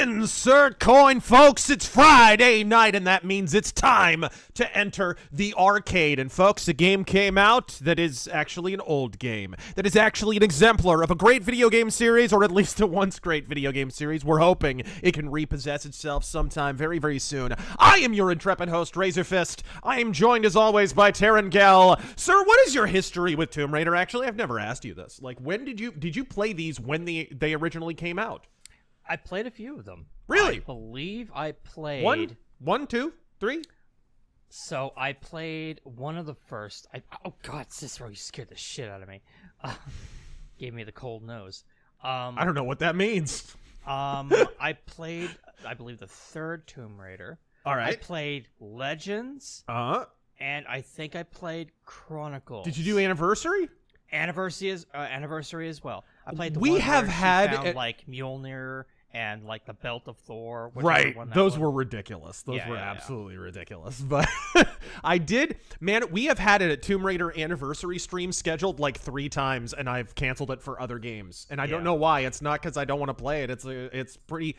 Insert coin, folks. It's Friday night, and that means it's time to enter the arcade. And folks, a game came out that is actually an old game, that is actually an exemplar of a great video game series, or at least a once great video game series. We're hoping it can repossess itself sometime very, very soon. I am your intrepid host, RazörFist. I am joined, as always, by Taryn Gell. Sir, what is your history with Tomb Raider? Actually, I've never asked you this. Like, when did you play these when they originally came out? I played a few of them. Really? I believe I played... One, two, three? So I played one of the first... Oh, God, Cicero, you scared the shit out of me. Gave me the cold nose. I don't know what that means. I played, I believe, the third Tomb Raider. All right. I played Legends. And I think I played Chronicles. Did you do Anniversary? Anniversary as well. I played the we one have where had she found, like, Mjolnir and like the Belt of Thor. Right, those were ridiculous. Those were absolutely ridiculous. But I did, man. We have had a Tomb Raider Anniversary stream scheduled like 3 times, and I've canceled it for other games. And I don't know why. It's not because I don't want to play it. It's pretty.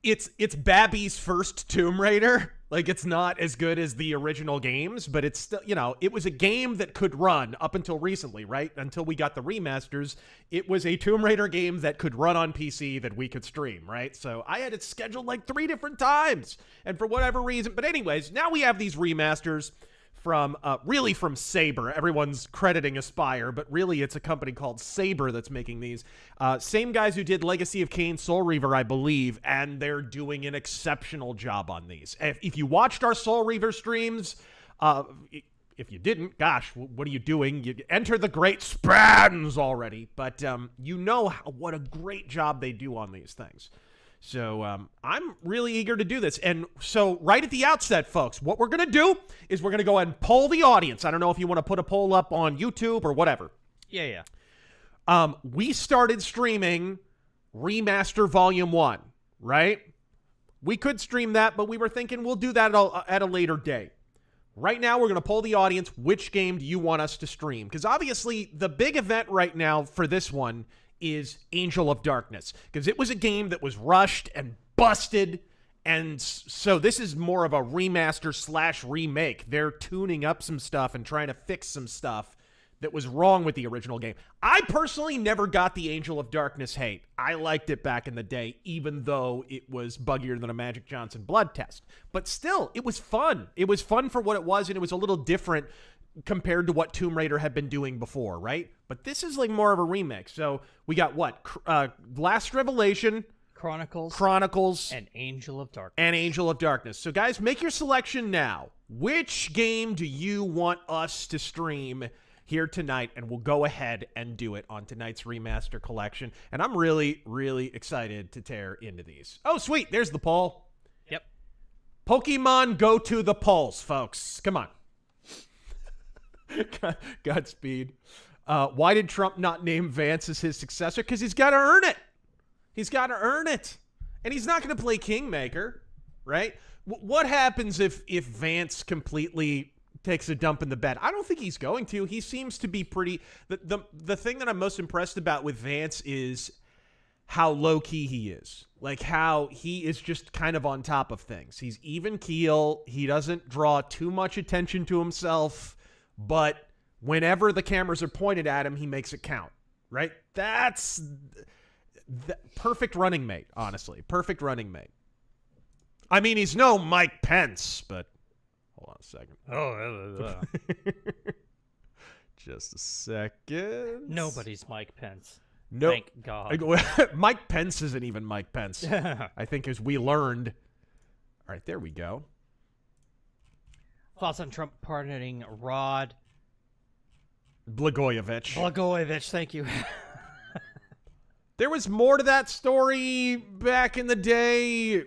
It's Babby's first Tomb Raider. Like, it's not as good as the original games, but it's still, you know, it was a game that could run up until recently, right? Until we got the remasters, it was a Tomb Raider game that could run on PC that we could stream, right? So I had it scheduled like 3 different times, and for whatever reason. But anyways, now we have these remasters from really from Saber. Everyone's crediting Aspire, but really it's a company called Saber that's making these. Same guys who did Legacy of Kain, Soul Reaver, I believe, and they're doing an exceptional job on these. If you watched our Soul Reaver streams, if you didn't, gosh, what are you doing? You enter the great spans already, but you know what a great job they do on these things. So I'm really eager to do this. And so right at the outset, folks, what we're going to do is we're going to go ahead and poll the audience. I don't know if you want to put a poll up on YouTube or whatever. Yeah. We started streaming Remaster Volume 1, right? We could stream that, but we were thinking we'll do that at a later date. Right now, we're going to poll the audience. Which game do you want us to stream? Because obviously, the big event right now for this one is Angel of Darkness, because it was a game that was rushed and busted, and so this is more of a remaster / remake. They're tuning up some stuff and trying to fix some stuff that was wrong with the original game. I personally never got the Angel of Darkness hate. I liked it back in the day, even though it was buggier than a Magic Johnson blood test. But still, it was fun. It was fun for what it was, and it was a little different compared to what Tomb Raider had been doing before, right? But this is like more of a remake. So we got what? Last Revelation, Chronicles, and Angel of Darkness. So guys, make your selection now. Which game do you want us to stream here tonight? And we'll go ahead and do it on tonight's Remaster Collection. And I'm really, really excited to tear into these. Oh, sweet. There's the poll. Yep. Pokemon go to the polls, folks. Come on. Godspeed. Why did Trump not name Vance as his successor? Because he's got to earn it. He's got to earn it. And he's not going to play Kingmaker, right? What happens if Vance completely takes a dump in the bed? I don't think he's going to. He seems to be pretty... The thing that I'm most impressed about with Vance is how low-key he is. Like, how he is just kind of on top of things. He's even keel. He doesn't draw too much attention to himself, but whenever the cameras are pointed at him, he makes it count, right? That's the perfect running mate, honestly. Perfect running mate. I mean, he's no Mike Pence, but hold on a second. Just a second. Nobody's Mike Pence. No, Thank God. Mike Pence isn't even Mike Pence. I think, as we learned. All right, there we go. Thoughts on Trump pardoning Rod Blagojevich. Thank you. There was more to that story back in the day,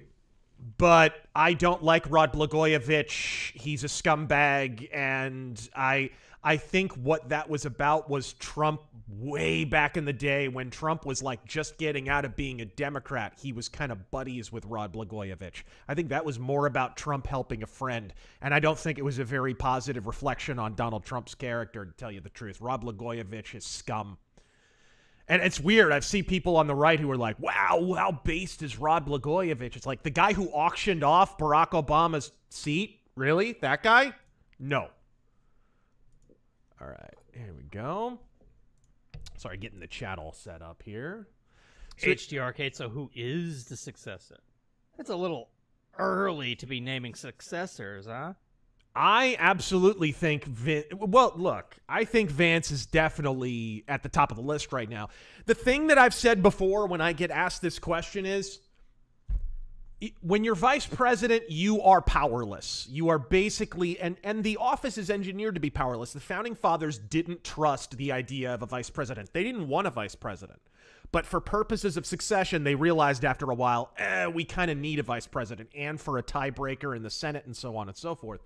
but I don't like Rod Blagojevich. He's a scumbag, and I think what that was about was Trump way back in the day when Trump was like just getting out of being a Democrat. He was kind of buddies with Rod Blagojevich. I think that was more about Trump helping a friend, and I don't think it was a very positive reflection on Donald Trump's character, to tell you the truth. Rod Blagojevich is scum. And it's weird. I've seen people on the right who are like, wow, how based is Rod Blagojevich? It's like, the guy who auctioned off Barack Obama's seat? Really? That guy? No. All right, here we go. Sorry, getting the chat all set up here. So HD Arcade, so who is the successor? It's a little early to be naming successors, huh? I absolutely think well, look, I think Vance is definitely at the top of the list right now. The thing that I've said before when I get asked this question is, when you're vice president, you are powerless. You are basically, and the office is engineered to be powerless. The founding fathers didn't trust the idea of a vice president. They didn't want a vice president. But for purposes of succession, they realized after a while, we kind of need a vice president, and for a tiebreaker in the Senate and so on and so forth.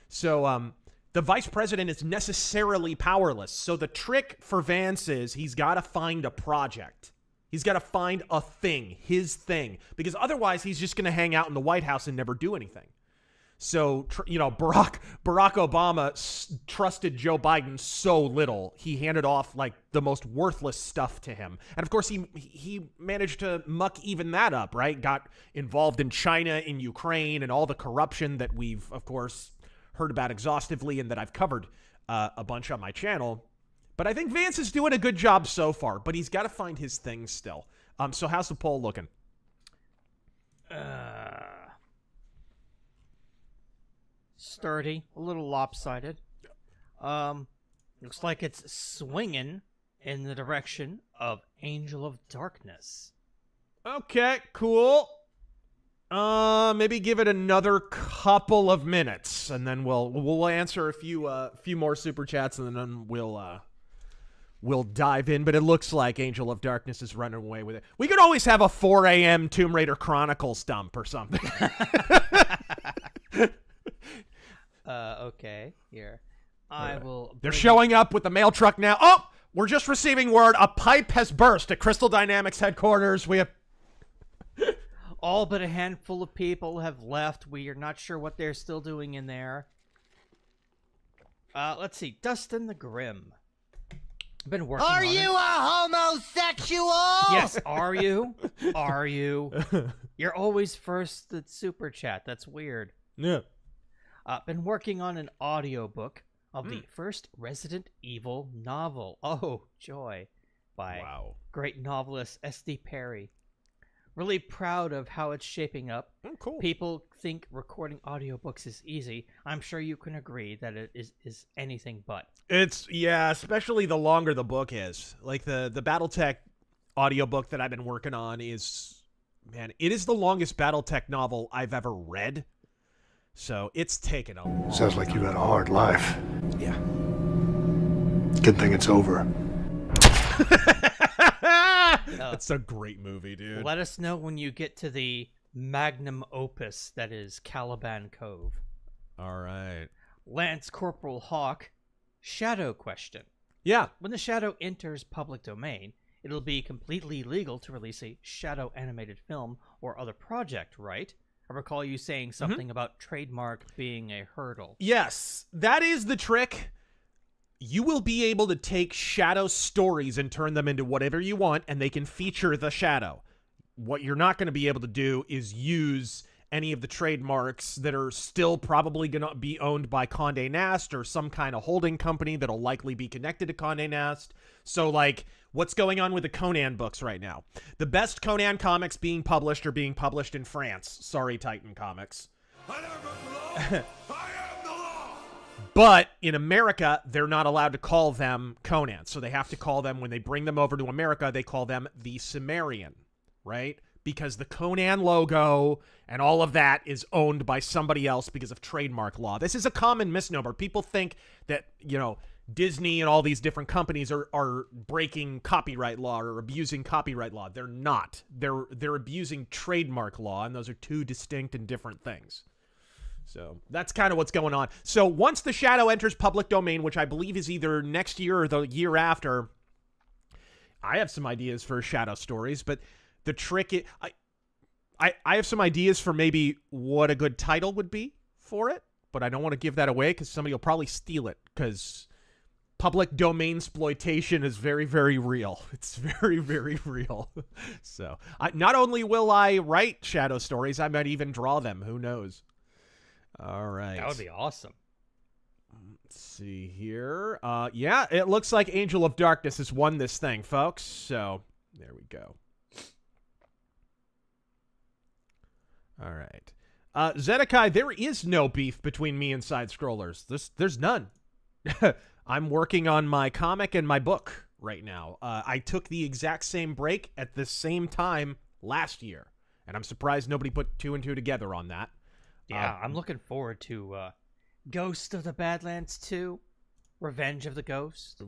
So the vice president is necessarily powerless. So the trick for Vance is he's got to find a project. He's got to find a thing, his thing, because otherwise he's just going to hang out in the White House and never do anything. So, Barack Obama trusted Joe Biden so little, he handed off like the most worthless stuff to him. And of course, he managed to muck even that up, right? Got involved in China, in Ukraine, and all the corruption that we've, of course, heard about exhaustively and that I've covered a bunch on my channel. But I think Vance is doing a good job so far, but he's got to find his thing still. So how's the poll looking? Sturdy, a little lopsided. Looks like it's swinging in the direction of Angel of Darkness. Okay, cool. Maybe give it another couple of minutes, and then we'll answer a few more super chats, and then we'll dive in. But it looks like Angel of Darkness is running away with it. We could always have a 4 a.m. Tomb Raider Chronicles dump or something. Okay, here. I will... They're showing up with the mail truck now. Oh, we're just receiving word. A pipe has burst at Crystal Dynamics headquarters. We have... All but a handful of people have left. We are not sure what they're still doing in there. Let's see. Dustin the Grim. Been working Are on you a homosexual? Yes, are you? Are you? You're always first at Super Chat. That's weird. Yeah. Been working on an audiobook of the first Resident Evil novel. Oh, joy. By great novelist S.D. Perry. Really proud of how it's shaping up. Oh, cool. People think recording audiobooks is easy. I'm sure you can agree that it is anything but. Yeah, especially the longer the book is. Like the BattleTech audiobook that I've been working on is, man, it is the longest BattleTech novel I've ever read. So it's taken a long Sounds like you've had a hard life. Yeah. Good thing it's over. That's a great movie, dude. Let us know when you get to the magnum opus that is Caliban Cove. All right. Lance Corporal Hawk, Shadow question. Yeah. When the Shadow enters public domain, it'll be completely legal to release a Shadow animated film or other project, right? I recall you saying something about trademark being a hurdle. Yes, that is the trick. you will be able to take shadow stories and turn them into whatever you want, and they can feature the shadow. What you're not going to be able to do is use any of the trademarks that are still probably going to be owned by Condé Nast or some kind of holding company that'll likely be connected to Condé Nast. So, like, what's going on with the Conan books right now? The best Conan comics being published are being published in France. Sorry, Titan Comics. I am the law. But in America, they're not allowed to call them Conan. So they have to call them, when they bring them over to America, they call them the Cimmerian, right? Because the Conan logo and all of that is owned by somebody else because of trademark law. This is a common misnomer. People think that, you know, Disney and all these different companies are breaking copyright law or abusing copyright law. They're not. They're abusing trademark law, and those are two distinct and different things. So that's kind of what's going on. So once the shadow enters public domain, which I believe is either next year or the year after, I have some ideas for shadow stories, but the trick is, I have some ideas for maybe what a good title would be for it, but I don't want to give that away because somebody will probably steal it, because public domain exploitation is very, very real. It's very, very real. So not only will I write shadow stories, I might even draw them. Who knows? All right. That would be awesome. Let's see here. Yeah, it looks like Angel of Darkness has won this thing, folks. So there we go. All right. Zedekai, there is no beef between me and side-scrollers. There's none. I'm working on my comic and my book right now. I took the exact same break at the same time last year, and I'm surprised nobody put 2 and 2 together on that. Yeah, I'm looking forward to Ghost of the Badlands 2, Revenge of the Ghost.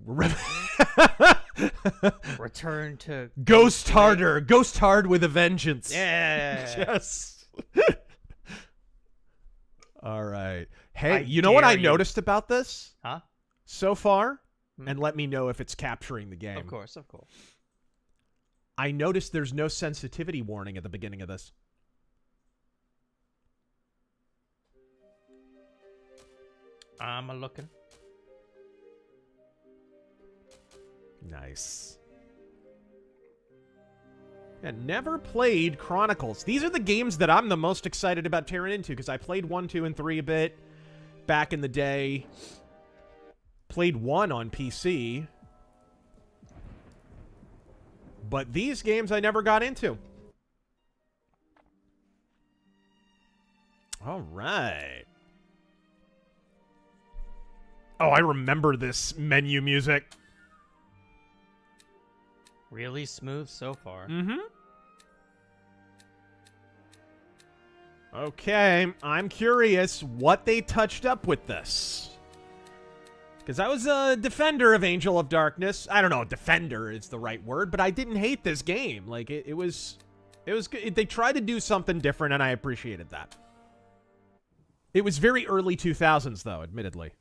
Return to Ghost Harder. Ghost Hard with a Vengeance. Yeah. Yes. All right. Hey, you know what I noticed about this? Huh? So far? And let me know if it's capturing the game. Of course, of course. I noticed there's no sensitivity warning at the beginning of this. I'm a-looking. Nice. And never played Chronicles. These are the games that I'm the most excited about tearing into, because I played 1, 2, and 3 a bit back in the day. Played 1 on PC. But these games I never got into. All right. Oh, I remember this menu music. Really smooth so far. Mm-hmm. Okay, I'm curious what they touched up with this. Because I was a defender of Angel of Darkness. I don't know if defender is the right word, but I didn't hate this game. Like, it was good. They tried to do something different, and I appreciated that. It was very early 2000s, though, admittedly.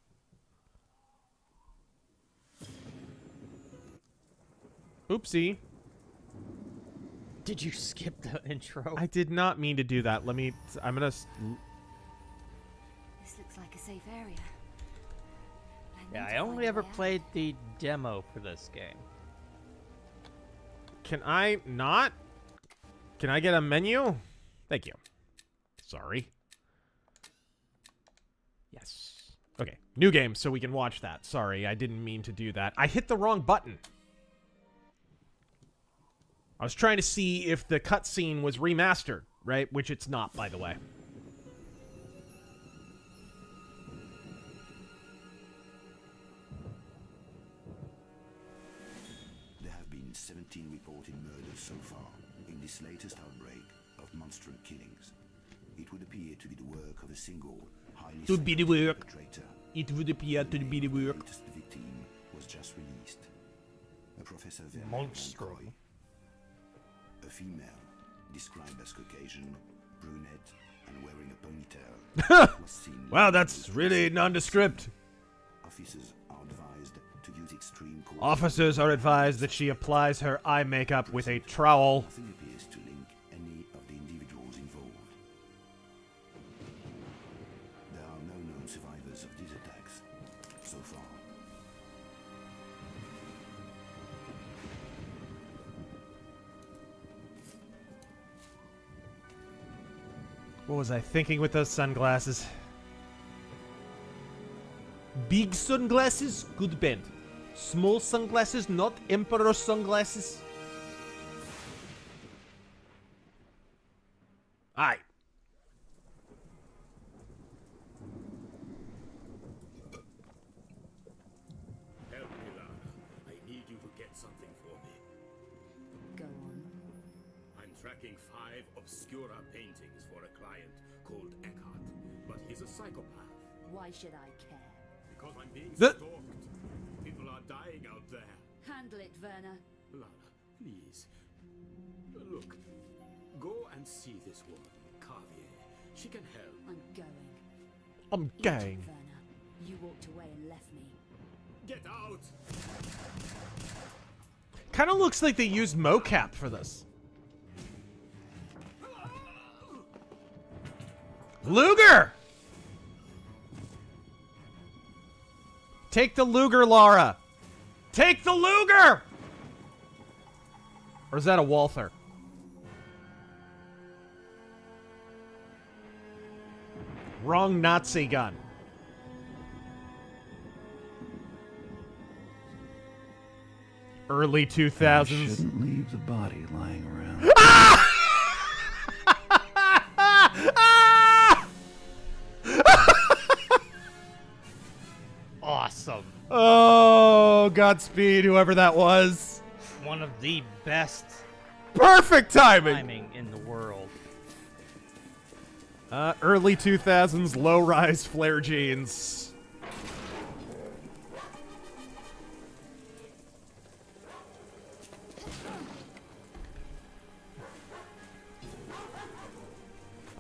Oopsie. Did you skip the intro? I did not mean to do that. I'm gonna... This looks like a safe area. Yeah, I only ever played the demo for this game. Can I not? Can I get a menu? Thank you. Sorry. Yes. Okay, new game, so we can watch that. Sorry, I didn't mean to do that. I hit the wrong button. I was trying to see if the cutscene was remastered, right? Which it's not, by the way. There have been 17 reported murders so far in this latest outbreak of monstrous killings. It would appear to be the work of a single, highly perpetrator. It would appear to be the work. The latest victim was just released. A Professor Monstrum. A female, described as Caucasian, brunette, and wearing a ponytail. Was seen Wow, that's really nondescript. Officers are advised to use extreme caution. Officers are advised that she applies her eye makeup with a trowel. Nothing appears to link any of the individuals involved. There are no known survivors of these attacks so far. What was I thinking with those sunglasses? Big sunglasses, good band. Small sunglasses, not emperor sunglasses. Aye. Help me, Lara. I need you to get something for me. Go on. I'm tracking 5 obscura paintings for a client called Eckhart, but he's a psychopath. Why should I care? Because I'm being The- stalked. People are dying out there. Handle it, Werner. Lara, please. Look, go and see this woman, Carvier. She can help. I'm going. I'm Eat it, gang. Werner. You walked away and left me. Get out! Kind of looks like they used mocap for this. Luger! Take the Luger, Lara! Take the Luger! Or is that a Walther? Wrong Nazi gun. Early 2000s. Shouldn't leave the body lying around. Awesome. Oh, Godspeed, whoever that was. One of the best Perfect timing. timing in the world. Early 2000s low-rise flare jeans.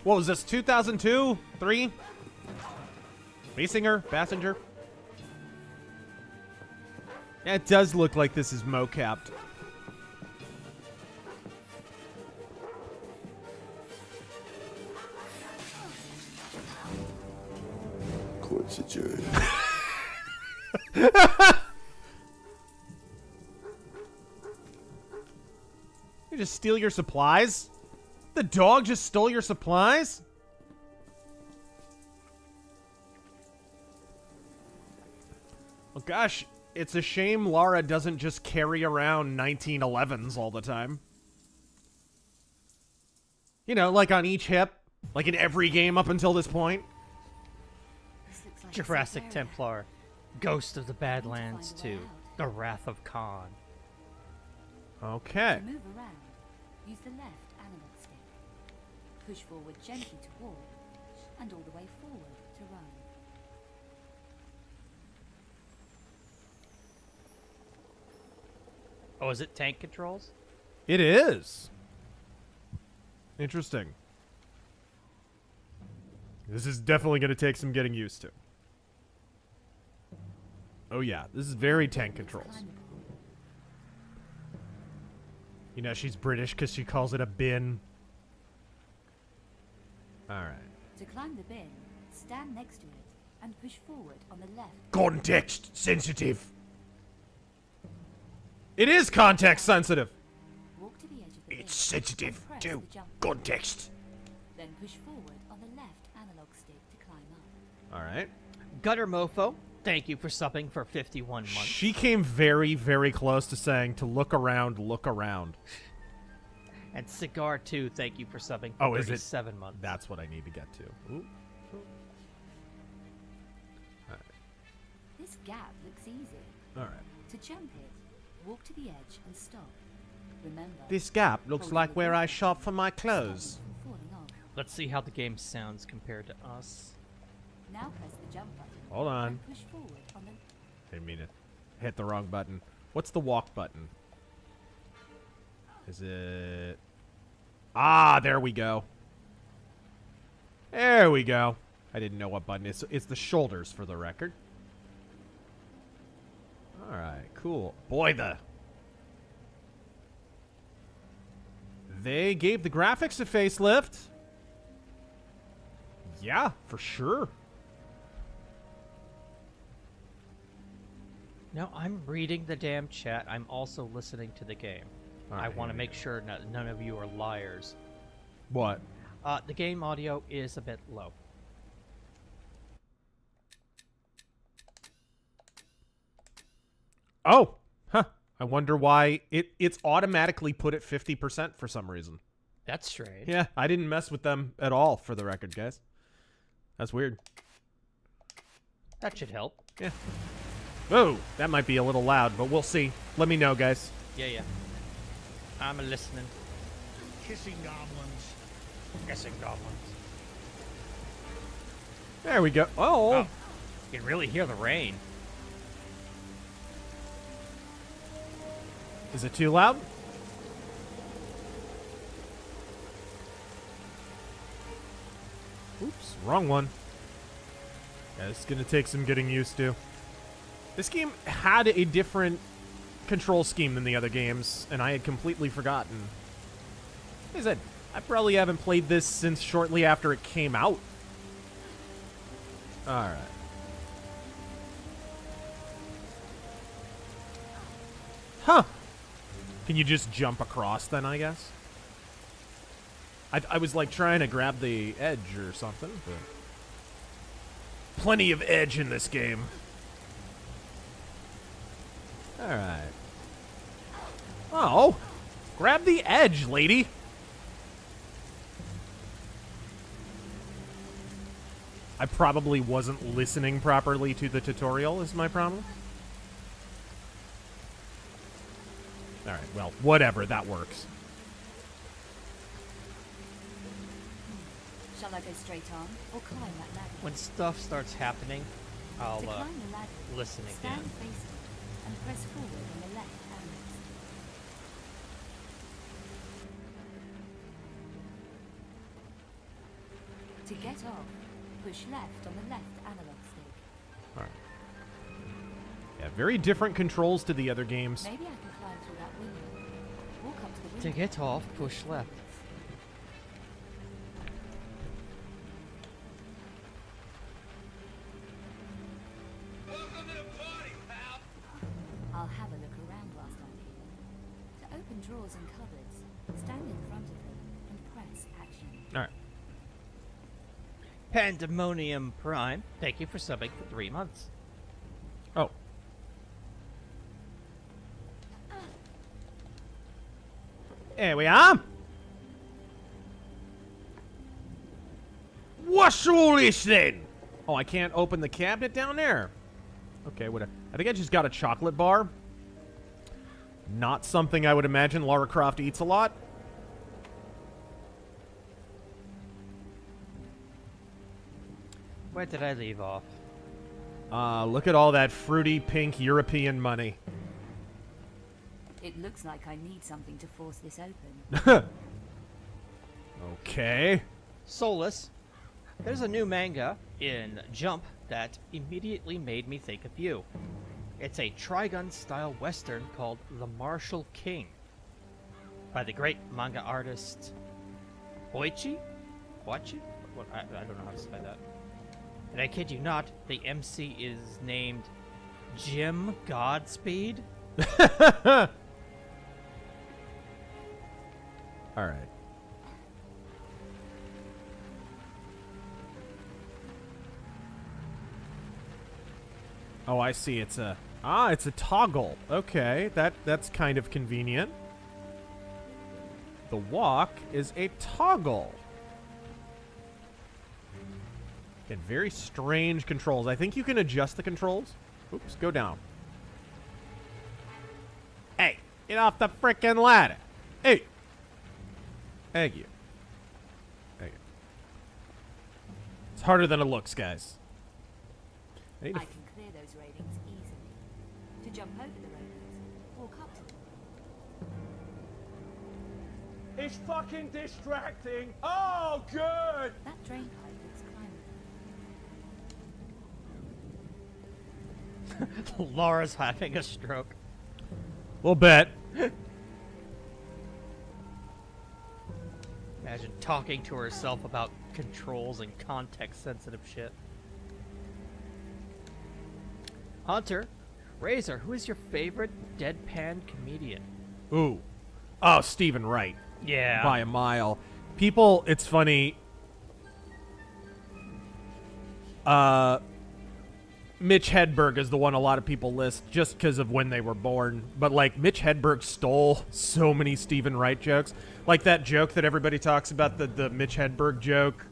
What was this, 2002? 3? Basinger? Passenger? Yeah, it does look like this is mocapped. Court's adjourned. You just steal your supplies? The dog just stole your supplies? Well, gosh, it's a shame Lara doesn't just carry around 1911s all the time. You know, like on each hip, like in every game up until this point. This looks like Jurassic Siberia. Templar. Ghost of the Badlands Find a way 2. out. The Wrath of Khan. Okay. To move around, use the left analog stick. Push forward gently to walk, and all the way forward to run. Oh, is it tank controls? It is. Interesting. This is definitely going to take some getting used to. Oh yeah, this is very tank controls. You know, she's British because she calls it a bin. Alright. To climb the bin, stand next to it and push forward on the left. Context sensitive. It is context sensitive. Walk to the edge of the bin. It's sensitive and press to the jump. context. Then push forward on the left analog stick to climb up. Alright. Gutter Mofo, thank you for subbing for 51 months. She came very, very close to saying to look around, look around. And Cigar 2, thank you for subbing for Oh, is it? 37 months. That's what I need to get to. Ooh. This gap looks easy. Alright. To jump it, walk to the edge and stop. Remember, This gap looks hold like the where I button shop for my to stop clothes. it from falling off. Let's see how the game sounds compared to us. Now press the jump button. Hold on. And push forward on the Didn't mean to hit the wrong button. What's the walk button? Is it... Ah, there we go. There we go. I didn't know what button it is. It's the shoulders for the record. Alright, cool. Boy, They gave the graphics a facelift. Yeah, for sure. No, I'm reading the damn chat. I'm also listening to the game. All I right, want to here we make sure none of you are liars. What? The game audio is a bit low. Oh, huh. I wonder why it's automatically put at 50% for some reason. That's strange. Yeah, I didn't mess with them at all, for the record, guys. That's weird. That should help. Yeah. Oh, that might be a little loud, but we'll see. Let me know, guys. Yeah. I'm listening. Kissing goblins. Guessing goblins. There we go. Oh. You can really hear the rain. Is it too loud? Oops, wrong one. Yeah, it's gonna take some getting used to. This game had a different control scheme than the other games, and I had completely forgotten. Like I said, I probably haven't played this since shortly after it came out. Alright. Huh. Can you just jump across then, I guess? I was like trying to grab the edge or something, but plenty of edge in this game. Alright. Oh! Grab the edge, lady! I probably wasn't listening properly to the tutorial, is my problem. Alright, well, whatever, that works. Shall I go straight on or climb that ladder? When stuff starts happening, I'll To climb the ladder, listen stand again. facing and press forward on the left analog stick. To get off, push left on the left analog stick. Alright. Yeah, very different controls to the other games. Maybe I can climb through that window. Walk up to the To window. get off, push left. I'll have a look around whilst I'm here. To open drawers and cupboards, stand in front of them and press action. Alright. Pandemonium Prime, thank you for subbing for 3 months. Oh. There we are. What's all this then? Oh, I can't open the cabinet down there. Okay, what? I think I just got a chocolate bar. Not something I would imagine Lara Croft eats a lot. Where did I leave off? Look at all that fruity pink European money. It looks like I need something to force this open. Okay. Soulless. There's a new manga in Jump that immediately made me think of you. It's a Trigun-style western called The Martial King by the great manga artist Oichi? Wachi? What? I don't know how to say that. And I kid you not, the MC is named Jim Godspeed. All right. Oh, I see. It's a toggle. Okay, that's kind of convenient. The walk is a toggle. And very strange controls. I think you can adjust the controls. Oops, go down. Hey, get off the frickin' ladder. Hey. Thank you. Thank you. It's harder than it looks, guys. I I can clear those railings easily. To jump over the railings, walk up to them. It's fucking distracting. Oh, good. That drain pipe looks climbable. Laura's having a stroke. We'll bet. Imagine talking to herself about controls and context-sensitive shit. Hunter, Razor, who is your favorite deadpan comedian? Ooh. Oh, Stephen Wright. Yeah. By a mile. People, it's funny. Mitch Hedberg is the one a lot of people list just because of when they were born. But, like, Mitch Hedberg stole so many Stephen Wright jokes. Like that joke that everybody talks about, the Mitch Hedberg joke.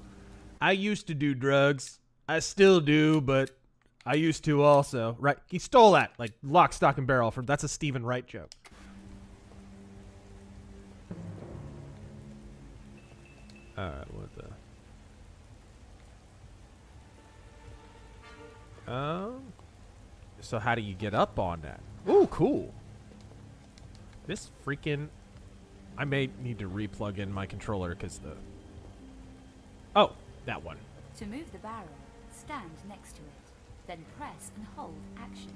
I used to do drugs. I still do, but I used to also. Right? He stole that, like, lock, stock, and barrel. That's a Stephen Wright joke. Alright, what the... So how do you get up on that? Ooh, cool. This freaking... I may need to re-plug in my controller because the... Oh, that one. To move the barrel, stand next to it. Then press and hold action.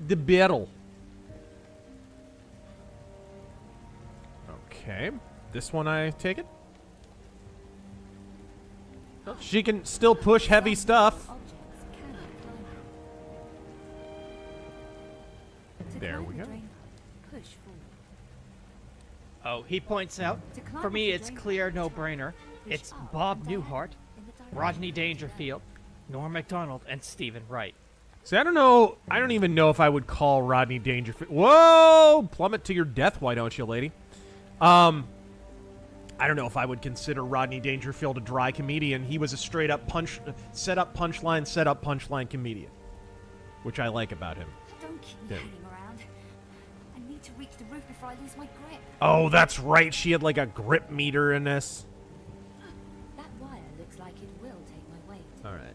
The barrel. Okay. This one, I take it? She can still push heavy stuff. There we go. Push forward. Oh, he points out, for me it's clear no-brainer. It's Bob Newhart, Rodney Dangerfield, Norm Macdonald, and Stephen Wright. See, I don't know. I don't even know if I would call Rodney Dangerfield. Whoa! Plummet to your death, why don't you, lady? I don't know if I would consider Rodney Dangerfield a dry comedian. He was a straight-up set-up punchline comedian, which I like about him. Don't keep me hanging around. I need to reach the roof before I lose my grip. Oh, that's right. She had like a grip meter in this. That wire looks like it will take my weight. All right.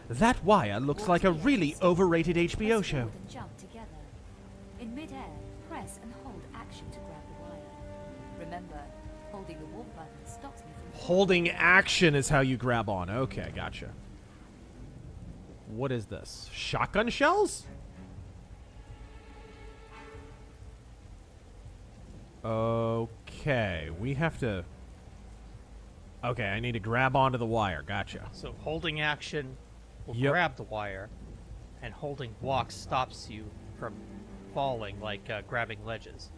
That wire looks like a really overrated HBO Press show. forward and jump together. In mid-air, press and hold action to grab the wire. Remember, holding the walk button stops me from... Holding action is how you grab on. Okay, gotcha. What is this? Shotgun shells? Okay, we have to... Okay, I need to grab onto the wire. Gotcha. So holding action will Yep. grab the wire, and holding walk stops you from falling, like grabbing ledges.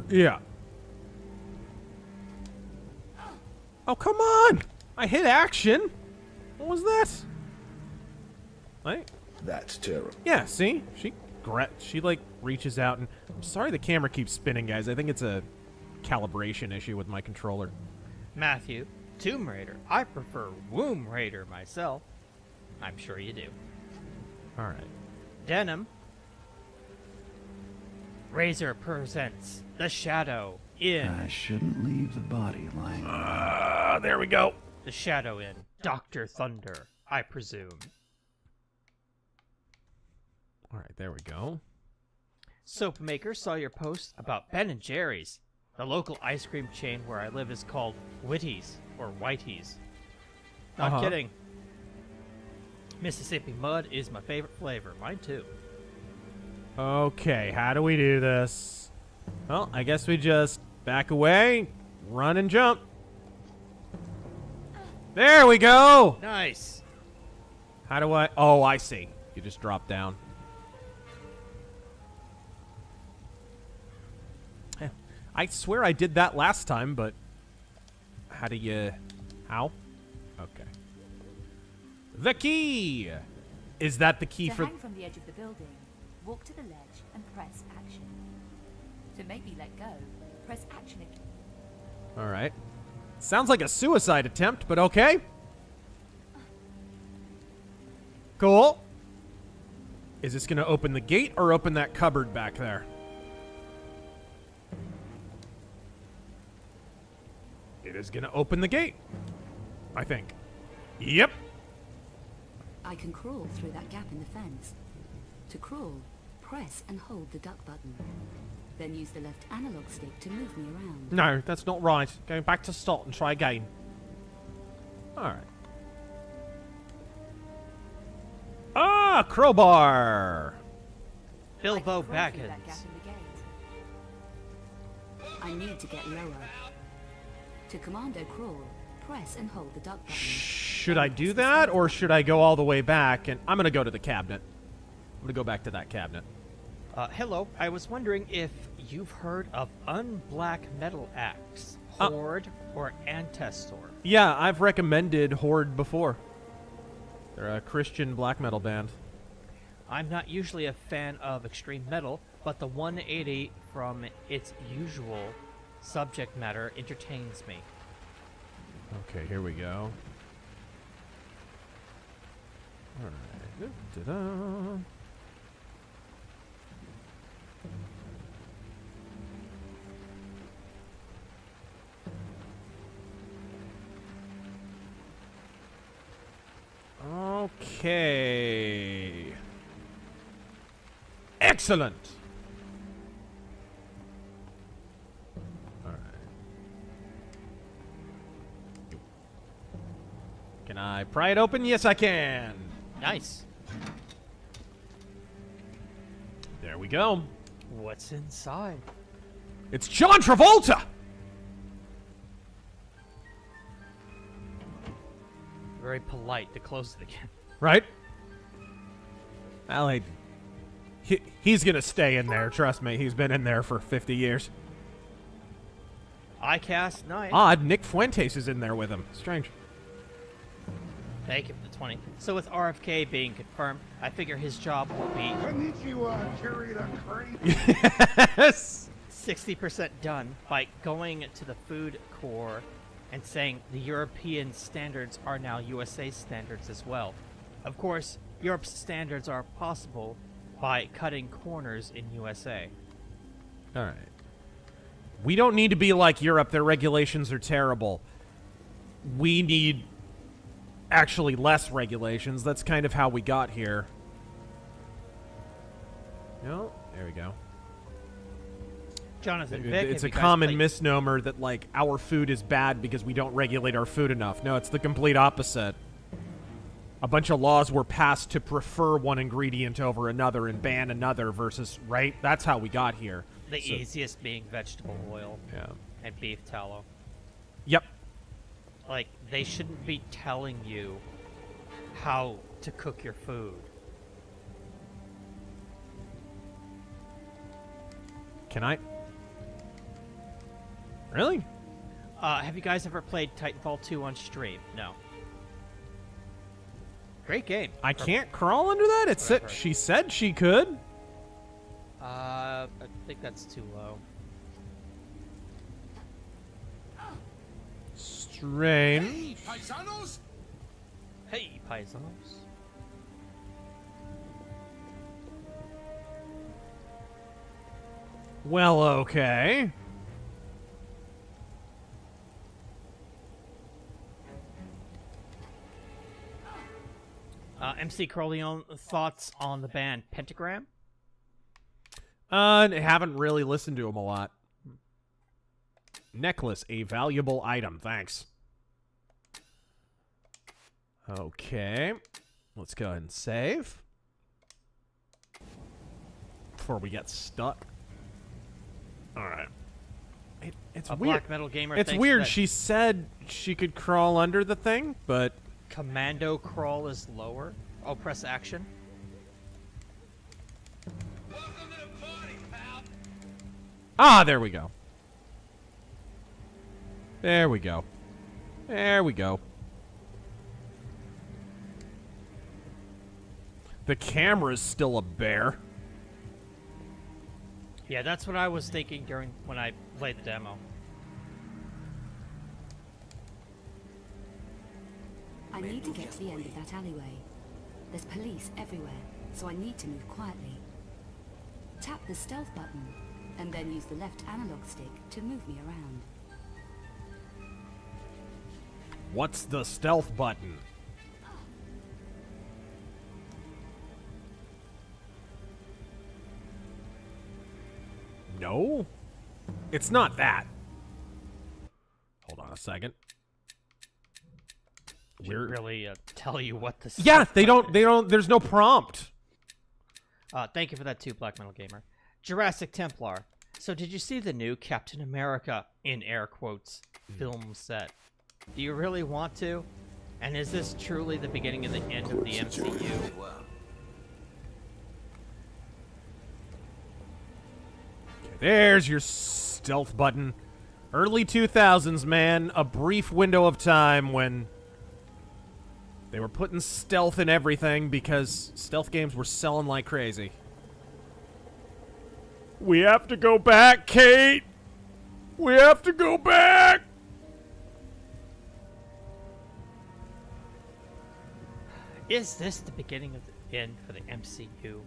Yeah. Oh, come on! I hit action! What was that? Right? That's terrible. Yeah, see? She like reaches out and... I'm sorry the camera keeps spinning, guys. I think it's a calibration issue with my controller. Matthew, Tomb Raider. I prefer Womb Raider myself. I'm sure you do. Alright. Denim. Razor presents The Shadow in... I shouldn't leave the body lying around. There we go. The Shadow in Dr. Thunder, I presume. Alright, there we go. Soapmaker saw your post about Ben & Jerry's. The local ice cream chain where I live is called Whitties, or Whitey's. Not kidding. Mississippi Mud is my favorite flavor. Mine too. Okay, how do we do this? Well, I guess we just back away, run and jump. There we go! Nice. How do I... Oh, I see. You just drop down. I swear I did that last time, but... How do you... How? Okay. The key! Is that the key to for... hang from the edge of the building, walk to the ledge and press action. To make me let go, press action again. Alright. Sounds like a suicide attempt, but okay. Cool. Is this going to open the gate or open that cupboard back there? It is going to open the gate, I think. Yep. I can crawl through that gap in the fence. To crawl, press and hold the duck button. Then use the left analog stick to move me around. No, that's not right. Going back to start and try again. Alright. Ah, crowbar! Bilbo Crawl through that Baggins. gap in the gate. I need to get lower. To commando crawl, press and hold the duck button. Should I do that, or should I go all the way back? And I'm going to go to the cabinet. I'm going to go back to that cabinet. Hello, I was wondering if you've heard of Unblack Metal Axe. Horde or Ancestor? Yeah, I've recommended Horde before. They're a Christian black metal band. I'm not usually a fan of extreme metal, but the 180 from its usual subject matter entertains me. Okay, here we go. Alright. Da-da-da. Okay. Excellent. All right. Can I pry it open? Yes, I can. Nice. There we go. What's inside? It's John Travolta. Very polite to close it again. Right? Well, he's gonna stay in there. Trust me. He's been in there for 50 years. iCast, nice. Odd. Nick Fuentes is in there with him. Strange. Thank you for the 20. So with RFK being confirmed, I figure his job will be Konnichiwa, carry the crate. Yes. 60% done by going to the food core and saying the European standards are now USA standards as well. Of course, Europe's standards are possible by cutting corners in USA. All right. We don't need to be like Europe. Their regulations are terrible. We need actually less regulations. That's kind of how we got here. No, there we go. Jonathan Vick, It's have a you guys common played- misnomer that, like, our food is bad because we don't regulate our food enough. No, it's the complete opposite. A bunch of laws were passed to prefer one ingredient over another and ban another versus, right? That's how we got here. The easiest being vegetable oil and beef tallow. Yep. Like, they shouldn't be telling you how to cook your food. Can I? Really? Have you guys ever played Titanfall 2 on stream? No. Great game. I can't crawl under that? She said she could. I think that's too low. Strange. Paisanos? Hey, paisanos. Well, okay. MC Corleone, thoughts on the band Pentagram? I haven't really listened to him a lot. Necklace, a valuable item. Thanks. Okay. Let's go ahead and save. Before we get stuck. Alright. It's A weird. Black Metal Gamer. It's thinks weird. that She said she could crawl under the thing, but... Commando crawl is lower. Oh, press action. Ah, there we go. There we go. There we go. The camera's still a bear. Yeah, that's what I was thinking when I played the demo. I need to get to the end of that alleyway. There's police everywhere, so I need to move quietly. Tap the stealth button, and then use the left analog stick to move me around. What's the stealth button? No? It's not that. Hold on a second. We're really tell you what the Yeah, they don't there's no prompt. Thank you for that too, Black Metal Gamer. Jurassic Templar. So did you see the new Captain America, in air quotes, film set? Do you really want to? And is this truly the beginning of the end of the MCU? There's your stealth button. Early 2000s, man. A brief window of time when they were putting stealth in everything because stealth games were selling like crazy. We have to go back, Kate! We have to go back! Is this the beginning of the end for the MCU?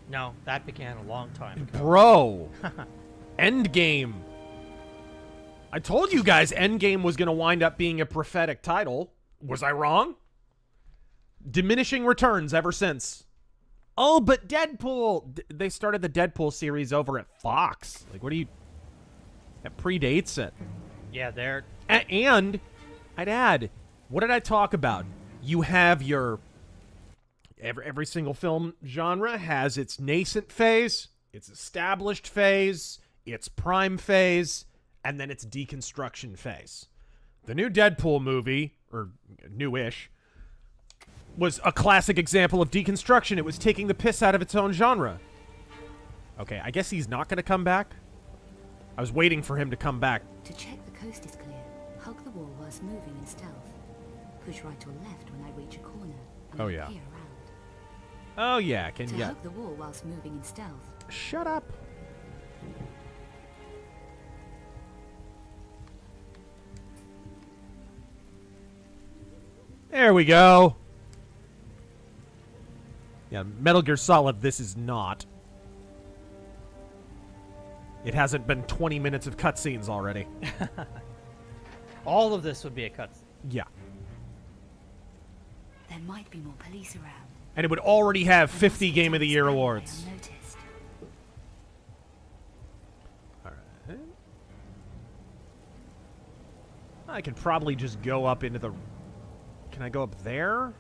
No, that began a long time ago. Bro! Endgame. I told you guys Endgame was going to wind up being a prophetic title. Was I wrong? Diminishing returns ever since. Oh, but Deadpool! They started the Deadpool series over at Fox. Like, what do you... That predates it. Yeah, they're... And, I'd add, what did I talk about? You have your... Every single film genre has its nascent phase, its established phase, its prime phase, and then its deconstruction phase. The new Deadpool movie, or newish, was a classic example of deconstruction. It was taking the piss out of its own genre. Okay, I guess he's not going to come back. I was waiting for him to come back. To check the coast is clear, hug the wall whilst moving in stealth. Push right or left when I reach a corner. And Oh, yeah. peer around. Oh, yeah, can To you... hug the wall whilst moving in stealth. Shut up. There we go. Yeah, Metal Gear Solid, this is not. It hasn't been 20 minutes of cutscenes already. All of this would be a cutscene. Yeah. There might be more police around. And it would already have 50 Game of the Year awards. Unnoticed. Alright. I could probably just go up into the... Can I go up there?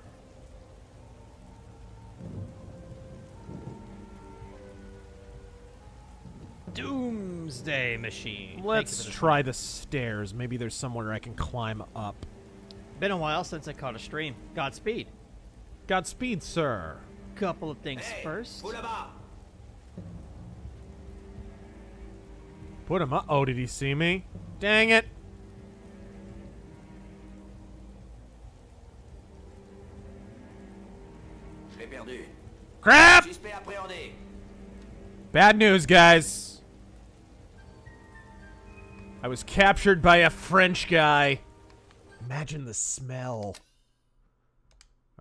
Doomsday Machine. Let's try the stairs. Maybe there's somewhere I can climb up. Been a while since I caught a stream. Godspeed. Godspeed, sir. Couple of things first. Put him up. Oh, did he see me? Dang it. Crap! Bad news, guys. I was captured by a French guy. Imagine the smell.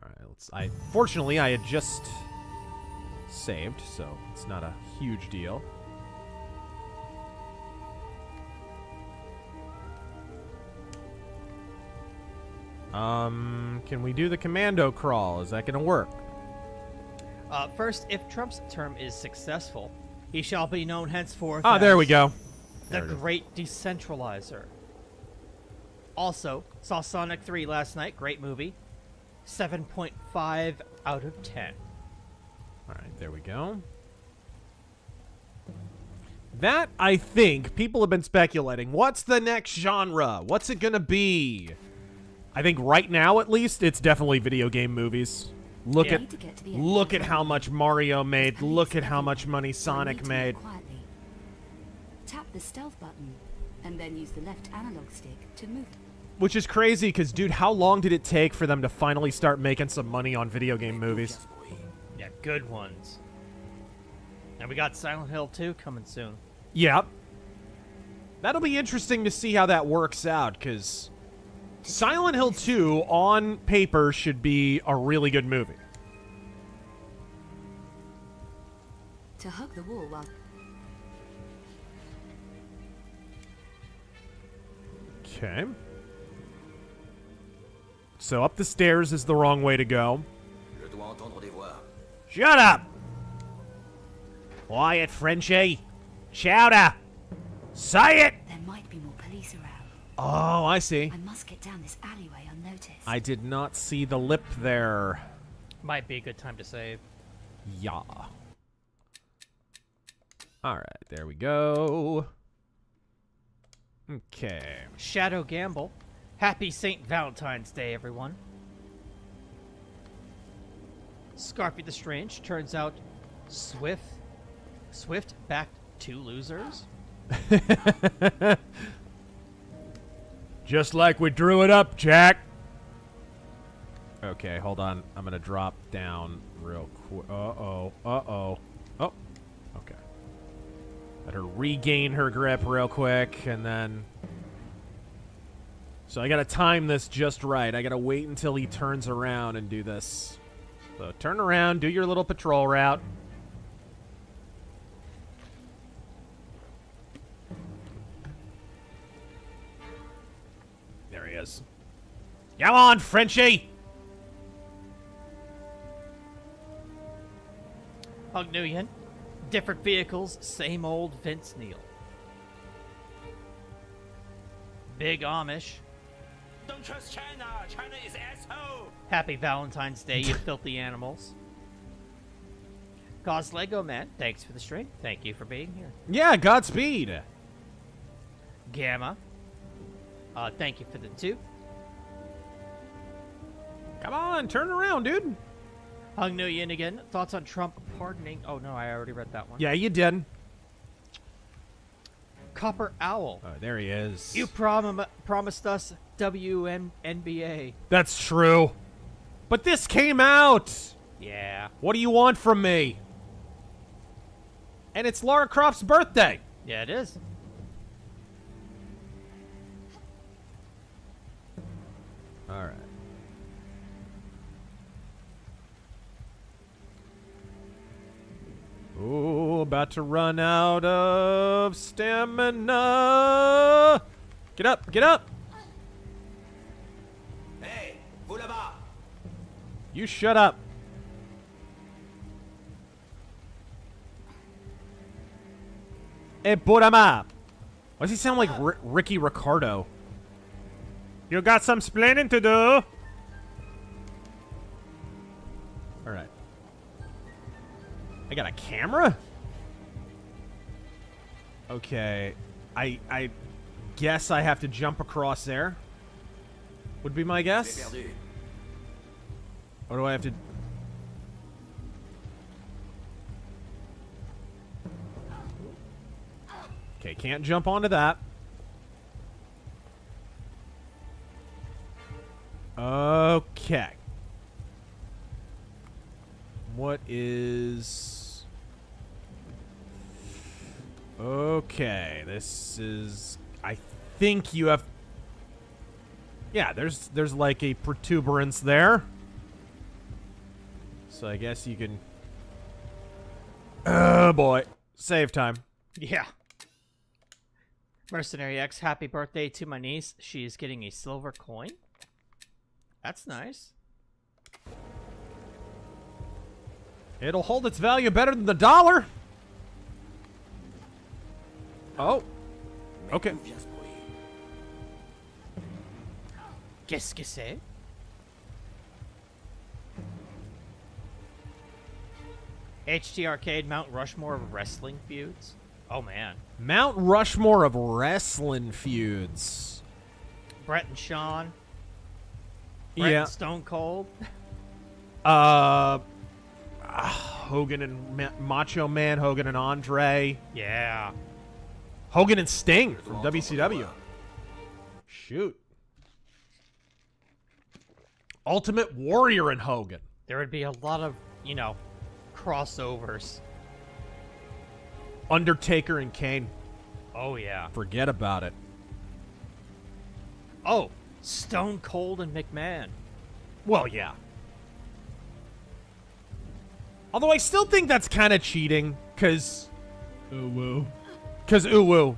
Alright, fortunately, I had just saved, so it's not a huge deal. Can we do the commando crawl? Is that gonna work? First, if Trump's term is successful, he shall be known henceforth Ah, there we as go. the Great Decentralizer. Also, saw Sonic 3 last night. Great movie. 7.5 out of 10. Alright, there we go. That, I think, people have been speculating. What's the next genre? What's it gonna be? I think right now, at least, it's definitely video game movies. Look at how much Mario made. Look at how much money Sonic made. Tap the stealth button, and then use the left analog stick to move. Which is crazy, because, dude, how long did it take for them to finally start making some money on video game movies? Yeah, good ones. And we got Silent Hill 2 coming soon. Yep. That'll be interesting to see how that works out, because Silent Hill 2, on paper, should be a really good movie. To hug the wall while... Okay. So up the stairs is the wrong way to go. Shut up! Quiet, Frenchie. Chowder! Say it! There might be more police around. Oh, I see. I must get down this alleyway unnoticed. I did not see the lip there. Might be a good time to save. Yeah. Alright, there we go. Okay. Shadow Gamble. Happy St. Valentine's Day, everyone. Scarfy the Strange. Turns out Swift backed 2 losers. Just like we drew it up, Jack. Okay, hold on. I'm gonna drop down real quick. Uh-oh. Uh-oh. Oh. Okay. Let her regain her grip real quick, and then... So I gotta time this just right. I gotta wait until he turns around and do this. So turn around, do your little patrol route. There he is. Come on, Frenchie! Hug Nguyen. Different vehicles, same old Vince Neil. Big Amish. Don't trust China. China is asshole. Happy Valentine's Day, you filthy animals. God's Lego Man, thanks for the stream. Thank you for being here. Yeah, Godspeed. Gamma. Thank you for the 2. Come on, turn around, dude. Hung Nguyen again. Thoughts on Trump pardoning? Oh no, I already read that one. Yeah, you did. Copper Owl. Oh, there he is. You promised us WNBA. That's true. But this came out. Yeah. What do you want from me? And it's Lara Croft's birthday. Yeah, it is. All right. Ooh, about to run out of stamina. Get up, get up. Hey, vous là-bas. You shut up. Hey, Burama. Why does he sound like Ricky Ricardo? You got some splaining to do. All right. I got a camera? Okay. I guess I have to jump across there. Would be my guess. Or do I have to... Okay, can't jump onto that. Okay. What is... Okay, this is... I think you have... Yeah, there's like a protuberance there. So I guess you can... Oh boy. Save time. Yeah. Mercenary X, happy birthday to my niece. She is getting a silver coin. That's nice. It'll hold its value better than the dollar. Oh. Okay. Qu'est-ce que c'est? HT Arcade, Mount Rushmore of wrestling feuds. Oh man. Mount Rushmore of wrestling feuds. Brett and Sean. Brett Yeah. and Stone Cold. Hogan and Macho Man, Hogan and Andre. Yeah. Hogan and Sting from WCW. Shoot. Ultimate Warrior and Hogan. There would be a lot of, you know, crossovers. Undertaker and Kane. Oh yeah. Forget about it. Oh, Stone Cold and McMahon. Well, yeah. Although I still think that's kind of cheating, because... Ooh-woo. Because ooh-woo.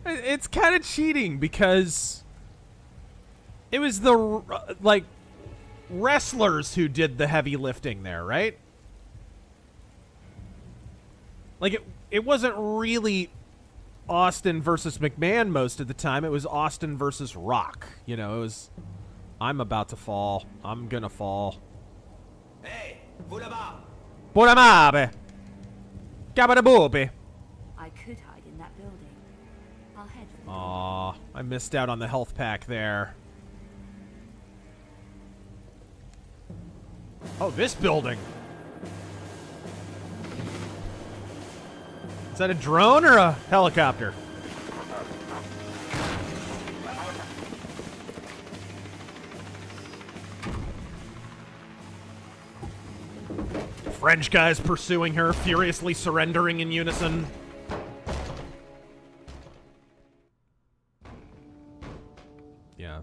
It's kind of cheating, because... It was the, like, wrestlers who did the heavy lifting there, right? Like, it wasn't really Austin versus McMahon most of the time. It was Austin versus Rock. You know, it was... I'm about to fall. I'm gonna fall. Hey, vous là-bas. Buramabe. Gabadabobe. I could hide in that building. I'll head for the Aw, I missed out on the health pack there. Oh, this building. Is that a drone or a helicopter? French guys pursuing her, furiously surrendering in unison. Yeah.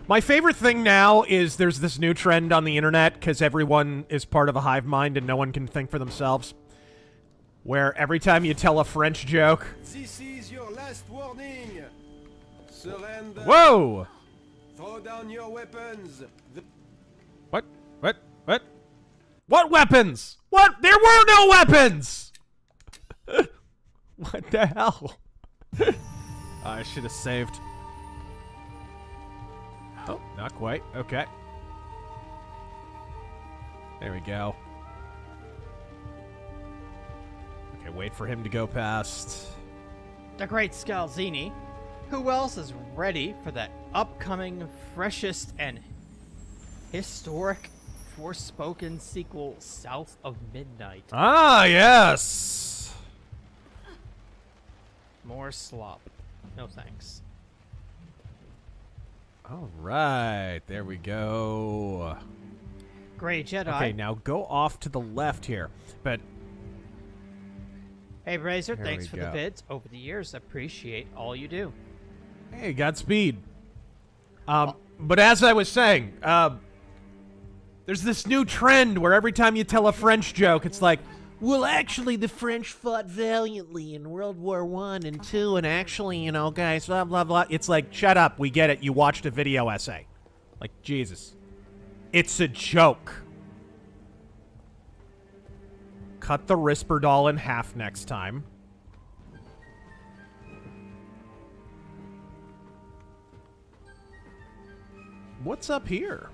My favorite thing now is there's this new trend on the internet, because everyone is part of a hive mind and no one can think for themselves, where every time you tell a French joke... This is your last warning. Surrender. Whoa! Throw down your weapons. What? What weapons? What? There were no weapons! What the hell? I should have saved. Oh, not quite. Okay. There we go. Okay, wait for him to go past. The great Scalzini. Who else is ready for that upcoming, freshest, and historic Forspoken sequel, South of Midnight? Ah, yes! More slop. No thanks. All right, there we go. Grey Jedi. Okay, now go off to the left here. But hey, Razor, There thanks we for go. the vids. Over the years, appreciate all you do. hey, Godspeed. But as I was saying, there's this new trend where every time you tell a French joke, it's like, well, actually, the French fought valiantly in World War I and II, and actually, you know, guys, blah, blah, blah. It's like, shut up, we get it. You watched a video essay. Like, Jesus. It's a joke. Cut the Risperdal in half next time. What's up here?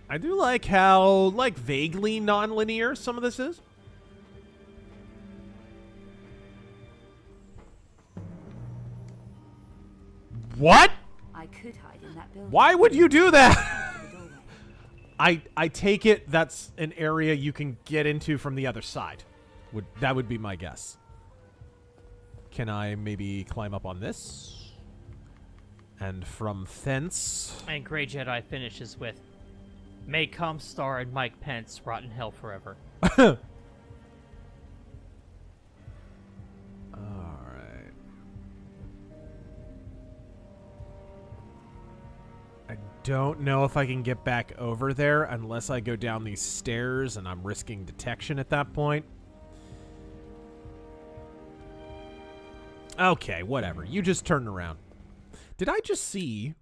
I do like how, like, vaguely non-linear some of this is. What? I could hide in that building. Why would you do that? After the doorway. I take it that's an area you can get into from the other side. That would be my guess. Can I maybe climb up on this? And from thence... And Grey Jedi finishes with, may Comstar and Mike Pence rot in hell forever. Alright. I don't know if I can get back over there unless I go down these stairs, and I'm risking detection at that point. Okay, whatever. You just turn around. Did I just see...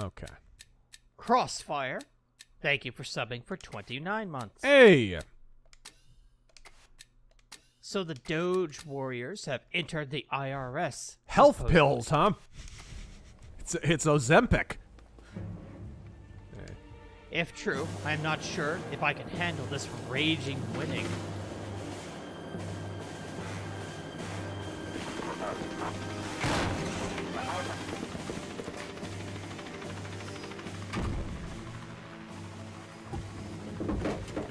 Okay. Crossfire, thank you for subbing for 29 months. Hey! So the Doge Warriors have entered the IRS. Health supposedly. pills, huh? It's Ozempic. If true, I am not sure if I can handle this raging winning.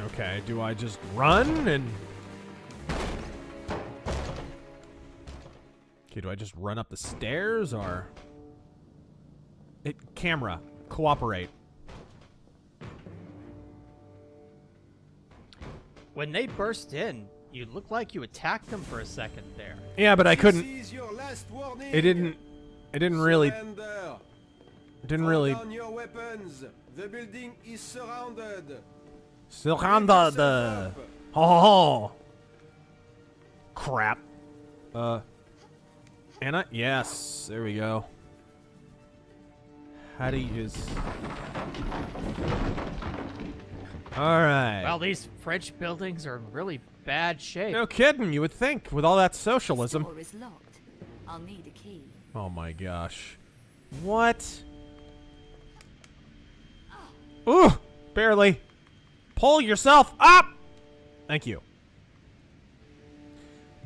Okay, do I just run and... Okay, do I just run up the stairs, or... Camera, cooperate. When they burst in, you look like you attacked them for a second there. Yeah, but I This couldn't... is your last warning. It didn't really... Surrender. Didn't Throw really... down your weapons. The building is surrounded. Surrounded. Oh. Crap. Anna? Yes. There we go. How do you just... Alright. Well, these French buildings are in really bad shape. No kidding, you would think, with all that The socialism. door is locked. I'll need a key. Oh my gosh. What? Ooh! Barely. Pull yourself up! Thank you.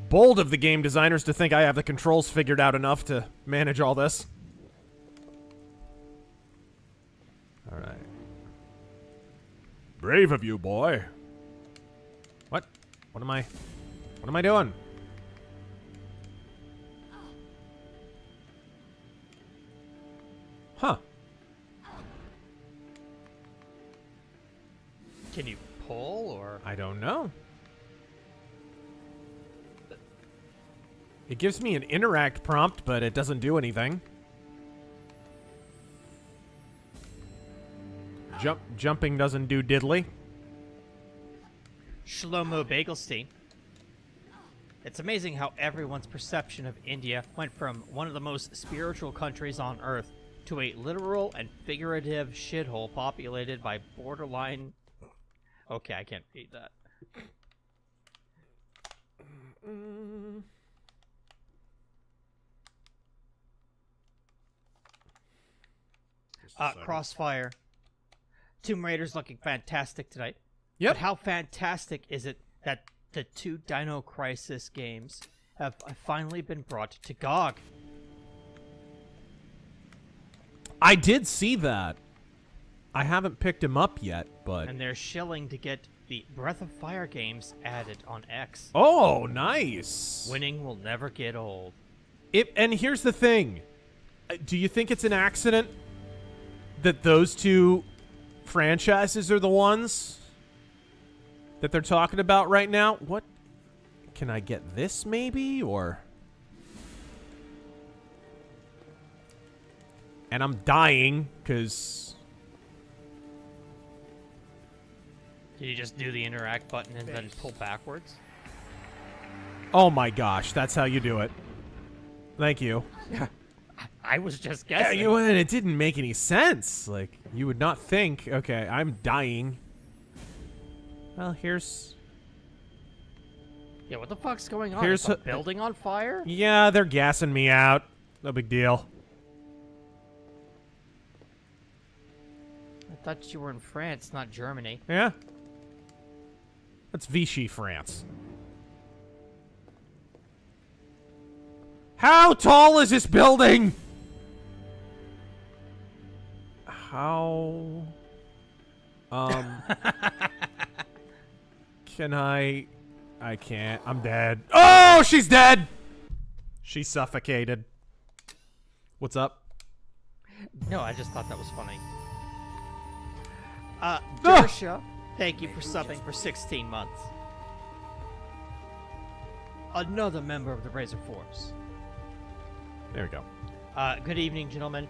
Bold of the game designers to think I have the controls figured out enough to manage all this. Alright. Brave of you, boy. What? What am I doing? Can you pull or? I don't know. It gives me an interact prompt, but it doesn't do anything. Jumping doesn't do diddly. Shlomo Bagelstein. It's amazing how everyone's perception of India went from one of the most spiritual countries on Earth to a literal and figurative shithole populated by borderline... Okay, I can't read that. Crossfire. Tomb Raider's looking fantastic tonight. Yep. But how fantastic is it that the 2 Dino Crisis games have finally been brought to GOG? I did see that. I haven't picked him up yet, but... And they're shilling to get the Breath of Fire games added on X. Oh, nice. Winning will never get old. And here's the thing. Do you think it's an accident that those 2 franchises are the ones that they're talking about right now? What? Can I get this maybe? Or... And I'm dying, because... Can you just do the interact button and then pull backwards? Oh my gosh, that's how you do it. Thank you. I was just guessing. Yeah, it didn't make any sense. Like, you would not think, okay, I'm dying. Well, here's... Yeah, what the fuck's going on? Here's Is the building on fire? Yeah, they're gassing me out. No big deal. I thought you were in France, not Germany. Yeah. That's Vichy, France. How tall is this building? How... Can I can't. I'm dead. Oh, she's dead! She's suffocated. What's up? No, I just thought that was funny. Dersha, thank you for subbing for 16 months. Another member of the Razor Force. There we go. Good evening, gentlemen.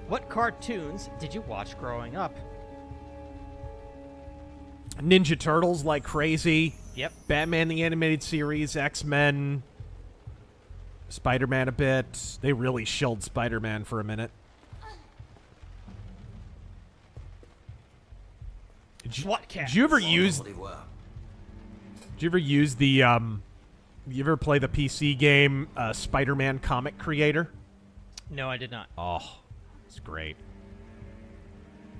What cartoons did you watch growing up? Ninja Turtles like crazy. Yep. Batman the Animated Series, X-Men, Spider-Man a bit. They really shilled Spider-Man for a minute. Did you ever use... Did you ever use the, you ever play the PC game, Spider-Man Comic Creator? No, I did not. Oh, it's great.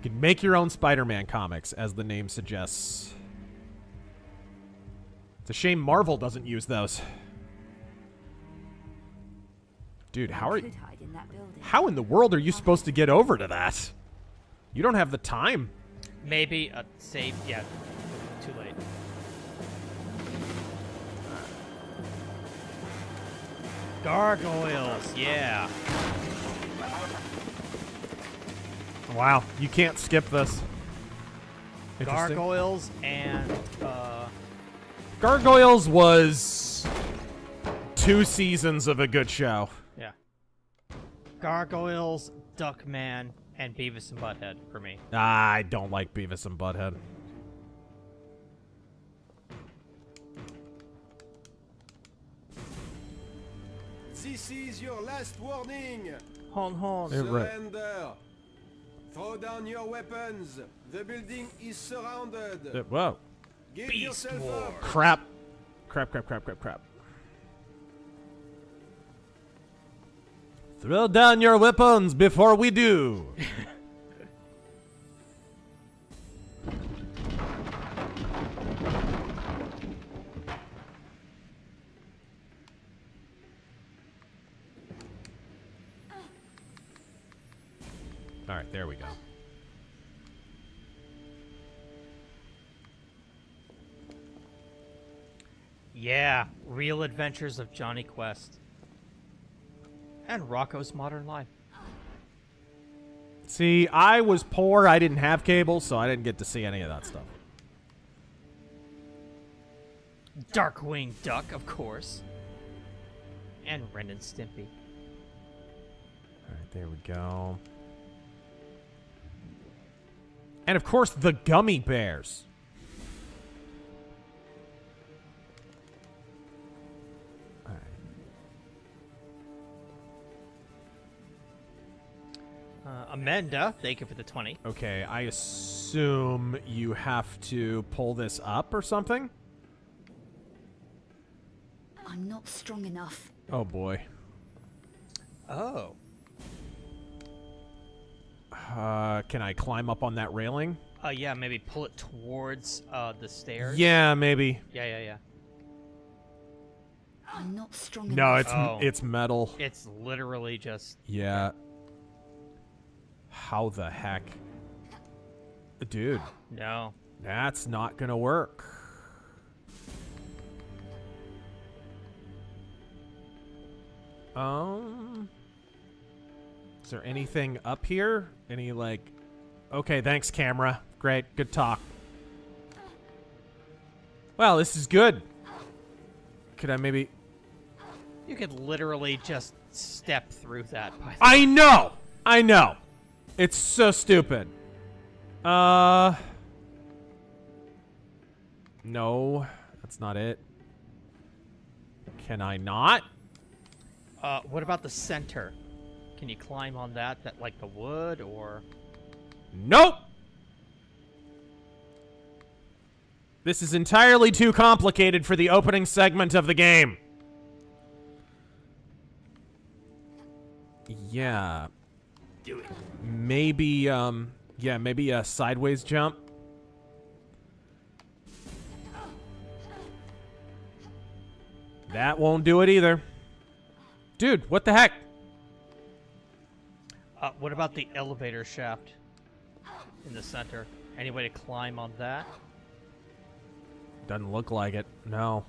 You can make your own Spider-Man comics, as the name suggests. It's a shame Marvel doesn't use those. Dude, how in the world are you supposed to get over to that? You don't have the time. Maybe a save. Yeah, too late. Gargoyles, yeah. Wow, you can't skip this. Gargoyles and Gargoyles was 2 seasons of a good show. Yeah. Gargoyles, Duckman, and Beavis and Butthead for me. I don't like Beavis and Butthead. This is your last warning. Hon hon. Surrender. Throw down your weapons. The building is surrounded. Whoa. Give Beast yourself War. up. Crap. Crap. Throw down your weapons before we do. All right, there we go. Yeah, Real Adventures of Johnny Quest. And Rocco's Modern Life. See, I was poor. I didn't have cable, so I didn't get to see any of that stuff. Darkwing Duck, of course. And Ren and Stimpy. Alright, there we go. And of course, the gummy bears. Alright. Amanda, thank you for the 20. Okay, I assume you have to pull this up or something? I'm not strong enough. Oh boy. Oh. Can I climb up on that railing? Yeah, maybe pull it towards the stairs. Yeah, maybe. Yeah. I'm not strong No, enough. it's metal. It's literally just... Yeah. How the heck? Dude, No. that's not gonna work. Is there anything up here? Any, like... Okay, thanks, camera. Great, good talk. Well, this is good. Could I maybe... You could literally just step through that. I know! I know! It's so stupid. No. That's not it. Can I not? What about the center? Can you climb on that, like the wood, or... Nope! This is entirely too complicated for the opening segment of the game. Yeah. Do it. Maybe, yeah, maybe a sideways jump. That won't do it either. Dude, what the heck? What about the elevator shaft in the center? Any way to climb on that? Doesn't look like it. No.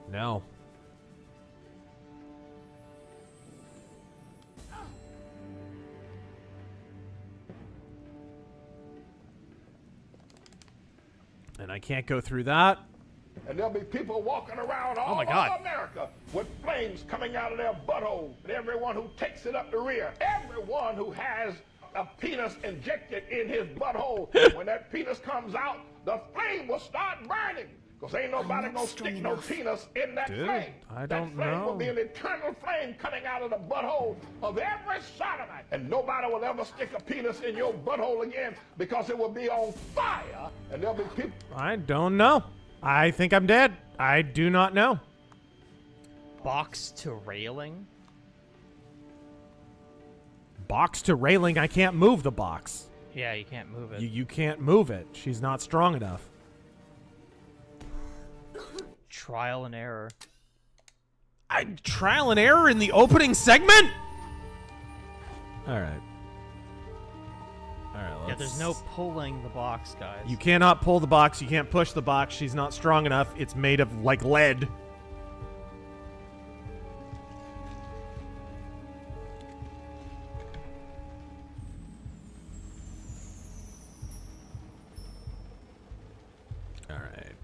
No. And I can't go through that. And there'll be people walking around all my God. over America with flames coming out of their butthole. And everyone who takes it up the rear, everyone who has a penis injected in his butthole, when that penis comes out, the flame will start burning. Because ain't nobody gonna stick no penis in that flame. I that don't flame know. will be an eternal flame coming out of the butthole of every sodomite. And nobody will ever stick a penis in your butthole again because it will be on fire. And there'll be people... I don't know. I think I'm dead. I do not know. Box to railing? Box to railing, I can't move the box. Yeah, you can't move it. You can't move it. She's not strong enough. Trial and error. Trial and error in the opening segment? Alright. Alright, Yeah, there's no pulling the box, guys. You cannot pull the box. You can't push the box. She's not strong enough. It's made of, like, lead. Alright.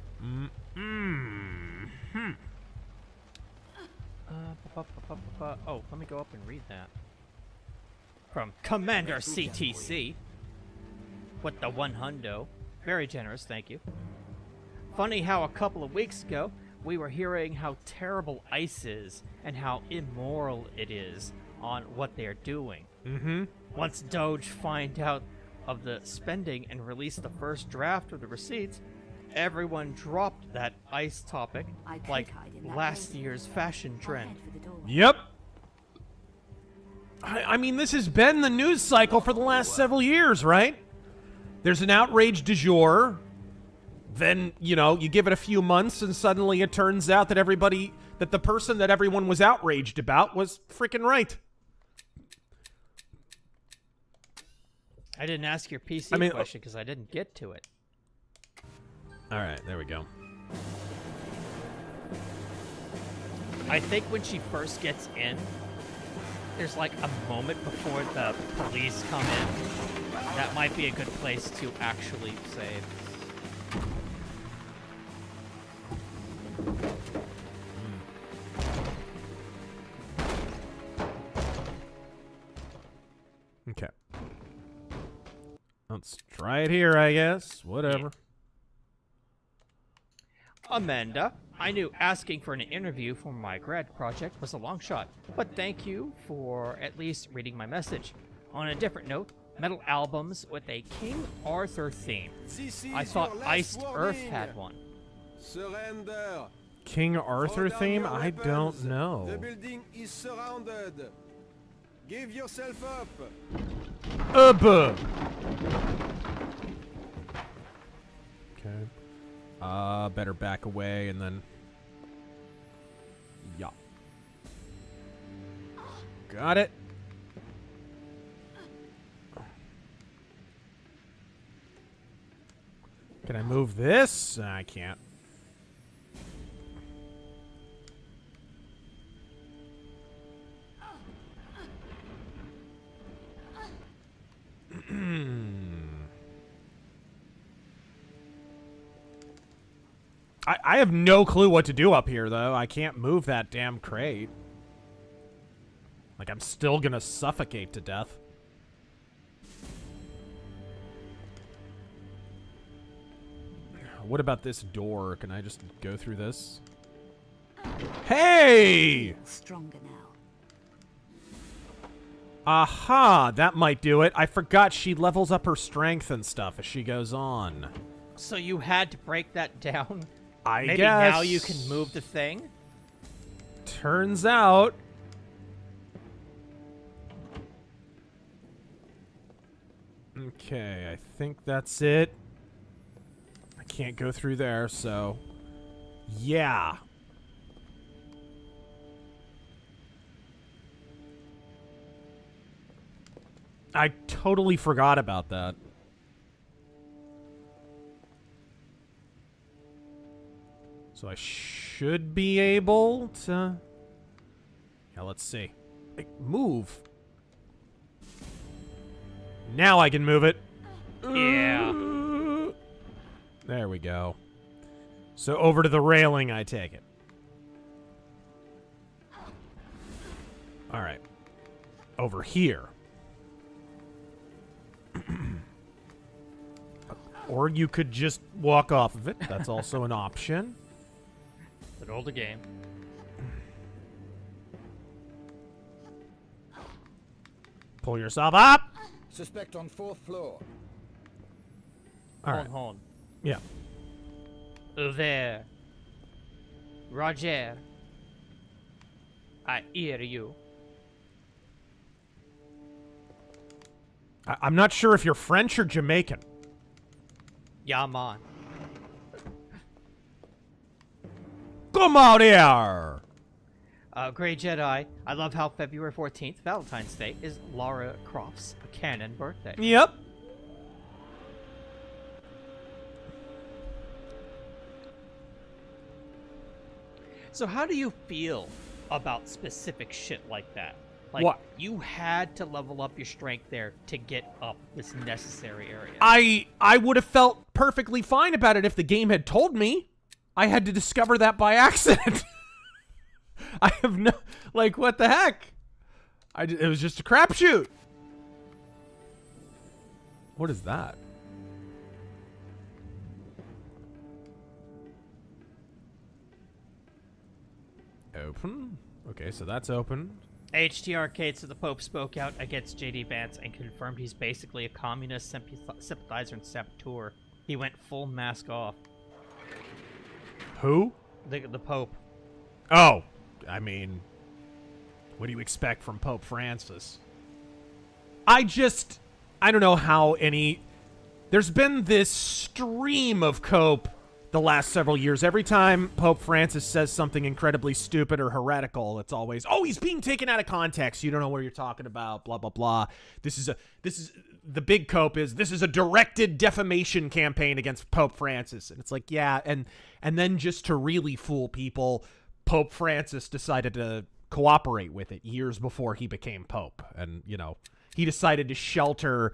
Oh, let me go up and read that. From Commander CTC. With the 100. Very generous, thank you. Funny how a couple of weeks ago, we were hearing how terrible ICE is and how immoral it is on what they're doing. Mm-hmm. Once Doge find out of the spending and released the first draft of the receipts, everyone dropped that ICE topic like last year's fashion trend. Yep. I mean, this has been the news cycle for the last several years, right? There's an outrage du jour. Then, you know, you give it a few months and suddenly it turns out that that the person that everyone was outraged about was freaking right. I didn't ask your PC question because I didn't get to it. All right, there we go. I think when she first gets in, there's like a moment before the police come in. That might be a good place to actually save. Try it here, I guess. Whatever. Amanda, I knew asking for an interview for my grad project was a long shot, but thank you for at least reading my message. On a different note, metal albums with a King Arthur theme. I thought Iced Earth had one. Surrender. King Arthur theme? I don't know. The building is surrounded. Give yourself up. Okay. Better back away and then... Yeah. Got it. Can I move this? I can't. I have no clue what to do up here, though. I can't move that damn crate. Like, I'm still gonna suffocate to death. What about this door? Can I just go through this? Hey! Stronger now. Aha! That might do it. I forgot she levels up her strength and stuff as she goes on. So you had to break that down? Maybe guess. Now you can move the thing? Turns out... Okay, I think that's it. I can't go through there, so... Yeah. I totally forgot about that. So I should be able to... Yeah, let's see. Move. Now I can move it. Yeah. There we go. So over to the railing, I take it. All right. Over here. Or you could just walk off of it. That's also an option. An older game. Pull yourself up. Suspect on 4th floor. All right. Hold on. Yeah. There. Roger. I hear you. I'm not sure if you're French or Jamaican. Yeah, man. Come out here. Grey Jedi, I love how February 14th, Valentine's Day, is Lara Croft's canon birthday. Yep. So how do you feel about specific shit like that? Like, what? You had to level up your strength there to get up this necessary area. I would have felt perfectly fine about it if the game had told me. I had to discover that by accident. I have no... Like, what the heck? It was just a crapshoot. What is that? Open? Okay, so that's open. HT Arcade, so the Pope spoke out against JD Vance and confirmed he's basically a communist sympathizer and saboteur. He went full mask off. Who? The Pope. Oh, I mean, what do you expect from Pope Francis? I don't know how any... There's been this stream of cope the last several years. Every time Pope Francis says something incredibly stupid or heretical, it's always, oh, he's being taken out of context. You don't know what you're talking about, blah, blah, blah. The big cope is, this is a directed defamation campaign against Pope Francis. And it's like, yeah, and then just to really fool people, Pope Francis decided to cooperate with it years before he became Pope. And, you know, he decided to shelter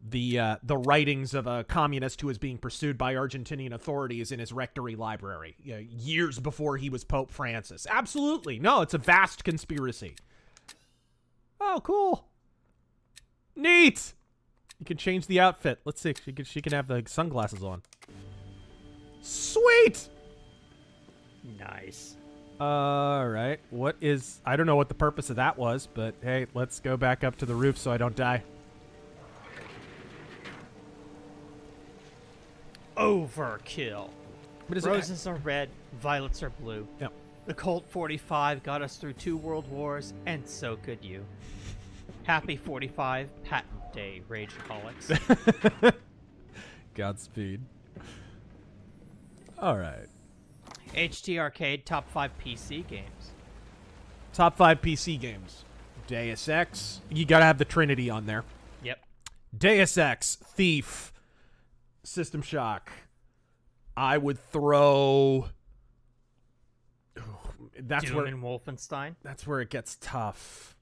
the writings of a communist who was being pursued by Argentinian authorities in his rectory library years before he was Pope Francis. Absolutely. No, it's a vast conspiracy. Oh, cool. Neat. You can change the outfit. Let's see. She can have the sunglasses on. Sweet! Nice. All right. What is... I don't know what the purpose of that was, but hey, let's go back up to the roof so I don't die. Overkill. What is Roses are red, violets are blue. Yep. The Colt 45 got us through 2 world wars, and so could you. Happy 45 Patent Day, Rageaholics. Godspeed. All right. HT Arcade Top 5 PC games. Top 5 PC games. Deus Ex. You gotta have the Trinity on there. Yep. Deus Ex, Thief, System Shock. I would throw... That's Doom where and Wolfenstein. That's where it gets tough.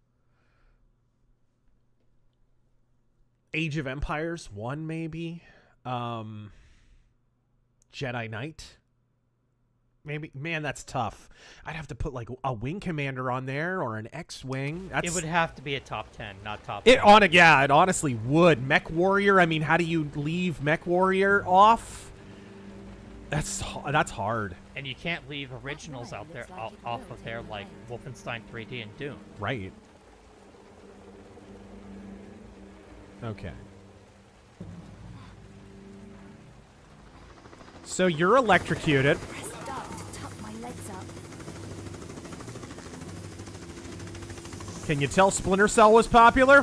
Age of Empires 1, maybe. Jedi Knight. Maybe. Man, that's tough. I'd have to put like a Wing Commander on there or an X-Wing. It would have to be a top 10, not top 10. Yeah, it honestly would. Mech Warrior, I mean, how do you leave Mech Warrior off? That's hard. And you can't leave originals out there off of there like Wolfenstein 3D and Doom. Right. Okay. So you're electrocuted. Can you tell Splinter Cell was popular?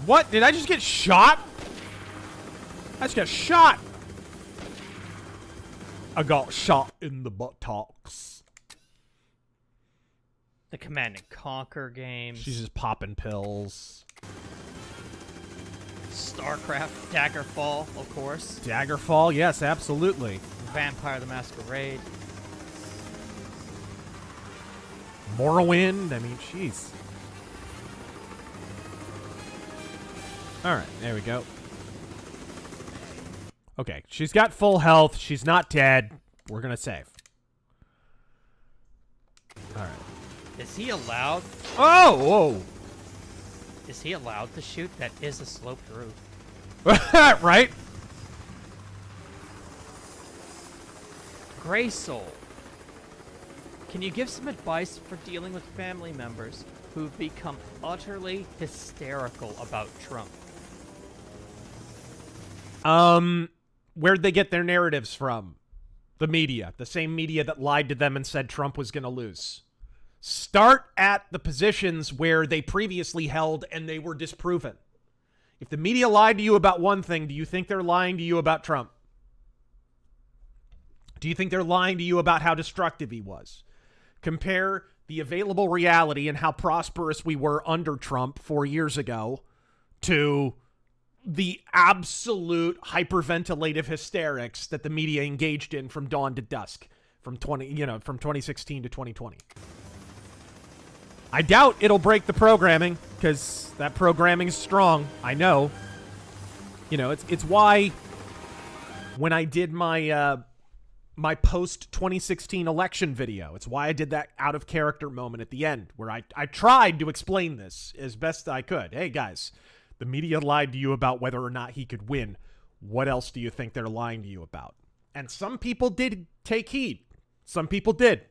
What? Did I just get shot? I just got shot. I got shot in the buttocks. The Command & Conquer games. She's just popping pills. StarCraft, Daggerfall, of course. Daggerfall, yes, absolutely. Vampire the Masquerade. Morrowind, I mean, jeez. Alright, there we go. Okay, she's got full health. She's not dead. We're gonna save. Alright. Is he allowed? Oh, whoa. Is he allowed to shoot? That is a sloped roof. Right? Gray Soul. Can you give some advice for dealing with family members who've become utterly hysterical about Trump? Where'd they get their narratives from? The media. The same media that lied to them and said Trump was going to lose. Start at the positions where they previously held and they were disproven. If the media lied to you about one thing, do you think they're lying to you about Trump? Do you think they're lying to you about how destructive he was? Compare the available reality and how prosperous we were under Trump 4 years ago to the absolute hyperventilative hysterics that the media engaged in from dawn to dusk from 2016 to 2020. I doubt it'll break the programming because that programming is strong. I know. You know, it's why when I did my my post 2016 election video, it's why I did that out of character moment at the end where I tried to explain this as best I could. Hey guys, the media lied to you about whether or not he could win. What else do you think they're lying to you about? And some people did take heed. Some people did.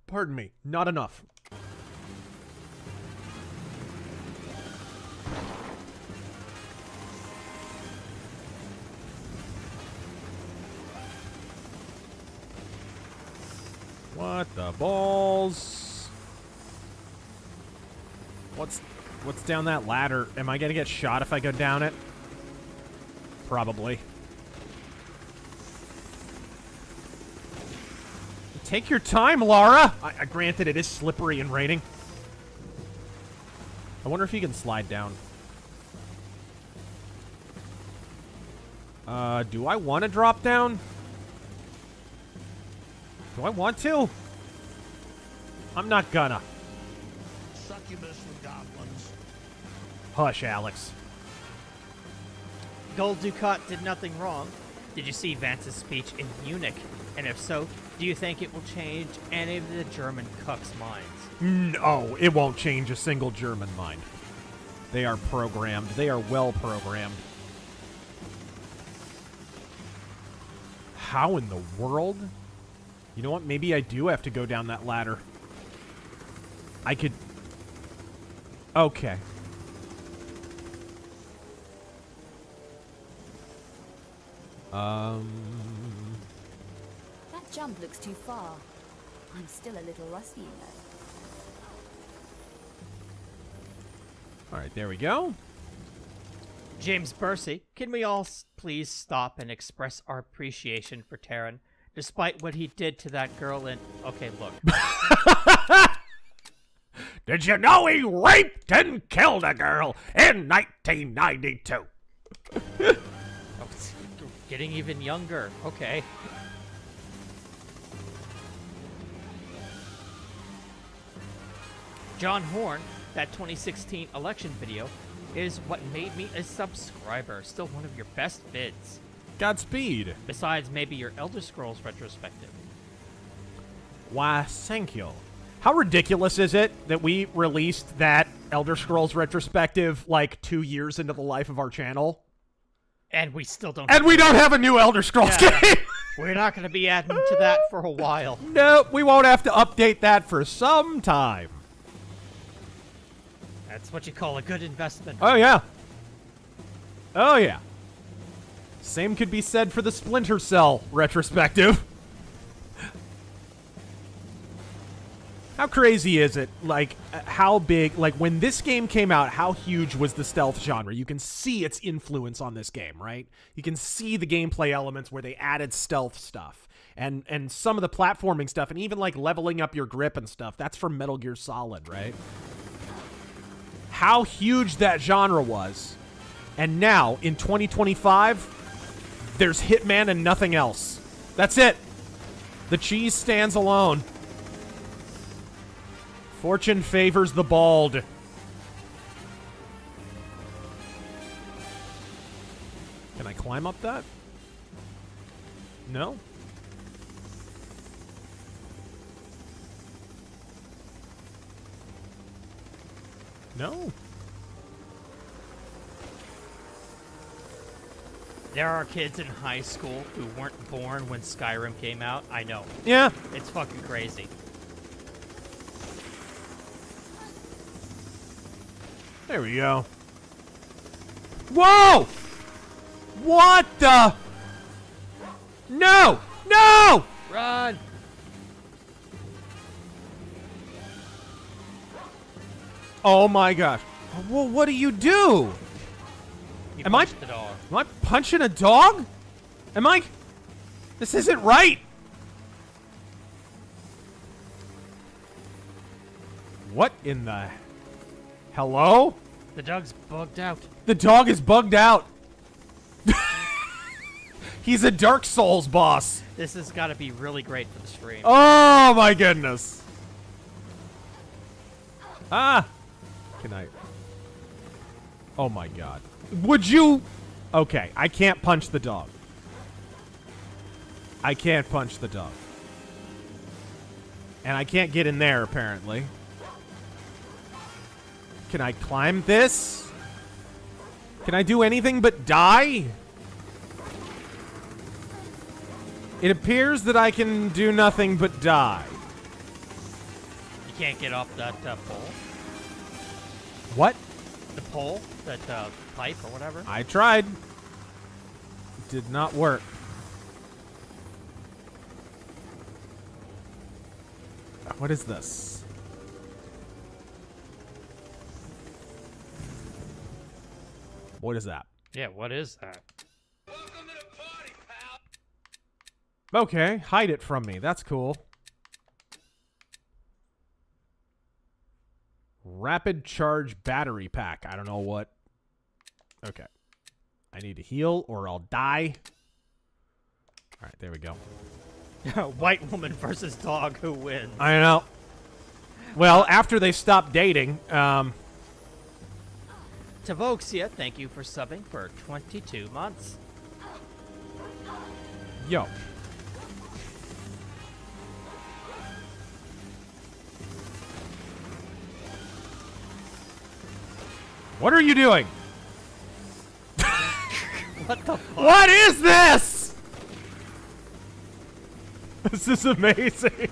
Pardon me, not enough. What the balls? What's down that ladder? Am I gonna get shot if I go down it? Probably. Take your time, Lara! Granted, it is slippery and raining. I wonder if you can slide down. Do I want to drop down? Do I want to? I'm not gonna. Succubus with goblins. Hush, Alex. Gold Ducat did nothing wrong. Did you see Vance's speech in Munich? And if so, do you think it will change any of the German cooks' minds? No, it won't change a single German mind. They are programmed. They are well programmed. How in the world? You know what? Maybe I do have to go down that ladder. I could... Okay. That jump looks too far. I'm still a little rusty, you know. Alright, there we go. James Bursey, can we all please stop and express our appreciation for Taran, despite what he did to that girl in... Okay, look. Did you know he raped and killed a girl in 1992? Getting even younger. Okay. John Horn, that 2016 election video, is what made me a subscriber. Still one of your best vids. Godspeed. Besides maybe your Elder Scrolls retrospective. Why, thank you. How ridiculous is it that we released that Elder Scrolls retrospective like 2 years into the life of our channel? And we still don't. And we don't have a new Elder Scrolls game. We're not going to be adding to that for a while. Nope, we won't have to update that for some time. That's what you call a good investment. Oh, yeah. Oh, yeah. Same could be said for the Splinter Cell retrospective. How crazy is it? Like, how big... Like, when this game came out, how huge was the stealth genre? You can see its influence on this game, right? You can see the gameplay elements where they added stealth stuff. And some of the platforming stuff, and even, like, leveling up your grip and stuff. That's from Metal Gear Solid, right? How huge that genre was. And now, in 2025, there's Hitman and nothing else. That's it. The cheese stands alone. Fortune favors the bald. Can I climb up that? No? No. There are kids in high school who weren't born when Skyrim came out. I know. Yeah. It's fucking crazy. There we go. Whoa! What the? No! No! Run! Oh my gosh. Well, what do you do? You Am I punched the dog. Am I punching a dog? Am I? This isn't right. What in the... Hello? The dog's bugged out. The dog is bugged out. He's a Dark Souls boss. This has got to be really great for the stream. Oh my goodness. Ah. Can I? Oh my god. Would you? Okay, I can't punch the dog. I can't punch the dog. And I can't get in there, apparently. Can I climb this? Can I do anything but die? It appears that I can do nothing but die. You can't get off that pole? What? The pole? That pipe or whatever? I tried. Did not work. What is this? What is that? Yeah, what is that? Okay, hide it from me. That's cool. Rapid charge battery pack. I don't know what. Okay. I need to heal or I'll die. All right, there we go. White woman versus dog, who wins? I know. Well, after they stop dating, Tavoxia, thank you for subbing for 22 months. Yo. What are you doing? What the fuck? What is this? This is amazing.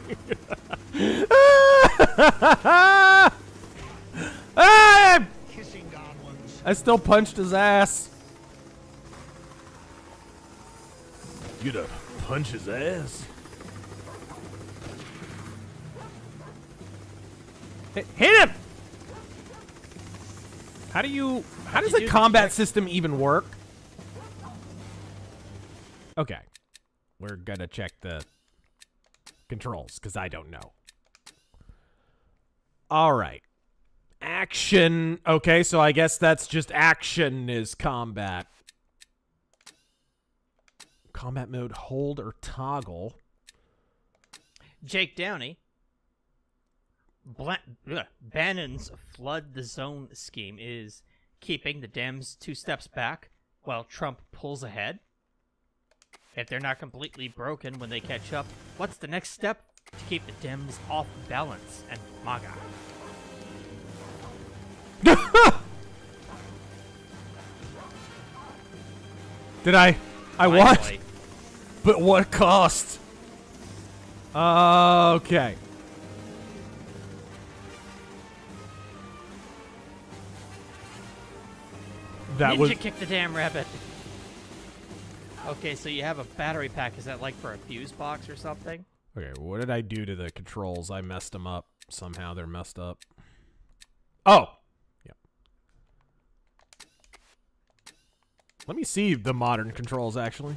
Kissing goblins. I still punched his ass. You gonna punch his ass? Hit him! How does the combat system even work? Okay. We're gonna check the controls, because I don't know. Alright. Action. Okay, so I guess that's just action is combat. Combat mode, hold or toggle. Jake Downey. Bannon's flood the zone scheme is keeping the Dems 2 steps back while Trump pulls ahead. If they're not completely broken when they catch up, what's the next step to keep the Dems off balance and MAGA? Did I what? But what cost? Okay. That was Ninja kick the damn rabbit. Okay, so you have a battery pack. Is that like for a fuse box or something? Okay, what did I do to the controls? I messed them up. Somehow they're messed up. Oh! Yeah. Let me see the modern controls, actually.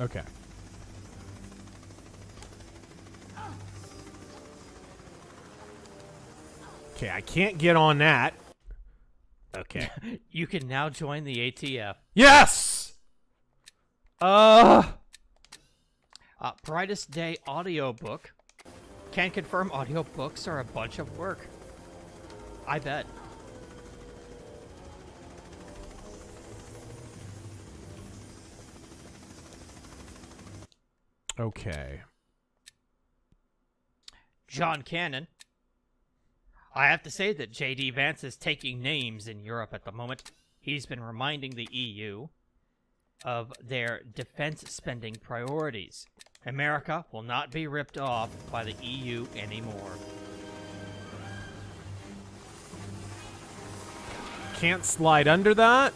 Okay. Okay, I can't get on that. Okay. You can now join the ATF. Yes! Brightest Day audiobook. Can confirm audiobooks are a bunch of work. I bet. Okay. John Cannon. I have to say that J.D. Vance is taking names in Europe at the moment. He's been reminding the EU of their defense spending priorities. America will not be ripped off by the EU anymore. Can't slide under that.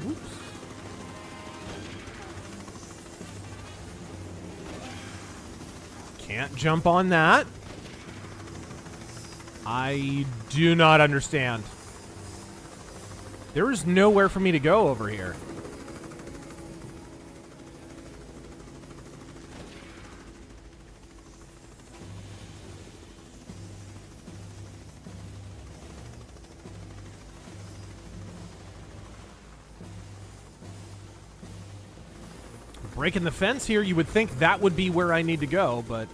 Oops. Can't jump on that. I do not understand. There is nowhere for me to go over here. Breaking the fence here, you would think that would be where I need to go, but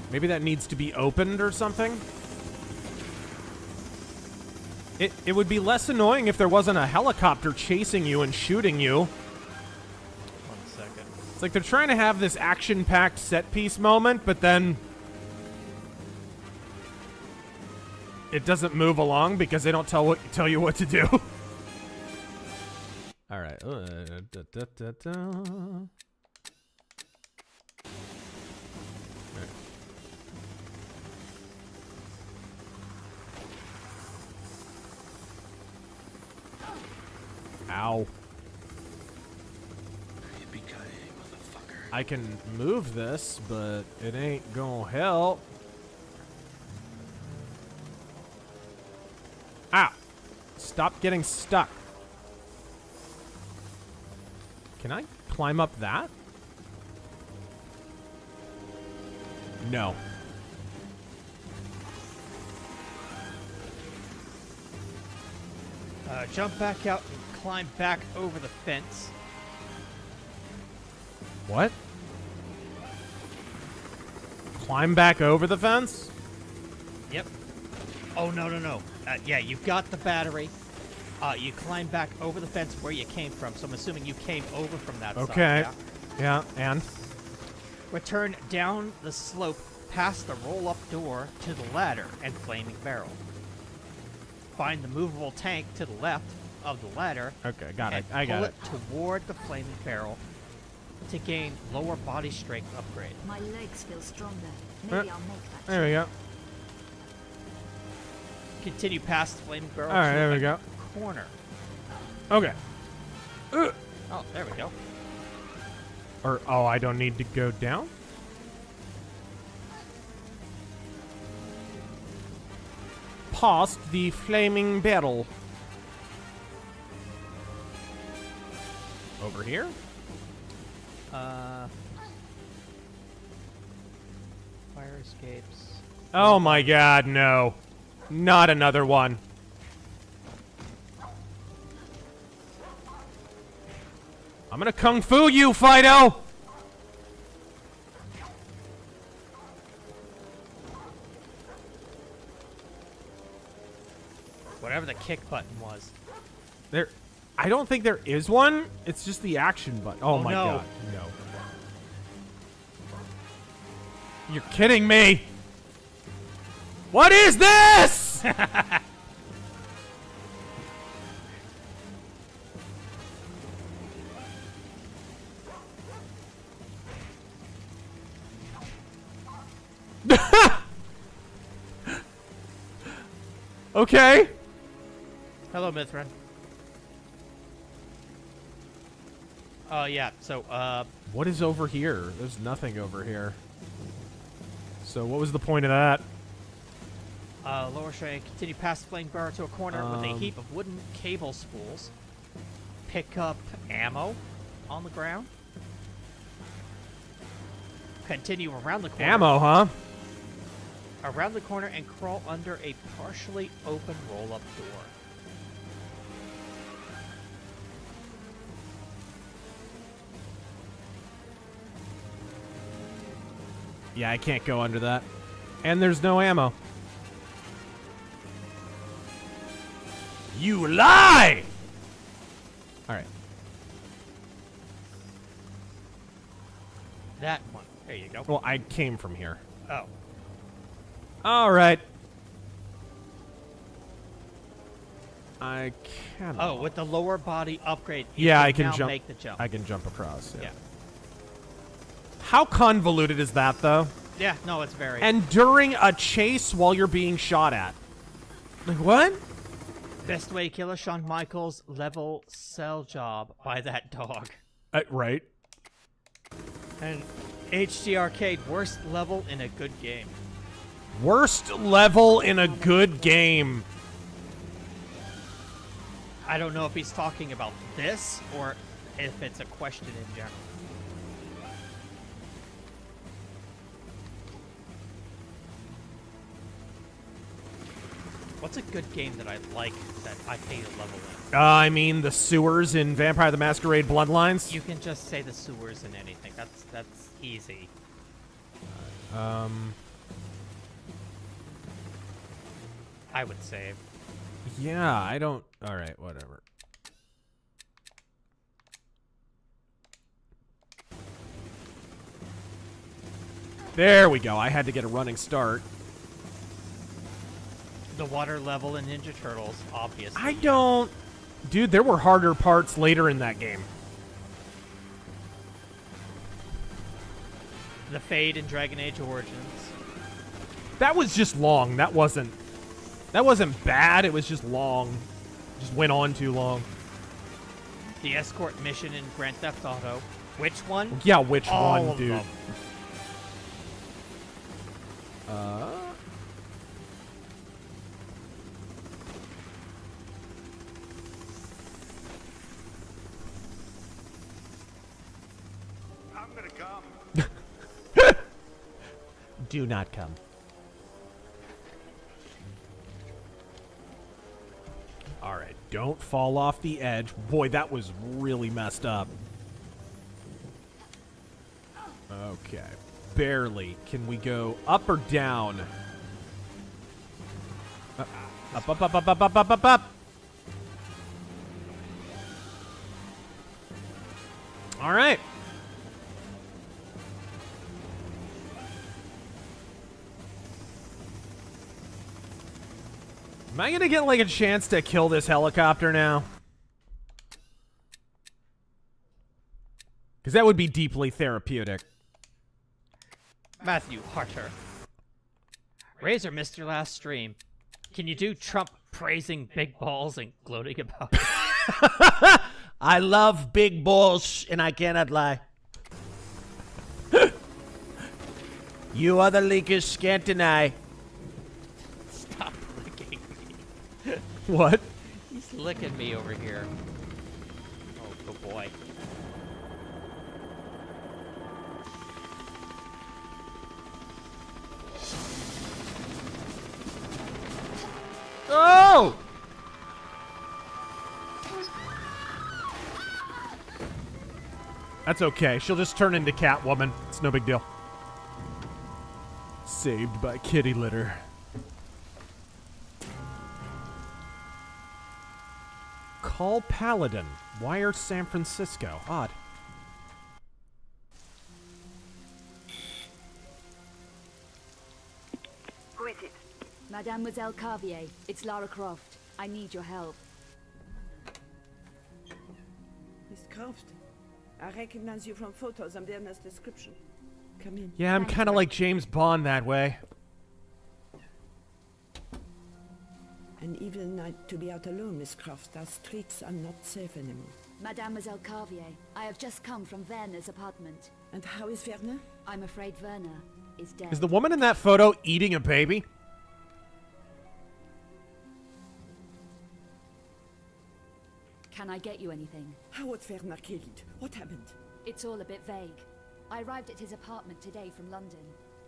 maybe that needs to be opened or something. It would be less annoying if there wasn't a helicopter chasing you and shooting you. 1 second. It's like they're trying to have this action-packed set-piece moment, but then it doesn't move along because they don't tell you what to do. All right. Ow. I can move this, but it ain't gonna help. Ow. Stop getting stuck. Can I climb up that? No. Jump back out and climb back over the fence. What? Climb back over the fence? Yep. Oh, no, no, no. Yeah, you've got the battery. You climb back over the fence where you came from, so I'm assuming you came over from that side. Okay. Yeah, and? Return down the slope past the roll-up door to the ladder and flaming barrel. Find the movable tank to the left of the ladder. Okay, got it. I got it. Pull it toward the flaming barrel to gain lower body strength upgrade. My legs feel stronger. Maybe I'll make that. There we go. Continue past the flaming barrel. All right, to there we the go. Corner. Okay. Oh, there we go. Or, oh, I don't need to go down? Past the flaming barrel. Over here? Fire escapes. Oh my god, no. Not another one. I'm gonna kung fu you, Fido! Whatever the kick button was. There, I don't think there is one. It's just the action button. Oh my no. god, no. You're kidding me! What is this?! Okay. Hello, Mithrin. Oh, yeah, so, What is over here? There's nothing over here. So what was the point of that? lower strength, continue past the flame barrel to a corner with a heap of wooden cable spools. Pick up ammo on the ground. Continue around the corner. Ammo, huh? Around the corner and crawl under a partially open roll-up door. Yeah, I can't go under that. And there's no ammo. You lie! Alright. That one. There you go. Well, I came from here. Oh. Alright. I cannot. Oh, with the lower body upgrade, yeah, I can can now jump. make the jump. I can jump across. Yeah. How convoluted is that, though? Yeah, no, it's very. And during a chase while you're being shot at. Like, what? Best way to kill a Shawn Michaels level cell job by that dog. Right. And HD Arcade, worst level in a good game. Worst level in a good game. I don't know if he's talking about this or if it's a question in general. What's a good game that I like that I pay to level in? I mean, the sewers in Vampire the Masquerade Bloodlines. You can just say the sewers in anything. That's easy. I would save. Yeah, I don't... Alright, whatever. There we go. I had to get a running start. The water level in Ninja Turtles, obviously. I don't... Dude, there were harder parts later in that game. The Fade in Dragon Age Origins. That was just long. That wasn't bad. It was just long. Just went on too long. The escort mission in Grand Theft Auto. Which one? Yeah, which All one, of dude? them. I'm gonna come. Do not come. Alright, don't fall off the edge. Boy, that was really messed up. Okay. Barely. Can we go up or down? Up, up, up, up, up, up, up, up, up. All right. Am I gonna get like a chance to kill this helicopter now? Because that would be deeply therapeutic. Matthew Harter. Razor missed your last stream. Can you do Trump praising big balls and gloating about it? I love big balls, and I cannot lie. You other leakers can't deny. Stop licking me. What? He's licking me over here. Oh, good boy. Oh! That's okay. She'll just turn into Catwoman. It's no big deal. Saved by kitty litter. Call Paladin. Wire San Francisco. Odd. Who is it? Mademoiselle Carvier, it's Lara Croft. I need your help. Miss Croft, I recognize you from photos and Werner's description. Come in. Yeah, I'm kind of like James Bond that way. An evil night to be out alone, Miss Croft. Our streets are not safe anymore. Mademoiselle Carvier, I have just come from Werner's apartment. And how is Werner? I'm afraid Werner is dead. Is the woman in that photo eating a baby? Can I get you anything? How was Werner killed? What happened? It's all a bit vague. I arrived at his apartment today from London.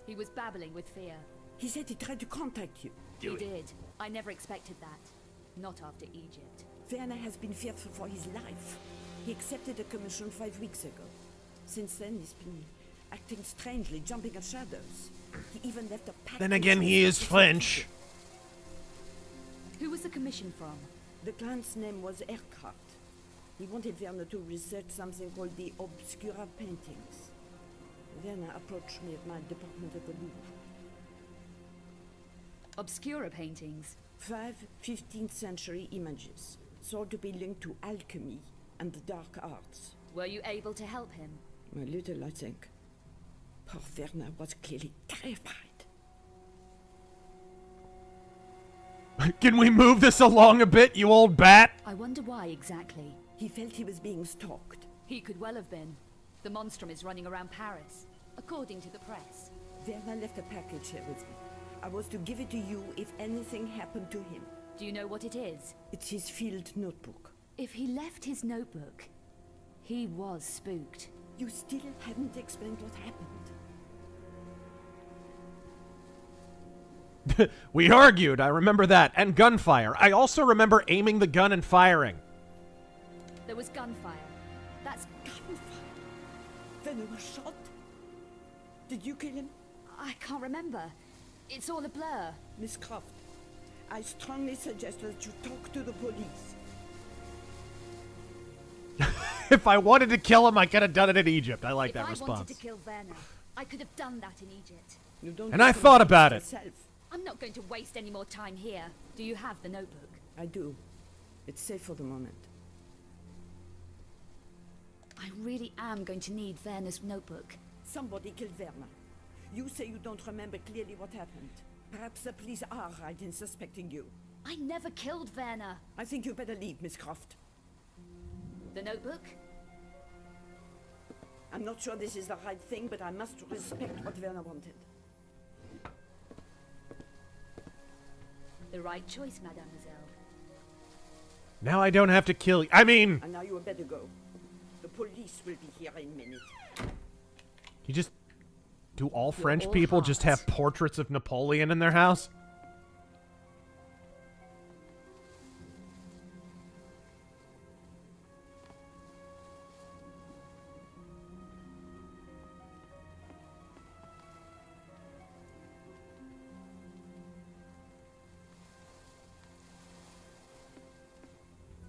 He was babbling with fear. He said he tried to contact you. He did. I never expected that. Not after Egypt. Werner has been fearful for his life. He accepted a commission 5 weeks ago. Since then, he's been acting strangely, jumping at shadows. He even left a package. Then again, he is French. Who was the commission from? The client's name was Aircraft. He wanted Werner to research something called the Obscura paintings. Werner approached me at my department at the Louvre. Obscura paintings? 5 15th century images, thought to be linked to alchemy and the dark arts. Were you able to help him? A little, I think. Poor Werner was clearly terrified. Can we move this along a bit, you old bat? I wonder why exactly. He felt he was being stalked. He could well have been. The monstrum is running around Paris, according to the press. Werner left a package here with me. I was to give it to you if anything happened to him. Do you know what it is? It's his field notebook. If he left his notebook, he was spooked. You still haven't explained what happened. We argued, I remember that. And gunfire. I also remember aiming the gun and firing. There was gunfire. That's gunfire? Werner was shot? Did you kill him? I can't remember. It's all a blur. Miss Croft, I strongly suggest that you talk to the police. If I wanted to kill him, I could have done it in Egypt. I like that response. If I wanted to kill Werner, I could have done that in Egypt. You don't and I thought about it. I'm not going to waste any more time here. Do you have the notebook? I do. It's safe for the moment. I really am going to need Werner's notebook. Somebody killed Werner. You say you don't remember clearly what happened. Perhaps the police are right in suspecting you. I never killed Werner. I think you better leave, Miss Croft. The notebook? I'm not sure this is the right thing, but I must respect what Werner wanted. The right choice, mademoiselle. Now I don't have to kill you. I mean... And now you had better go. The police will be here in a minute. You just... Do all French people just have portraits of Napoleon in their house?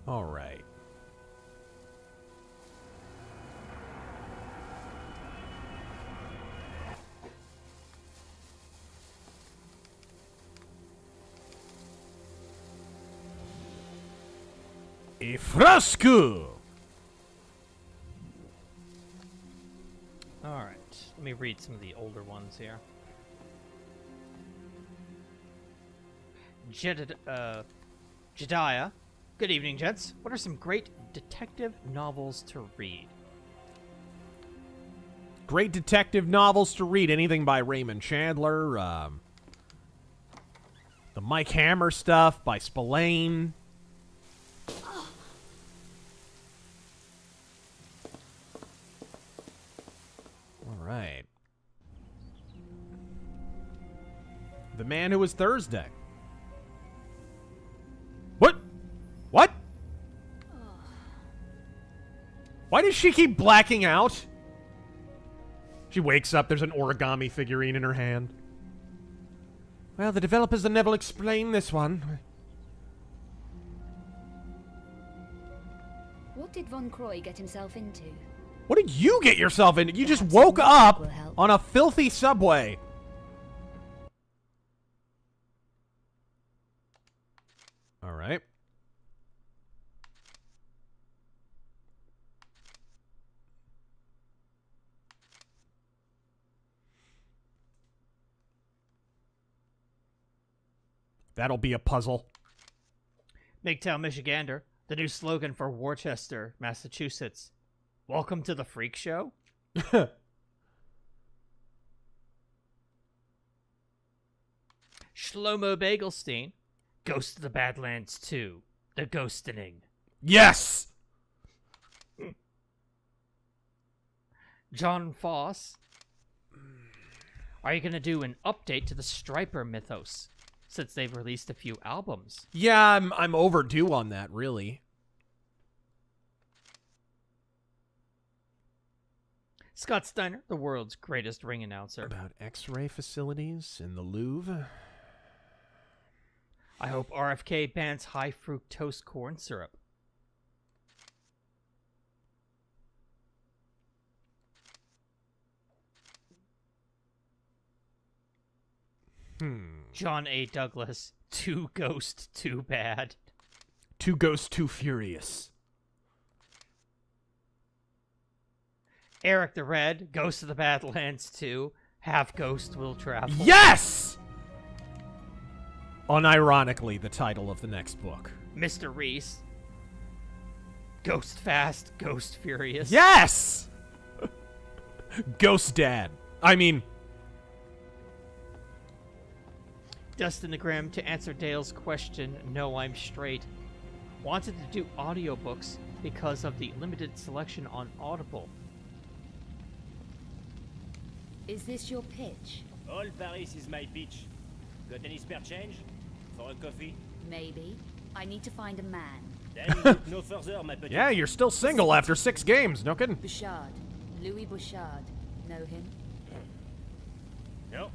All right. E frasco. All right. Let me read some of the older ones here. Jediah. Good evening, gents. What are some great detective novels to read? Great detective novels to read. Anything by Raymond Chandler. The Mike Hammer stuff by Spillane. All right. The Man Who Was Thursday. What? Why does she keep blacking out? She wakes up, there's an origami figurine in her hand. Well, the developers have never explained this one. What did Von Croy get himself into? What did you get yourself into? You just woke up on a filthy subway. All right. That'll be a puzzle. MGTOW Michigander, the new slogan for Worcester, Massachusetts. Welcome to the Freak Show? Shlomo Bagelstein, Ghost of the Badlands 2, The Ghostening. Yes! John Foss, are you going to do an update to the Striper mythos? Since they've released a few albums. Yeah, I'm overdue on that, really. Scott Steiner, the world's greatest ring announcer. About X-ray facilities in the Louvre. I hope RFK bans high fructose corn syrup. John A. Douglas, Too Ghost, Too Bad. Too Ghost, Too Furious. Eric the Red, Ghost of the Badlands 2, Half Ghost Will Travel. Yes! Unironically, the title of the next book. Mr. Reese, Ghost Fast, Ghost Furious. Yes! Ghost Dad. I mean... Dustin the Grim, to answer Dale's question, no, I'm straight. Wanted to do audiobooks because of the limited selection on Audible. Is this your pitch? All Paris is my pitch. Got any spare change? For a coffee? Maybe. I need to find a man. Then look no further, my petit. Yeah, you're still single after 6 games, no kidding. Bouchard. Louis Bouchard. Know him? No.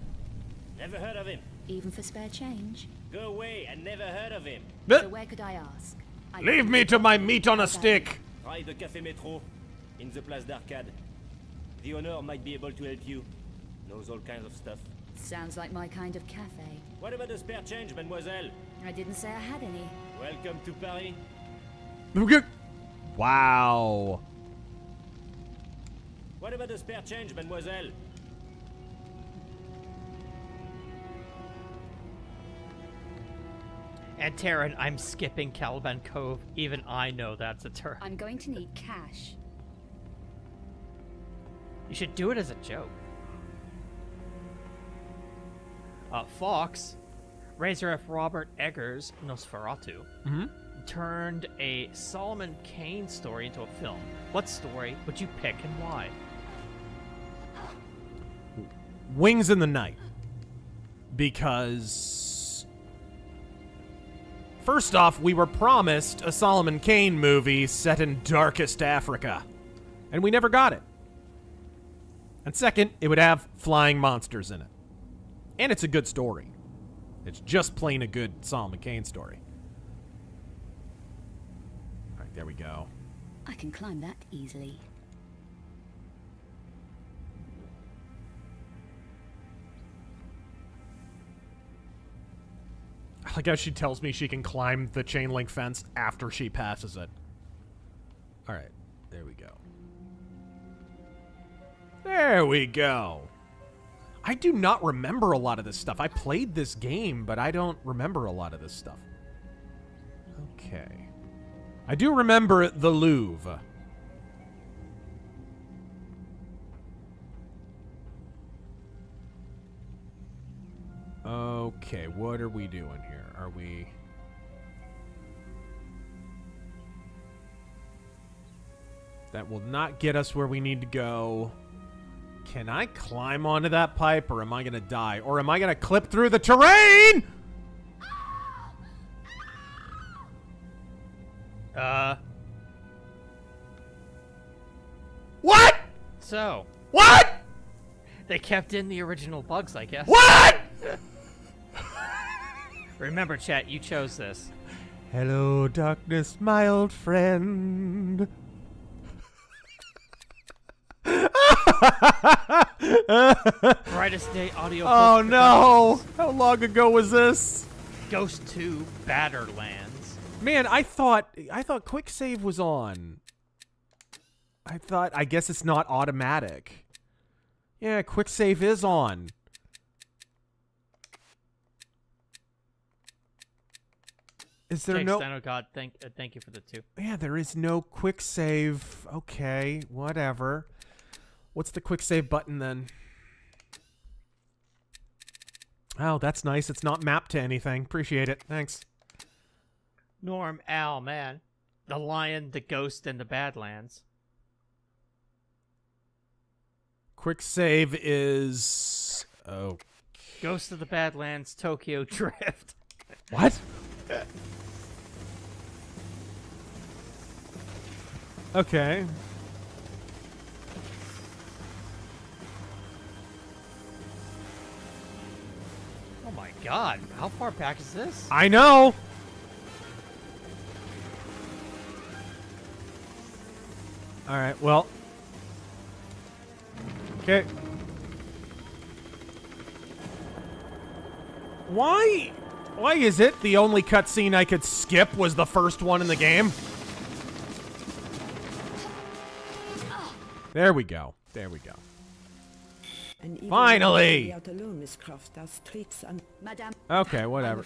Never heard of him. Even for spare change? Go away, I never heard of him. So where could I ask? Leave me to my meat on a stick. Try the Café Métro, in the Place d'Arcade. The owner might be able to help you. Knows all kinds of stuff. Sounds like my kind of cafe. What about the spare change, mademoiselle? I didn't say I had any. Welcome to Paris. Okay. Wow. What about the spare change, mademoiselle? And Taryn, I'm skipping Caliban Cove. Even I know that's a term. I'm going to need cash. You should do it as a joke. Fox, Razor F. Robert Eggers' Nosferatu, turned a Solomon Kane story into a film. What story would you pick and why? Wings in the Night. Because... first off, we were promised a Solomon Kane movie set in darkest Africa. And we never got it. And second, it would have flying monsters in it. And it's a good story. It's just plain a good Solomon Kane story. There we go. I can climb that easily. I like how she tells me she can climb the chain link fence after she passes it. All right, there we go. There we go. I do not remember a lot of this stuff. I played this game, but I don't remember a lot of this stuff. Okay. I do remember the Louvre. Okay, what are we doing here? Are we... That will not get us where we need to go. Can I climb onto that pipe, or am I going to die? Or am I going to clip through the terrain? What? So. What? They kept in the original bugs, I guess. What? Remember, chat, you chose this. Hello, darkness, my old friend. Brightest day audio. Oh no! How long ago was this? Ghost 2 Batterlands. Man, I thought quick save was on. I guess it's not automatic. Yeah, quick save is on. Is there no... Oh God, thank you for the 2. Yeah, there is no quick save. Okay, whatever. What's the quick save button then? Oh, that's nice. It's not mapped to anything. Appreciate it. Thanks. Norm, Al, man. The Lion, the Ghost, and the Badlands. Quick save is... Oh. Ghost of the Badlands, Tokyo Drift. What? Okay. Oh my God, how far back is this? I know! Alright, well. Okay. Why is it the only cutscene I could skip was the first one in the game? There we go. There we go. Finally! Out alone, Miss Croft. Our streets and Madame. Okay, whatever.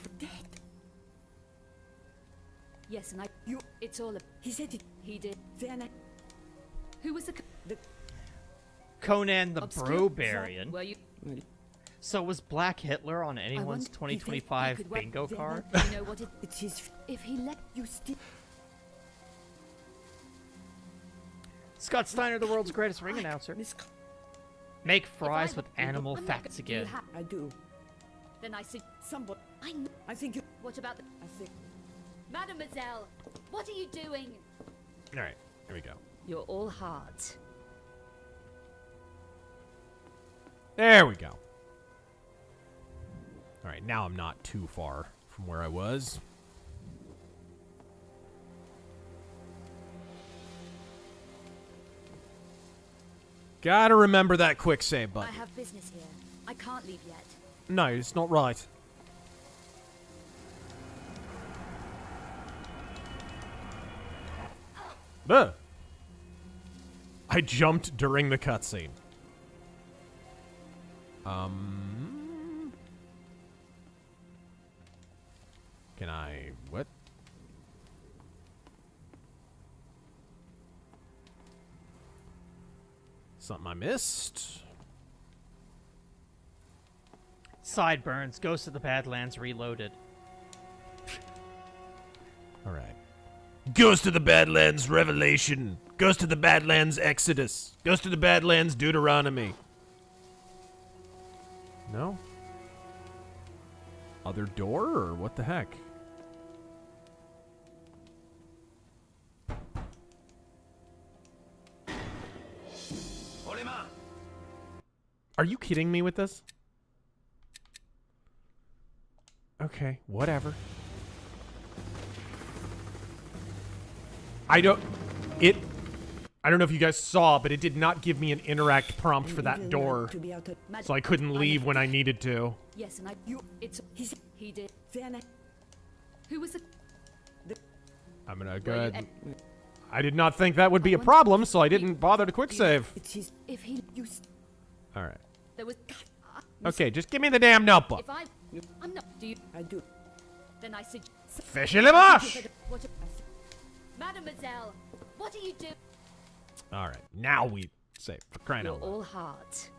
Yes, and You. It's all a... He said it. He did. Then Who was the... Conan the Obscure? Brobarian. Were you... So was Black Hitler on anyone's 2025 bingo card? You know what it is. If he let you still... Scott Steiner, the world's greatest ring announcer. Make fries with animal fats again. I do. Then I see... Somebody... I think you... What about the... I think... Mademoiselle, what are you doing? Alright, here we go. You're all heart. There we go. Alright, now I'm not too far from where I was. Gotta remember that quick save button. I have business here. I can't leave yet. No, it's not right. Buh. I jumped during the cutscene. Can I... What? Something I missed? Sideburns, Ghost of the Badlands Reloaded. Alright. Ghost of the Badlands Revelation. Ghost of the Badlands Exodus. Ghost of the Badlands Deuteronomy. No? Other door, or what the heck? Are you kidding me with this? Okay, whatever. I don't know if you guys saw, but it did not give me an interact prompt for that door. So I couldn't leave when I needed to. Yes, and he did. Who was the... I'm gonna go ahead. I did not think that would be a problem, so I didn't bother to quick save. If he used... Alright. There was... Okay, just give me the damn notebook. If I'm not... Do you... I do. Then I suggest... Fish in the bush! Mademoiselle, what are you doing? Alright, now we save, for crying out loud. You're all heart.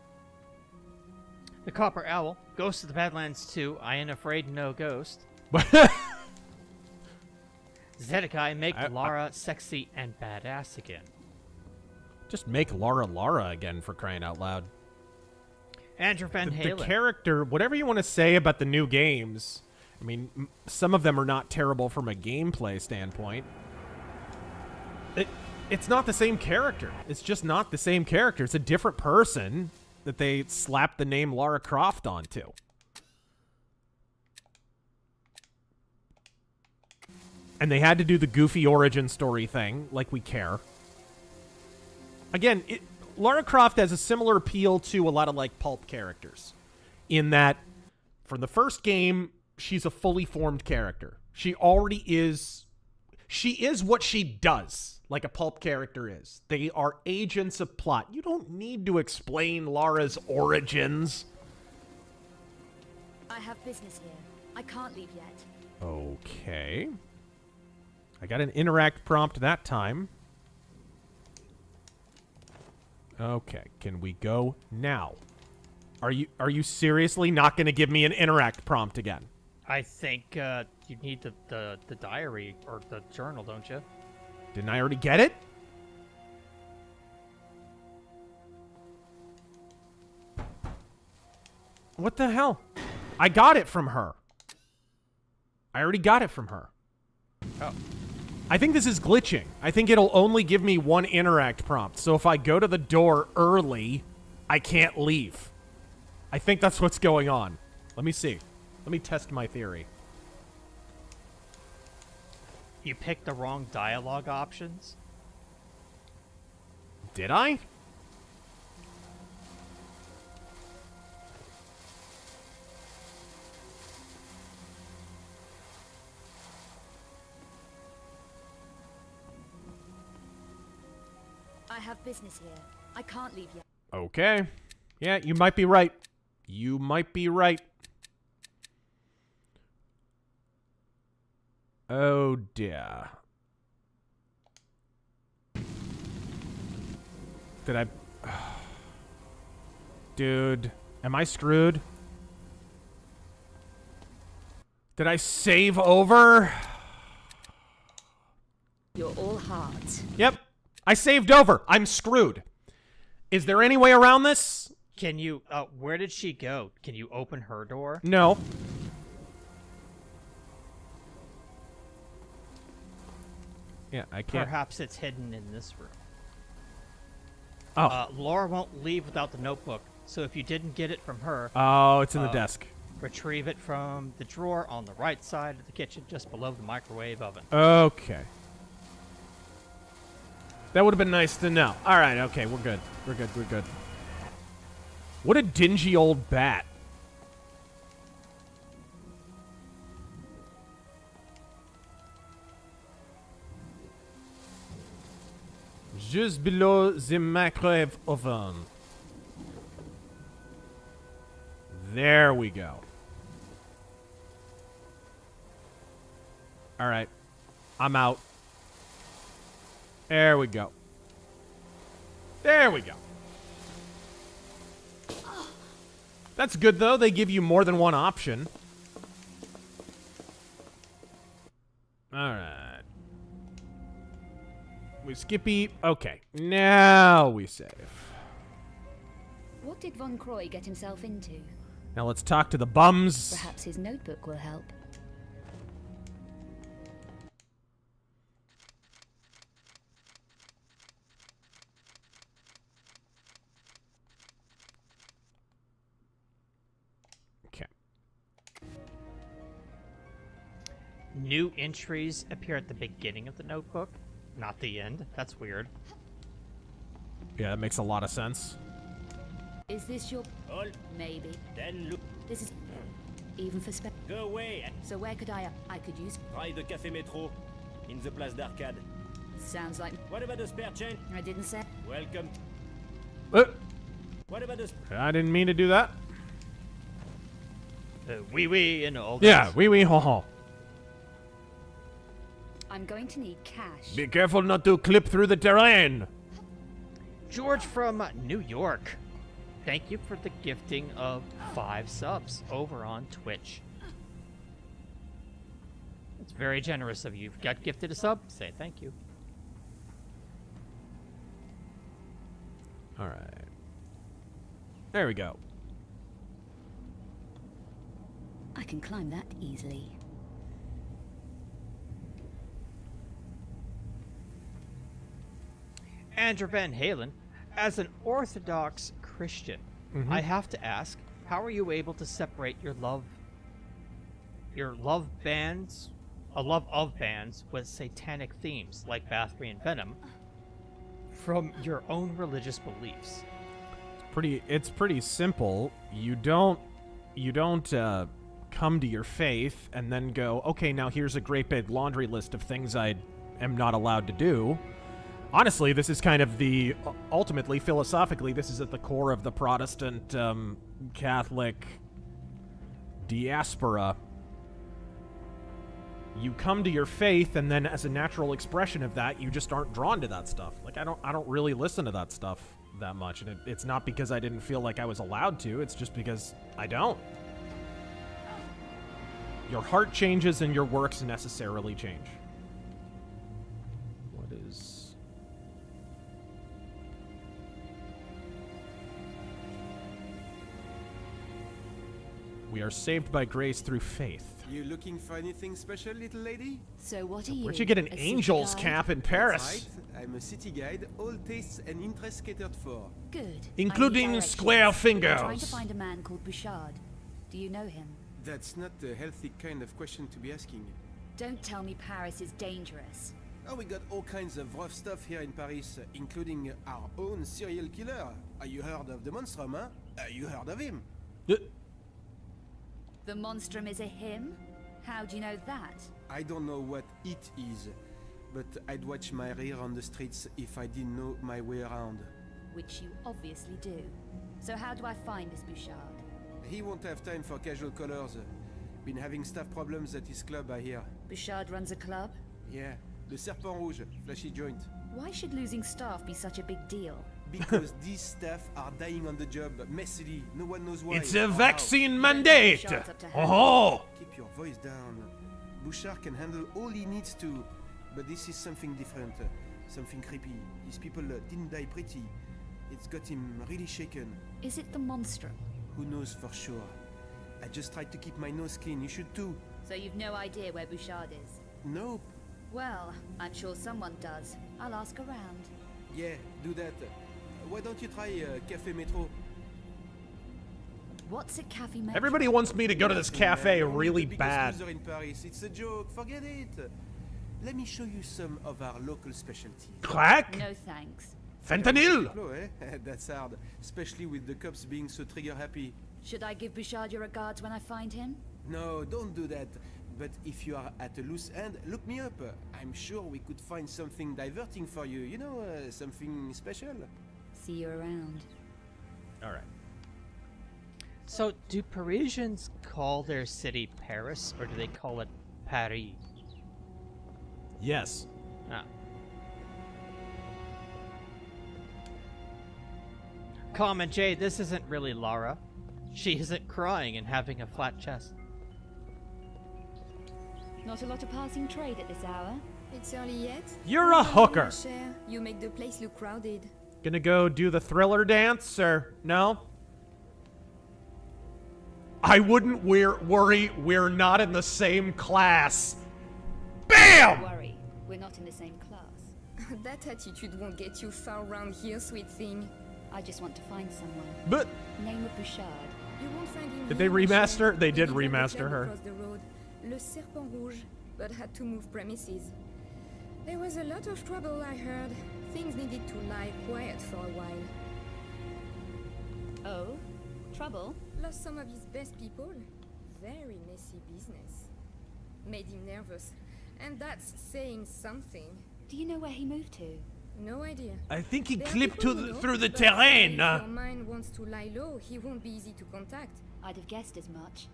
The Copper Owl, Ghost of the Badlands 2, I ain't afraid no ghost. Zedekiah, make Lara sexy and badass again. Just make Lara Lara again, for crying out loud. Andrew Van Halen. The character, whatever you want to say about the new games, I mean, some of them are not terrible from a gameplay standpoint. It's not the same character. It's just not the same character. It's a different person that they slapped the name Lara Croft onto. And they had to do the goofy origin story thing, like we care. Again, Lara Croft has a similar appeal to a lot of, like, pulp characters. In that, from the first game, she's a fully formed character. She already is... She is what she does, like a pulp character is. They are agents of plot. You don't need to explain Lara's origins. I have business here. I can't leave yet. Okay. I got an interact prompt that time. Okay, can we go now? Are you seriously not going to give me an interact prompt again? I think you need the diary or the journal, don't you? Didn't I already get it? What the hell? I got it from her. I already got it from her. Oh. I think this is glitching. I think it'll only give me one interact prompt. So if I go to the door early, I can't leave. I think that's what's going on. Let me see. Let me test my theory. You picked the wrong dialogue options? Did I? I have business here. I can't leave yet. Okay. Yeah, you might be right. You might be right. Oh dear. Did I... Dude, am I screwed? Did I save over? You're all heart. Yep. I saved over. I'm screwed. Is there any way around this? Can you... where did she go? Can you open her door? No. Yeah, I can't. Perhaps it's hidden in this room. Oh. Laura won't leave without the notebook, so if you didn't get it from her... Oh, it's in the desk. Retrieve it from the drawer on the right side of the kitchen, just below the microwave oven. Okay. That would have been nice to know. All right, okay, we're good. We're good, we're good. What a dingy old bat. Just below the microwave oven. There we go. All right. I'm out. There we go. There we go. That's good, though. They give you more than one option. All right. We skippy. Okay. Now we save. What did Von Croy get himself into? Now let's talk to the bums. Perhaps his notebook will help. Okay. New entries appear at the beginning of the notebook. not the end. That's weird. Yeah, that makes a lot of sense. Is this your... All. Maybe. Then look. This is... Even for spec... Go away. So where could I could use... Try the Café Métro in the Place d'Arcade. Sounds like... What about the spare change? I didn't say... Welcome. What about the... I didn't mean to do that. Wee and all Yeah, wee ho ho. I'm going to need cash. Be careful not to clip through the terrain. George from New York. Thank you for the gifting of 5 subs over on Twitch. It's very generous of you. If you got gifted a sub, say thank you. All right. There we go. I can climb that easily. Andrew Van Halen, as an Orthodox Christian, I have to ask, how are you able to separate your love of bands with satanic themes like Bathory and Venom from your own religious beliefs? It's pretty simple. You don't come to your faith and then go, okay, now here's a great big laundry list of things I am not allowed to do. Honestly, this is kind of ultimately, philosophically, this is at the core of the Protestant Catholic diaspora. You come to your faith, and then as a natural expression of that, you just aren't drawn to that stuff. Like, I don't really listen to that stuff that much, and it's not because I didn't feel like I was allowed to, it's just because I don't. Your heart changes and your works necessarily change. What is... We are saved by grace through faith. You looking for anything special, little lady? So what are you? Where'd you get an angel's cap in Paris? Right. I'm a city guide, all tastes and interests catered for. Good. Including square fingers. I'm trying to find a man called Bouchard. Do you know him? That's not the healthy kind of question to be asking. Don't tell me Paris is dangerous. Oh, we got all kinds of rough stuff here in Paris, including our own serial killer. You heard of the Monstrum, huh? You heard of him? The Monstrum is a him? How do you know that? I don't know what it is, but I'd watch my rear on the streets if I didn't know my way around. Which you obviously do. So how do I find this Bouchard? He won't have time for casual callers. Been having staff problems at his club, I hear. Bouchard runs a club? Yeah, the Serpent Rouge, flashy joint. Why should losing staff be such a big deal? Because these staff are dying on the job, messily. No one knows why. It's a vaccine mandate! Oh! Keep your voice down. Bouchard can handle all he needs to, but this is something different. Something creepy. These people didn't die pretty. It's got him really shaken. Is it the Monstrum? Who knows for sure? I just tried to keep my nose clean. You should too. So you've no idea where Bouchard is? Nope. Well, I'm sure someone does. I'll ask around. Yeah, do that. Why don't you try Café Métro? What's a Café Métro? Everybody wants me to go to this cafe really the bad. Loser in Paris. It's a joke. Forget it. Let me show you some of our local specialties. Crack? No thanks. Fentanyl? That's hard, especially with the cops being so trigger happy. Should I give Bouchard your regards when I find him? No, don't do that. But if you are at a loose end, look me up. I'm sure we could find something diverting for you. You know, something special. See you around. All right. So, do Parisians call their city Paris, or do they call it Paris? Yes. Ah. Comment Jay, this isn't really Lara. She isn't crying and having a flat chest. Not a lot of passing trade at this hour. It's early yet. You're a hooker. You make the place look crowded. Gonna go do the Thriller dance, or no? I wouldn't worry, we're not in the same class. BAM! Don't worry, we're not in the same class. That attitude won't get you far around here, sweet thing. I just want to find someone. But name of Bouchard. You won't find him. Did they remaster? They did remaster her. Across the road, Le Serpent Rouge, but had to move premises. There was a lot of trouble, I heard. Things needed to lie quiet for a while. Oh? Trouble? Lost some of his best people. Very messy business. Made him nervous. And that's saying something. Do you know where he moved to? No idea. I think he There are clipped people who know, through the but terrain. If your mind wants to lie low, he won't be easy to contact. I'd have guessed as much.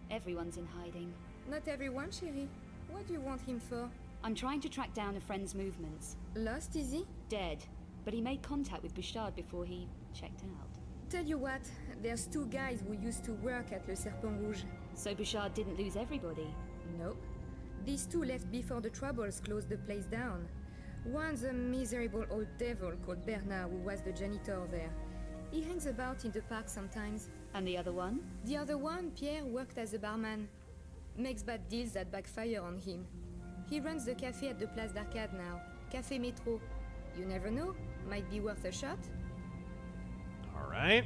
Everyone's in hiding. Not everyone, chérie. What do you want him for? I'm trying to track down a friend's movements. Lost, is he? Dead. But he made contact with Bitchute before he checked out. Tell you what, there's 2 guys who used to work at Le Serpent Rouge. So Bitchute didn't lose everybody? Nope. These 2 left before the troubles closed the place down. One's a miserable old devil called Bernard, who was the janitor there. He hangs about in the park sometimes. And the other one? The other one, Pierre, worked as a barman. Makes bad deals that backfire on him. He runs the cafe at the Place d'Arcade now. Café Métro. You never know. Might be worth a shot. Alright.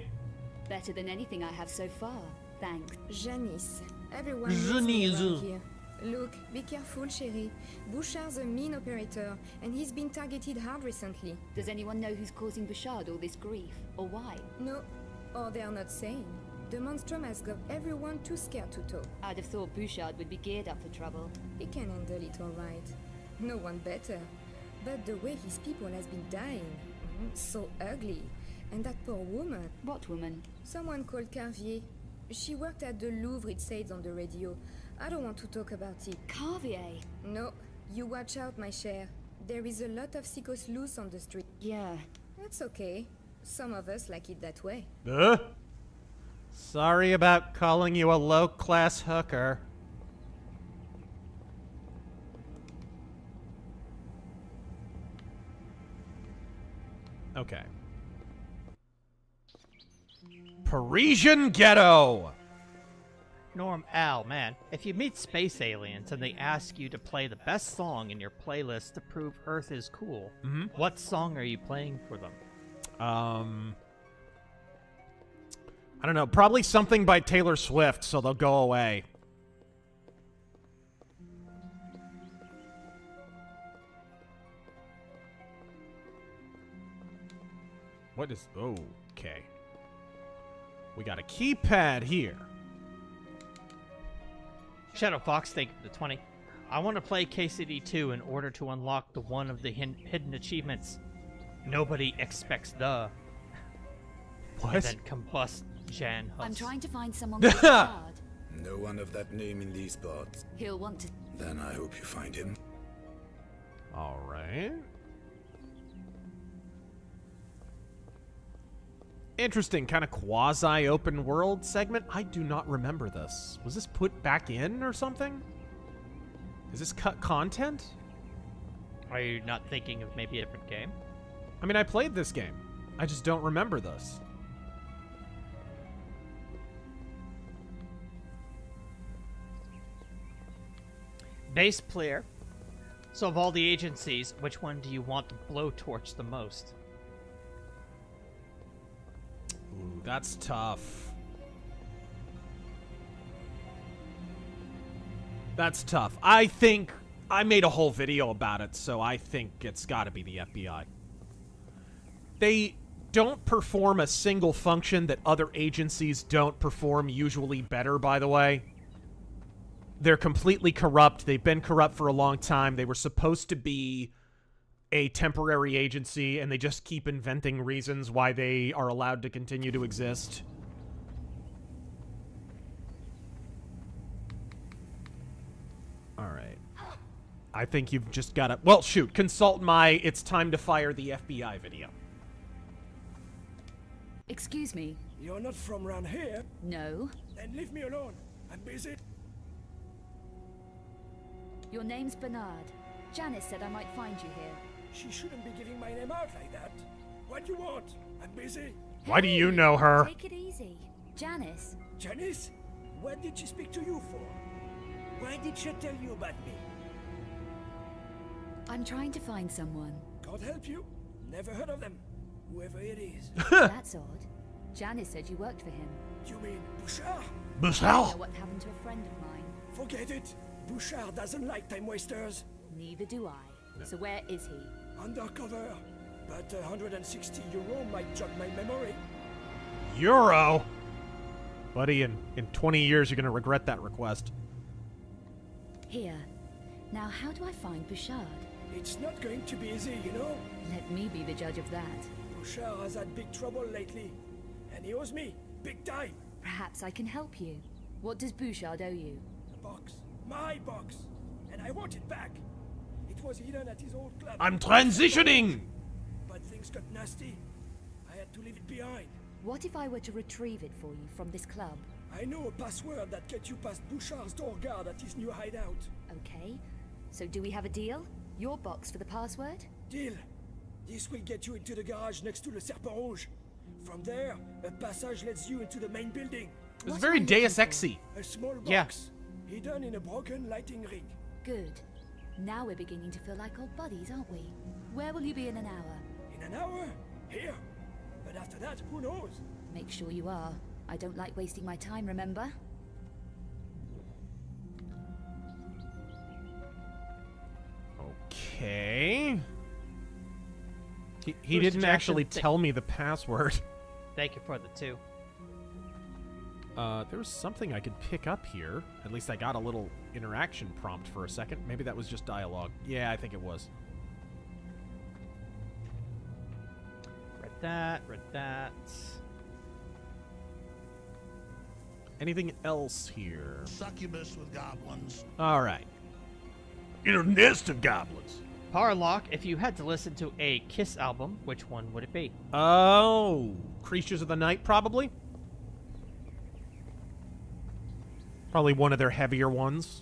Better than anything I have so far. Thanks. Janice. Everyone knows me around here. Look, be careful, chérie. Bouchard's a mean operator, and he's been targeted hard recently. Does anyone know who's causing Bitchute all this grief? Or why? No. Or they are not saying. The monstrum has got everyone too scared to talk. I'd have thought Bouchard would be geared up for trouble. He can handle it all right. No one better. But the way his people has been dying, so ugly. And that poor woman. What woman? Someone called Carvier. She worked at the Louvre, it says on the radio. I don't want to talk about it. Carvier? No. You watch out, my cher. There is a lot of sickos loose on the street. Yeah. That's okay. Some of us like it that way. Sorry about calling you a low-class hooker. Okay. Parisian Ghetto! Norm Al, man, if you meet space aliens and they ask you to play the best song in your playlist to prove Earth is cool, what song are you playing for them? I don't know. Probably something by Taylor Swift, so they'll go away. What is... Oh, okay. We got a keypad here. Shadow Fox, thank you for the 20. I want to play KCD2 in order to unlock the one of the hidden achievements. Nobody expects the... What? And then combust Jan Hus. I'm trying to find someone called Bernard. No one of that name in these parts. He'll want to... Then I hope you find him. Alright. Interesting, kind of quasi-open world segment. I do not remember this. Was this put back in or something? Is this cut content? Are you not thinking of maybe a different game? I mean, I played this game. I just don't remember this. Bass player. So of all the agencies, which one do you want to blowtorch the most? Ooh, that's tough. That's tough. I think I made a whole video about it, so I think it's got to be the FBI. They don't perform a single function that other agencies don't perform usually better, by the way. They're completely corrupt. They've been corrupt for a long time. They were supposed to be a temporary agency, and they just keep inventing reasons why they are allowed to continue to exist. Alright. I think you've just got to... Well, shoot. Consult my "It's time to fire the FBI" video. Excuse me. You're not from around here? No. Then leave me alone. I'm busy. Your name's Bernard. Janice said I might find you here. She shouldn't be giving my name out like that. What do you want? I'm busy. Why do you know her? Take it easy. Janice. Janice? What did she speak to you for? Why did she tell you about me? I'm trying to find someone. God help you. Never heard of them. Whoever it is. That's odd. Janice said you worked for him. You mean Bouchard? I Bouchard? know what happened to a friend of mine. Forget it. Bouchard doesn't like time wasters. Neither do I. So where is he? Undercover, but 160 euro might jog my memory. Euro? Buddy, in 20 years you're going to regret that request. Here. Now how do I find Bouchard? It's not going to be easy, you know? Let me be the judge of that. Bouchard has had big trouble lately, and he owes me, big time. Perhaps I can help you. What does Bouchard owe you? The box. My box. And I want it back. It was hidden at his old club. I'm transitioning! But things got nasty. I had to leave it behind. What if I were to retrieve it for you from this club? I know a password that gets you past Bouchard's door guard at his new hideout. Okay. So do we have a deal? Your box for the password? Deal. This will get you into the garage next to Le Serpent Rouge. From there, a passage leads you into the main building. It's very Deus Ex-y. A small box, hidden in a broken lighting rig. Good. Now we're beginning to feel like old buddies, aren't we? Where will you be in an hour? In an hour? Here. But after that, who knows? Make sure you are. I don't like wasting my time, remember? Okay. He didn't actually tell me the password. Thank you for the 2. There was something I could pick up here. At least I got a little interaction prompt for a second. Maybe that was just dialogue. Yeah, I think it was. Read that, read that. Anything else here? Succubus with goblins. All right. In a nest of goblins. Parlock, if you had to listen to a Kiss album, which one would it be? Oh, Creatures of the Night, probably? Probably one of their heavier ones.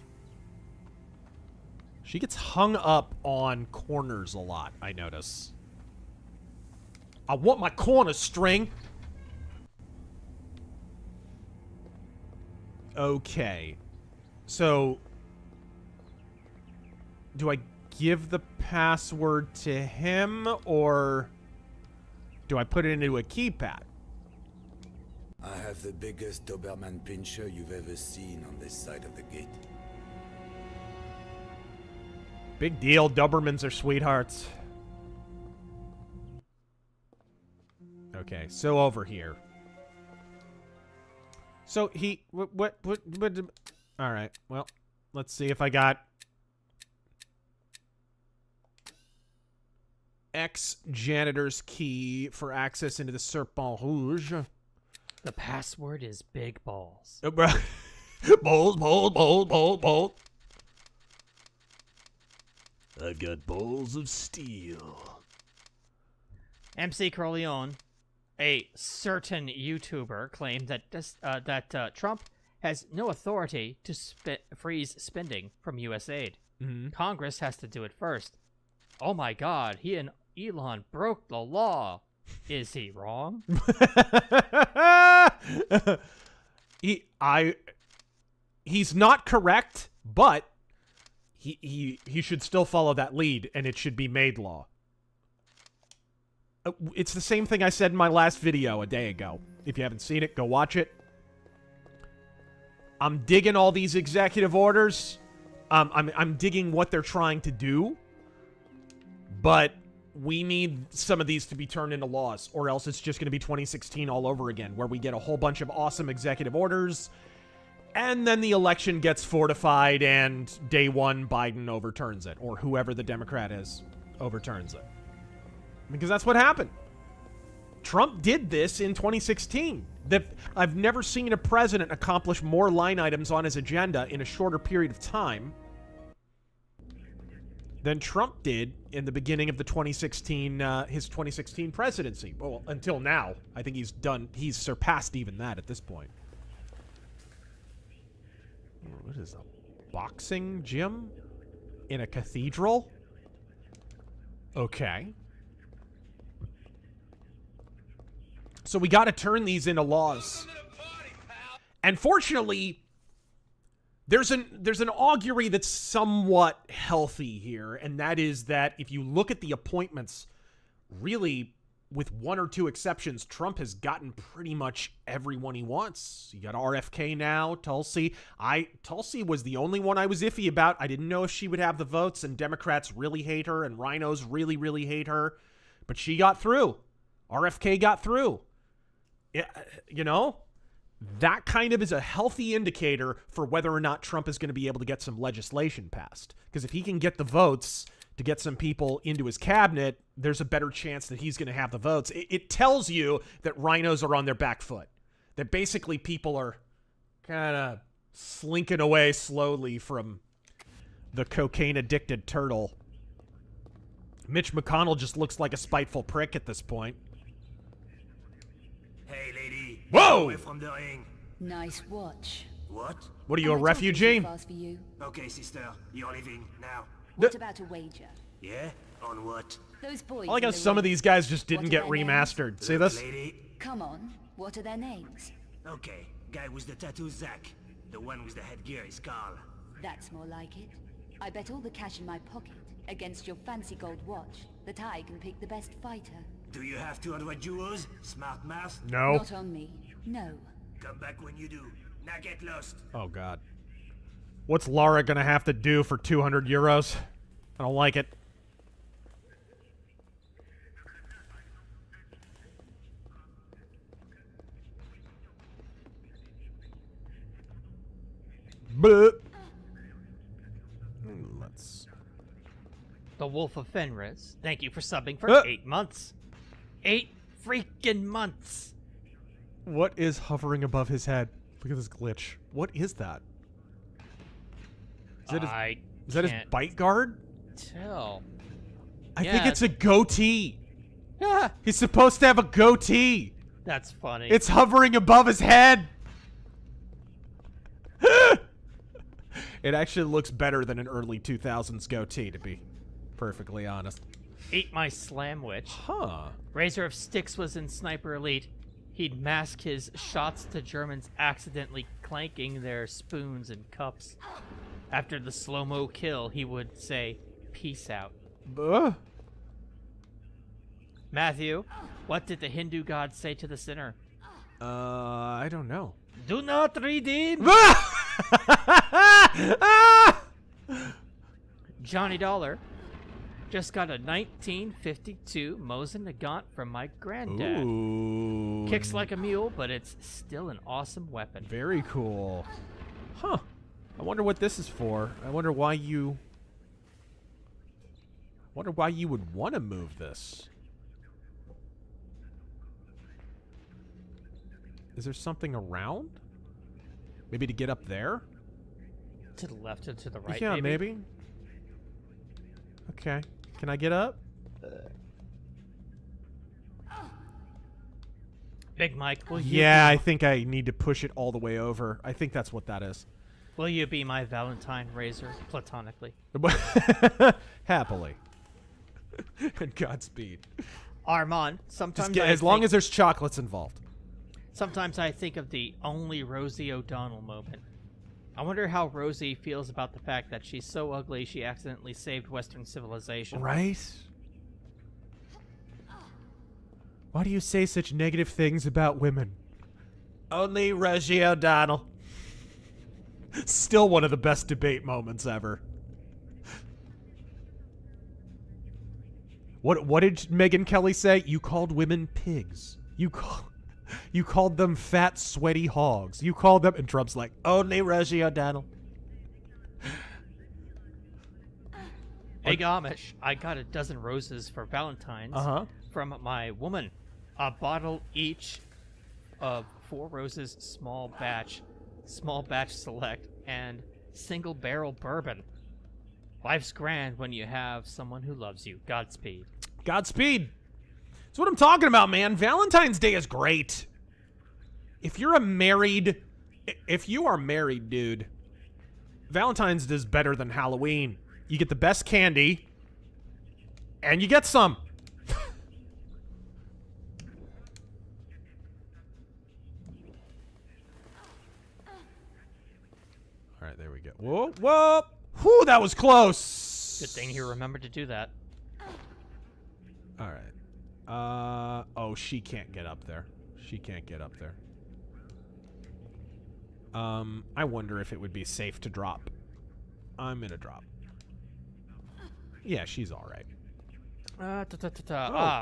She gets hung up on corners a lot, I notice. I want my corner string. Okay. So, do I give the password to him, or do I put it into a keypad? I have the biggest Doberman pincher you've ever seen on this side of the gate. Big deal. Dobermans are sweethearts. Okay, so over here. So he... What all right, well, let's see if I got... Janitor's key for access into the Serpent Rouge. The password is big balls. Balls. I've got balls of steel. MC Corleone, a certain YouTuber, claimed that Trump has no authority to freeze spending from U.S. aid. Mm-hmm. Congress has to do it first. Oh my God, he and Elon broke the law. Is he wrong? He's not correct, but he should still follow that lead, and it should be made law. It's the same thing I said in my last video a day ago. If you haven't seen it, go watch it. I'm digging all these executive orders. I'm digging what they're trying to do. But we need some of these to be turned into laws, or else it's just going to be 2016 all over again, where we get a whole bunch of awesome executive orders, and then the election gets fortified, and day one, Biden overturns it, or whoever the Democrat is overturns it. Because that's what happened. Trump did this in 2016. I've never seen a president accomplish more line items on his agenda in a shorter period of time than Trump did in the beginning of the 2016, his 2016 presidency. Well, until now, I think he's surpassed even that at this point. What is a boxing gym in a cathedral? Okay. So we got to turn these into laws. And fortunately, there's an augury that's somewhat healthy here, and that is that if you look at the appointments, really with one or two exceptions, Trump has gotten pretty much everyone he wants. You got RFK now, Tulsi. Tulsi was the only one I was iffy about. I didn't know if she would have the votes, and Democrats really hate her, and rhinos really, really hate her. But she got through. RFK got through. You know, that kind of is a healthy indicator for whether or not Trump is going to be able to get some legislation passed. Because if he can get the votes to get some people into his cabinet, there's a better chance that he's going to have the votes. It tells you that rhinos are on their back foot. That basically people are kind of slinking away slowly from the cocaine-addicted turtle. Mitch McConnell just looks like a spiteful prick at this point. Hey, lady. Whoa! Away from the ring. Nice watch. What? What are you, a refugee? Fast for you. Okay, sister. You're leaving now. What about a wager? Yeah? On what? Those boys. I like how some of these guys just didn't get remastered. See this? Lady. Come on. What are their names? Okay. Guy with the tattoo, Zach. The one with the headgear is Carl. That's more like it. I bet all the cash in my pocket against your fancy gold watch that I can pick the best fighter. Do you have 200 jewels? Smart math? No. Not on me. No. Come back when you do. Now get lost. Oh, God. What's Lara gonna have to do for 200 euros? I don't like it. But let's. The Wolf of Fenris. Thank you for subbing for 8 months. 8 freaking months. What is hovering above his head? Look at this glitch. What is that? Is that his bite guard? Tell. I think it's a goatee. Yeah. He's supposed to have a goatee. That's funny. It's hovering above his head. It actually looks better than an early 2000s goatee, to be perfectly honest. Ate my slamwich. Huh. Razor of Sticks was in Sniper Elite. He'd mask his shots to Germans accidentally clanking their spoons and cups. After the slow-mo kill, he would say, "Peace out." Matthew, what did the Hindu god say to the sinner? I don't know. Do not redeem! Johnny Dollar just got a 1952 Mosin Nagant from my granddad. Ooh. Kicks like a mule, but it's still an awesome weapon. Very cool. Huh. I wonder what this is for. I wonder why you would want to move this. Is there something around? Maybe to get up there? To the left and to the right, yeah, maybe. Okay. Can I get up? Big Mike, will you? Yeah, I think I need to push it all the way over. I think that's what that is. Will you be my Valentine, Razor, platonically? Happily. And Godspeed. Armand, sometimes as long as there's chocolates involved. Sometimes I think of the only Rosie O'Donnell moment. I wonder how Rosie feels about the fact that she's so ugly she accidentally saved Western civilization. Right? Why do you say such negative things about women? Only Rosie O'Donnell. Still one of the best debate moments ever. What did Megyn Kelly say? You called women pigs. You called them fat, sweaty hogs. You called them... And Trump's like, only Rosie O'Donnell. Hey, Amish, I got a dozen roses for Valentine's from my woman. A bottle each of 4 roses, small batch select, and single barrel bourbon. Life's grand when you have someone who loves you. Godspeed. Godspeed. That's what I'm talking about, man. Valentine's Day is great. If you are married, dude, Valentine's Day is better than Halloween. You get the best candy, and you get some. All right, there we go. Whoa, whoa. Whew, that was close. Good thing he remembered to do that. All right. Oh, she can't get up there. She can't get up there. I wonder if it would be safe to drop. I'm gonna drop. Yeah, she's all right.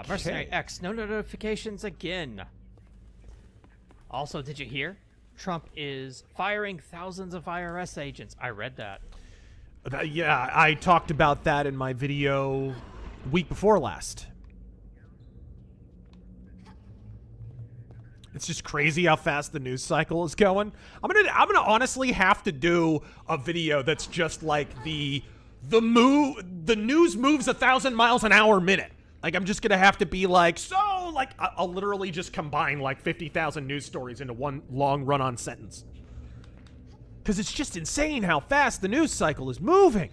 Mercenary X, no notifications again. Also, did you hear? Trump is firing thousands of IRS agents. I read that. Yeah, I talked about that in my video week before last. It's just crazy how fast the news cycle is going. I'm gonna honestly have to do a video that's just like the news moves 1,000 miles an hour minute. Like, I'm just gonna have to be like, so, like, I'll literally just combine like 50,000 news stories into one long run-on sentence. Because it's just insane how fast the news cycle is moving.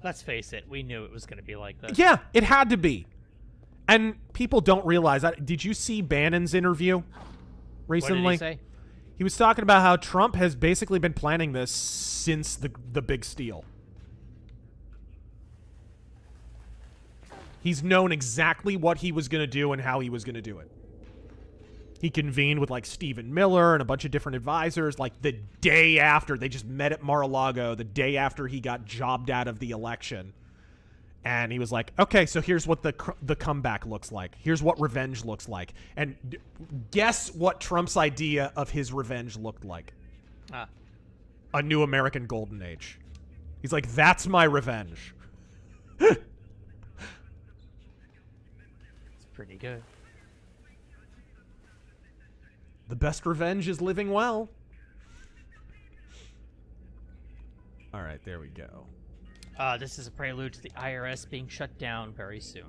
Let's face it, we knew it was gonna be like this. Yeah, it had to be. And people don't realize that. Did you see Bannon's interview recently? What did he say? He was talking about how Trump has basically been planning this since the big steal. He's known exactly what he was going to do and how he was going to do it. He convened with, like, Stephen Miller and a bunch of different advisors, like, the day after. They just met at Mar-a-Lago the day after he got jobbed out of the election. And he was like, okay, so here's what the comeback looks like. Here's what revenge looks like. And guess what Trump's idea of his revenge looked like? A new American golden age. He's like, that's my revenge. It's pretty good. The best revenge is living well. All right, there we go. This is a prelude to the IRS being shut down very soon.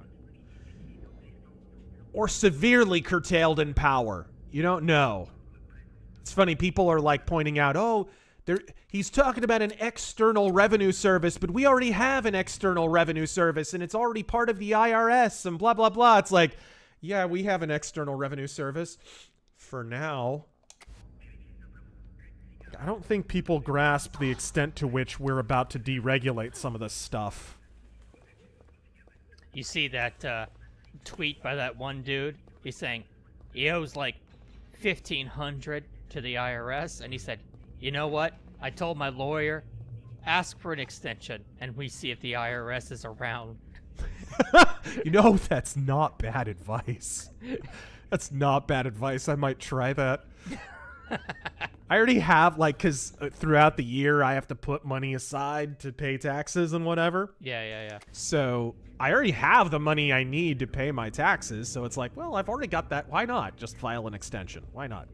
Or severely curtailed in power. You don't know. It's funny, people are like pointing out, oh, he's talking about an external revenue service, but we already have an external revenue service, and it's already part of the IRS, and blah, blah, blah. It's like, yeah, we have an external revenue service. For now. I don't think people grasp the extent to which we're about to deregulate some of this stuff. You see that tweet by that one dude? He's saying he owes like $1,500 to the IRS, and he said, you know what? I told my lawyer, ask for an extension, and we see if the IRS is around. You know, that's not bad advice. That's not bad advice. I might try that. I already have, like, because throughout the year I have to put money aside to pay taxes and whatever. Yeah. So I already have the money I need to pay my taxes. So it's like, well, I've already got that. Why not just file an extension? Why not?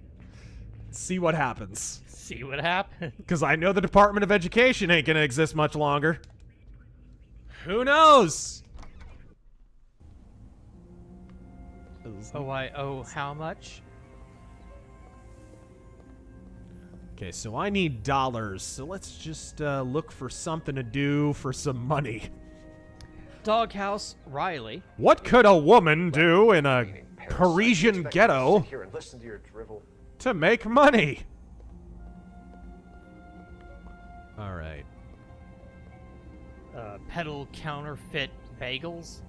See what happens. See what happens. Because I know the Department of Education ain't going to exist much longer. Who knows? Oh, I owe how much? Okay, so I need dollars. So let's just look for something to do for some money. Doghouse Riley. What could a woman do in a Parisian ghetto to make money? All right. Pedal counterfeit bagels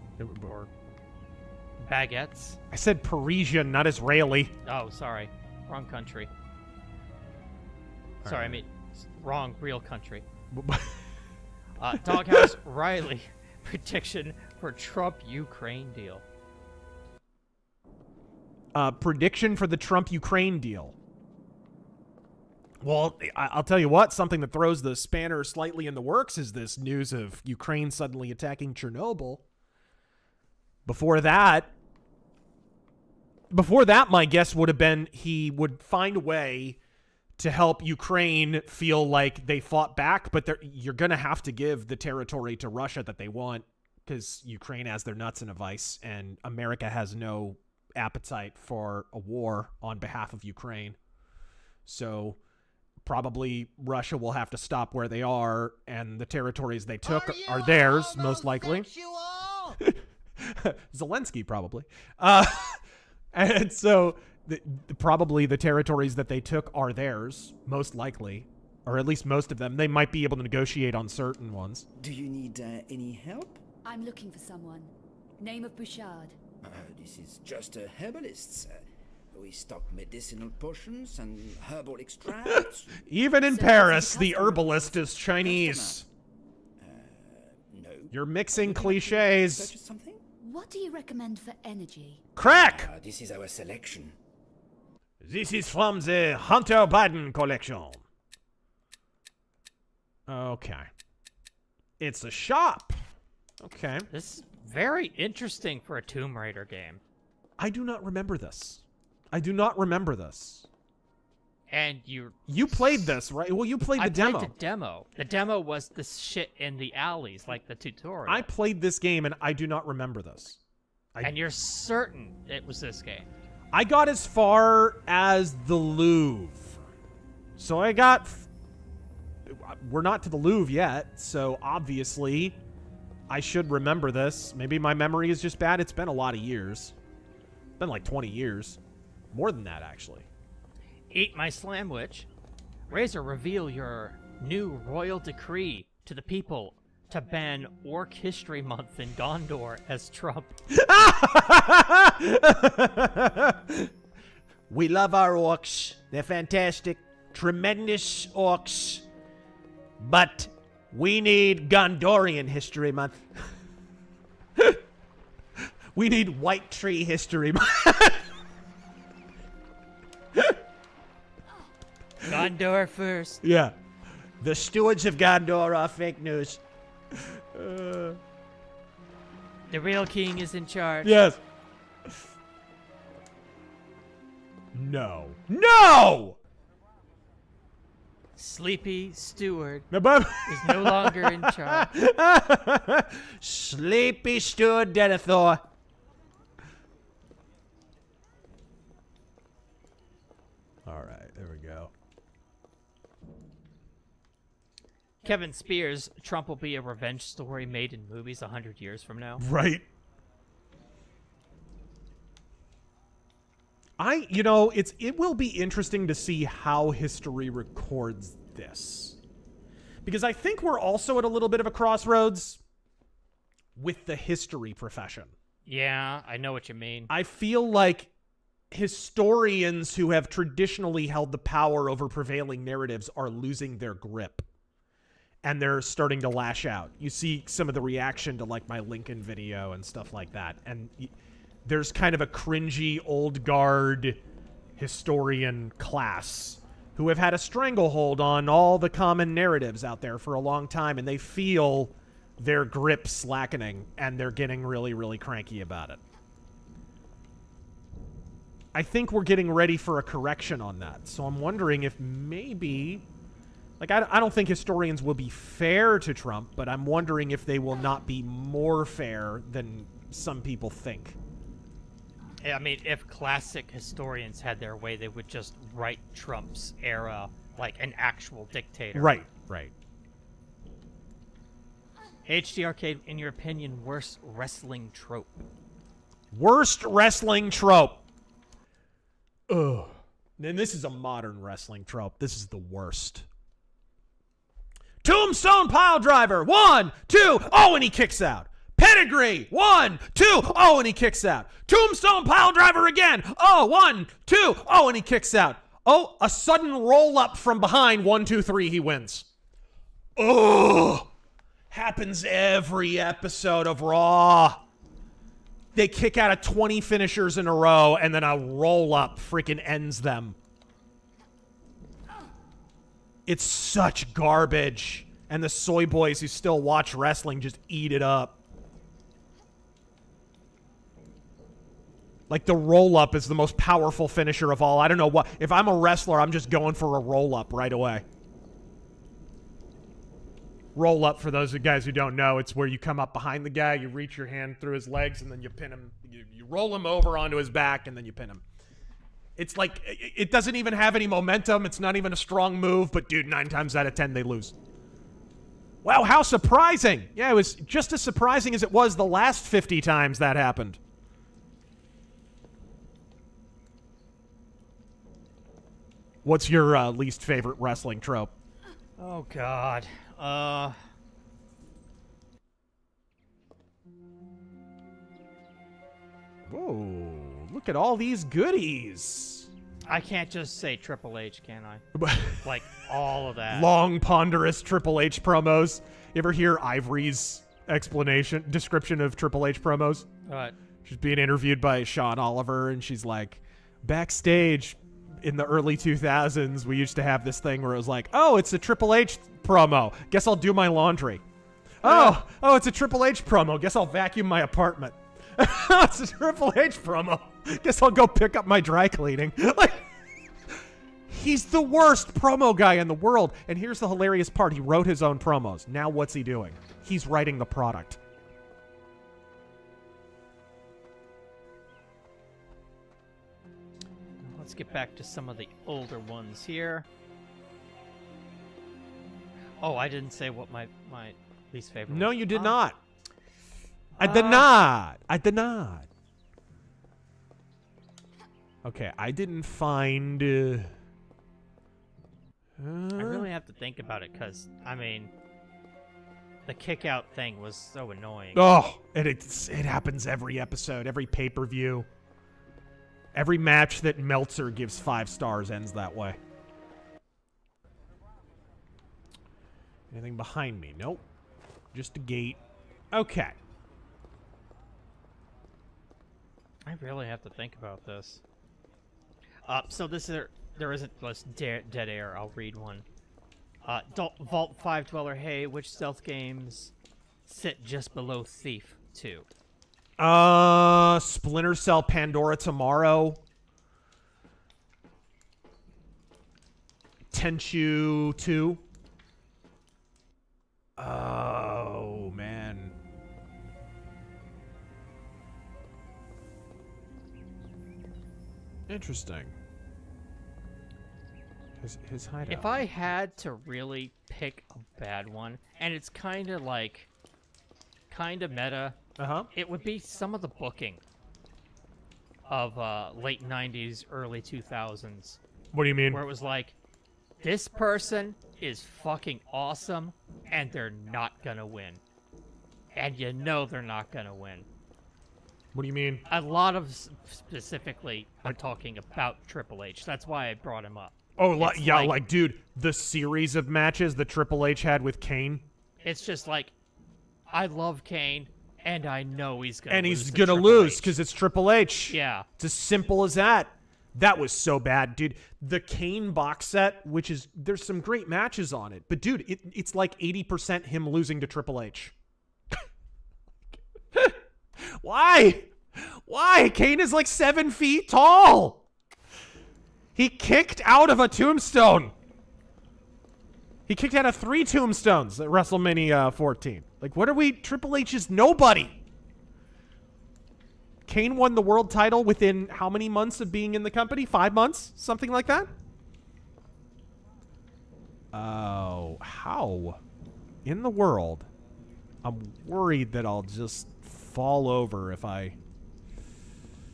or baguettes. I said Parisian, not Israeli. Oh, sorry. Wrong country. Sorry, I mean, wrong, real country. Doghouse Riley, prediction for Trump-Ukraine deal. Prediction for the Trump-Ukraine deal. Well, I'll tell you what, something that throws the spanner slightly in the works is this news of Ukraine suddenly attacking Chernobyl. Before that, my guess would have been he would find a way to help Ukraine feel like they fought back, but you're going to have to give the territory to Russia that they want because Ukraine has their nuts in a vice and America has no appetite for a war on behalf of Ukraine. So probably Russia will have to stop where they are, and the territories they took are theirs, most likely. Zelensky, probably. And so probably the territories that they took are theirs, most likely, or at least most of them. They might be able to negotiate on certain ones. Do you need any help? I'm looking for someone. Name of Bouchard. This is just a herbalist. We stock medicinal potions and herbal extracts. Even in Paris, the herbalist is Chinese. No. You're mixing cliches. Purchase something? What do you recommend for energy? Crack! This is our selection. This is from the Hunter Biden collection. Okay. It's a shop. Okay. This is very interesting for a Tomb Raider game. I do not remember this. I do not remember this. And you played this, right? Well, you played the demo. I played the demo. The demo was the shit in the alleys, like the tutorial. I played this game, and I do not remember this. And you're certain it was this game? I got as far as the Louvre. So I got... We're not to the Louvre yet, so obviously I should remember this. Maybe my memory is just bad. It's been a lot of years. It's been like 20 years. More than that, actually. Eat my slamwich. Razor, reveal your new royal decree to the people to ban Orc History Month in Gondor as Trump. We love our orcs. They're fantastic. Tremendous orcs. But we need Gondorian History Month. We need White Tree History Month. Gondor first. Yeah. The stewards of Gondor are fake news. The real king is in charge. Yes. No. No! Sleepy Steward is no longer in charge. Sleepy Steward Denethor. All right, there we go. Kevin Spears, Trump will be a revenge story made in movies 100 years from now. Right. It will be interesting to see how history records this. Because I think we're also at a little bit of a crossroads with the history profession. Yeah, I know what you mean. I feel like historians who have traditionally held the power over prevailing narratives are losing their grip. And they're starting to lash out. You see some of the reaction to like my Lincoln video and stuff like that. And there's kind of a cringy old guard historian class who have had a stranglehold on all the common narratives out there for a long time, and they feel their grip slackening, and they're getting really, really cranky about it. I think we're getting ready for a correction on that. So I'm wondering if maybe... Like, I don't think historians will be fair to Trump, but I'm wondering if they will not be more fair than some people think. I mean, if classic historians had their way, they would just write Trump's era like an actual dictator. Right, right. HD Arcade, in your opinion, worst wrestling trope? Worst wrestling trope. Ugh. And this is a modern wrestling trope. This is the worst. Tombstone pile driver. 1, 2. Oh, and he kicks out. Pedigree. 1, 2. Oh, and he kicks out. Tombstone pile driver again. Oh, 1, 2. Oh, and he kicks out. Oh, a sudden roll up from behind. 1, 2, 3. He wins. Oh, happens every episode of Raw. They kick out of 20 finishers in a row, and then a roll up freaking ends them. It's such garbage. And the soy boys who still watch wrestling just eat it up. Like, the roll-up is the most powerful finisher of all. I don't know what. If I'm a wrestler, I'm just going for a roll-up right away. Roll-up, for those guys who don't know, it's where you come up behind the guy, you reach your hand through his legs, and then you pin him. You roll him over onto his back, and then you pin him. It's like, it doesn't even have any momentum. It's not even a strong move, but dude, 9 times out of 10, they lose. Wow, how surprising. Yeah, it was just as surprising as it was the last 50 times that happened. What's your least favorite wrestling trope? Oh, God. Whoa, look at all these goodies. I can't just say Triple H, can I? Like, all of that. Long, ponderous Triple H promos. You ever hear Ivory's description of Triple H promos? What? She's being interviewed by Sean Oliver, and she's like, backstage in the early 2000s, we used to have this thing where it was like, oh, it's a Triple H promo. Guess I'll do my laundry. Oh, it's a Triple H promo. Guess I'll vacuum my apartment. It's a Triple H promo. Guess I'll go pick up my dry cleaning. Like, he's the worst promo guy in the world. And here's the hilarious part. He wrote his own promos. Now what's he doing? He's writing the product. Let's get back to some of the older ones here. Oh, I didn't say what my least favorite No, was. you did not. I did not. I did not. Okay, I didn't find... I really have to think about it, because, I mean, the kick-out thing was so annoying. Oh, it happens every episode, every pay-per-view. Every match that Meltzer gives 5 stars ends that way. Anything behind me? Nope. Just a gate. Okay. I really have to think about this. So this is there isn't just dead air. I'll read one. Vault 5 Dweller. Hey, which stealth games sit just below Thief 2? Splinter Cell, Pandora Tomorrow. Tenchu 2. Oh, man. Interesting. His hideout. If I had to really pick a bad one, and it's kind of meta, it would be some of the booking of late 90s, early 2000s. What do you mean? Where it was like, this person is fucking awesome, and they're not gonna win. And you know they're not gonna win. What do you mean? A lot of, specifically, I'm talking about Triple H. That's why I brought him up. Oh, like, dude, the series of matches that Triple H had with Kane. It's just like, I love Kane, and I know he's gonna lose. And he's gonna lose because it's Triple H. Yeah. It's as simple as that. That was so bad, dude. The Kane box set, which is, there's some great matches on it, but dude, it's like 80% him losing to Triple H. Why? Why? Kane is like 7 feet tall. He kicked out of a tombstone. He kicked out of 3 tombstones at WrestleMania 14. Like, what are we? Triple H is nobody. Kane won the world title within how many months of being in the company? 5 months? Something like that? Oh, how in the world? I'm worried that I'll just fall over if I...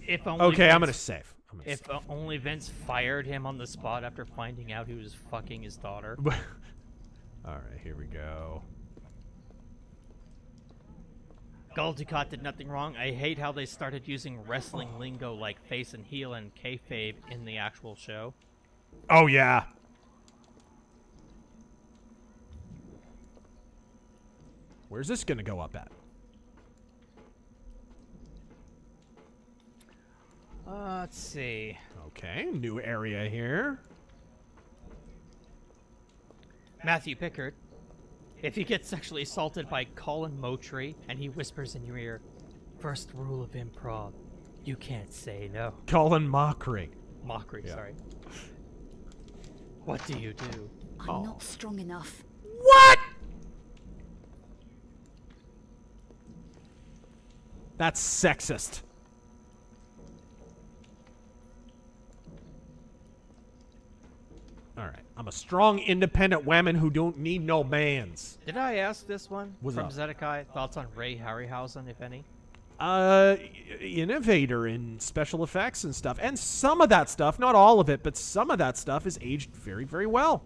If only okay, I'm going to save. If only Vince fired him on the spot after finding out he was fucking his daughter. All right, here we go. Goldicott did nothing wrong. I hate how they started using wrestling lingo like face and heel and kayfabe in the actual show. Oh, yeah. Where's this going to go up at? Let's see. Okay, new area here. Matthew Pickard. If you get sexually assaulted by Colin Moultrie and he whispers in your ear, first rule of improv, you can't say no. Colin Mockery. Mockery, sorry. What do you do? I'm not strong enough. What? That's sexist. All right. I'm a strong, independent woman who don't need no mans. Did I ask this one What's from up? Zedekiah? Thoughts on Ray Harryhausen, if any? Innovator in special effects and stuff. And some of that stuff, not all of it, but some of that stuff is aged very, very well.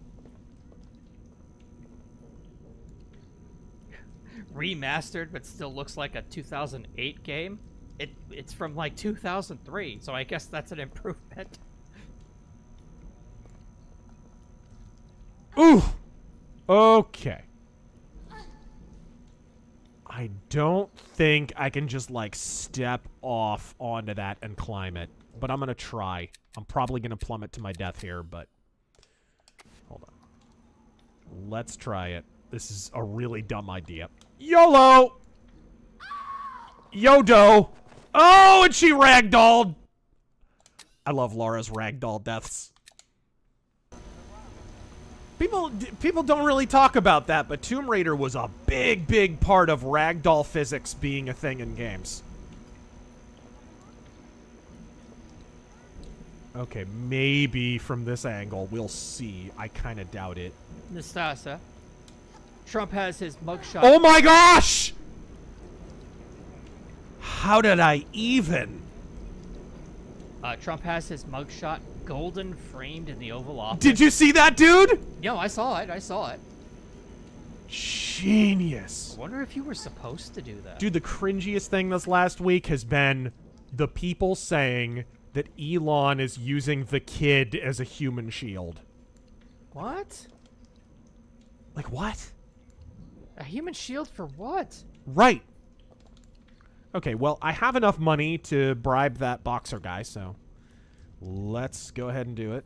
Remastered, but still looks like a 2008 game? It's from like 2003, so I guess that's an improvement. Ooh. Okay. I don't think I can just, like, step off onto that and climb it. But I'm gonna try. I'm probably gonna plummet to my death here, but... Hold on. Let's try it. This is a really dumb idea. YOLO! Yodo! Oh, and she ragdolled! I love Lara's ragdoll deaths. People don't really talk about that, but Tomb Raider was a big, big part of ragdoll physics being a thing in games. Okay, maybe from this angle. We'll see. I kind of doubt it. Nastasa. Trump has his mugshot. Oh my gosh! How did I even? Trump has his mugshot golden framed in the Oval Office. Did you see that, dude? No, I saw it. I saw it. Genius. I wonder if you were supposed to do that. Dude, the cringiest thing this last week has been the people saying that Elon is using the kid as a human shield. What? Like, what? A human shield for what? Right. Okay, well, I have enough money to bribe that boxer guy, so let's go ahead and do it.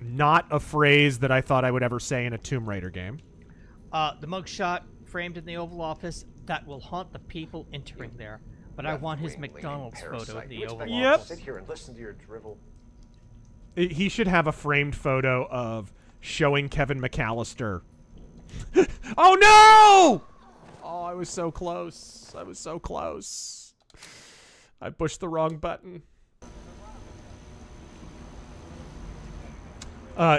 Not a phrase that I thought I would ever say in a Tomb Raider game. The mugshot framed in the Oval Office, that will haunt the people entering there. But I want his McDonald's photo in the Oval Office. Sit here and listen to your drivel. He should have a framed photo of showing Kevin McAllister. Oh, no! Oh, I was so close. I was so close. I pushed the wrong button.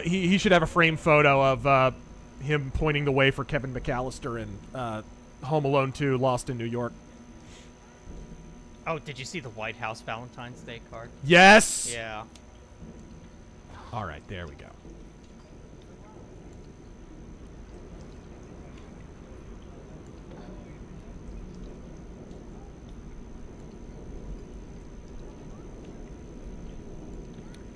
He should have a framed photo of him pointing the way for Kevin McAllister in Home Alone 2, Lost in New York. Oh, did you see the White House Valentine's Day card? Yes! Yeah. All right, there we go.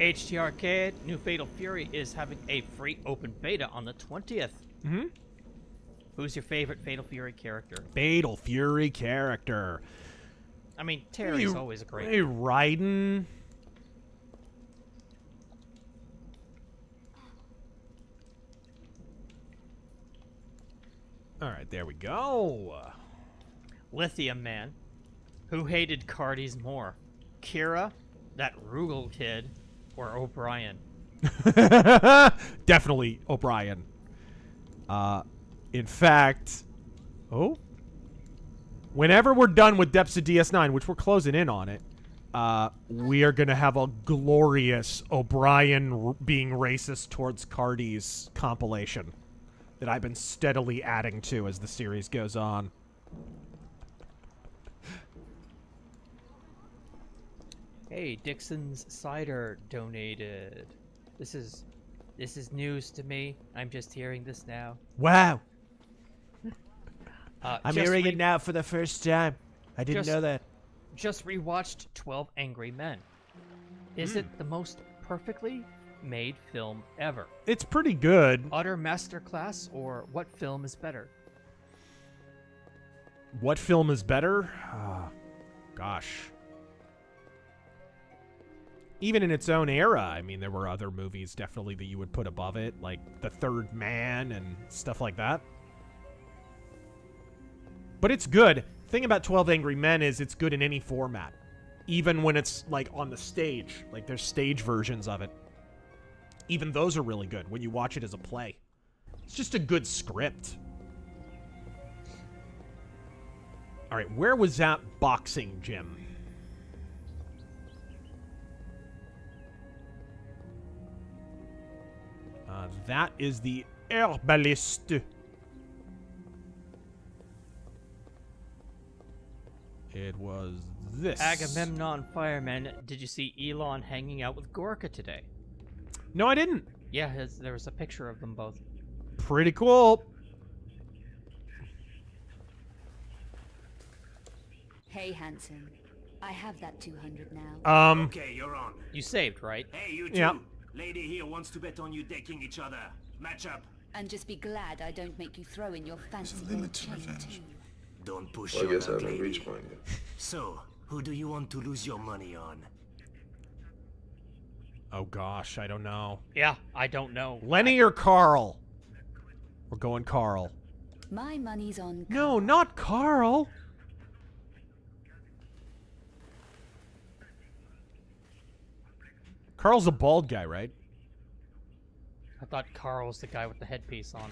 HT Arcade, New Fatal Fury is having a free open beta on the 20th. Mm-hmm. Who's your favorite Fatal Fury character? Fatal Fury character. I mean, Terry's always a great. Hey, Raiden. All right, there we go. Lithium Man. Who hated Cardi's more? Kira, that Rugal kid, or O'Brien? Definitely O'Brien. In fact, whenever we're done with Depths of DS9, which we're closing in on it, we are going to have a glorious O'Brien being racist towards Cardi's compilation that I've been steadily adding to as the series goes on. Hey, Dixon's Cider donated. This is news to me. I'm just hearing this now. Wow. I'm hearing it now for the first time. I didn't know that. Just rewatched 12 Angry Men. Is it the most perfectly made film ever? It's pretty good. Utter masterclass, or what film is better? What film is better? Gosh. Even in its own era, I mean, there were other movies definitely that you would put above it, like The Third Man and stuff like that. But it's good. Thing about 12 Angry Men is it's good in any format. Even when it's, like, on the stage. Like, there's stage versions of it. Even those are really good when you watch it as a play. It's just a good script. All right, where was that boxing gym? That is the herbalist. It was this. Agamemnon Fireman, did you see Elon hanging out with Gorka today? No, I didn't. Yeah, there was a picture of them both. Pretty cool. Hey, handsome. I have that 200 now. Okay, you're on. You saved, right? Hey, you two. Yeah. Lady here wants to bet on you decking each other. Match up. And just be glad I don't make you throw in your fancy gold chain too. Don't push Well, I your guess I luck, haven't lady. reached mine yet. So, who do you want to lose your money on? Oh gosh, I don't know. Yeah, I don't know. Lenny or Carl? We're going Carl. My money's on. No, not Carl. Carl's a bald guy, right? I thought Carl was the guy with the headpiece on.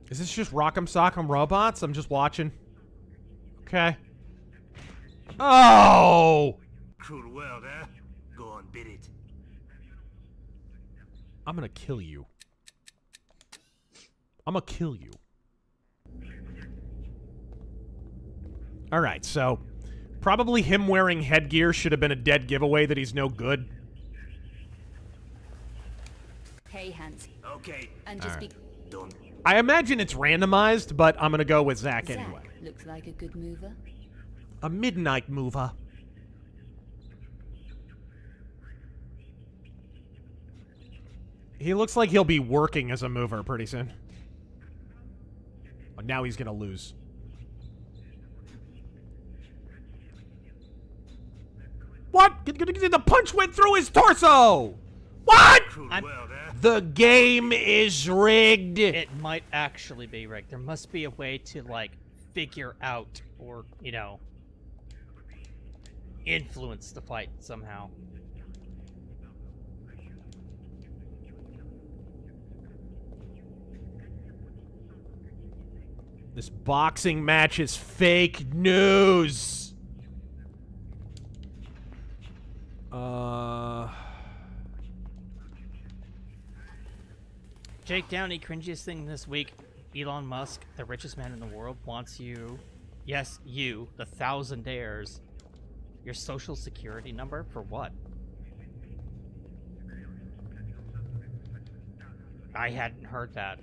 Is this just Rock'em Sock'em Robots? I'm just watching. Okay. Oh! Cruel world, huh? Go on, bid it. I'm gonna kill you. I'm gonna kill you. Alright, so probably him wearing headgear should have been a dead giveaway that he's no good. Hey, handsome. Okay. And just be. Don't. I imagine it's randomized, but I'm gonna go with Zach Zach anyway. looks like a good mover. A midnight mover. He looks like he'll be working as a mover pretty soon. Oh, now he's gonna lose. What? The punch went through his torso! What? The game is rigged. It might actually be rigged. There must be a way to, like, figure out or, you know, influence the fight somehow. This boxing match is fake news. Jake Downey, cringiest thing this week. Elon Musk, the richest man in the world, wants you, yes, you, the thousandaires, your social security number for what? I hadn't heard that.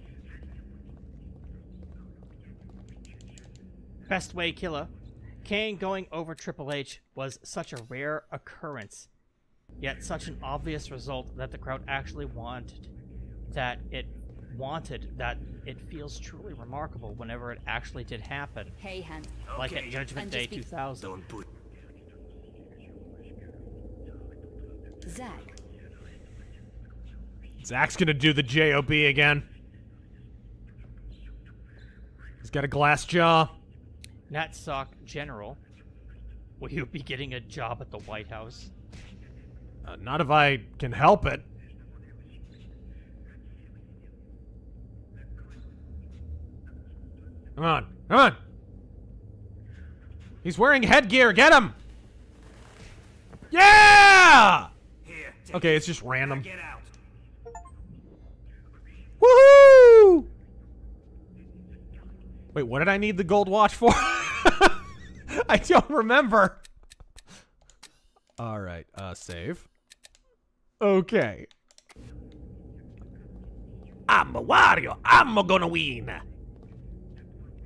Best way killer. Kane going over Triple H was such a rare occurrence, yet such an obvious result that the crowd actually wanted that it feels truly remarkable whenever it actually did happen. Hey, hand. Like Okay, at Judgment Day 2000. Don't put. Zach. Zach's gonna do the JOB again. He's got a glass jaw. Natsock General, will you be getting a job at the White House? Not if I can help it. Come on, come on. He's wearing headgear. Get him. Yeah! Here, Okay, it's just random. get out. Woohoo! Wait, what did I need the gold watch for? I don't remember. All right, save. Okay. I'm a Wario. I'm gonna win.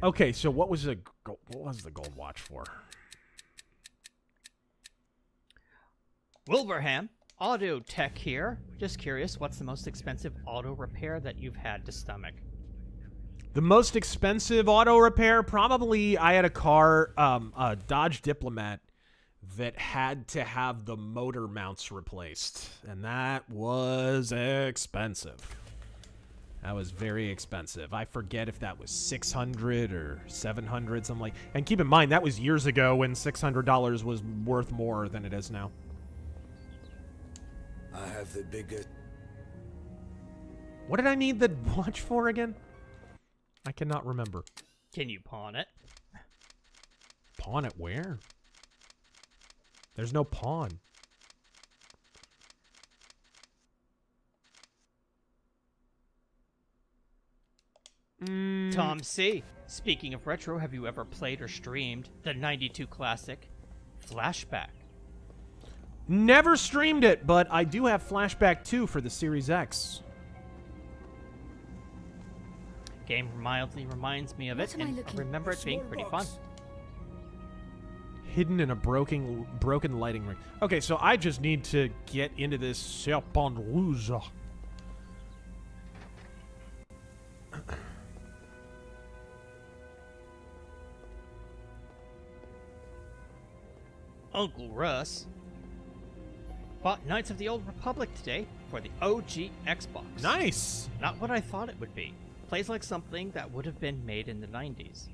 Okay, so what was the gold watch for? Wilbraham, Auto Tech here. Just curious, what's the most expensive auto repair that you've had to stomach? The most expensive auto repair, probably I had a car, a Dodge Diplomat, that had to have the motor mounts replaced. And that was expensive. That was very expensive. I forget if that was $600 or $700, something like. And keep in mind, that was years ago when $600 was worth more than it is now. I have the biggest. What did I need the watch for again? I cannot remember. Can you pawn it? Pawn it where? There's no pawn. Tom C. Speaking of retro, have you ever played or streamed the 92 classic Flashback? Never streamed it, but I do have Flashback 2 for the Series X. Game mildly reminds me of it, and I remember it being pretty fun. Hidden in a broken lighting ring. Okay, so I just need to get into this Serpent Rouge. Uncle Russ bought Knights of the Old Republic today for the OG Xbox. Nice! Not what I thought it would be. Plays like something that would have been made in the 90s.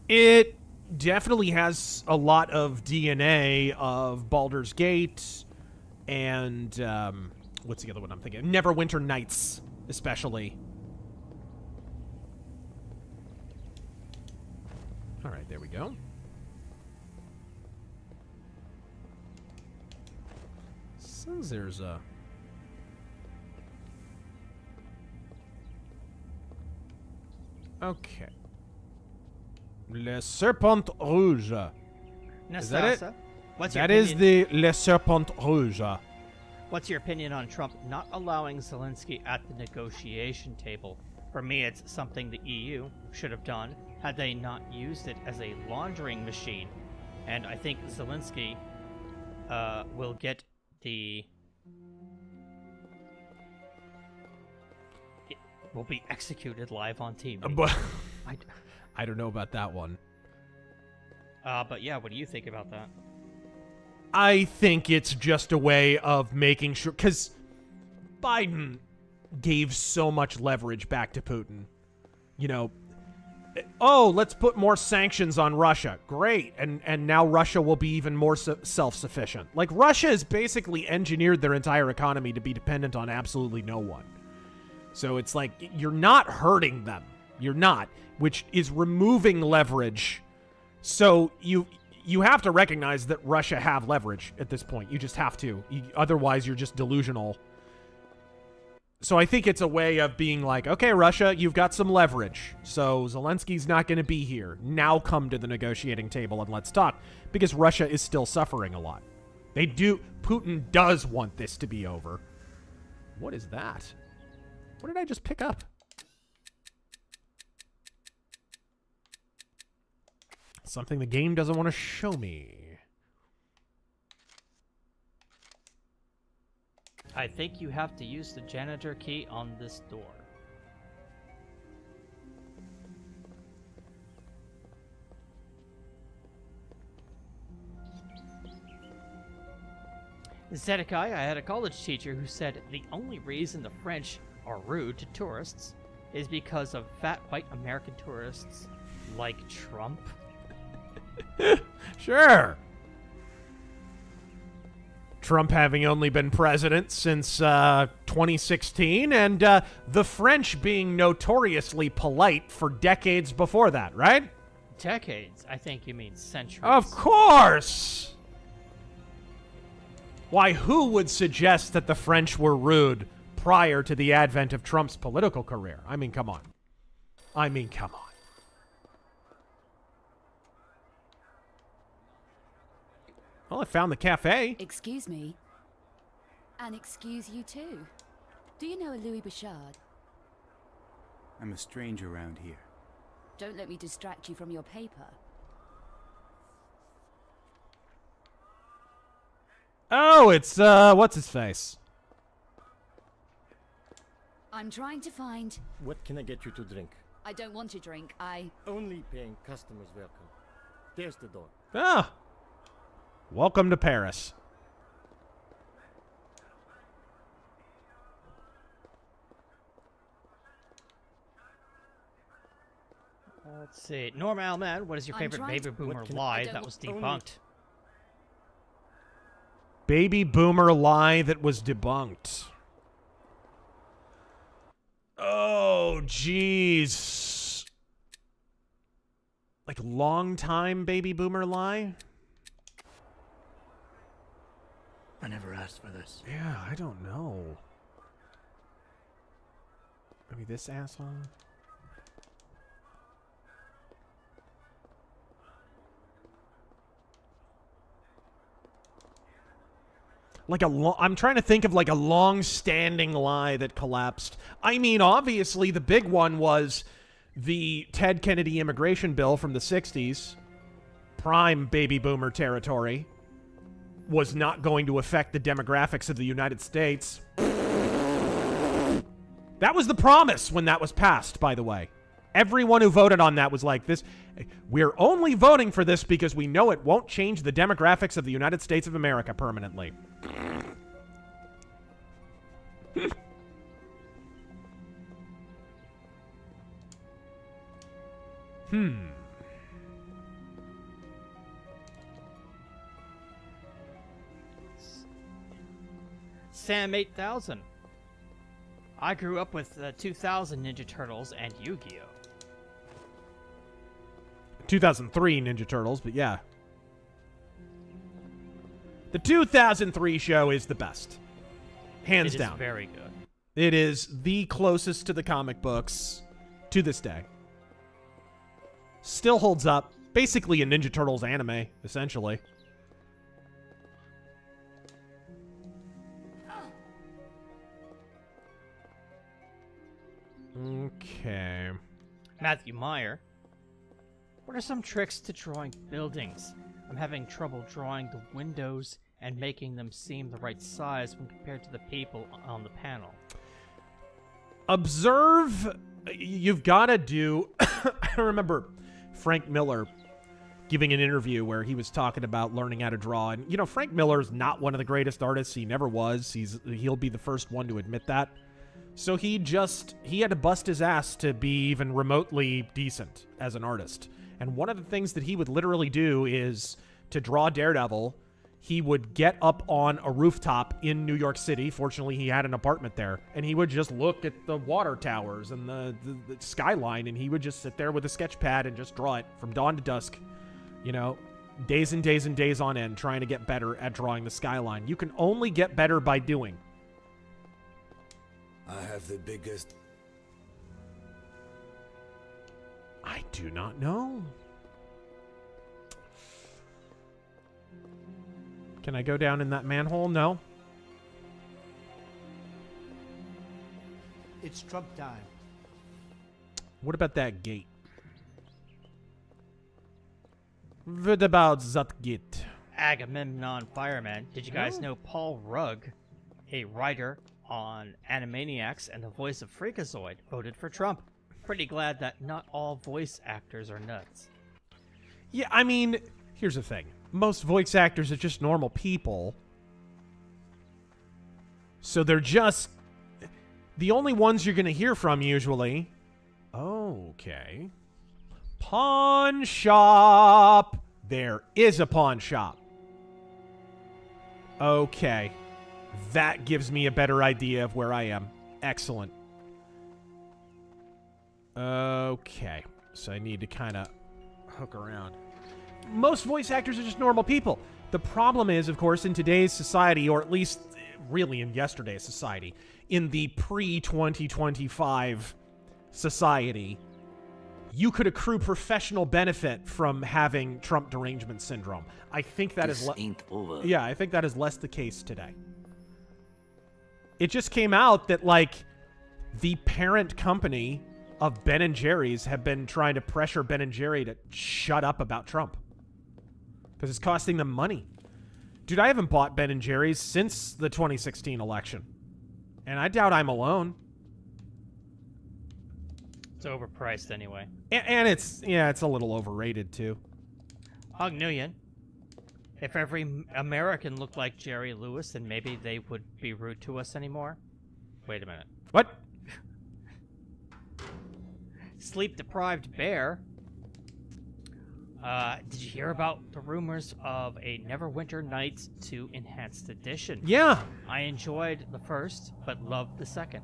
It definitely has a lot of DNA of Baldur's Gate and, what's the other one I'm thinking? Neverwinter Nights, especially. Alright, there we go. Says there's a... Okay. Le Serpent Rouge. Is that it? That is the Le Serpent Rouge. What's your opinion on Trump not allowing Zelensky at the negotiation table? For me, it's something the EU should have done had they not used it as a laundering machine. And I think Zelensky will get will be executed live on TV. I don't know about that one. But yeah, what do you think about that? I think it's just a way of making sure, because Biden gave so much leverage back to Putin. You know, oh, let's put more sanctions on Russia. Great. And now Russia will be even more self-sufficient. Like, Russia has basically engineered their entire economy to be dependent on absolutely no one. So it's like, you're not hurting them. You're not, which is removing leverage. So you have to recognize that Russia have leverage at this point. You just have to. Otherwise, you're just delusional. So I think it's a way of being like, okay, Russia, you've got some leverage. So Zelensky's not going to be here. Now come to the negotiating table and let's talk. Because Russia is still suffering a lot. Putin does want this to be over. What is that? What did I just pick up? Something the game doesn't want to show me. I think you have to use the janitor key on this door. Zedekiah, I had a college teacher who said the only reason the French are rude to tourists is because of fat white American tourists like Trump. Sure. Trump having only been president since 2016, and the French being notoriously polite for decades before that, right? Decades? I think you mean centuries. Of course! Why, who would suggest that the French were rude prior to the advent of Trump's political career? I mean, come on. I mean, come on. Well, I found the cafe. Excuse me. And excuse you too. Do you know a Louis Bouchard? I'm a stranger around here. Don't let me distract you from your paper. Oh, it's, what's his face? I'm trying to find... What can I get you to drink? I don't want to drink, Only paying customers welcome. There's the door. Ah! Welcome to Paris. Let's see. Normal man, what is your favorite baby boomer lie that was debunked? Baby boomer lie that was debunked. Oh, jeez. Like long time baby boomer lie? I never asked for this. Yeah, I don't know. Maybe this asshole? I'm trying to think of like a long-standing lie that collapsed. I mean, obviously the big one was the Ted Kennedy immigration bill from the 60s, prime baby boomer territory, was not going to affect the demographics of the United States. That was the promise when that was passed, by the way. Everyone who voted on that was like, we're only voting for this because we know it won't change the demographics of the United States of America permanently. Sam 8000. I grew up with 2000 Ninja Turtles and Yu-Gi-Oh! 2003 Ninja Turtles, but yeah. The 2003 show is the best. Hands down. It is very good. It is the closest to the comic books to this day. Still holds up. Basically a Ninja Turtles anime, essentially. Okay. Matthew Meyer. What are some tricks to drawing buildings? I'm having trouble drawing the windows and making them seem the right size when compared to the people on the panel. Observe. You've got to do... I remember Frank Miller giving an interview where he was talking about learning how to draw. And, you know, Frank Miller's not one of the greatest artists. He never was. He'll be the first one to admit that. So he had to bust his ass to be even remotely decent as an artist. And one of the things that he would literally do is to draw Daredevil, he would get up on a rooftop in New York City. Fortunately, he had an apartment there. And he would just look at the water towers and the skyline, and he would just sit there with a sketch pad and just draw it from dawn to dusk. You know, days and days and days on end, trying to get better at drawing the skyline. You can only get better by doing. I have the biggest... I do not know. Can I go down in that manhole? No. It's Trump time. What about that gate? What about that gate? Agamemnon Fireman. Did you guys know Paul Rugg, a writer on Animaniacs and the voice of Freakazoid, voted for Trump? Pretty glad that not all voice actors are nuts. Yeah, I mean, here's the thing. Most voice actors are just normal people. So they're just the only ones you're going to hear from usually. Okay. Pawn shop. There is a pawn shop. Okay. That gives me a better idea of where I am. Excellent. Okay. So I need to kind of hook around. Most voice actors are just normal people. The problem is, of course, in today's society, or at least really in yesterday's society, in the pre-2025 society, you could accrue professional benefit from having Trump derangement syndrome. I think that is over. Yeah, I think that is less the case today. It just came out that, like, the parent company of Ben & Jerry's have been trying to pressure Ben & Jerry to shut up about Trump. Because it's costing them money. Dude, I haven't bought Ben & Jerry's since the 2016 election. And I doubt I'm alone. It's overpriced anyway. And it's a little overrated, too. Hog Nguyen. If every American looked like Jerry Lewis, then maybe they would be rude to us anymore. Wait a minute. What? Sleep-deprived bear. Did you hear about the rumors of a Neverwinter Nights 2 Enhanced Edition? Yeah. I enjoyed the first, but loved the second.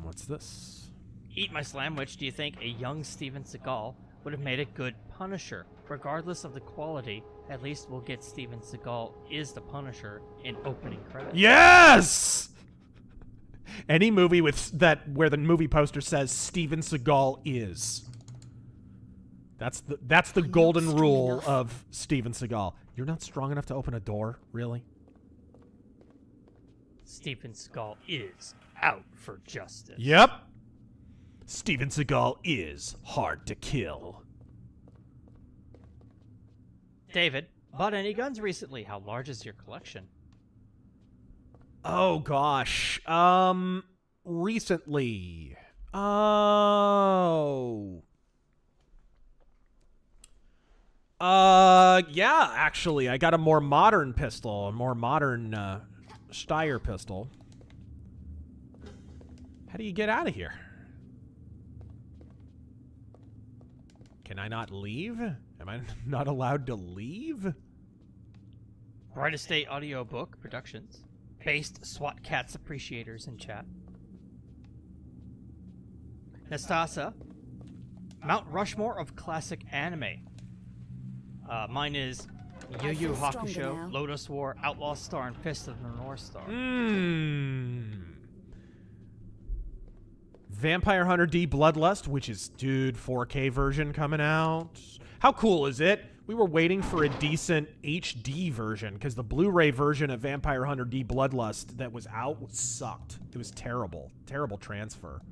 What's this? Eat my sandwich. Do you think a young Steven Seagal would have made a good Punisher? Regardless of the quality, at least we'll get Steven Seagal is the Punisher in opening credits. Yes! Any movie with that where the movie poster says Steven Seagal is. That's the golden rule of Steven Seagal. You're not strong enough to open a door, really? Steven Seagal is out for justice. Yep. Steven Seagal is hard to kill. David, bought any guns recently? How large is your collection? Oh gosh. Recently. Oh. Yeah, actually, I got a more modern pistol, a more modern Steyr pistol. How do you get out of here? Can I not leave? Am I not allowed to leave? Right Estate Audiobook Productions. Based SWAT Cats Appreciators in chat. Nastasa. Mount Rushmore of classic anime. Mine is Yu Yu Hakusho, Lotus War, Outlaw Star, and Fist of the North Star. Vampire Hunter D Bloodlust, which is, dude, 4K version coming out. How cool is it? We were waiting for a decent HD version because the Blu-ray version of Vampire Hunter D Bloodlust that was out sucked. It was terrible. Terrible transfer.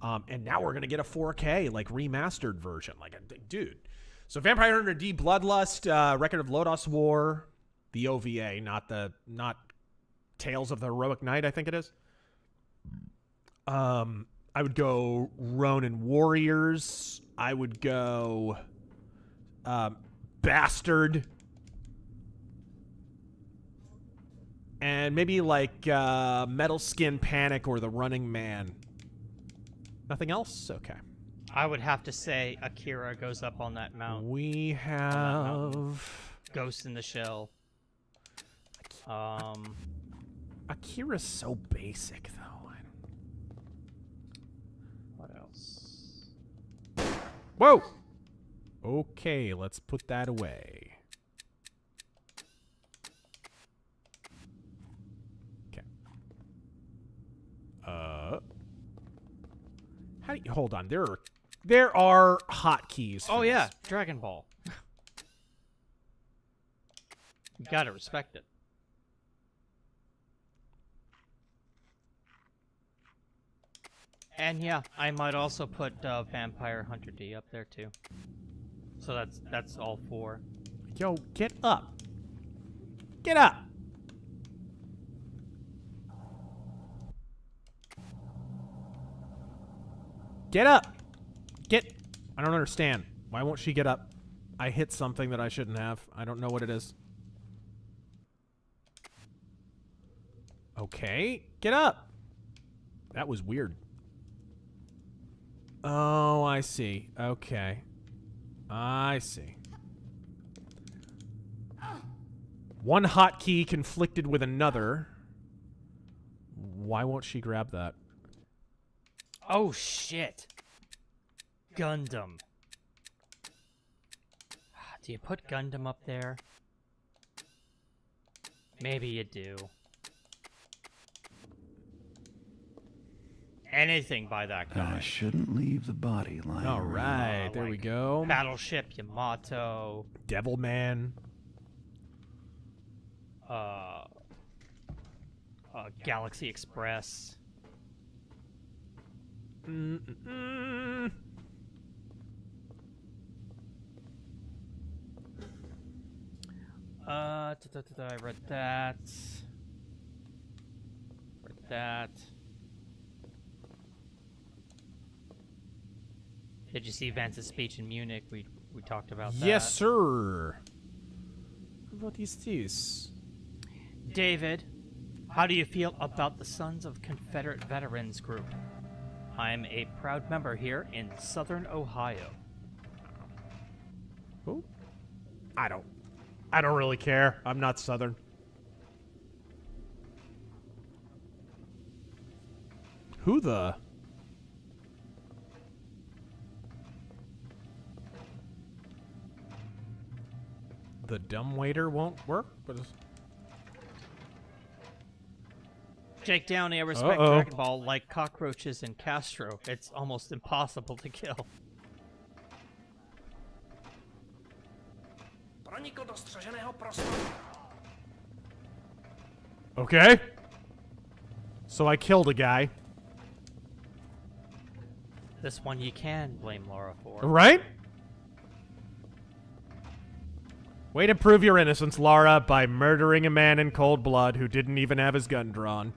And now we're going to get a 4K, like, remastered version. Like, dude. So Vampire Hunter D Bloodlust, Record of Lodoss War, the OVA, not Tales of the Heroic Knight, I think it is. I would go Ronin Warriors. I would go Bastard. And maybe like Metal Skin Panic or The Running Man. Nothing else? Okay. I would have to say Akira goes up on that mount. We have Ghost in the Shell. Akira's so basic, though. What else? Whoa! Okay, let's put that away. Okay. How do you hold on? There are hotkeys. Oh yeah, Dragon Ball. You gotta respect it. And yeah, I might also put Vampire Hunter D up there too. So that's all four. Yo, get up. Get up. Get up. Get. I don't understand. Why won't she get up? I hit something that I shouldn't have. I don't know what it is. Okay. Get up. That was weird. Oh, I see. Okay. I see. One hotkey conflicted with another. Why won't she grab that? Oh, shit. Gundam. Do you put Gundam up there? Maybe you do. Anything by that guy. I shouldn't leave the body lying All right, there we go. Battleship Yamato. Devilman. Galaxy Express. I read that. Read that. Did you see Vance's speech in Munich? We talked about that. Yes, sir. What is this? David, how do you feel about the Sons of Confederate Veterans group? I'm a proud member here in Southern Ohio. Who? I don't really care. I'm not Southern. Who the? The dumbwaiter won't work? But Jake Downey, I respect Dragon Ball like cockroaches in Castro. It's almost impossible to kill. Okay. So I killed a guy. This one you can blame Lara for. Right? Way to prove your innocence, Lara, by murdering a man in cold blood who didn't even have his gun drawn.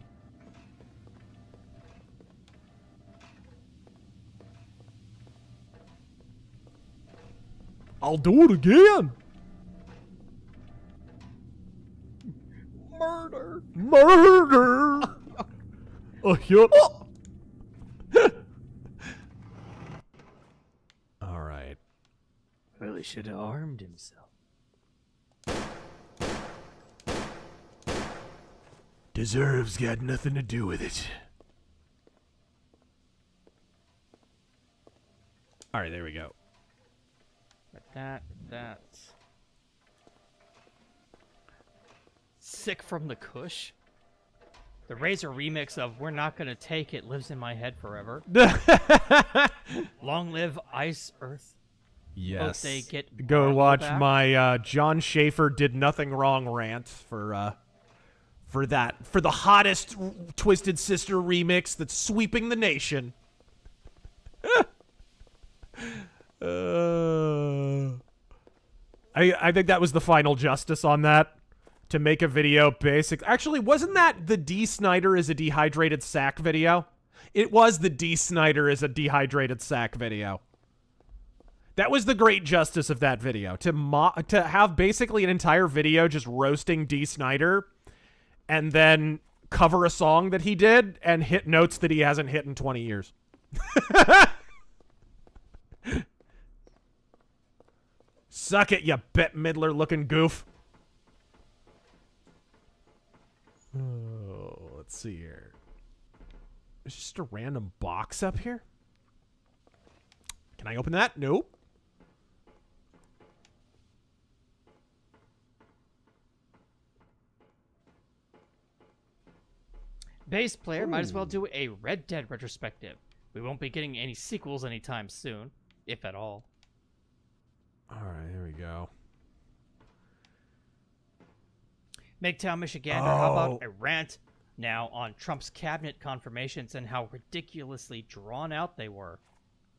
I'll do it again. Murder. Murder. Oh, yeah. All right. Really should have armed himself. Deserves got nothing to do with it. All right, there we go. That's Sick from the Kush. The Razor remix of We're Not Gonna Take It lives in my head forever. Long live Ice Earth. Yes. Hope they get Go Marlo watch back. my John Schaefer did nothing wrong rant for the hottest Twisted Sister remix that's sweeping the nation. I think that was the final justice on that. To make a video basic. Actually, wasn't that the D. Snyder is a dehydrated sack video? It was the D. Snyder is a dehydrated sack video. That was the great justice of that video. To have basically an entire video just roasting D. Snyder and then cover a song that he did and hit notes that he hasn't hit in 20 years. Suck it, you Bette Midler looking goof. Oh, let's see here. There's just a random box up here. Can I open that? Nope. Oh. Bass player might as well do a Red Dead retrospective. We won't be getting any sequels anytime soon, if at all. Alright, here we go. MGTOW Michigander, how about a rant now on Trump's cabinet confirmations and how ridiculously drawn out they were?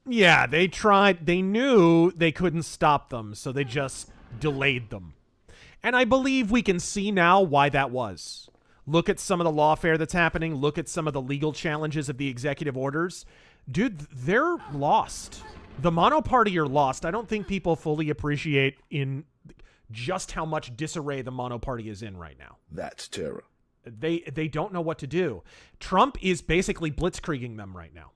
Yeah, they tried. They knew they couldn't stop them, so they just delayed them. And I believe we can see now why that was. Look at some of the lawfare that's happening. Look at some of the legal challenges of the executive orders. Dude, they're lost. The mono party are lost. I don't think people fully appreciate in just how much disarray the mono party is in right now. That's terror. They don't know what to do. Trump is basically blitzkrieging them right now.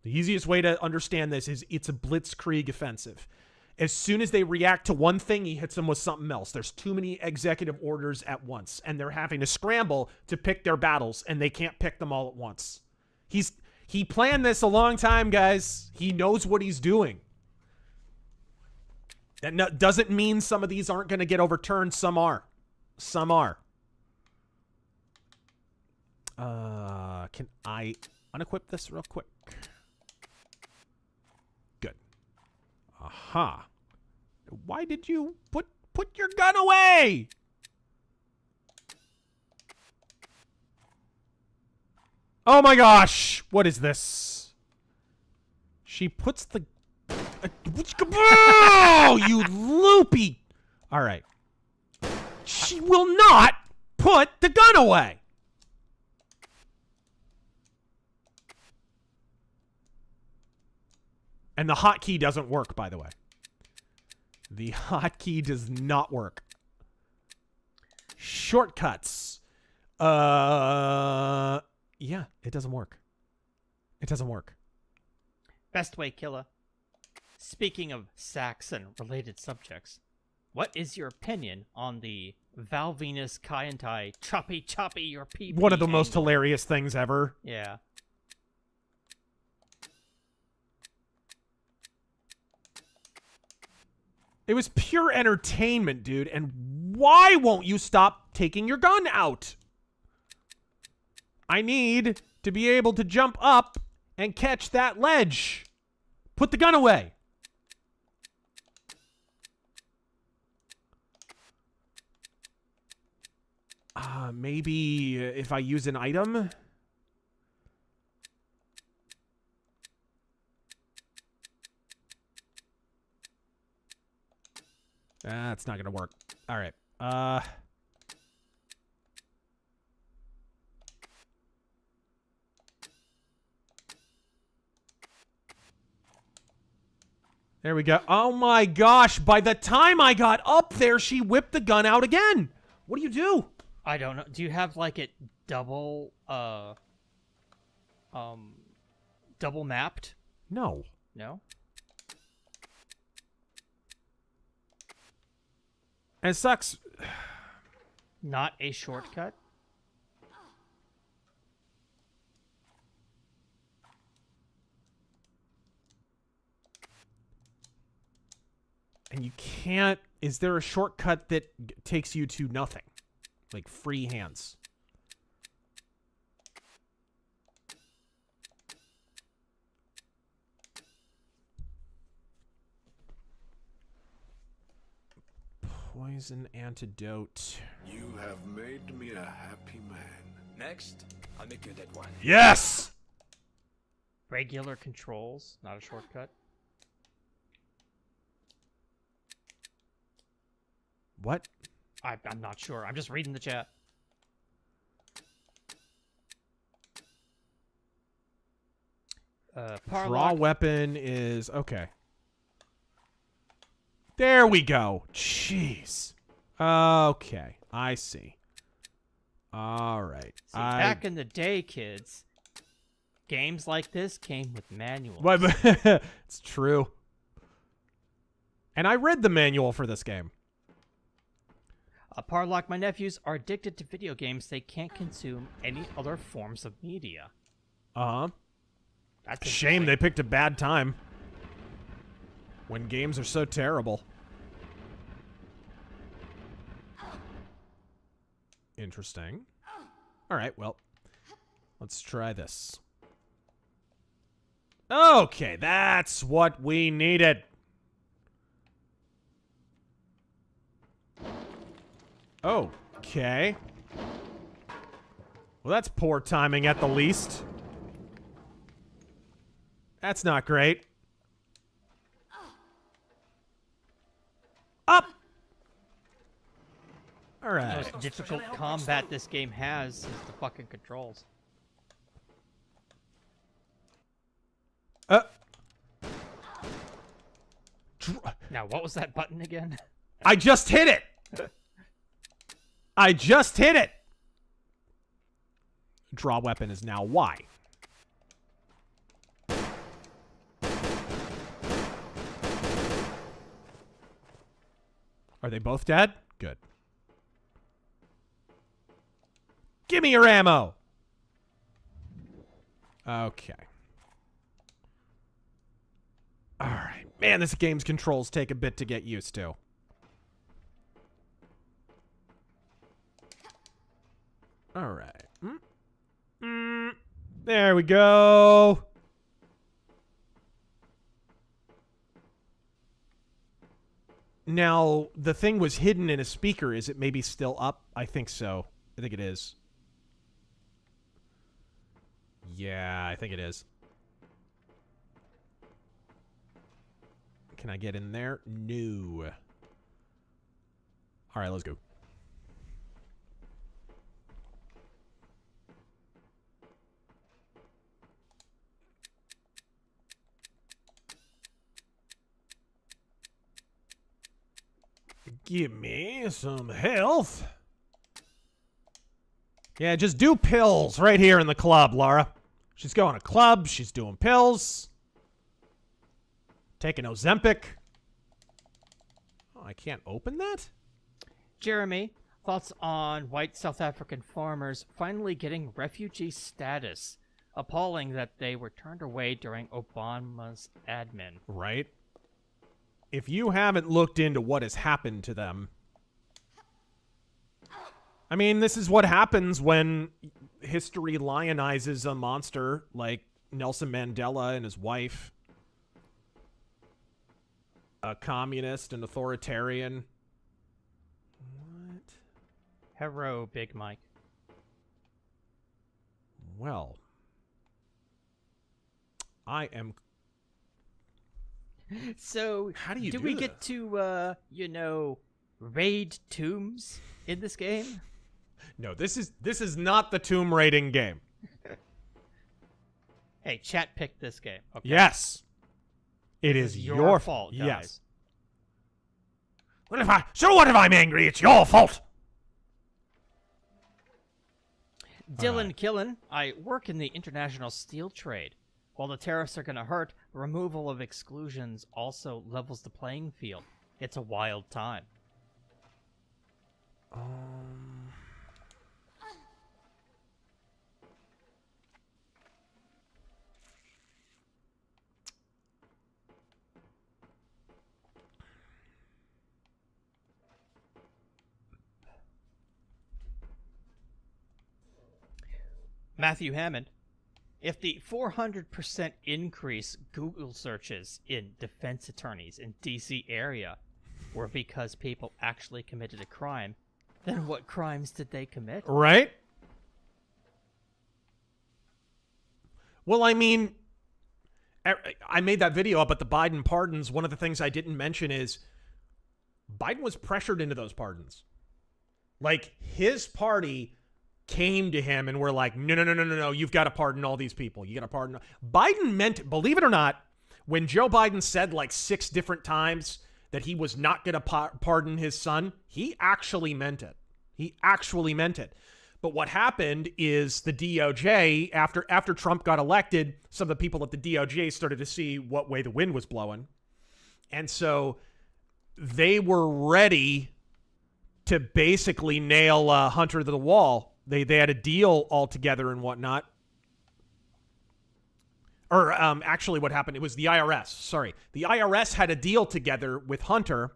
The easiest way to understand this is it's a blitzkrieg offensive. As soon as they react to one thing, he hits them with something else. There's too many executive orders at once, and they're having to scramble to pick their battles, and they can't pick them all at once. He planned this a long time, guys. He knows what he's doing. That doesn't mean some of these aren't going to get overturned. Some are. Some are. Can I unequip this real quick? Good. Aha. Why did you put your gun away? Oh my gosh. What is this? She puts the... Oh, you loopy. All right. She will not put the gun away. And the hotkey doesn't work, by the way. The hotkey does not work. Shortcuts. Yeah, it doesn't work. It doesn't work. Best way, killer. Speaking of sacks and related subjects, what is your opinion on the Val Venus Kai and Tai choppy your pee? One of the most hilarious things ever. Yeah. It was pure entertainment, dude. And why won't you stop taking your gun out? I need to be able to jump up and catch that ledge. Put the gun away. Maybe if I use an item? That's not gonna work. All right. There we go. Oh my gosh, by the time I got up there, she whipped the gun out again. What do you do? I don't know. Do you have like it double double mapped? No. No? And it sucks. Not a shortcut? And you can't... Is there a shortcut that takes you to nothing? Like free hands? Poison antidote. You have made me a happy man. Next, I'll make you a dead one. Yes! Regular controls, not a shortcut. What? I'm not sure. I'm just reading the chat. Draw weapon is... Okay. There we go. Jeez. Okay. I see. All right. See, back in the day, kids, games like this came with manuals. It's true. And I read the manual for this game. Parlock, my nephews are addicted to video games. They can't consume any other forms of media. Uh-huh. That's shame they picked a bad time. When games are so terrible. Interesting. All right, well, let's try this. Okay, that's what we needed. Okay. Well, that's poor timing at the least. That's not great. Up! Alright. The most difficult combat this game has is the fucking controls. Now, what was that button again? I just hit it! I just hit it! Draw weapon is now Y. Are they both dead? Good. Give me your ammo! Okay. Alright. Man, this game's controls take a bit to get used to. Alright. There we go. Now, the thing was hidden in a speaker. Is it maybe still up? I think so. I think it is. Yeah, I think it is. Can I get in there? No. All right, let's go. Give me some health. Yeah, just do pills right here in the club, Lara. She's going to club. She's doing pills. Taking Ozempic. Oh, I can't open that? Jeremy, thoughts on white South African farmers finally getting refugee status? Appalling that they were turned away during Obama's admin. Right? If you haven't looked into what has happened to them... I mean, this is what happens when history lionizes a monster like Nelson Mandela and his wife. A communist, an authoritarian. What? Hello, Big Mike. Well, I am... So, how do you do we this? get to, raid tombs in this game? No, this is not the tomb raiding game. Hey, chat picked this game. Okay. Yes. It is your fault, guys. Yes. What if I'm angry? It's your fault. Dylan Killen, I work in the international steel trade. While the tariffs are going to hurt, removal of exclusions also levels the playing field. It's a wild time. Matthew Hammond, if the 400% increase Google searches in defense attorneys in DC area were because people actually committed a crime, then what crimes did they commit? Right? Well, I mean, I made that video up at the Biden pardons. One of the things I didn't mention is Biden was pressured into those pardons. Like, his party came to him and were like, no, you've got to pardon all these people. You got to pardon. Biden meant, believe it or not, when Joe Biden said like 6 different times that he was not going to pardon his son, he actually meant it. He actually meant it. But what happened is the DOJ, after Trump got elected, some of the people at the DOJ started to see what way the wind was blowing. And so they were ready to basically nail Hunter to the wall. They had a deal all together and whatnot. Or actually what happened, it was the IRS. Sorry. The IRS had a deal together with Hunter,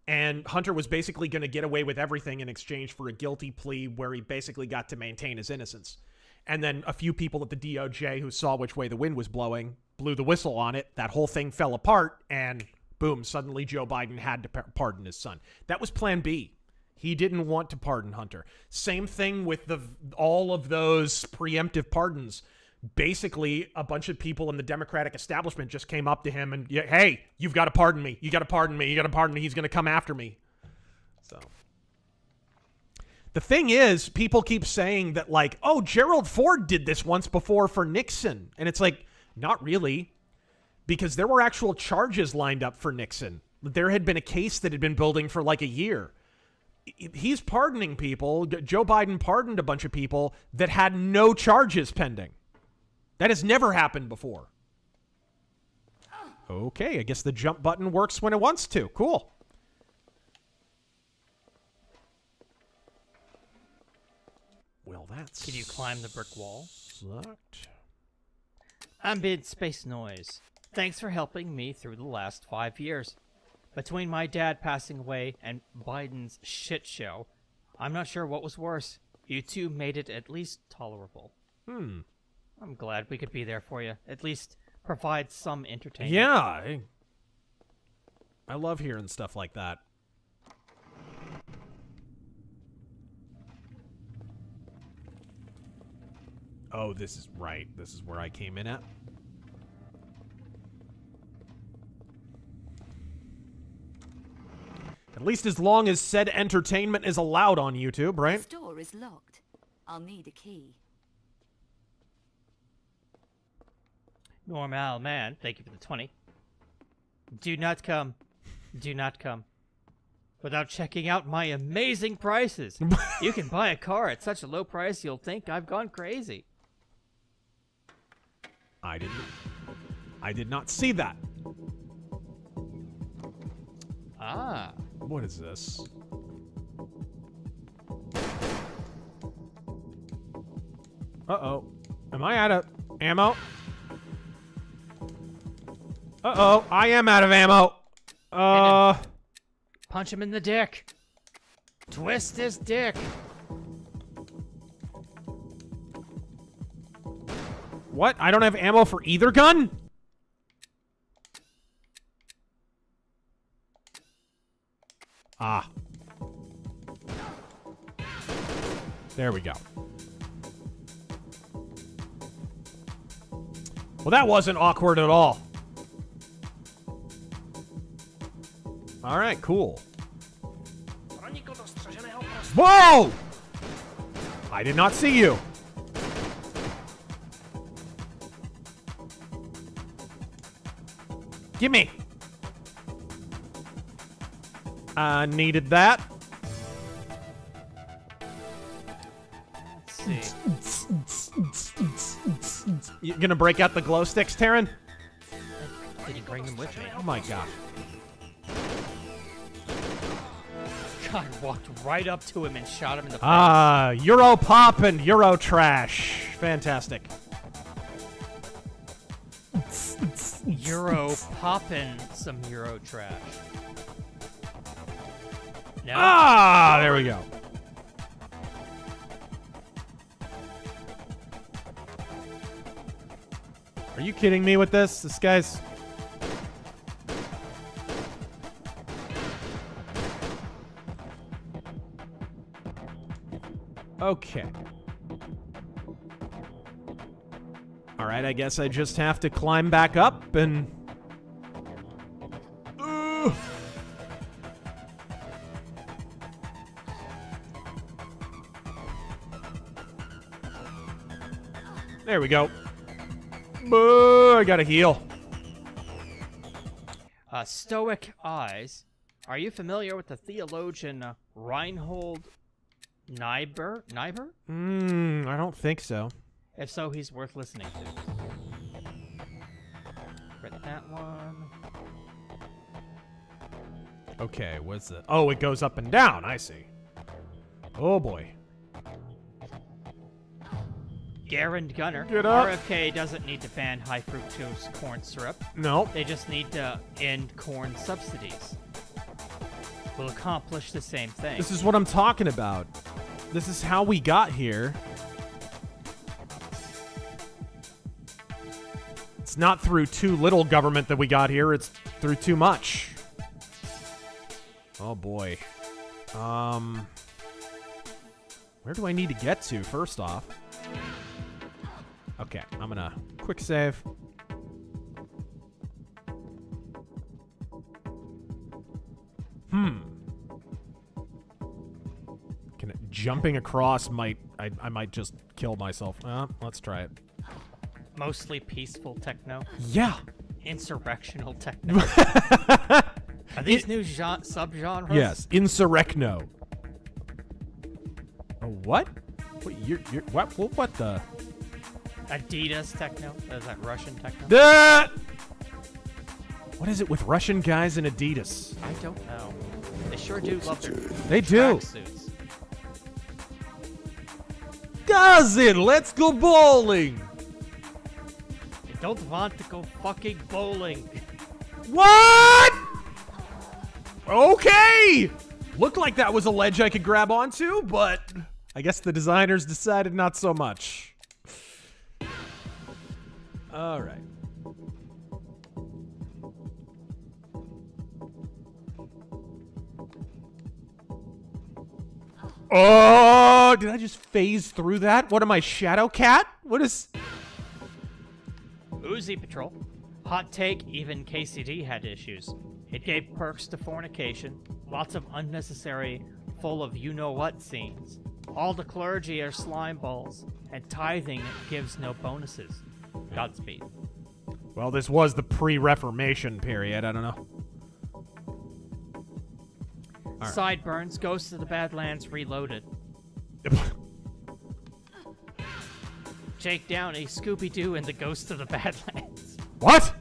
and Hunter was basically going to get away with everything in exchange for a guilty plea where he basically got to maintain his innocence. And then a few people at the DOJ who saw which way the wind was blowing blew the whistle on it. That whole thing fell apart, and boom, suddenly Joe Biden had to pardon his son. That was plan B. He didn't want to pardon Hunter. Same thing with all of those preemptive pardons. Basically, a bunch of people in the Democratic establishment just came up to him and, hey, you've got to pardon me. You got to pardon me. You got to pardon me. He's going to come after me. So the thing is, people keep saying that like, oh, Gerald Ford did this once before for Nixon. And it's like, not really, because there were actual charges lined up for Nixon. There had been a case that had been building for like a year. He's pardoning people. Joe Biden pardoned a bunch of people that had no charges pending. That has never happened before. Okay, I guess the jump button works when it wants to. Cool. Well, that's... Can you climb the brick wall? Sucked. Ambient Space Noise. Thanks for helping me through the last 5 years. Between my dad passing away and Biden's shit show, I'm not sure what was worse. You two made it at least tolerable. I'm glad we could be there for you. At least provide some entertainment. Yeah. I love hearing stuff like that. Oh, this is right. This is where I came in at. At least as long as said entertainment is allowed on YouTube, right? The store is locked. I'll need a key. Normal man, thank you for the 20. Do not come. Do not come. Without checking out my amazing prices. You can buy a car at such a low price you'll think I've gone crazy. I did not see that. Ah. What is this? Uh-oh. Am I out of ammo? Uh-oh. I am out of ammo. Punch him in the dick. Twist his dick. What? I don't have ammo for either gun? Ah. There we go. Well, that wasn't awkward at all. All right, cool. Whoa! I did not see you. Gimme. I needed that. Let's see. You gonna break out the glow sticks, Taryn? Did he bring them with me? Oh my gosh. God, walked right up to him and shot him in the face. Ah, Euro pop and Euro trash. Fantastic. Euro poppin' some Euro trash. No? Ah, there we go. Are you kidding me with this? This guy's... Okay. Alright, I guess I just have to climb back up and... There we go. I gotta heal. Stoic Eyes. Are you familiar with the theologian Reinhold Niebuhr? Niebuhr? I don't think so. If so, he's worth listening to. Read that one. Okay, what's it? Oh, it goes up and down. I see. Oh boy. Garand Gunner. Get up. RFK doesn't need to ban high fructose corn syrup. No. They just need to end corn subsidies. Will accomplish the same thing. This is what I'm talking about. This is how we got here. It's not through too little government that we got here. It's through too much. Oh boy. Where do I need to get to first off? Okay, I'm gonna quick save. Jumping across might... I might just kill myself. Let's try it. Mostly peaceful techno. Yeah. Insurrectional techno. Are these new subgenres? Yes, insurrecno. Oh, what? What? What the? Adidas techno? Is that Russian techno? What is it with Russian guys and Adidas? I don't know. They sure do love their They do. suits. Cousin, let's go bowling. I don't want to go fucking bowling. What? Okay. Looked like that was a ledge I could grab onto, but I guess the designers decided not so much. All right. Oh, did I just phase through that? What am I, Shadow Cat? What is... Uzi Patrol. Hot take, even KCD had issues. It gave perks to fornication, lots of unnecessary, full of you-know-what scenes. All the clergy are slime balls, and tithing gives no bonuses. Godspeed. Well, this was the pre-Reformation period. I don't know. Right. Sideburns, Ghosts of the Badlands Reloaded. Jake Downey, Scooby-Doo, and the Ghosts of the Badlands. What?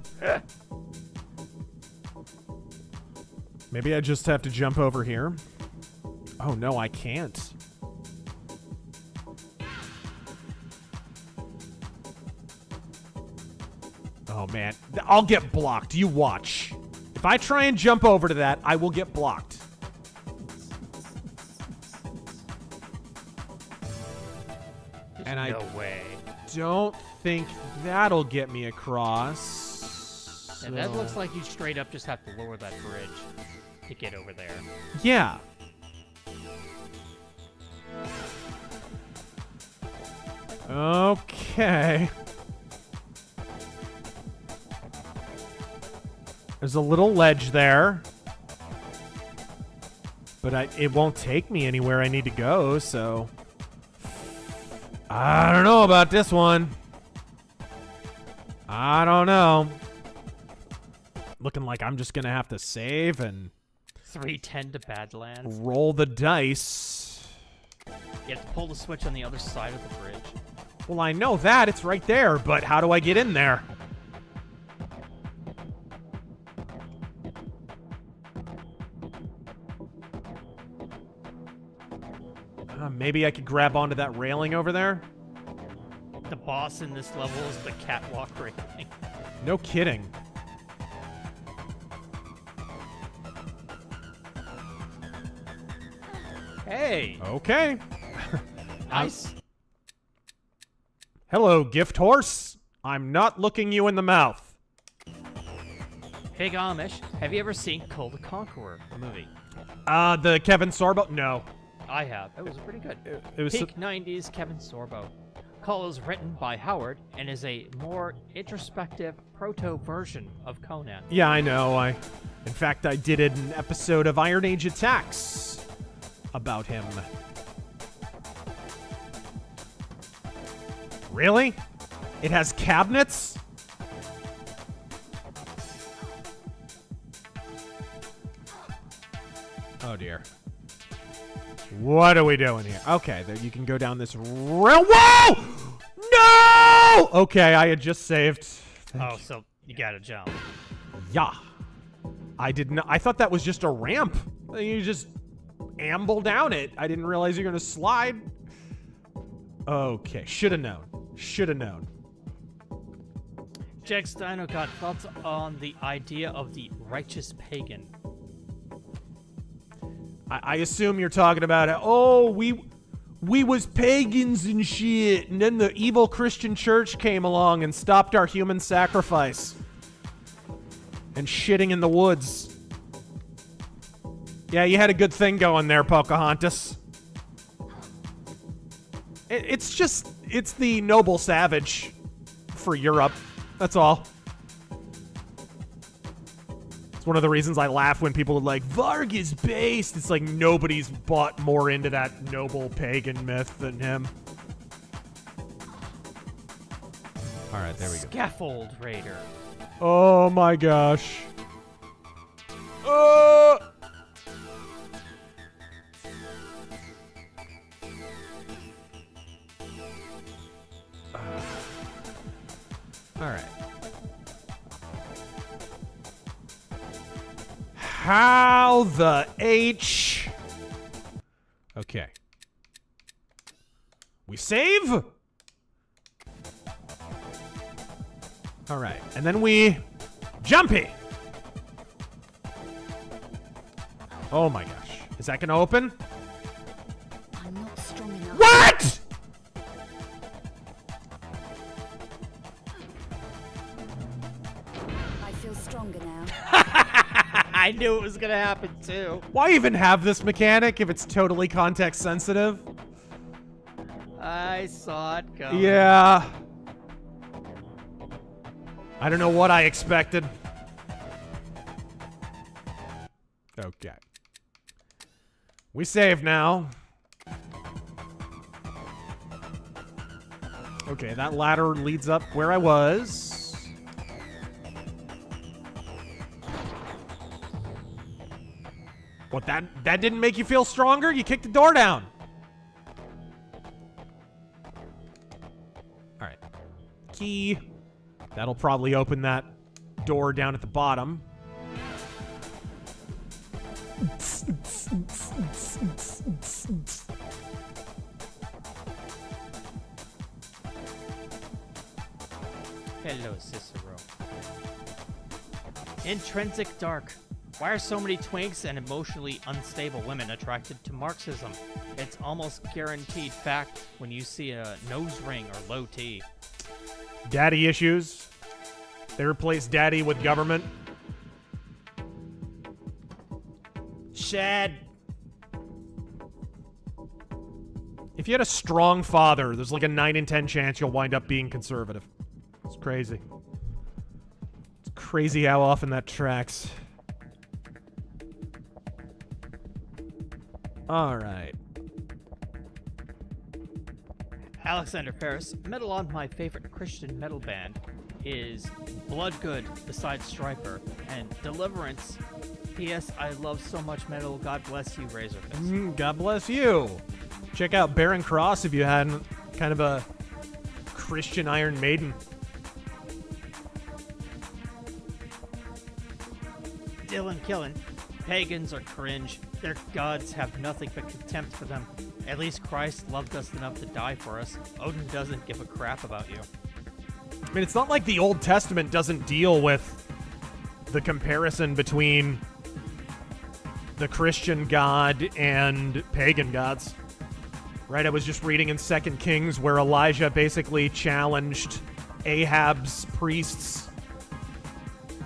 Maybe I just have to jump over here. Oh, no, I can't. Oh, man. I'll get blocked. You watch. If I try and jump over to that, I will get blocked. And I don't think that'll get me across. Yeah, that looks like you straight up just have to lower that bridge to get over there. Yeah. Okay. There's a little ledge there. But it won't take me anywhere I need to go, so... I don't know about this one. I don't know. Looking like I'm just gonna have to save and... 310 to Badlands. Roll the dice. You have to pull the switch on the other side of the bridge. Well, I know that. It's right there, but how do I get in there? Maybe I could grab onto that railing over there? The boss in this level is the catwalk railing. No kidding. Hey! Okay. Nice. Hello, gift horse. I'm not looking you in the mouth. Pig Amish, have you ever seen Cole the Conqueror, the movie? The Kevin Sorbo? No. I have. It was pretty good. It was Peak 90s Kevin Sorbo. Cole is written by Howard and is a more introspective proto-version of Conan. Yeah, I know. In fact, I did an episode of Iron Age Attacks about him. Really? It has cabinets? Oh, dear. What are we doing here? Okay, there you can go down this rail. Whoa! No! Okay, I had just saved. So you gotta jump. Yeah. I didn't. I thought that was just a ramp. You just amble down it. I didn't realize you're gonna slide. Okay, should have known. Should have known. Jack Steiner got thoughts on the idea of the righteous pagan. I assume you're talking about it. Oh, we was pagans and shit, and then the evil Christian church came along and stopped our human sacrifice and shitting in the woods. Yeah, you had a good thing going there, Pocahontas. It's the noble savage for Europe. That's all. One of the reasons I laugh when people are like, Varg is based. It's like nobody's bought more into that noble pagan myth than him. All right, there we go. Scaffold Raider. Oh my gosh. All right. How the H? Okay. We save? All right. And then we jumpy. Oh my gosh. Is that going to open? I'm not strong enough. What? I feel stronger now. I knew it was gonna happen too. Why even have this mechanic if it's totally context sensitive? I saw it coming. Yeah. I don't know what I expected. Okay. We save now. Okay, that ladder leads up where I was. What, that didn't make you feel stronger? You kicked the door down. All right. Key. That'll probably open that door down at the bottom. Hello, Cicero. Intrinsic dark. Why are so many twinks and emotionally unstable women attracted to Marxism? It's almost guaranteed fact when you see a nose ring or low T. Daddy issues. They replace daddy with government. Shad. If you had a strong father, there's like a 9 in 10 chance you'll wind up being conservative. It's crazy. It's Crazy how often that tracks. All right. Alexander Ferris, metal on my favorite Christian metal band is Bloodgood besides Striper and Deliverance. P.S. I love so much metal. God bless you, RazörFist. God bless you. Check out Baron Cross if you had kind of a Christian Iron Maiden. Dylan Killen. Pagans are cringe. Their gods have nothing but contempt for them. At least Christ loved us enough to die for us. Odin doesn't give a crap about you. I mean, it's not like the Old Testament doesn't deal with the comparison between the Christian god and pagan gods. Right? I was just reading in 2 Kings where Elijah basically challenged Ahab's priests.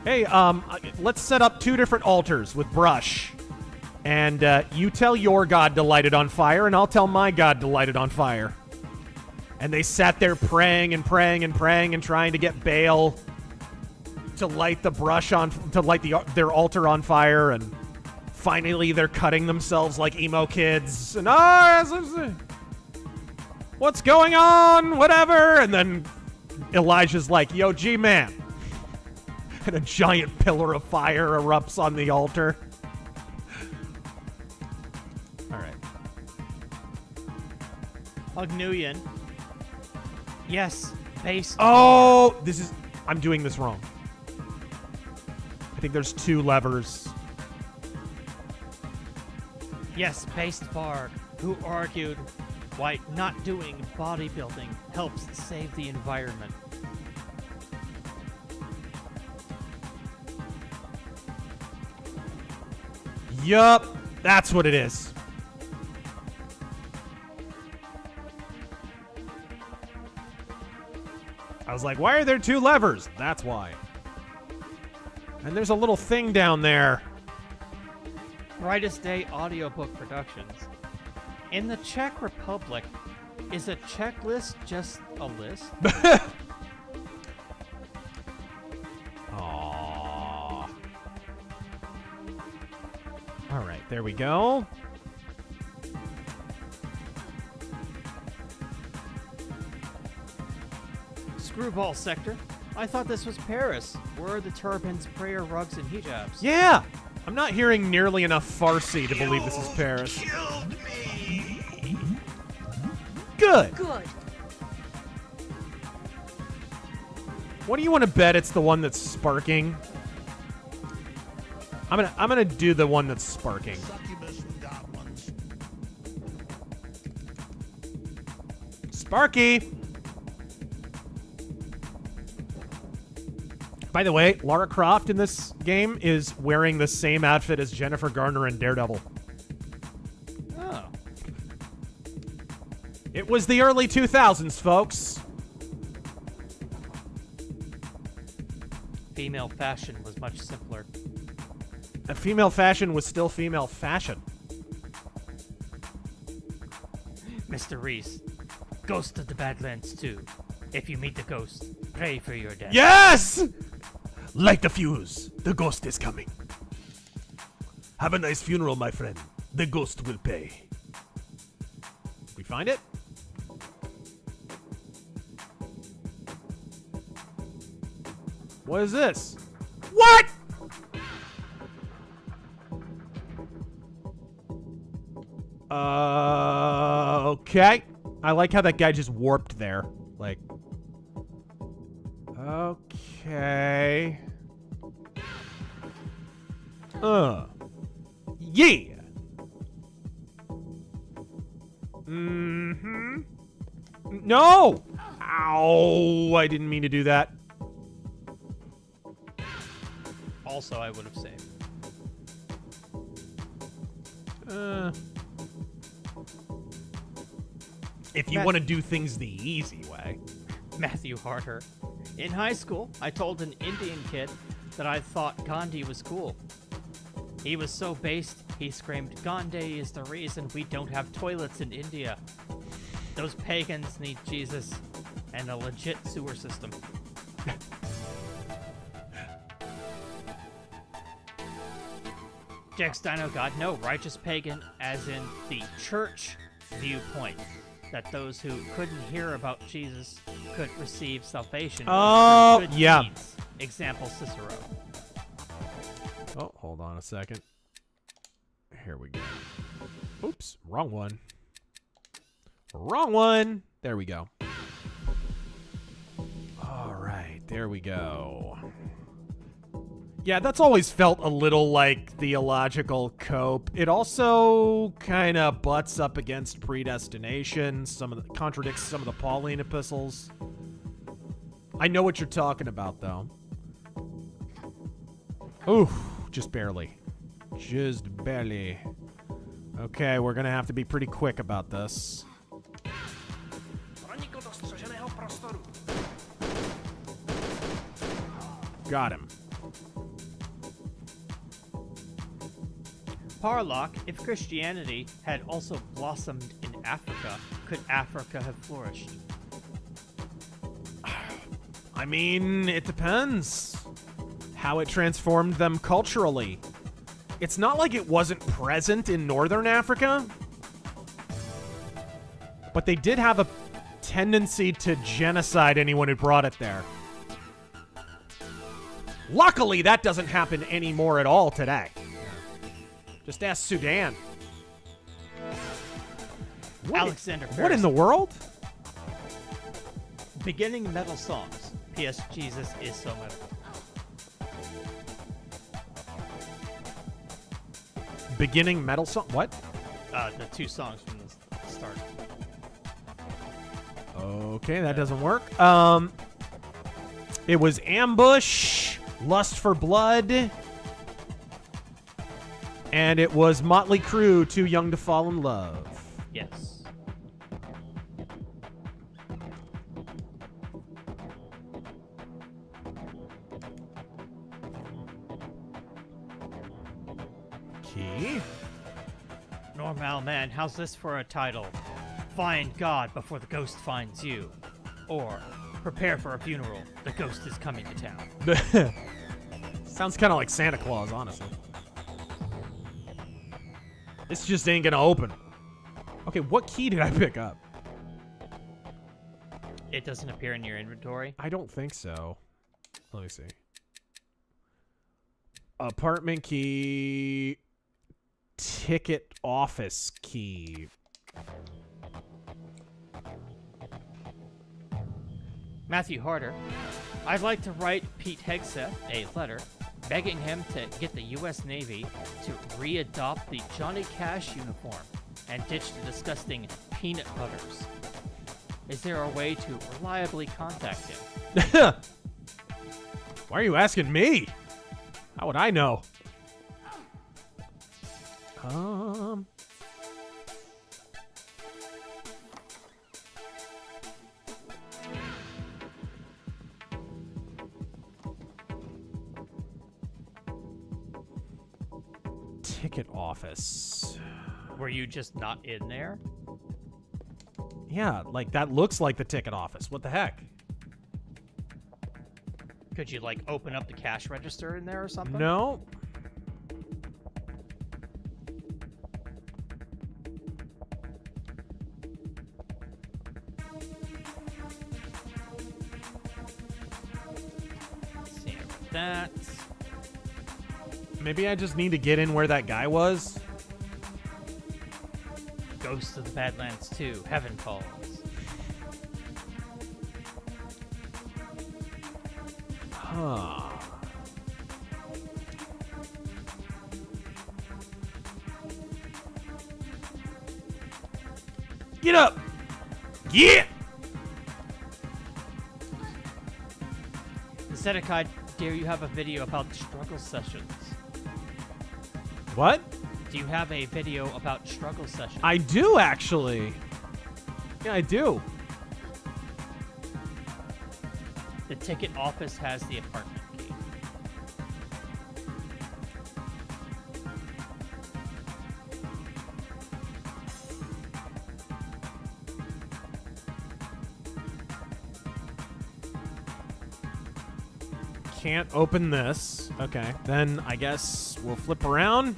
Hey, let's set up 2 different altars with brush. And you tell your god to light it on fire, and I'll tell my god to light it on fire. And they sat there praying and praying and praying and trying to get Baal to light the brush on, to light their altar on fire. And finally, they're cutting themselves like emo kids. And what's going on? Whatever. And then Elijah's like, "Yo, G-man." And a giant pillar of fire erupts on the altar. All right. Ognuyen. Yes, based. Oh, I'm doing this wrong. I think there's 2 levers. Yes, based Varg, who argued why not doing bodybuilding helps save the environment. Yup, that's what it is. I was like, why are there 2 levers? That's why. And there's a little thing down there. Brightest Day Audiobook Productions. In the Czech Republic, is a checklist just a list? Aww. All right, there we go. Screwball Sector. I thought this was Paris. Where are the turbans, prayer rugs, and hijabs? Yeah! I'm not hearing nearly enough Farsi to believe this is Paris. Good. Good. What do you want to bet it's the one that's sparking? I'm gonna do the one that's sparking. Sparky! By the way, Lara Croft in this game is wearing the same outfit as Jennifer Garner in Daredevil. Oh. It was the early 2000s, folks. Female fashion was much simpler. Female fashion was still female fashion. Mr. Reese, Ghost of the Badlands 2. If you meet the ghost, pray for your death. Yes! Light the fuse. The ghost is coming. Have a nice funeral, my friend. The ghost will pay. We find it? What is this? What? Okay. I like how that guy just warped there. Like, okay. Yeah. Mm-hmm. No! Ow! I didn't mean to do that. Also, I would have saved. If you want to do things the easy way. Matthew Harder. In high school, I told an Indian kid that I thought Gandhi was cool. He was so based, he screamed, "Gandhi is the reason we don't have toilets in India. Those pagans need Jesus and a legit sewer system." Jack's Dino God, no, righteous pagan as in the church viewpoint, that those who couldn't hear about Jesus could receive salvation. Oh, through good yeah. deeds. Example, Cicero. Oh, hold on a second. Here we go. Oops, wrong one. Wrong one. There we go. All right, there we go. Yeah, that's always felt a little like theological cope. It also kind of butts up against predestination. Contradicts some of the Pauline epistles. I know what you're talking about, though. Ooh, just barely. Just barely. Okay, we're gonna have to be pretty quick about this. Got him. Parlock, if Christianity had also blossomed in Africa, could Africa have flourished? I mean, it depends how it transformed them culturally. It's not like it wasn't present in Northern Africa, but they did have a tendency to genocide anyone who brought it there. Luckily, that doesn't happen anymore at all today. Just ask Sudan. Alexander What in the world? Beginning metal songs. P.S. Jesus is so metal. Beginning metal song? What? The two songs from the start. Okay, that doesn't work. It was Ambush, Lust for Blood, and it was Motley Crue, Too Young to Fall in Love. Yes. Key. Normal man, how's this for a title? Find God before the ghost finds you. Or, prepare for a funeral, the ghost is coming to town. Sounds kind of like Santa Claus, honestly. This just ain't gonna open. Okay, what key did I pick up? It doesn't appear in your inventory? I don't think so. Let me see. Apartment key. Ticket office key. Matthew Harder. I'd like to write Pete Hegseth a letter begging him to get the U.S. Navy to re-adopt the Johnny Cash uniform and ditch the disgusting peanut butters. Is there a way to reliably contact him? Why are you asking me? How would I know? Ticket office. Were you just not in there? Yeah, like that looks like the ticket office. What the heck? Could you, like, open up the cash register in there or something? No. See that. Maybe I just need to get in where that guy was. Ghosts of the Badlands 2, Heaven Calls. Huh. Get up! Yeah! Zedekiah, dare you have a video about struggle sessions? What? Do you have a video about struggle sessions? I do, actually. Yeah, I do. The ticket office has the apartment key. Can't open this. Okay, then I guess we'll flip around.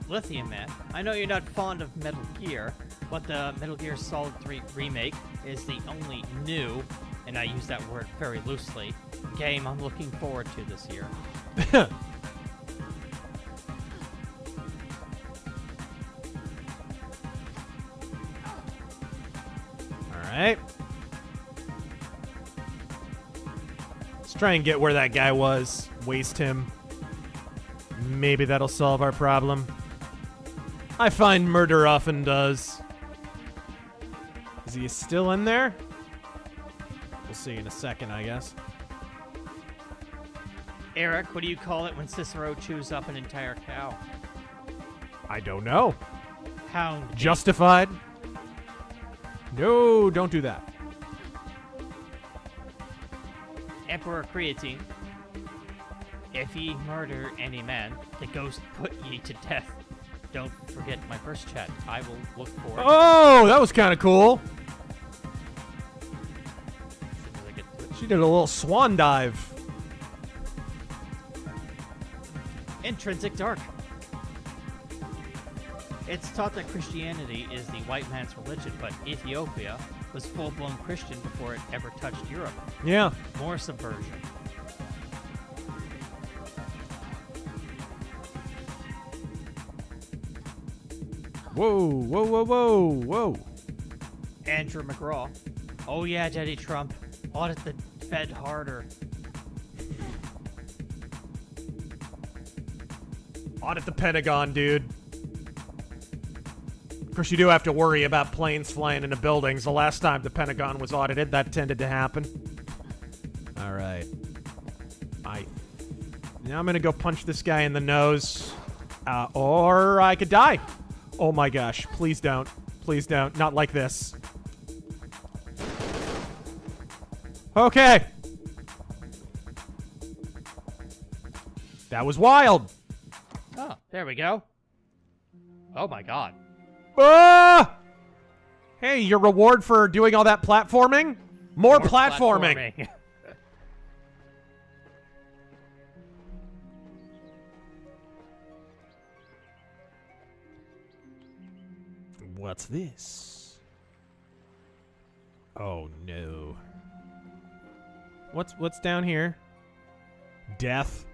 Lithium Man, I know you're not fond of Metal Gear, but the Metal Gear Solid 3 Remake is the only new, and I use that word very loosely, game I'm looking forward to this year. Alright. Let's try and get where that guy was. Waste him. Maybe that'll solve our problem. I find murder often does. Is he still in there? We'll see in a second, I guess. Eric, what do you call it when Cicero chews up an entire cow? I don't know. Hound. Justified? No, don't do that. Emperor Creatine. If ye murder any man, the ghost put ye to death. Don't forget my first chat. I will look for it. Oh, that was kind of cool. She did a little swan dive. Intrinsic Dark. It's taught that Christianity is the white man's religion, but Ethiopia was full-blown Christian before it ever touched Europe. Yeah. More subversion. Whoa, whoa, whoa, whoa, whoa. Andrew McGraw. Oh yeah, Daddy Trump. Audit the Fed harder. Audit the Pentagon, dude. Of course, you do have to worry about planes flying into buildings. The last time the Pentagon was audited, that tended to happen. All right. Now I'm going to go punch this guy in the nose. Or I could die. Oh my gosh. Please don't. Please don't. Not like this. Okay. That was wild. Oh, there we go. Oh my god. Ah! Hey, your reward for doing all that platforming? More platforming. What's this? Oh no. What's down here? Death.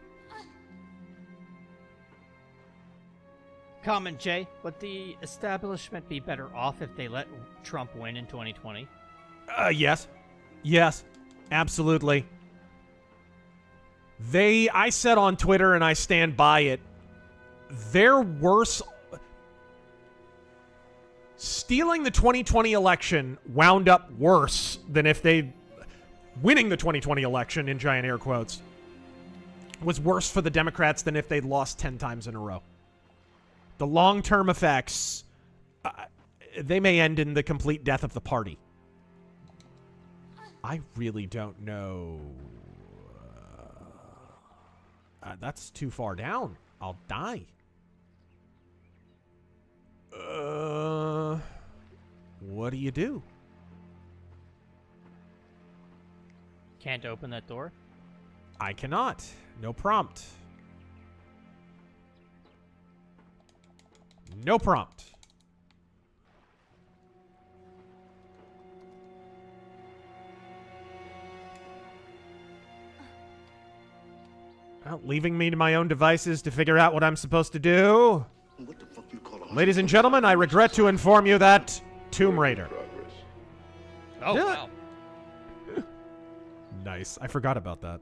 Comment Jay, would the establishment be better off if they let Trump win in 2020? Yes. Yes. Absolutely. I said on Twitter, and I stand by it, they're worse. Stealing the 2020 election wound up worse than if winning the 2020 election, in giant air quotes, was worse for the Democrats than if they'd lost 10 times in a row. The long-term effects, they may end in the complete death of the party. I really don't know. That's too far down. I'll die. What do you do? Can't open that door? I cannot. No prompt. No prompt. Well, leaving me to my own devices to figure out what I'm supposed to do. What the fuck you call a Ladies and gentlemen, I regret to inform you that Tomb Raider. Oh, wow. Nice. I forgot about that.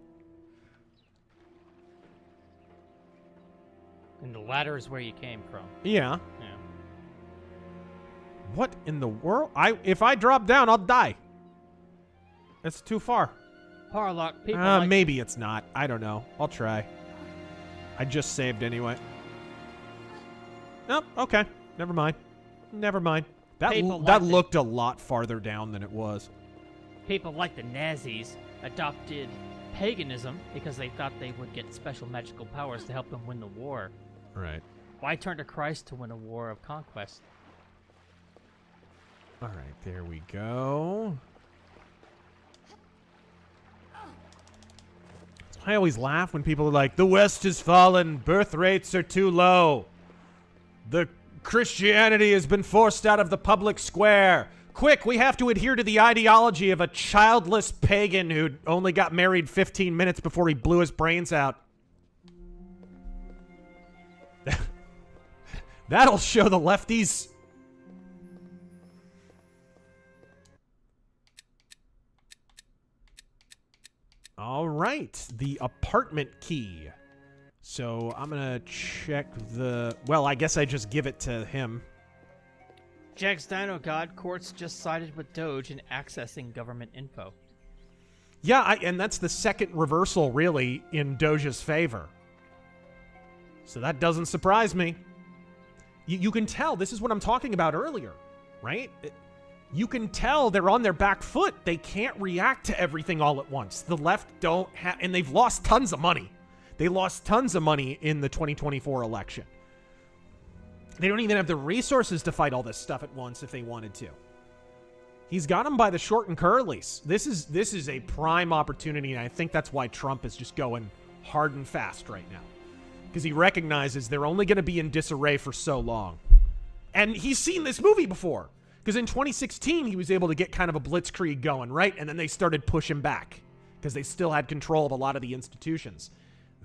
And the ladder is where you came from. Yeah. Yeah. What in the world? If I drop down, I'll die. It's too far. Parlock, people maybe it's not. I don't know. I'll try. I just saved anyway. Nope. Okay. Never mind. Never mind. That looked a lot farther down than it was. People like the Nazis adopted paganism because they thought they would get special magical powers to help them win the war. Right. Why turn to Christ to win a war of conquest? All right, there we go. I always laugh when people are like, the West has fallen, birth rates are too low. The Christianity has been forced out of the public square. Quick, we have to adhere to the ideology of a childless pagan who only got married 15 minutes before he blew his brains out. That'll show the lefties. All right, the apartment key. So I'm going to check the... Well, I guess I just give it to him. Jack's Dino God, courts just sided with Doge in accessing government info. Yeah, and that's the second reversal, really, in Doge's favor. So that doesn't surprise me. You can tell, this is what I'm talking about earlier, right? You can tell they're on their back foot. They can't react to everything all at once. The left don't have... And they've lost tons of money. They lost tons of money in the 2024 election. They don't even have the resources to fight all this stuff at once if they wanted to. He's got them by the short and curlies. This is a prime opportunity, and I think that's why Trump is just going hard and fast right now. Because he recognizes they're only going to be in disarray for so long. And he's seen this movie before. Because in 2016, he was able to get kind of a blitzkrieg going, right? And then they started pushing back. Because they still had control of a lot of the institutions.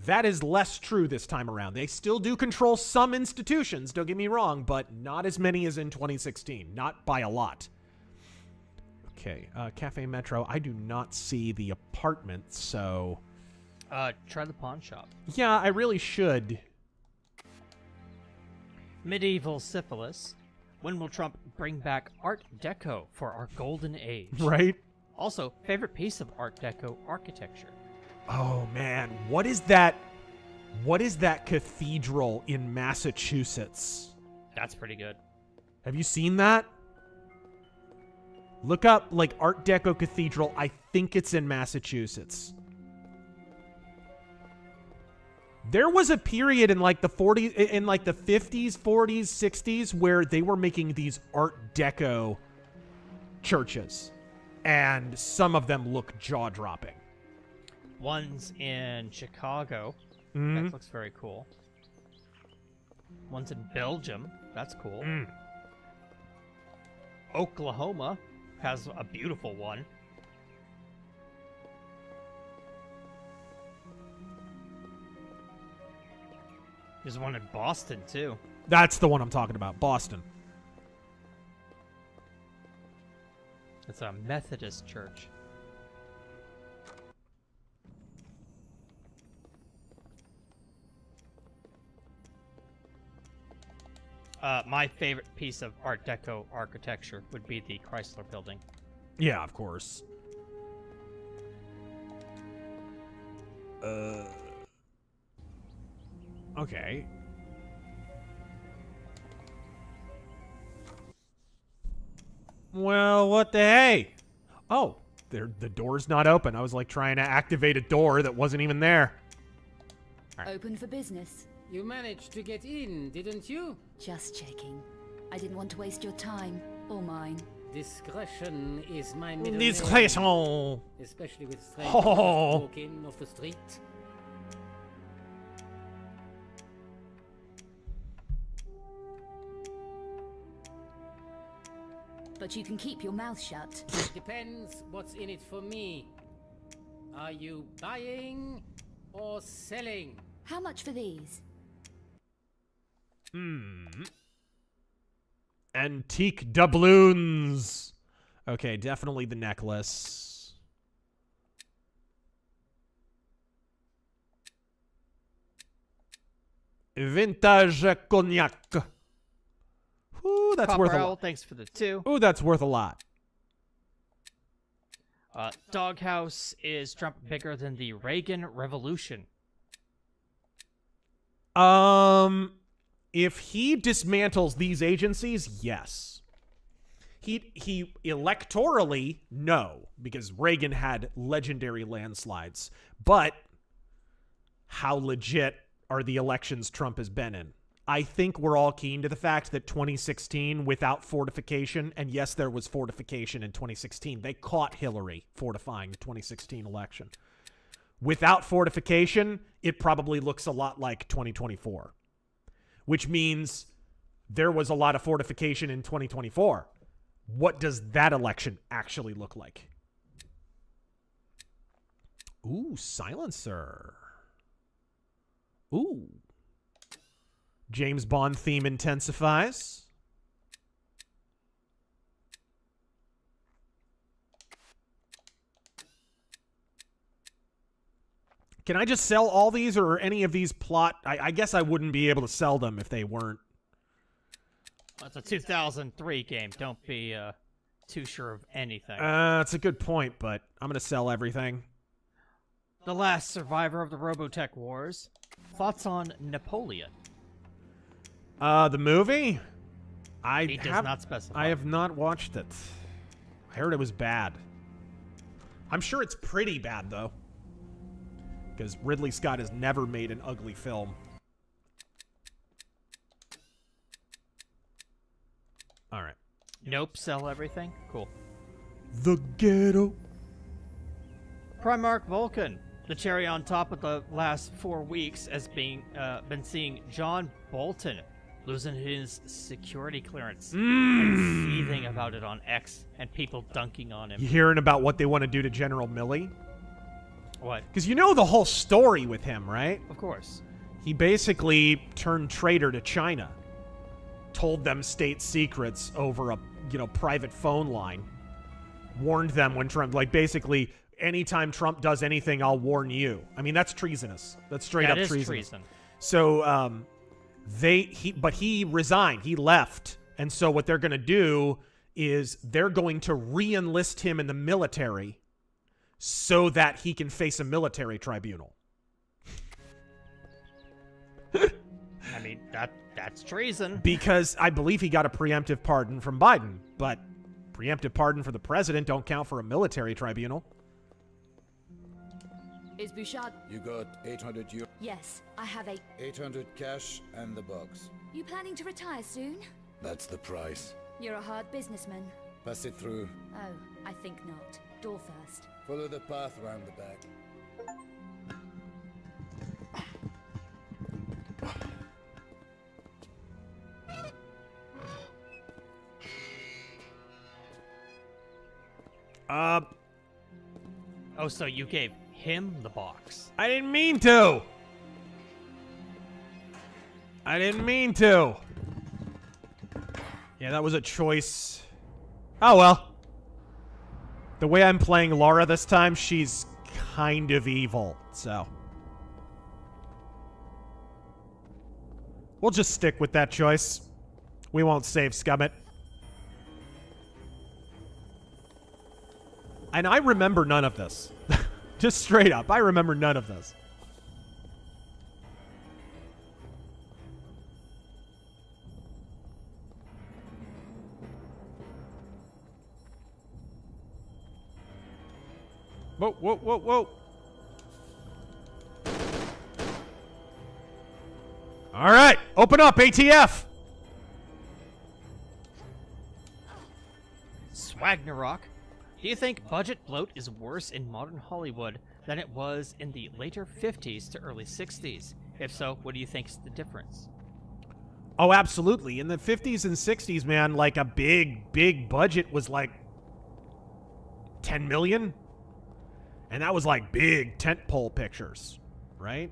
That is less true this time around. They still do control some institutions, don't get me wrong, but not as many as in 2016. Not by a lot. Okay, Cafe Metro. I do not see the apartment, so... Try the pawn shop. Yeah, I really should. Medieval syphilis. When will Trump bring back Art Deco for our golden age? Right? Also, favorite piece of Art Deco architecture. Oh man, what is that? What is that cathedral in Massachusetts? That's pretty good. Have you seen that? Look up like Art Deco Cathedral. I think it's in Massachusetts. There was a period in like the 40s, in like the 50s, 40s, 60s where they were making these Art Deco churches, and some of them look jaw-dropping. One's in Chicago. That looks very cool. One's in Belgium. That's cool. Oklahoma has a beautiful one. There's one in Boston, too. That's the one I'm talking about. Boston. It's a Methodist church. My favorite piece of Art Deco architecture would be the Chrysler Building. Yeah, of course. Okay. Well, what the hey? Oh, the door's not open. I was like trying to activate a door that wasn't even there. Right. Open for business. You managed to get in, didn't you? Just checking. I didn't want to waste your time or mine. Discretion is my middle Discretion. name. Especially with strangers walking off the street. But you can keep your mouth shut. Depends what's in it for me. Are you buying or selling? How much for these? Antique doubloons. Okay, definitely the necklace. Vintage cognac. Ooh, that's Copper worth a Owl, lot. thanks for the 2. Ooh, that's worth a lot. Doghouse, is Trump bigger than the Reagan Revolution? If he dismantles these agencies, yes. He electorally, no, because Reagan had legendary landslides. But how legit are the elections Trump has been in? I think we're all keen to the fact that 2016 without fortification, and yes, there was fortification in 2016. They caught Hillary fortifying the 2016 election. Without fortification, it probably looks a lot like 2024, which means there was a lot of fortification in 2024. What does that election actually look like? Ooh, silencer. Ooh. James Bond theme intensifies. Can I just sell all these, or any of these plot? I guess I wouldn't be able to sell them if they weren't. Well, it's a 2003 game. Don't be too sure of anything. That's a good point, but I'm going to sell everything. The last survivor of the Robotech Wars. Thoughts on Napoleon? The movie? He does not specify. I have not watched it. I heard it was bad. I'm sure it's pretty bad, though. Because Ridley Scott has never made an ugly film. All right. Nope, sell everything? Cool. The Ghetto. Primarch Vulcan. The cherry on top of the last 4 weeks has been seeing John Bolton losing his security clearance and seething about it on X and people dunking on him. You hearing about what they want to do to General Milley? What? Because you know the whole story with him, right? Of course. He basically turned traitor to China. Told them state secrets over a, private phone line. Warned them when Trump, basically, anytime Trump does anything, I'll warn you. I mean, that's treasonous. That's straight up treasonous. Treason. So, but he resigned. He left. And so what they're going to do is they're going to re-enlist him in the military so that he can face a military tribunal. I mean, that's treason. Because I believe he got a preemptive pardon from Biden, but preemptive pardon for the president don't count for a military tribunal. Is Bouchard? You got 800 euros? Yes, I have 800 cash and the box. You planning to retire soon? That's the price. You're a hard businessman. Pass it through. Oh, I think not. Door first. Follow the path round the back. Oh, so you gave him the box. I didn't mean to. Yeah, that was a choice. Oh, well. The way I'm playing Lara this time, she's kind of evil, so. We'll just stick with that choice. We won't save Scummit. And I remember none of this. Just straight up, I remember none of this. Whoa, whoa, whoa, whoa. All right, open up, ATF. Swagnarok. Do you think budget bloat is worse in modern Hollywood than it was in the later 50s to early 60s? If so, what do you think's the difference? Oh, absolutely. In the 50s and 60s, man, like a big budget was like 10 million. And that was like big tentpole pictures, right?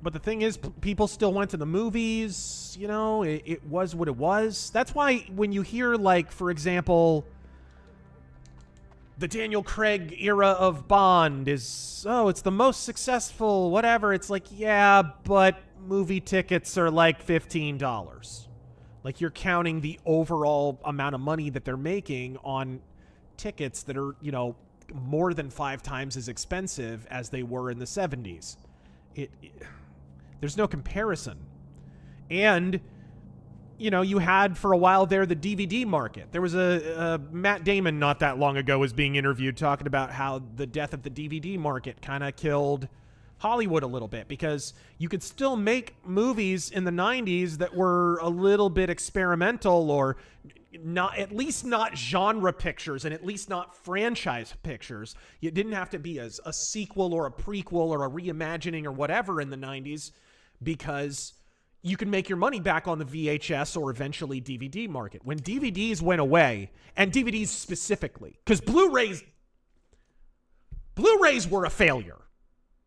But the thing is, people still went to the movies, it was what it was. That's why when you hear, like, for example, the Daniel Craig era of Bond is, it's the most successful, whatever. It's like, yeah, but movie tickets are like $15. Like, you're counting the overall amount of money that they're making on tickets that are, more than 5 times as expensive as they were in the 70s. There's no comparison. And, you had for a while there the DVD market. There was a Matt Damon not that long ago was being interviewed talking about how the death of the DVD market kind of killed Hollywood a little bit, because you could still make movies in the 90s that were a little bit experimental, or not, at least not genre pictures, and at least not franchise pictures. It didn't have to be a sequel or a prequel or a reimagining or whatever in the 90s. because you can make your money back on the VHS or eventually DVD market. When DVDs went away, and DVDs specifically, because Blu-rays were a failure.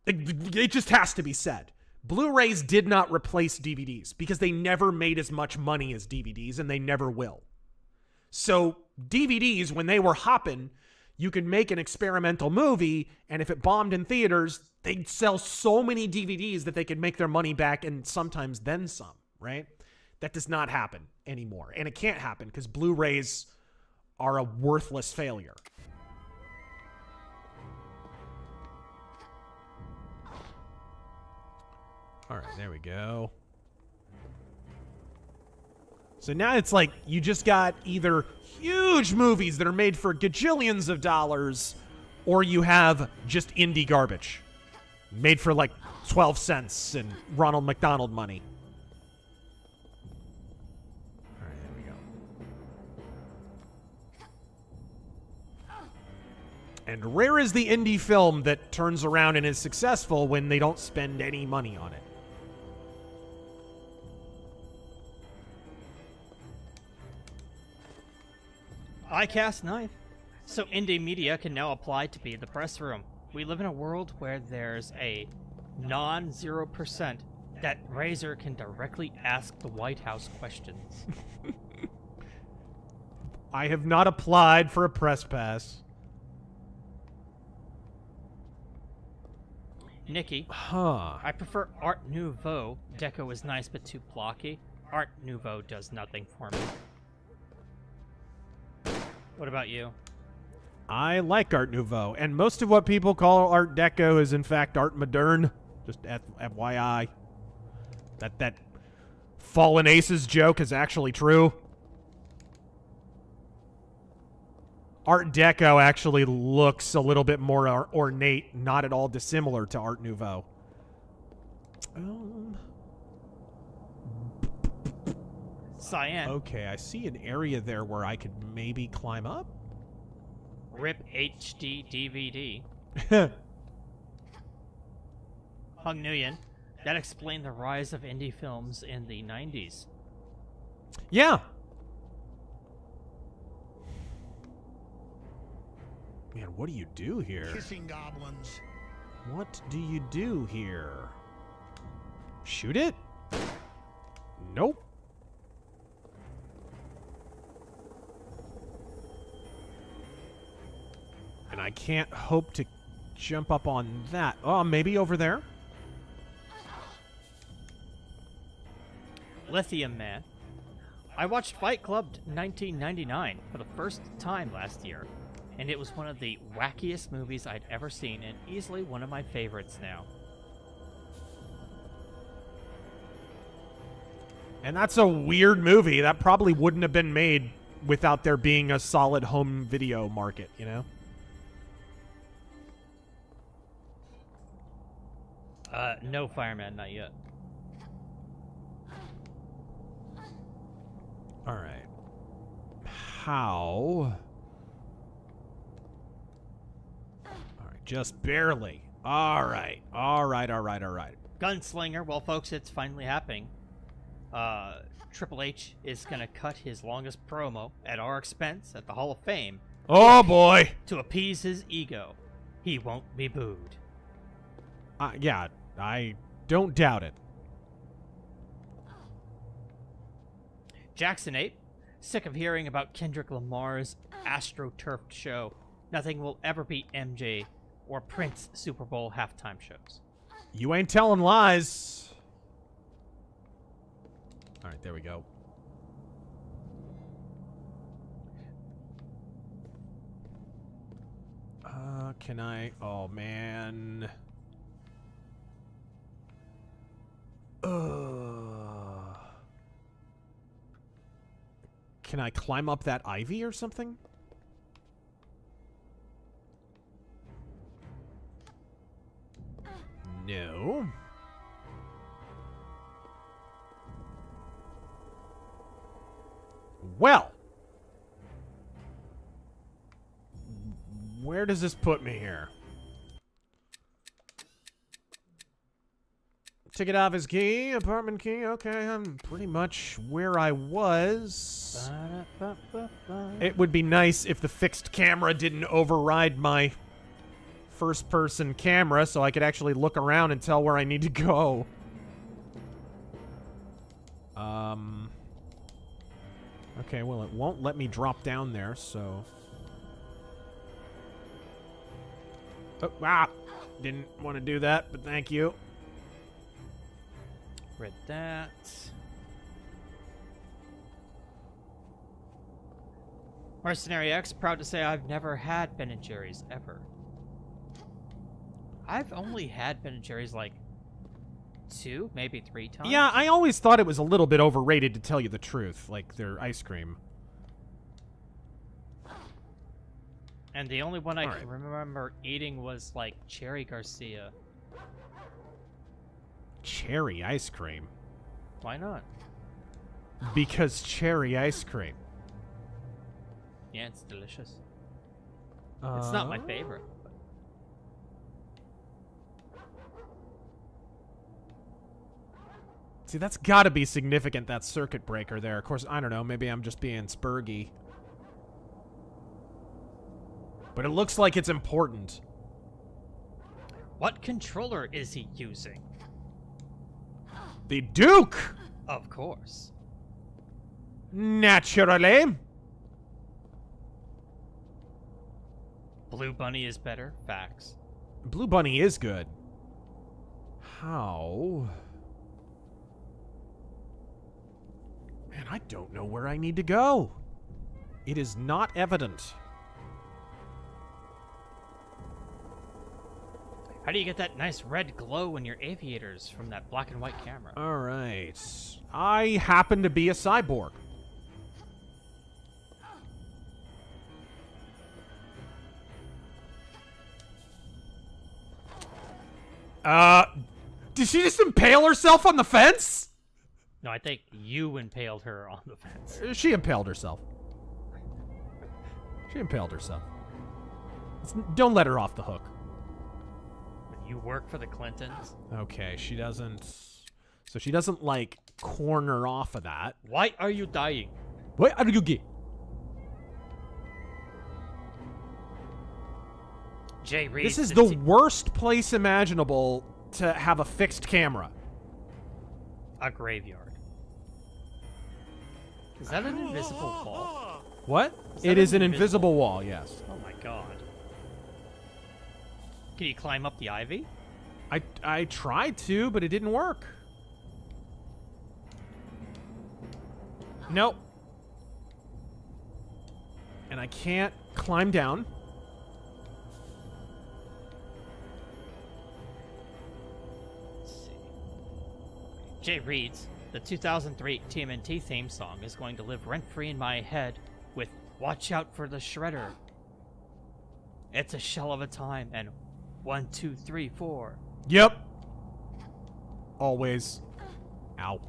It just has to be said. Blu-rays did not replace DVDs because they never made as much money as DVDs, and they never will. So DVDs, when they were hopping, you could make an experimental movie, and if it bombed in theaters, they'd sell so many DVDs that they could make their money back and sometimes then some, right? That does not happen anymore. And it can't happen because Blu-rays are a worthless failure. All right, there we go. So now it's like you just got either huge movies that are made for gajillions of dollars, or you have just indie garbage made for like 12 cents and Ronald McDonald money. All right, there we go. And rare is the indie film that turns around and is successful when they don't spend any money on it. iCast 9. So indie media can now apply to be the press room. We live in a world where there's a non-0% that Razör can directly ask the White House questions. I have not applied for a press pass. Nikki. Huh. I prefer Art Nouveau. Deco is nice but too blocky. Art Nouveau does nothing for me. What about you? I like Art Nouveau, and most of what people call Art Deco is in fact Art Moderne. Just FYI. That Fallen Aces joke is actually true. Art Deco actually looks a little bit more ornate, not at all dissimilar to Art Nouveau. Cyan. Okay, I see an area there where I could maybe climb up. RIP HD DVD. Hung Nguyen. That explained the rise of indie films in the 90s. Yeah. Man, what do you do here? Kissing goblins. What do you do here? Shoot it? Nope. And I can't hope to jump up on that. Oh, maybe over there? Lithium Man. I watched Fight Club 1999 for the first time last year, and it was one of the wackiest movies I'd ever seen, and easily one of my favorites now. And that's a weird movie. That probably wouldn't have been made without there being a solid home video market, you know? No, Fireman, not yet. All right. How? All right, just barely. All right. Gunslinger, well, folks, it's finally happening. Triple H is going to cut his longest promo at our expense at the Hall of Fame. Oh, boy. To appease his ego. He won't be booed. Yeah, I don't doubt it. Jackson 8, sick of hearing about Kendrick Lamar's AstroTurf show. Nothing will ever beat MJ or Prince Super Bowl halftime shows. You ain't telling lies. All right, there we go. Can I? Oh, man. Can I climb up that ivy or something? No. Well. Where does this put me here? Ticket office key, apartment key. Okay, I'm pretty much where I was. It would be nice if the fixed camera didn't override my first-person camera so I could actually look around and tell where I need to go. Okay, well, it won't let me drop down there, so... Oh, didn't want to do that, but thank you. Read that. Mercenary X, proud to say I've never had Ben & Jerry's, ever. I've only had Ben & Jerry's, like, 2, maybe 3 times. Yeah, I always thought it was a little bit overrated, to tell you the truth, like their ice cream. And the only one I can remember eating was, like, Cherry Garcia. Cherry ice cream? Why not? Because cherry ice cream. Yeah, it's delicious. It's not my favorite. But... See, that's gotta be significant, that circuit breaker there. Of course, I don't know, maybe I'm just being spurgy. But it looks like it's important. What controller is he using? The Duke! Of course. Naturally. Blue Bunny is better. Facts. Blue Bunny is good. How? Man, I don't know where I need to go. It is not evident. How do you get that nice red glow in your aviators from that black and white camera? All right. I happen to be a cyborg. Did she just impale herself on the fence? No, I think you impaled her on the fence. She impaled herself. She impaled herself. Don't let her off the hook. You work for the Clintons? Okay, she doesn't... So she doesn't, like, corner off of that. Why are you dying? Why are you gay? Jay Reed. This is the worst place imaginable to have a fixed camera. A graveyard. Is that an invisible wall? What? It is an invisible wall, yes. Oh my god. Can you climb up the ivy? I tried to, but it didn't work. Nope. And I can't climb down. Let's see. Jay Reed's the 2003 TMNT theme song is going to live rent-free in my head with "Watch Out for the Shredder." It's a shell of a time and 1, 2, 3, 4. Yep. Always. Ow.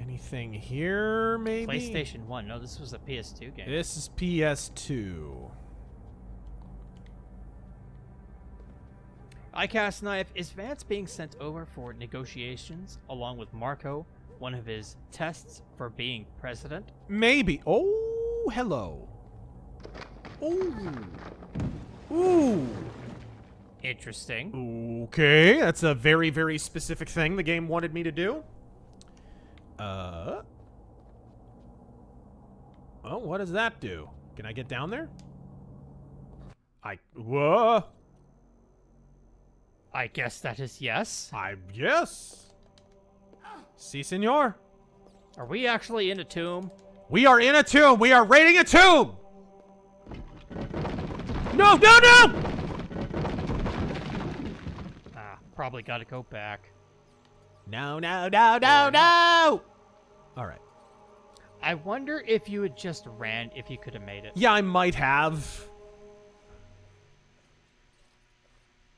Anything here, maybe? PlayStation 1. No, this was a PS2 game. This is PS2. iCast Knife, is Vance being sent over for negotiations along with Marco, one of his tests for being president? Maybe. Oh, hello. Oh. Ooh. Interesting. Okay, that's a very, very specific thing the game wanted me to do. Oh, what does that do? Can I get down there? Whoa. I guess that is yes. Yes. Si, senor. Are we actually in a tomb? We are in a tomb. We are raiding a tomb. No, no, no! Probably gotta go back. No, no, no, no, no! Alright. I wonder if you had just ran, if you could have made it. Yeah, I might have.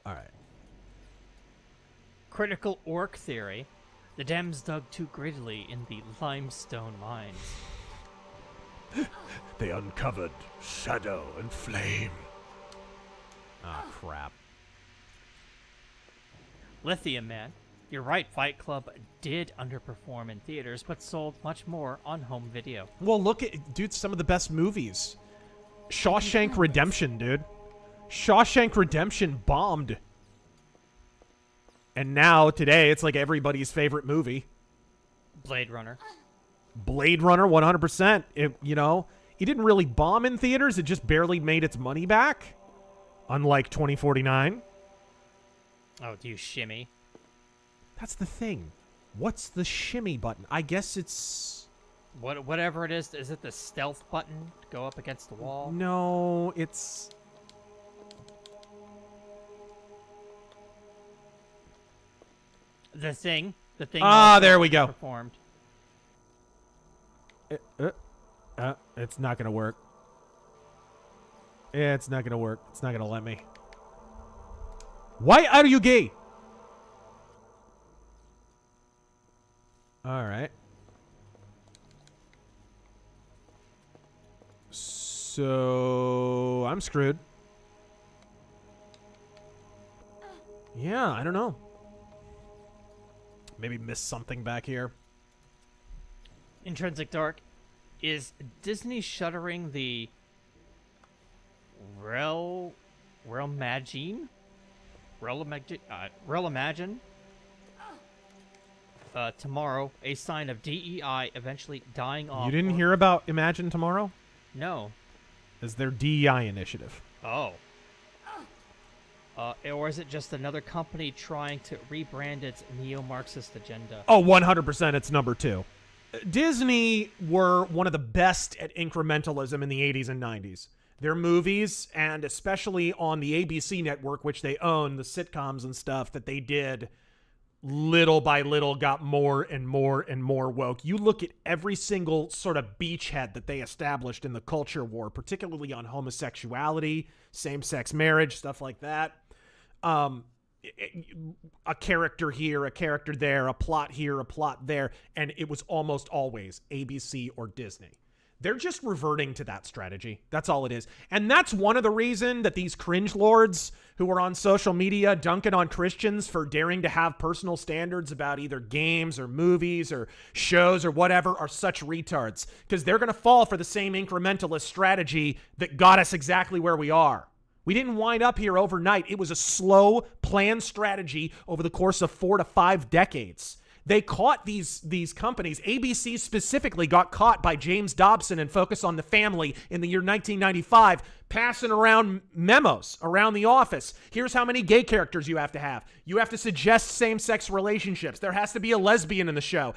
Alright. Critical orc theory. The dams dug too greedily in the limestone mines. They uncovered shadow and flame. Ah, crap. Lithium Man. You're right, Fight Club did underperform in theaters, but sold much more on home video. Well, look at, dude, some of the best movies. Shawshank Redemption, dude. Shawshank Redemption bombed. And now, today, it's like everybody's favorite movie. Blade Runner. Blade Runner, 100%. It, you know, it didn't really bomb in theaters. It just barely made its money back. Unlike 2049. Oh, do you shimmy? That's the thing. What's the shimmy button? I guess it's... Whatever it is it the stealth button to go up against the wall? No, it's... The thing. Ah, there we go. Performed. It's not gonna work. It's not gonna work. It's not gonna let me. Why are you gay? All right. So I'm screwed. Yeah, I don't know. Maybe missed something back here. Intrinsic Dark. Is Disney shuttering the Relimagine? Tomorrow, a sign of DEI eventually dying off. You didn't hear about Imagine Tomorrow? No. Is their DEI initiative. Oh. Or is it just another company trying to rebrand its neo-Marxist agenda? Oh, 100% it's number 2. Disney were one of the best at incrementalism in the 80s and 90s. Their movies, and especially on the ABC network, which they own, the sitcoms and stuff that they did, little by little got more and more and more woke. You look at every single sort of beachhead that they established in the culture war, particularly on homosexuality, same-sex marriage, stuff like that. A character here, a character there, a plot here, a plot there, and it was almost always ABC or Disney. They're just reverting to that strategy. That's all it is. And that's one of the reasons that these cringe lords who are on social media dunking on Christians for daring to have personal standards about either games or movies or shows or whatever are such retards. Because they're going to fall for the same incrementalist strategy that got us exactly where we are. We didn't wind up here overnight. It was a slow, planned strategy over the course of 4 to 5 decades. They caught these companies. ABC specifically got caught by James Dobson and Focus on the Family in the year 1995, passing around memos around the office. Here's how many gay characters you have to have. You have to suggest same-sex relationships. There has to be a lesbian in the show.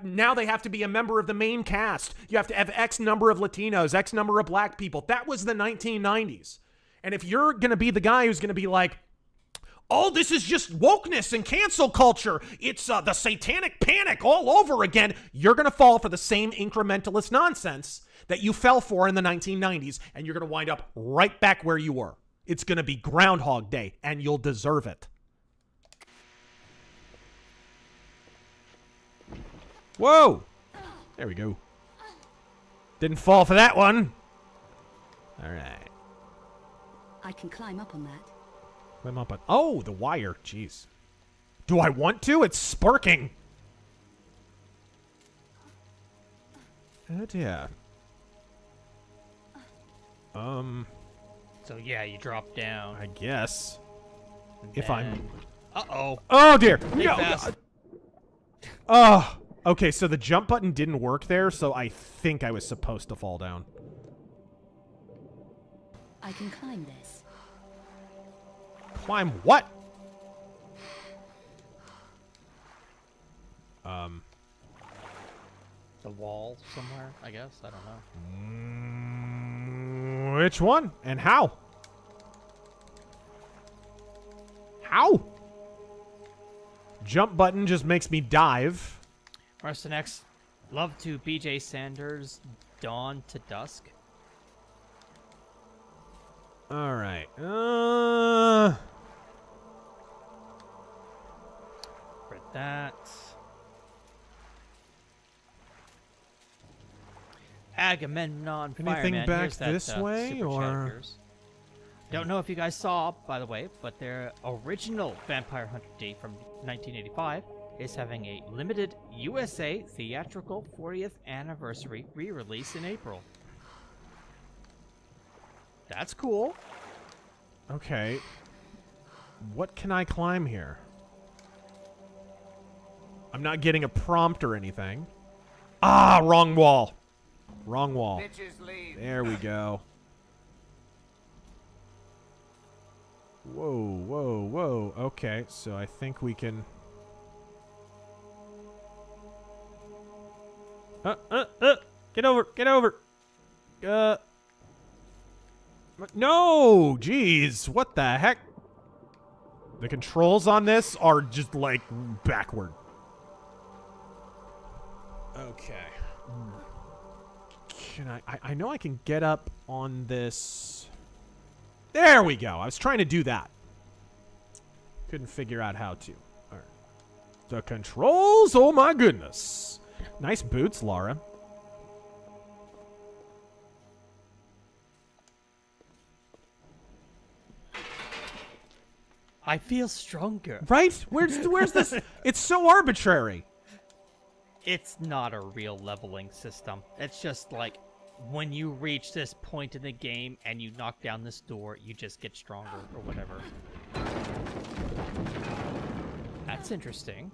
Now they have to be a member of the main cast. You have to have X number of Latinos, X number of black people. That was the 1990s. And if you're going to be the guy who's going to be like, oh, this is just wokeness and cancel culture, it's the satanic panic all over again, you're going to fall for the same incrementalist nonsense that you fell for in the 1990s, and you're going to wind up right back where you were. It's going to be Groundhog Day, and you'll deserve it. Whoa! There we go. Didn't fall for that one. All right. I can climb up on that. Climb up on... Oh, the wire. Jeez. Do I want to? It's sparking. Oh, dear. So, yeah, you drop down. I guess. If then... I'm... Uh-oh. Oh, dear. Think No. fast. Oh. Okay, so the jump button didn't work there, so I think I was supposed to fall down. I can climb this. Climb what? The wall somewhere, I guess. I don't know. Which one? And how? How? Jump button just makes me dive. Mercenex, love to BJ Sanders, Dawn to Dusk. All right. For that. Agamemnon Anything Fireman. back Here's that, this way, super chat of or? yours. Don't know if you guys saw, by the way, but their original Vampire Hunter D from 1985 is having a limited USA theatrical 40th anniversary re-release in April. That's cool. Okay. What can I climb here? I'm not getting a prompt or anything. Ah, wrong wall. Wrong wall. There we go. Whoa, whoa, whoa. Okay, so I think we can... Get over, get over. No, jeez, what the heck? The controls on this are just like backward. Okay. Can I know I can get up on this. There we go. I was trying to do that. Couldn't figure out how to. All right. The controls, oh my goodness. Nice boots, Lara. I feel stronger. Right? Where's this? It's so arbitrary. It's not a real leveling system. It's just like when you reach this point in the game and you knock down this door, you just get stronger or whatever. That's interesting.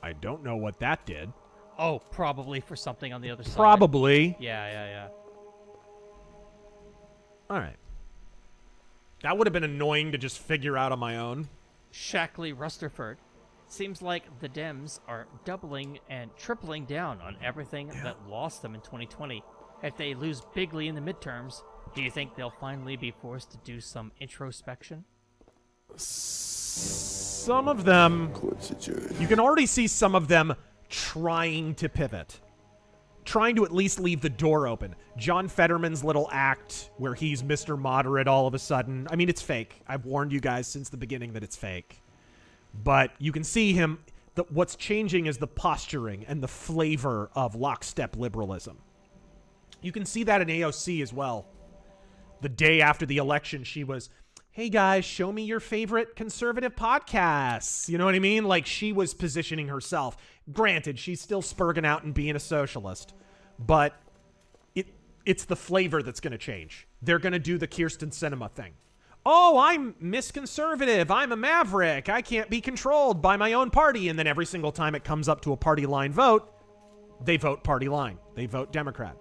I don't know what that did. Oh, probably for something on the other side. Probably. Yeah. All right. That would have been annoying to just figure out on my own. Shackley Rusterford. Seems like the Dems are doubling and tripling down on everything that lost them in 2020. If they lose bigly in the midterms, do you think they'll finally be forced to do some introspection? Some of them... You can already see some of them trying to pivot. Trying to at least leave the door open. John Fetterman's little act where he's Mr. Moderate all of a sudden. I mean, it's fake. I've warned you guys since the beginning that it's fake. But you can see him. What's changing is the posturing and the flavor of lockstep liberalism. You can see that in AOC as well. The day after the election, she was, hey guys, show me your favorite conservative podcasts. You know what I mean? Like, she was positioning herself. Granted, she's still spurging out and being a socialist. But it's the flavor that's going to change. They're going to do the Kirsten Sinema thing. Oh, I'm Miss Conservative. I'm a maverick. I can't be controlled by my own party. And then every single time it comes up to a party line vote, they vote party line. They vote Democrat.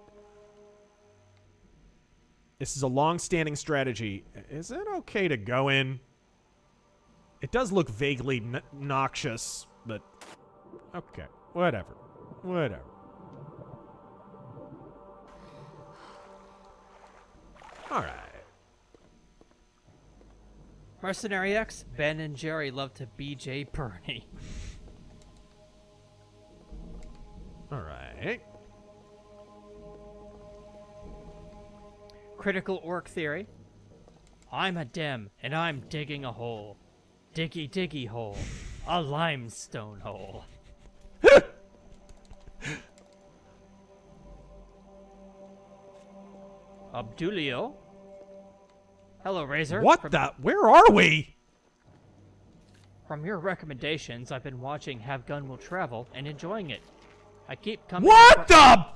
This is a long-standing strategy. Is it okay to go in? It does look vaguely noxious, but okay. Whatever. All right. Mercenary X, Ben and Jerry love to BJ Bernie. All right. Critical Orc Theory. I'm a Dem, and I'm digging a hole. Diggy diggy hole. A limestone hole. Abdulio. Hello, Razor. What the? Where are we? From your recommendations, I've been watching Have Gun Will Travel and enjoying it. I keep coming... What the?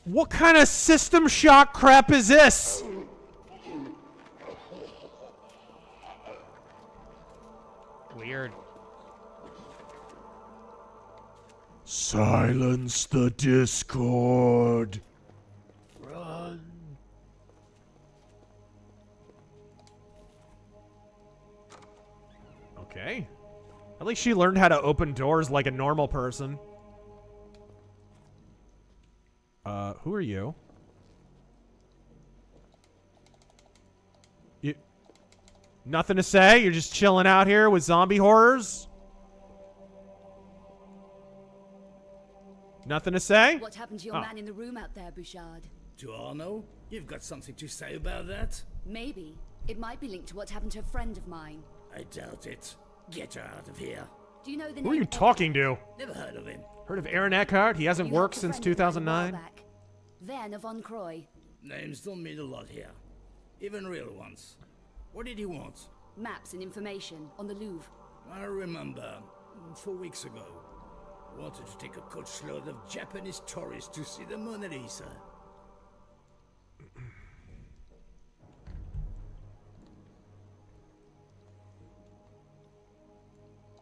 What kind of System Shock crap is this? Weird. Silence the Discord. Run. Okay. At least she learned how to open doors like a normal person. Who are you? Nothing to say? You're just chilling out here with zombie horrors? Nothing to say? What happened to your man in the room out there, Bouchard? To Arno? You've got something to say about that? Maybe. It might be linked to what happened to a friend of mine. I doubt it. Get her out of here. Do you know the name? Who are you talking to? Never heard of him. Heard of Aaron Eckhart? He hasn't You worked helped a since friend of mine a while 2009. back. Werner von Croy. Names don't mean a lot here. Even real ones. What did he want? Maps and information on the Louvre. I remember, 4 weeks ago. Wanted to take a coachload of Japanese tourists to see the Mona Lisa.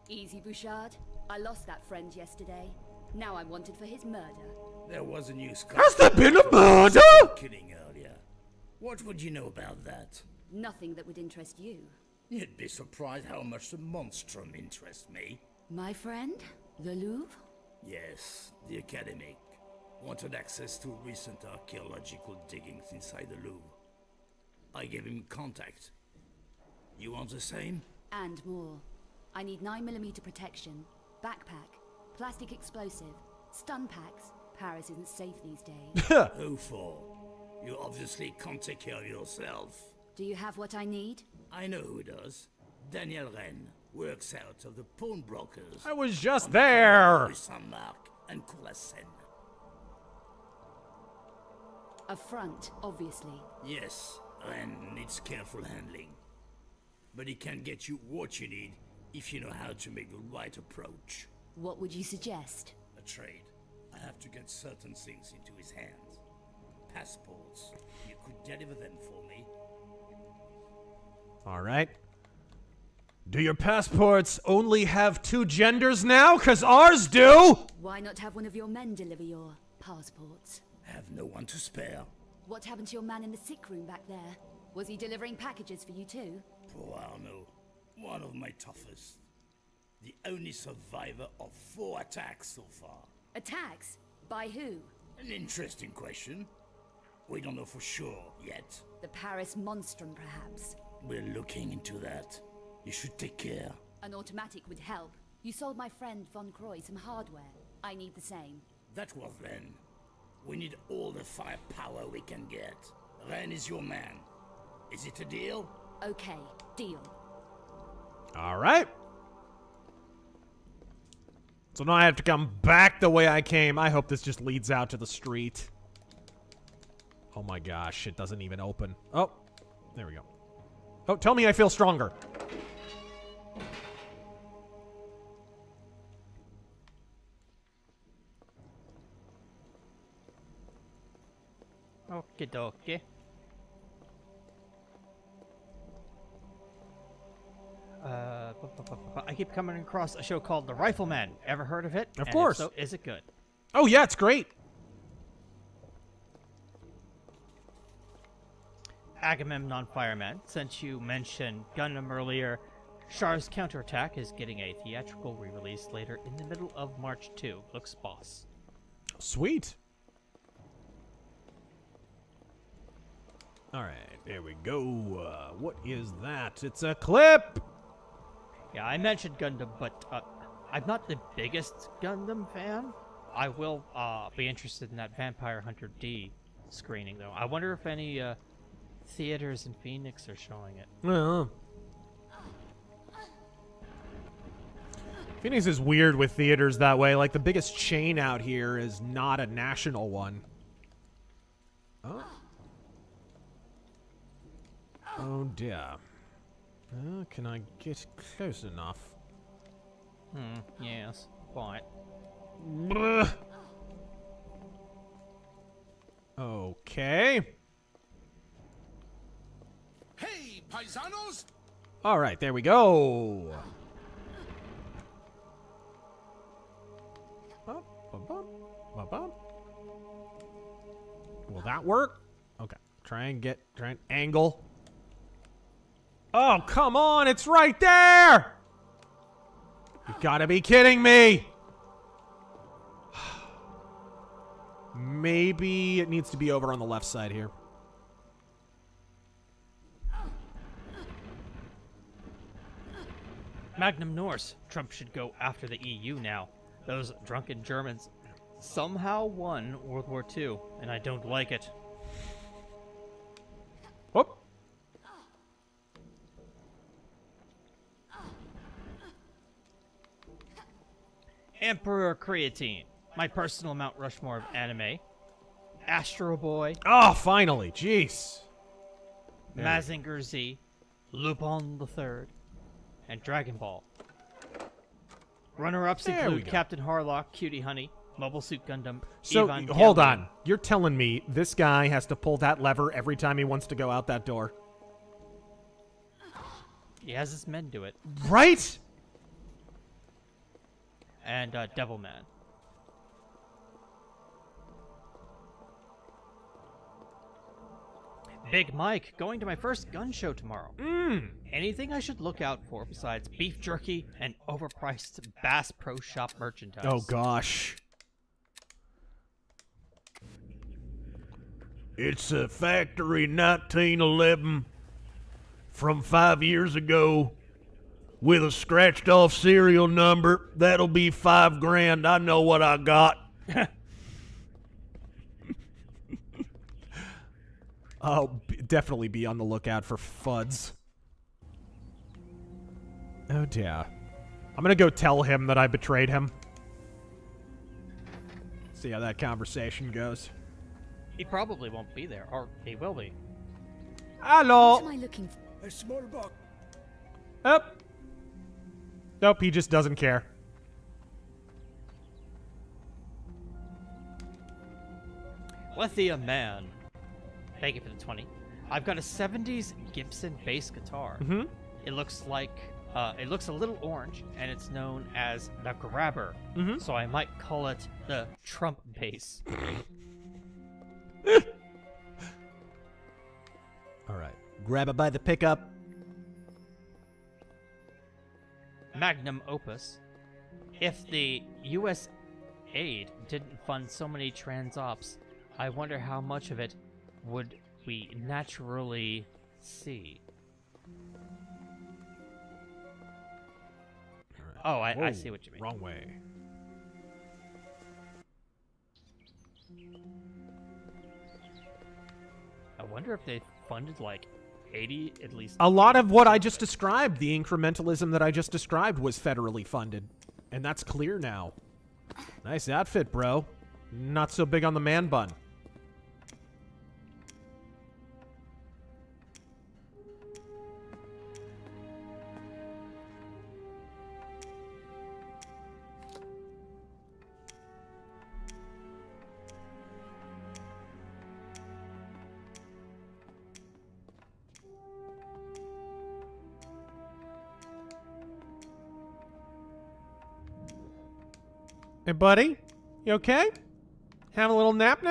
Easy, Bouchard. I lost that friend yesterday. Now I'm wanted for his murder. There was a news. Has there been a murder? Killing earlier. What would you know about that? Nothing that would interest you. You'd be surprised how much the monstrum interests me. My friend? The Louvre? Yes, the academic. Wanted access to recent archaeological diggings inside the Louvre. I gave him contact. You want the same? And more. I need 9mm protection, backpack, plastic explosive, stun packs. Paris isn't safe these days. Who for? You obviously can't take care of yourself. Do you have what I need? I know who does. Daniel Wren works out of the pawnbrokers. I was just there. Saint-Marc and Courlasenne. A front, obviously. Yes, Wren needs careful handling. But he can get you what you need if you know how to make the right approach. What would you suggest? A trade. I have to get certain things into his hands. Passports. You could deliver them for me. All right. Do your passports only have 2 genders now? 'Cause ours do! Why not have one of your men deliver your passports? Have no one to spare. What happened to your man in the sick room back there? Was he delivering packages for you too? Poor Arno. One of my toughest. The only survivor of 4 attacks so far. Attacks? By who? An interesting question. We don't know for sure yet. The Paris Monstrum, perhaps. We're looking into that. You should take care. An automatic would help. You sold my friend Von Croy some hardware. I need the same. That was then. We need all the firepower we can get. Ren is your man. Is it a deal? Okay, deal. All right. So now I have to come back the way I came. I hope this just leads out to the street. Oh my gosh, it doesn't even open. Oh, there we go. Oh, tell me I feel stronger. Okie dokie. I keep coming across a show called The Rifleman. Ever heard of it? Of And course. If so, is it good? Oh yeah, it's great. Agamemnon Fireman, since you mentioned Gundam earlier, Char's Counterattack is getting a theatrical re-release later in the middle of March 2. Looks boss. Sweet. All right, there we go. What is that? It's a clip. Yeah, I mentioned Gundam, but I'm not the biggest Gundam fan. I will be interested in that Vampire Hunter D screening, though. I wonder if any theaters in Phoenix are showing it. Phoenix is weird with theaters that way. Like, the biggest chain out here is not a national one. Oh. Oh dear. Can I get close enough? Yes, quite. Okay. Hey, paisanos! All right, there we go. Will that work? Okay. Try and angle. Oh, come on, it's right there! You've got to be kidding me! Maybe it needs to be over on the left side here. Magnum Norse. Trump should go after the EU now. Those drunken Germans somehow won World War II, and I don't like it. Whoop. Emperor Creatine, my personal Mount Rushmore of anime. Astro Boy. Oh, finally. Jeez. Mazinger Z, Lupin III, and Dragon Ball. Runner-ups include Captain Harlock, Cutie Honey, Mobile Suit Gundam, So, Evangelion. hold on. You're telling me this guy has to pull that lever every time he wants to go out that door? He has his men do it. Right? And Devilman. Big Mike, going to my first gun show tomorrow. Anything I should look out for besides beef jerky and overpriced Bass Pro Shop merchandise? Oh, gosh. It's a factory 1911 from 5 years ago with a scratched off serial number. That'll be $5 grand. I know what I got. I'll definitely be on the lookout for FUDs. Oh, dear. I'm gonna go tell him that I betrayed him. See how that conversation goes. He probably won't be there, or he will be. Hello. What am I looking for? A small box. Oh. Nope, he just doesn't care. Lithium Man. Thank you for the 20. I've got a 70s Gibson bass guitar. Mm-hmm. It looks like, it looks a little orange, and it's known as the Grabber. Mm-hmm. So I might call it the Trump bass. All right. Grab it by the pickup. Magnum Opus. If the U.S. aid didn't fund so many trans ops, I wonder how much of it would we naturally see. Oh, I see what you mean. Wrong way. I wonder if they funded like 80 at least. A lot of what I just described, the incrementalism that I just described, was federally funded. And that's clear now. Nice outfit, bro. Not so big on the man bun. Hey, buddy? You okay? Have a little nap?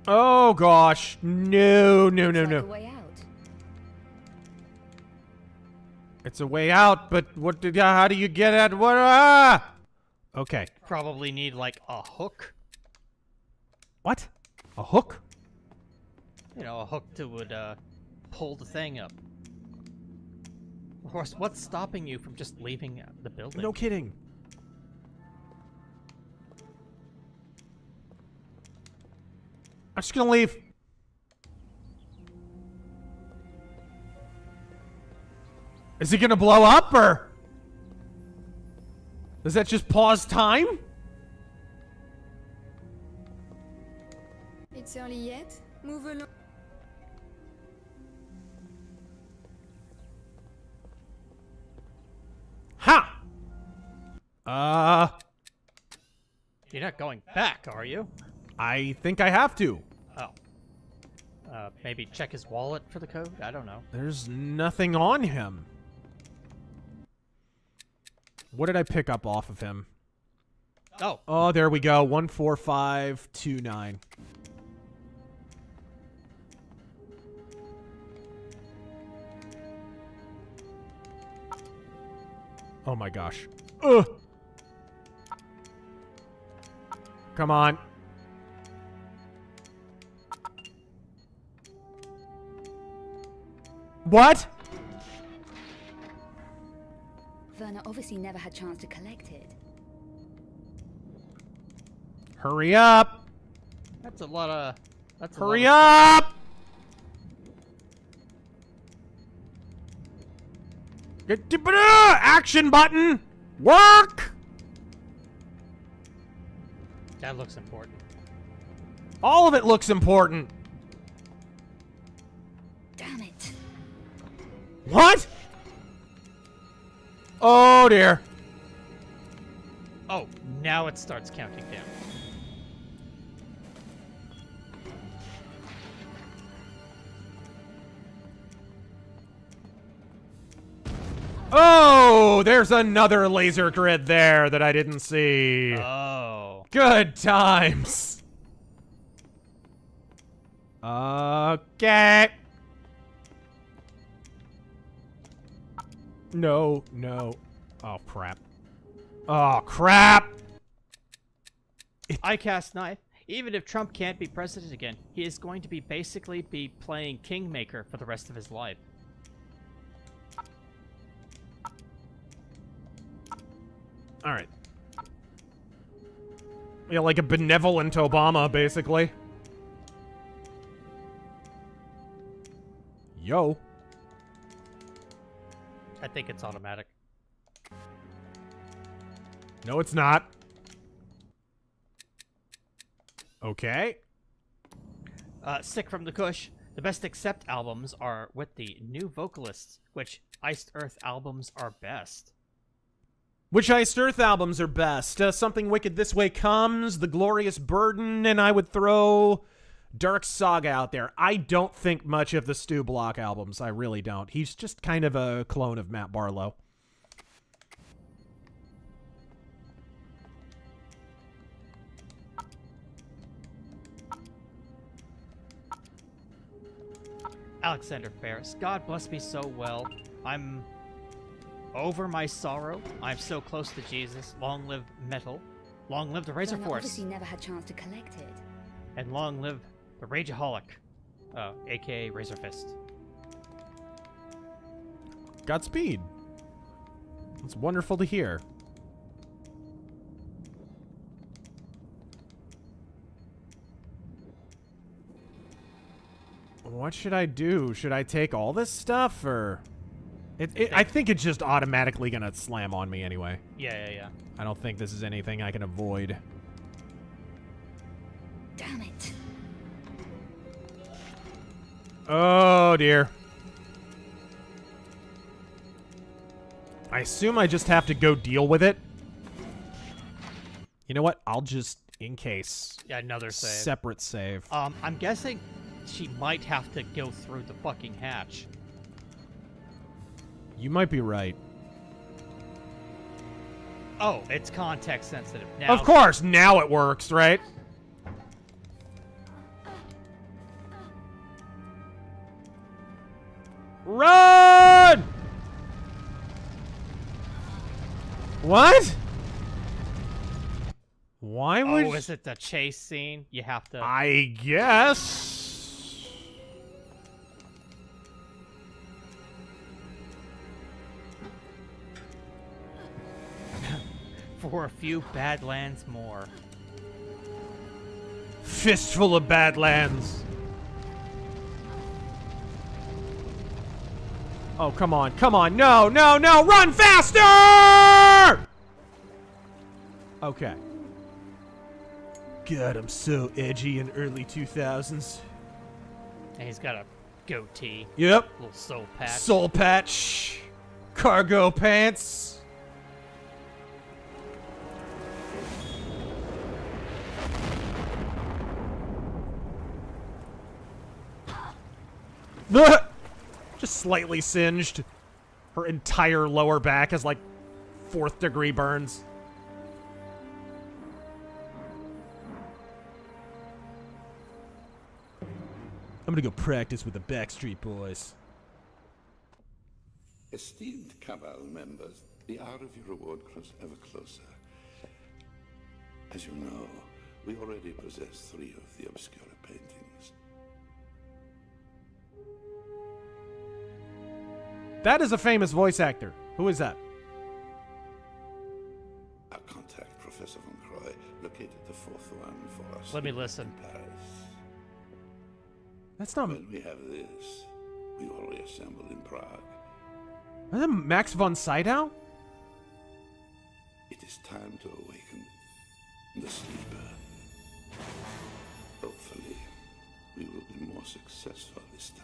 Oh, gosh. No. Like a way out. It's a way out, but how do you get at what? Okay. Probably need like a hook. What? A hook? You know, a hook that would pull the thing up. Of course, what's stopping you from just leaving the building? No kidding. I'm just gonna leave. Is it gonna blow up, or does that just pause time? It's early yet. Move along. Ha! You're not going back, are you? I think I have to. Oh. Maybe check his wallet for the code? I don't know. There's nothing on him. What did I pick up off of him? Oh. Oh, there we go. 14529. Oh my gosh. Ugh. Come on. What? Werner obviously never had chance to collect it. Hurry up! That's a lot of... Hurry up! Action button! Work! That looks important. All of it looks important. Damn it. What? Oh dear. Oh, now it starts counting down. Oh, there's another laser grid there that I didn't see. Oh. Good times. Okay. No, no. Oh, crap. Oh, crap. I cast knife. Even if Trump can't be president again, he is going to be basically playing Kingmaker for the rest of his life. All right. Yeah, like a benevolent Obama, basically. Yo. I think it's automatic. No, it's not. Okay. Sick from the Kush. The best Accept albums are with the new vocalists, which Iced Earth albums are best. Which Iced Earth albums are best? Something Wicked This Way Comes, The Glorious Burden, and I would throw Dark Saga out there. I don't think much of the Stu Block albums. I really don't. He's just kind of a clone of Matt Barlow. Alexander Ferris. God bless me so well. I'm over my sorrow. I'm so close to Jesus. Long live metal. Long live the RazörForce. Odysee never had chance to collect it. And long live the Rageaholic, aka RazörFist. Godspeed. It's wonderful to hear. What should I do? Should I take all this stuff, or... I think it's just automatically gonna slam on me anyway. Yeah. I don't think this is anything I can avoid. Damn it. Oh, dear. I assume I just have to go deal with it. You know what? I'll just, in case... Yeah, another save. Separate save. I'm guessing she might have to go through the fucking hatch. You might be right. Oh, it's context sensitive. Now, of course, now it works, right? Run! What? Why would... Oh, is it the chase scene? You have to... I guess... For a few Badlands more. Fistful of Badlands. Oh, come on, come on. No, no, no, run faster! Okay. God, I'm so edgy in early 2000s. And he's got a goatee. Yep. Little soul patch. Soul patch. Cargo pants. Just slightly singed. Her entire lower back has like 4th degree burns. I'm gonna go practice with the Backstreet Boys. Esteemed Cabal members, the hour of your reward grows ever closer. As you know, we already possess 3 of the obscure paintings. That is a famous voice actor. Who is that? Our contact, Professor Von Croy, located the 4th one. Let me listen. That's not. When we have this, we will reassemble in Prague. Is that Max von Sydow? It is time to awaken the sleeper. Hopefully, we will be more successful this time.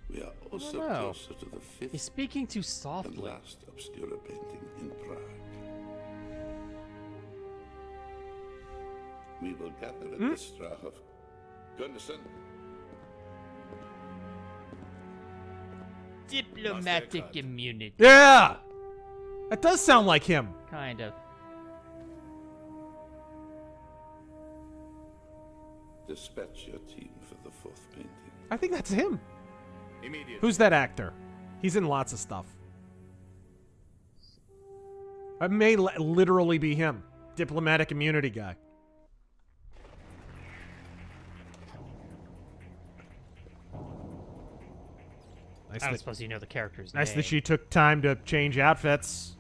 We are also closer to the fifth. He's speaking too and softly. last obscure painting in Prague. We will gather at the Strahov. Gunderson. Diplomatic immunity. Yeah! That does sound like him. Kind of. Dispatch your team for the fourth painting. I think that's him. Immediately. Who's that actor? He's in lots of stuff. It may literally be him. Diplomatic immunity guy. Nice I don't that, suppose you know the character's nice name. that she took time to change outfits.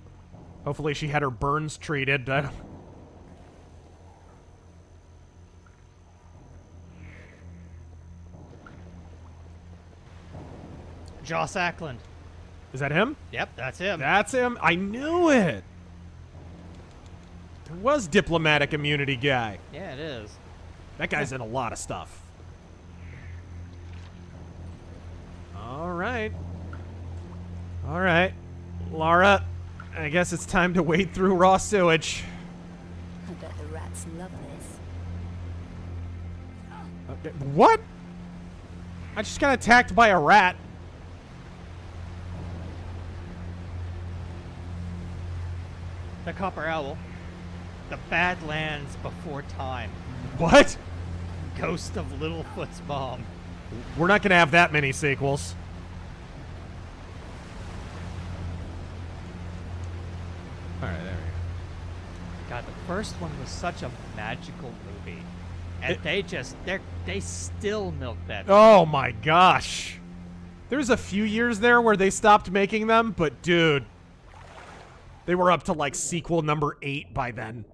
Hopefully she had her burns treated. Joss Ackland. Is that him? Yep, that's him. That's him. I knew it. There was diplomatic immunity guy. Yeah, it is. That guy's in a lot of stuff. All right. All right. Lara, I guess it's time to wade through raw sewage. I bet the rats love this. Okay. What? I just got attacked by a rat. The Copper Owl. The Badlands Before Time. What? Ghost of Littlefoot's Mom. We're not going to have that many sequels. All right, there we go. God, the first one was such a magical movie. And they still milk that. Oh my gosh. There's a few years there where they stopped making them, but dude, they were up to like sequel number 8 by then.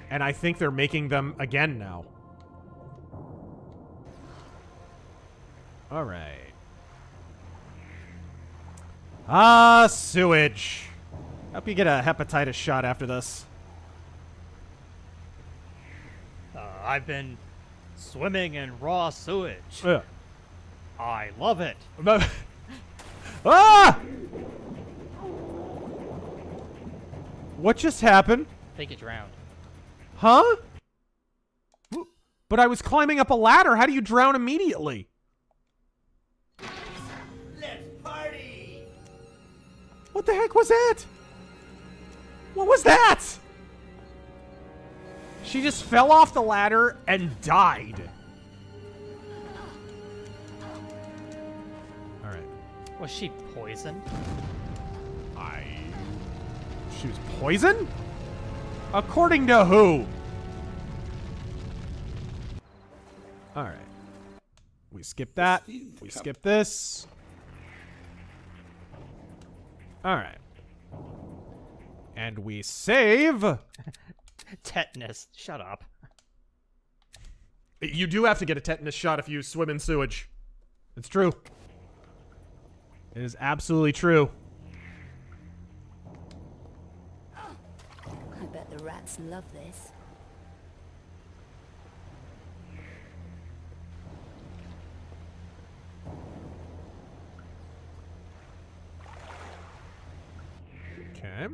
And I think they're making them again now. All right. Ah, sewage. Hope you get a hepatitis shot after this. I've been swimming in raw sewage. Yeah. I love it. Ah! What just happened? I think it drowned. Huh? But I was climbing up a ladder. How do you drown immediately? Let's party! What the heck was that? What was that? She just fell off the ladder and died. All right. Was she poisoned? She was poisoned? According to who? All right. We skip that. We skip this. All right. And we save. Tetanus. Shut up. You do have to get a tetanus shot if you swim in sewage. It's true. It is absolutely true. I bet the rats love this. Okay.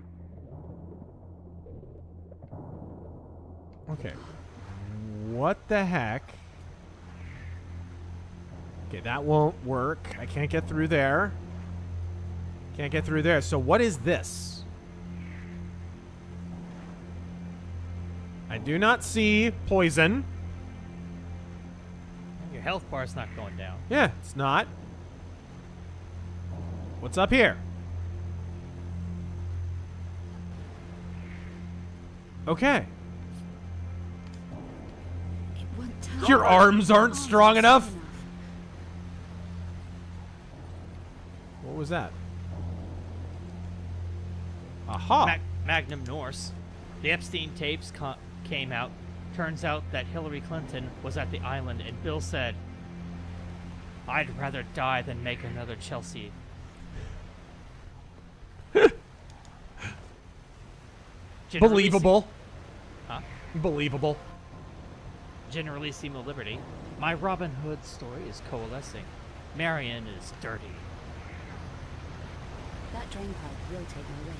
Okay. What the heck? Okay, that won't work. I can't get through there. Can't get through there. So what is this? I do not see poison. Your health bar's not going down. Yeah, it's not. What's up here? Okay. Your arms aren't strong enough? What was that? Aha. Magnum Norse. The Epstein tapes came out. Turns out that Hillary Clinton was at the island, and Bill said, "I'd rather die than make another Chelsea." Believable. Huh? Believable. Generally seem of liberty. My Robin Hood story is coalescing. Marion is dirty. That drain pipe will take my weight.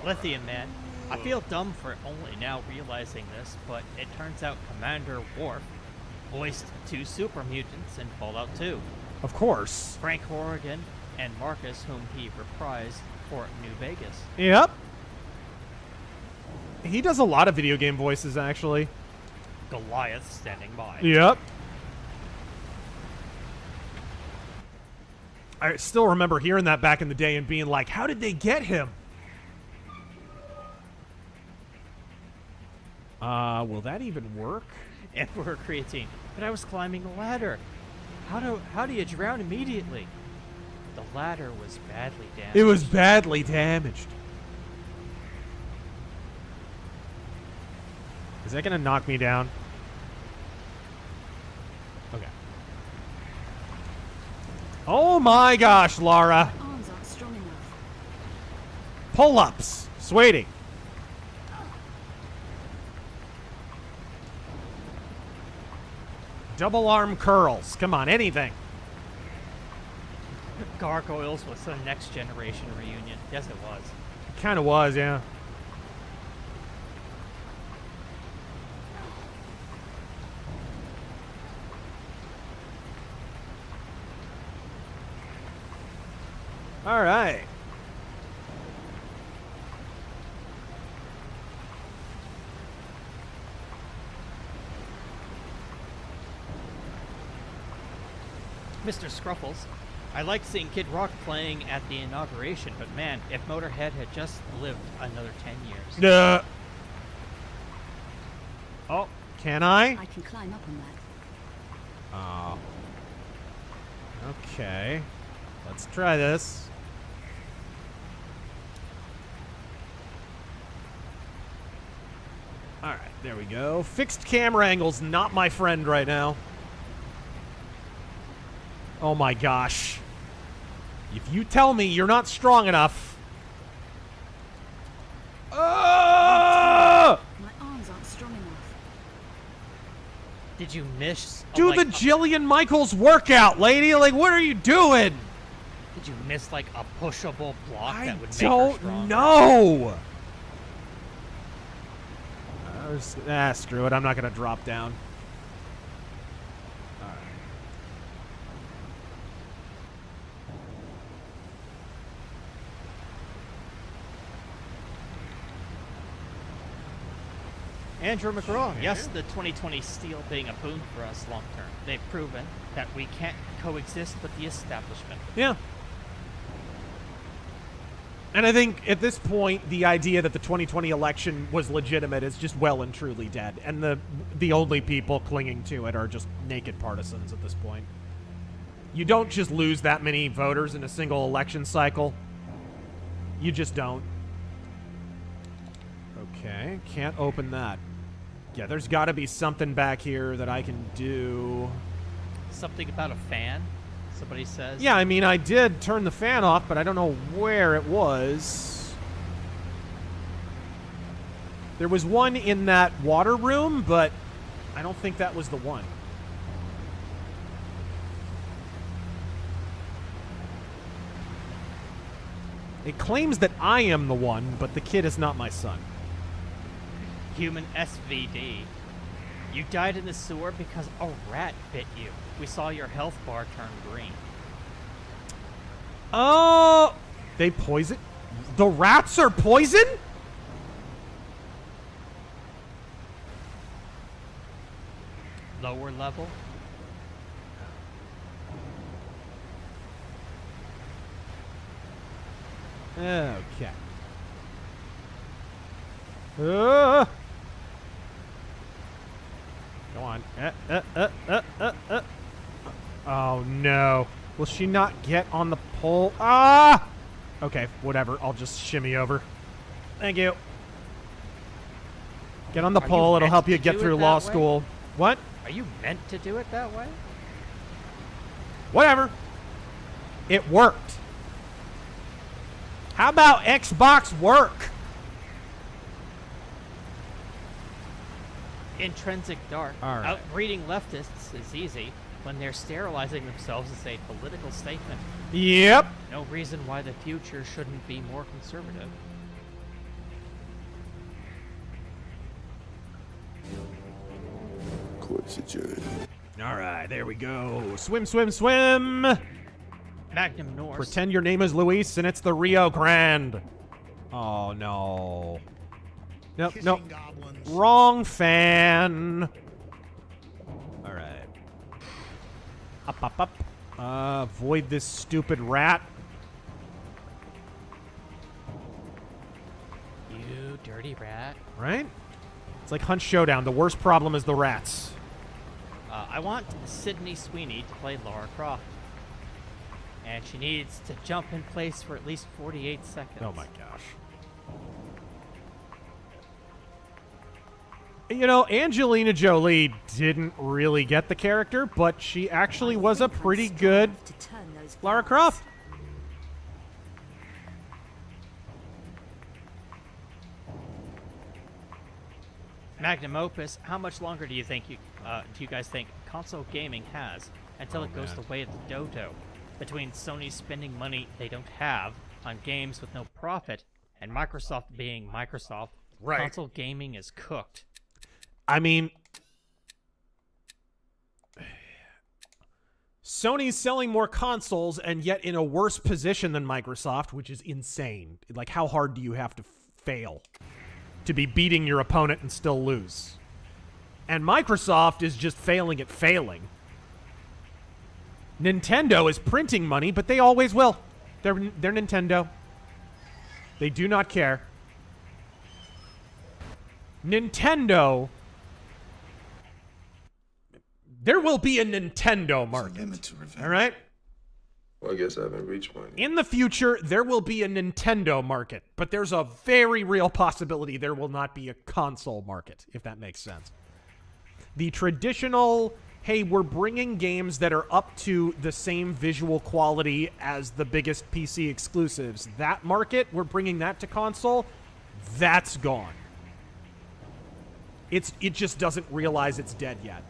Lithium Man. I feel dumb for only now realizing this, but it turns out Commander Worf voiced 2 super mutants in Fallout 2. Of course. Frank Horrigan and Marcus, whom he reprised for New Vegas. Yep. He does a lot of video game voices, actually. Goliath standing by. Yep. I still remember hearing that back in the day and being like, how did they get him? Will that even work? Emperor Creatine. But I was climbing a ladder. How do you drown immediately? The ladder was badly damaged. It was badly damaged. Is that gonna knock me down? Okay. Oh my gosh, Lara. My arms aren't strong enough. Pull-ups. Sweetie. Double arm curls. Come on, anything. Gargoyles was the next generation reunion. Yes, it was. It kind of was, yeah. All right. Mr. Scruffles, I liked seeing Kid Rock playing at the inauguration, but man, if Motorhead had just lived another 10 years. Oh, can I? I can climb up on that. Oh. Okay. Let's try this. Alright, there we go. Fixed camera angle's not my friend right now. Oh my gosh. If you tell me you're not strong enough. My arms aren't strong enough. Did you miss? Do the Jillian Michaels workout, lady. Like, what are you doing? Did you miss like a pushable block I that would make her don't stronger? know. Screw it. I'm not going to drop down. All right. Andrew McGraw. Yes, the 2020 steel being a boon for us long term. They've proven that we can't coexist with the establishment. Yeah. And I think at this point, the idea that the 2020 election was legitimate is just well and truly dead. And the only people clinging to it are just naked partisans at this point. You don't just lose that many voters in a single election cycle. You just don't. Okay, can't open that. Yeah, there's got to be something back here that I can do. Something about a fan? Somebody says. Yeah, I mean, I did turn the fan off, but I don't know where it was. There was one in that water room, but I don't think that was the one. It claims that I am the one, but the kid is not my son. Human SVD. You died in the sewer because a rat bit you. We saw your health bar turn green. Oh, they poison? The rats are poison? Lower level? Okay. Go on. Oh, no. Will she not get on the pole? Ah! Okay, whatever. I'll just shimmy over. Thank you. Get on the pole. It'll help you get through law school. What? Are you meant to do it that way? Whatever. It worked. How about Xbox work? Intrinsic dark. All right. Outbreeding leftists is easy when they're sterilizing themselves as a political statement. Yep. No reason why the future shouldn't be more conservative. Court's adjourned. All right, there we go. Swim, swim, swim. Magnum Norse. Pretend your name is Luis and it's the Rio Grande. Oh, no. Nope, nope. Wrong fan. All right. Up, up, up. Avoid this stupid rat. You dirty rat. Right? It's like Hunt Showdown. The worst problem is the rats. I want Sydney Sweeney to play Lara Croft. And she needs to jump in place for at least 48 seconds. Oh my gosh. You know, Angelina Jolie didn't really get the character, but she actually was a pretty good Lara Croft. Magnum Opus, how much longer do you think do you guys think console gaming has until it goes the way of the dodo? Between Sony spending money they don't have on games with no profit and Microsoft being Microsoft, console gaming is cooked. I mean, Sony's selling more consoles and yet in a worse position than Microsoft, which is insane. Like, how hard do you have to fail to be beating your opponent and still lose? And Microsoft is just failing at failing. Nintendo is printing money, but they always will. They're Nintendo. They do not care. Nintendo. There will be a Nintendo market. All right? Well, I guess I haven't reached mine. In the future, there will be a Nintendo market, but there's a very real possibility there will not be a console market, if that makes sense. The traditional, hey, we're bringing games that are up to the same visual quality as the biggest PC exclusives. That market, we're bringing that to console, that's gone. It just doesn't realize it's dead yet.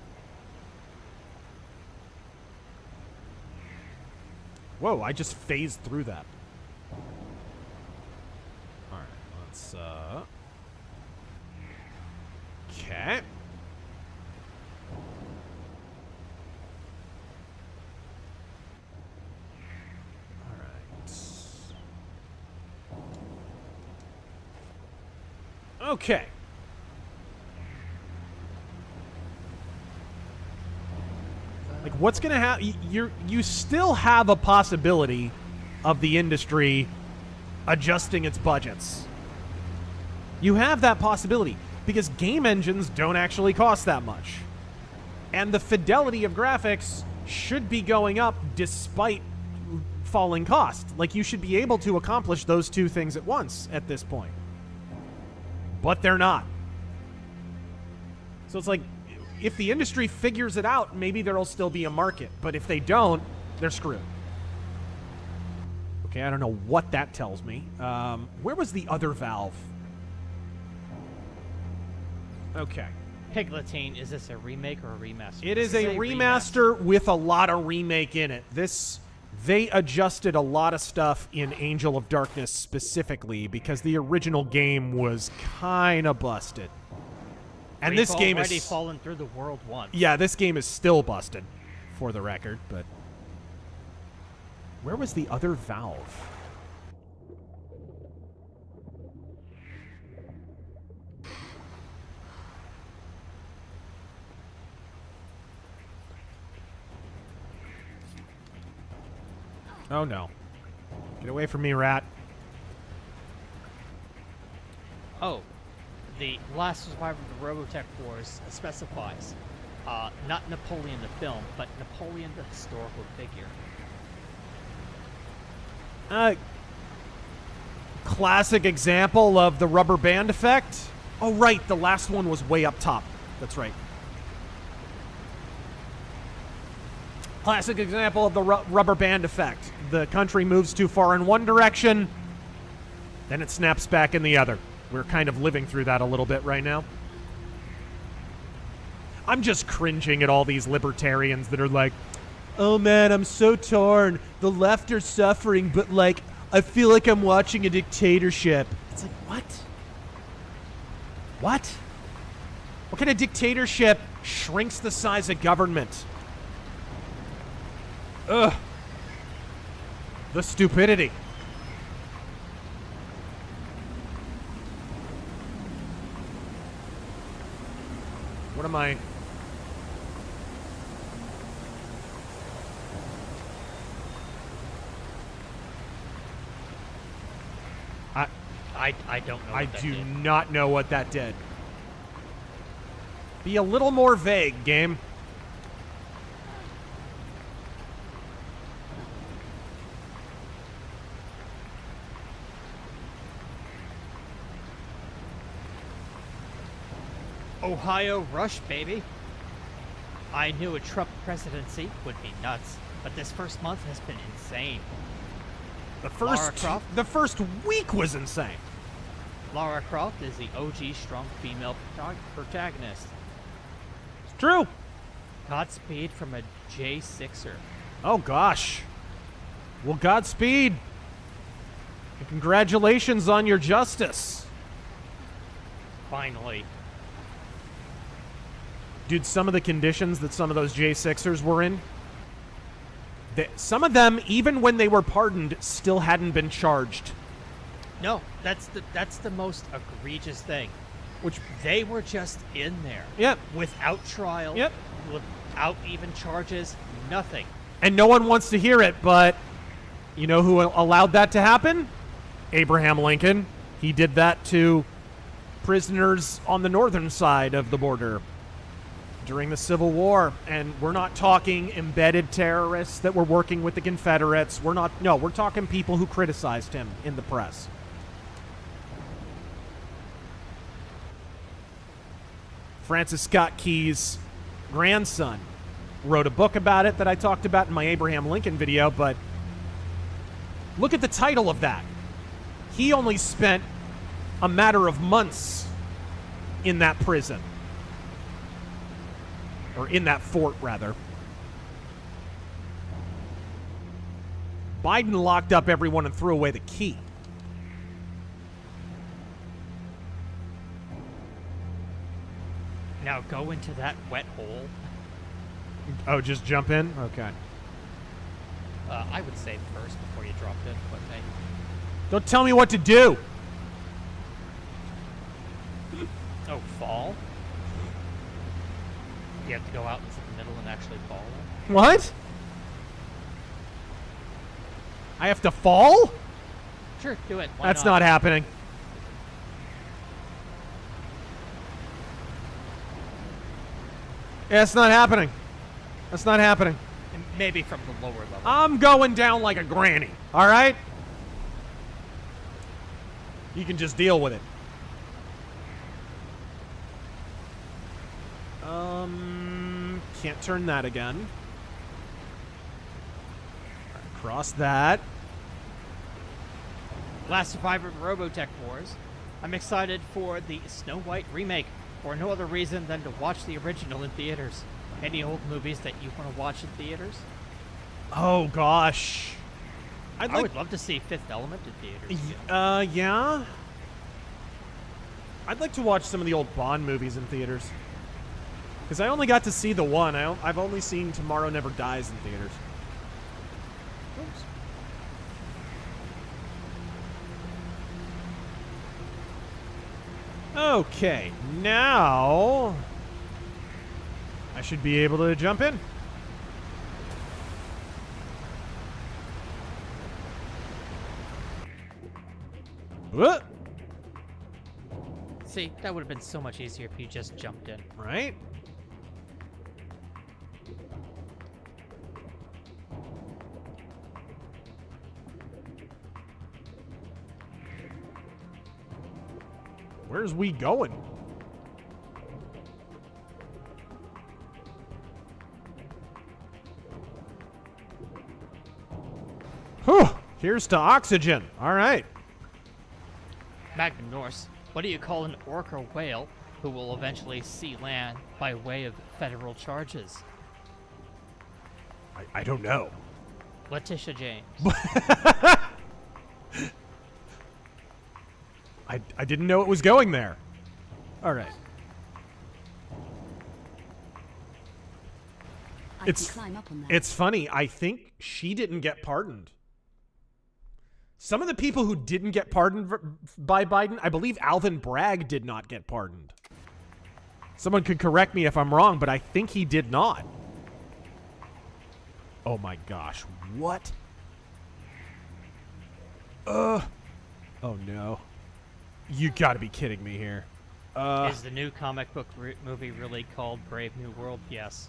Whoa, I just phased through that. All right, let's, okay. All right. Okay. Like, what's going to happen? You still have a possibility of the industry adjusting its budgets. You have that possibility because game engines don't actually cost that much. And the fidelity of graphics should be going up despite falling cost. Like, you should be able to accomplish those two things at once at this point. But they're not. So it's like, if the industry figures it out, maybe there'll still be a market. But if they don't, they're screwed. Okay, I don't know what that tells me. Where was the other valve? Okay. Pigletine, is this a remake or a remaster? It is a remaster with a lot of remake in it. They adjusted a lot of stuff in Angel of Darkness specifically because the original game was kind of busted. And this game is already fallen through the world once. Yeah, this game is still busted, for the record. But where was the other valve? Oh no! Get away from me, rat! Oh. The last survivor of the Robotech Wars specifies Not Napoleon the film, but Napoleon the historical figure. Classic example of the rubber band effect. Oh, right. The last one was way up top. That's right. Classic example of the rubber band effect. The country moves too far in one direction, then it snaps back in the other. We're kind of living through that a little bit right now. I'm just cringing at all these libertarians that are like, oh man, I'm so torn. The left are suffering, but like, I feel like I'm watching a dictatorship. It's like, what? What? What kind of dictatorship shrinks the size of government? Ugh. The stupidity. What am I? I don't know. I do not know what that did. Be a little more vague, game. Ohio rush, baby. I knew a Trump presidency would be nuts, but this first month has been insane. The first week was insane. Lara Croft is the OG strong female protagonist. It's true. Godspeed from a J6er. Oh gosh. Well, Godspeed. And congratulations on your justice. Finally. Dude, some of the conditions that some of those J6ers were in, some of them, even when they were pardoned, still hadn't been charged. No, that's the most egregious thing. Which they were just in there. Yep. Without trial. Yep. Without even charges. Nothing. And no one wants to hear it, but you know who allowed that to happen? Abraham Lincoln. He did that to prisoners on the northern side of the border during the Civil War. And we're not talking embedded terrorists that were working with the Confederates. We're talking people who criticized him in the press. Francis Scott Key's grandson wrote a book about it that I talked about in my Abraham Lincoln video, but look at the title of that. He only spent a matter of months in that prison. Or in that fort, rather. Biden locked up everyone and threw away the key. Now go into that wet hole. Oh, just jump in? Okay. I would save first before you dropped in, but hey. Don't tell me what to do. Oh, fall? You have to go out into the middle and actually fall? What? I have to fall? Sure, do it. Why That's not happening. Yeah, it's not happening. That's not happening. Maybe from the lower level. I'm going down like a granny, all right? You can just deal with it. Can't turn that again. Cross that. Last survivor of Robotech Wars. I'm excited for the Snow White remake for no other reason than to watch the original in theaters. Any old movies that you want to watch in theaters? Oh gosh. I would love to see Fifth Element in theaters. Yeah. I'd like to watch some of the old Bond movies in theaters. Because I only got to see the one. I've only seen Tomorrow Never Dies in theaters. Oops. Okay, now I should be able to jump in. What? See, that would have been so much easier if you just jumped in. Right? Where's we going? Whew. Here's to oxygen. All right. Magnum Norse, what do you call an orc or whale who will eventually see land by way of federal charges? I don't know. Letitia James. I didn't know it was going there. All right. It's funny. I think she didn't get pardoned. Some of the people who didn't get pardoned by Biden, I believe Alvin Bragg did not get pardoned. Someone could correct me if I'm wrong, but I think he did not. Oh my gosh. What? Oh no. You gotta be kidding me here. Is the new comic book movie really called Brave New World? Yes.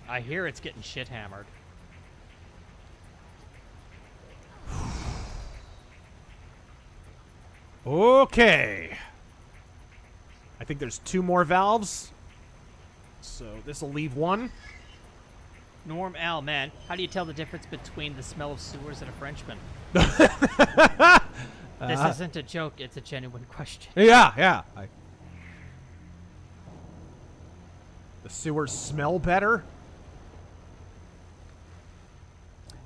I hear it's getting shit hammered. Okay. I think there's 2 more valves. So this will leave 1. Norm Al, man, how do you tell the difference between the smell of sewers and a Frenchman? This isn't a joke, it's a genuine question. Yeah. The sewers smell better?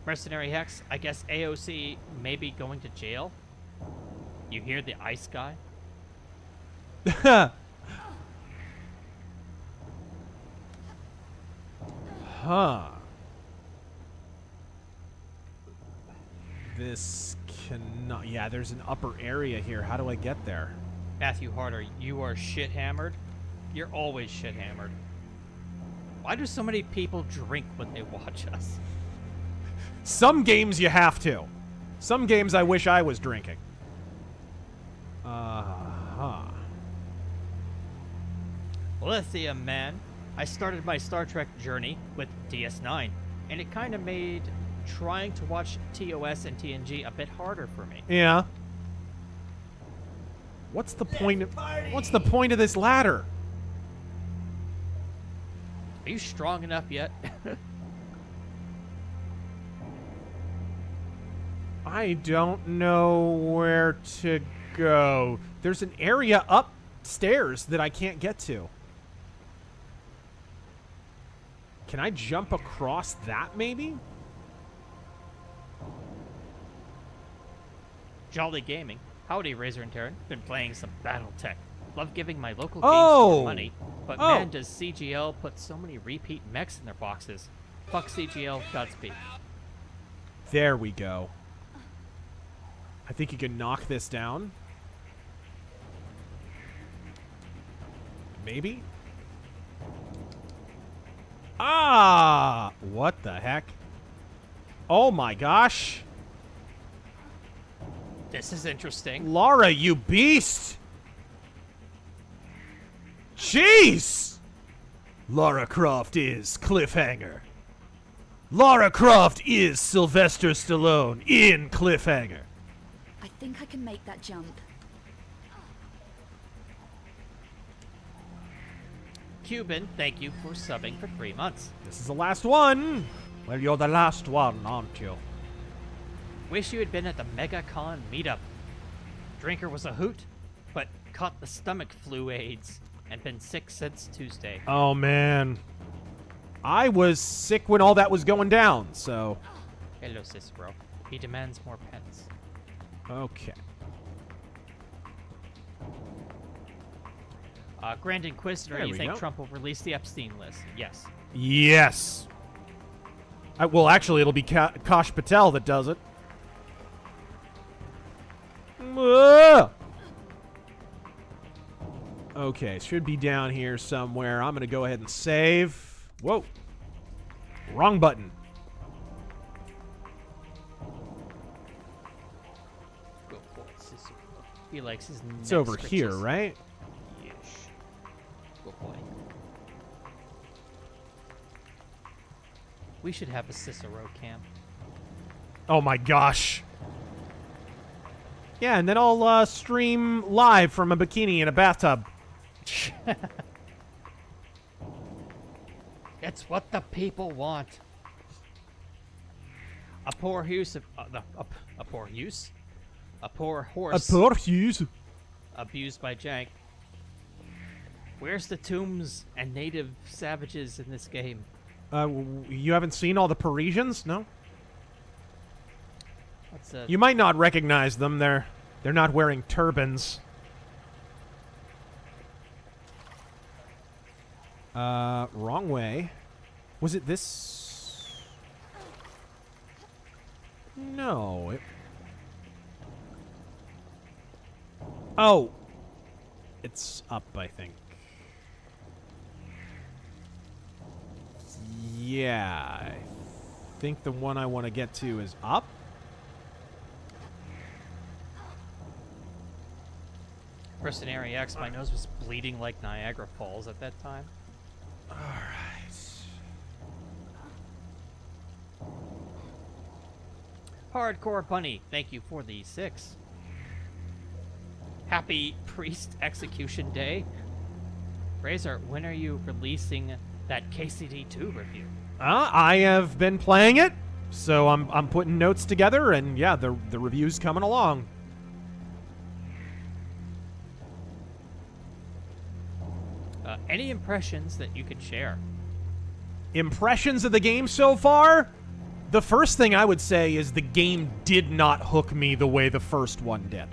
Mercenary Hex, I guess AOC may be going to jail. You hear the ice guy? Huh. This cannot... Yeah, there's an upper area here. How do I get there? Matthew Harder, you are shit hammered? You're always shit hammered. Why do so many people drink when they watch us? Some games you have to. Some games I wish I was drinking. Lithium, man. I started my Star Trek journey with DS9, and it kind of made trying to watch TOS and TNG a bit harder for me. Yeah. What's the point of this ladder? Are you strong enough yet? I don't know where to go. There's an area upstairs that I can't get to. Can I jump across that, maybe? Jolly Gaming. Howdy, Razor and Terran. Been playing some BattleTech. Love giving my local games more money, but man, does CGL put so many repeat mechs in their boxes. Fuck CGL, Godspeed. There we go. I think you can knock this down. Maybe? Ah! What the heck? Oh my gosh. This is interesting. Lara, you beast! Jeez! Lara Croft is Cliffhanger. Lara Croft is Sylvester Stallone in Cliffhanger. I think I can make that jump. Cuban, thank you for subbing for 3 months. This is the last one. Well, you're the last one, aren't you? Wish you had been at the MegaCon meetup. Drinker was a hoot, but caught the stomach flu AIDS and been sick since Tuesday. Oh, man. I was sick when all that was going down, so... Hello, Cicero. He demands more pets. Okay. Grand Inquisitor, you think Trump will release the Epstein list? Yes. Yes. Well, actually, it'll be Kash Patel that does it. Okay, should be down here somewhere. I'm going to go ahead and save. Whoa. Wrong button. Go for it, Cicero. He likes his It's over here, right? Yes. Good boy. We should have a Cicero camp. Oh my gosh. Yeah, and then I'll stream live from a bikini in a bathtub. It's what the people want. A poor use of a poor use, a poor horse. A poor use. Abused by Jank. Where's the tombs and native savages in this game? You haven't seen all the Parisians? No? What's a... You might not recognize them. They're not wearing turbans. Wrong way. Was it this? No. Oh. It's up, I think. Yeah. I think the one I want to get to is up. Mercenary X, my nose was bleeding like Niagara Falls at that time. Alright. Hardcore Bunny, thank you for the 6. Happy Priest Execution Day. Razor, when are you releasing that KCD2 review? I have been playing it, so I'm putting notes together, and yeah, the review's coming along. Any impressions that you could share? Impressions of the game so far? The first thing I would say is the game did not hook me the way the first one did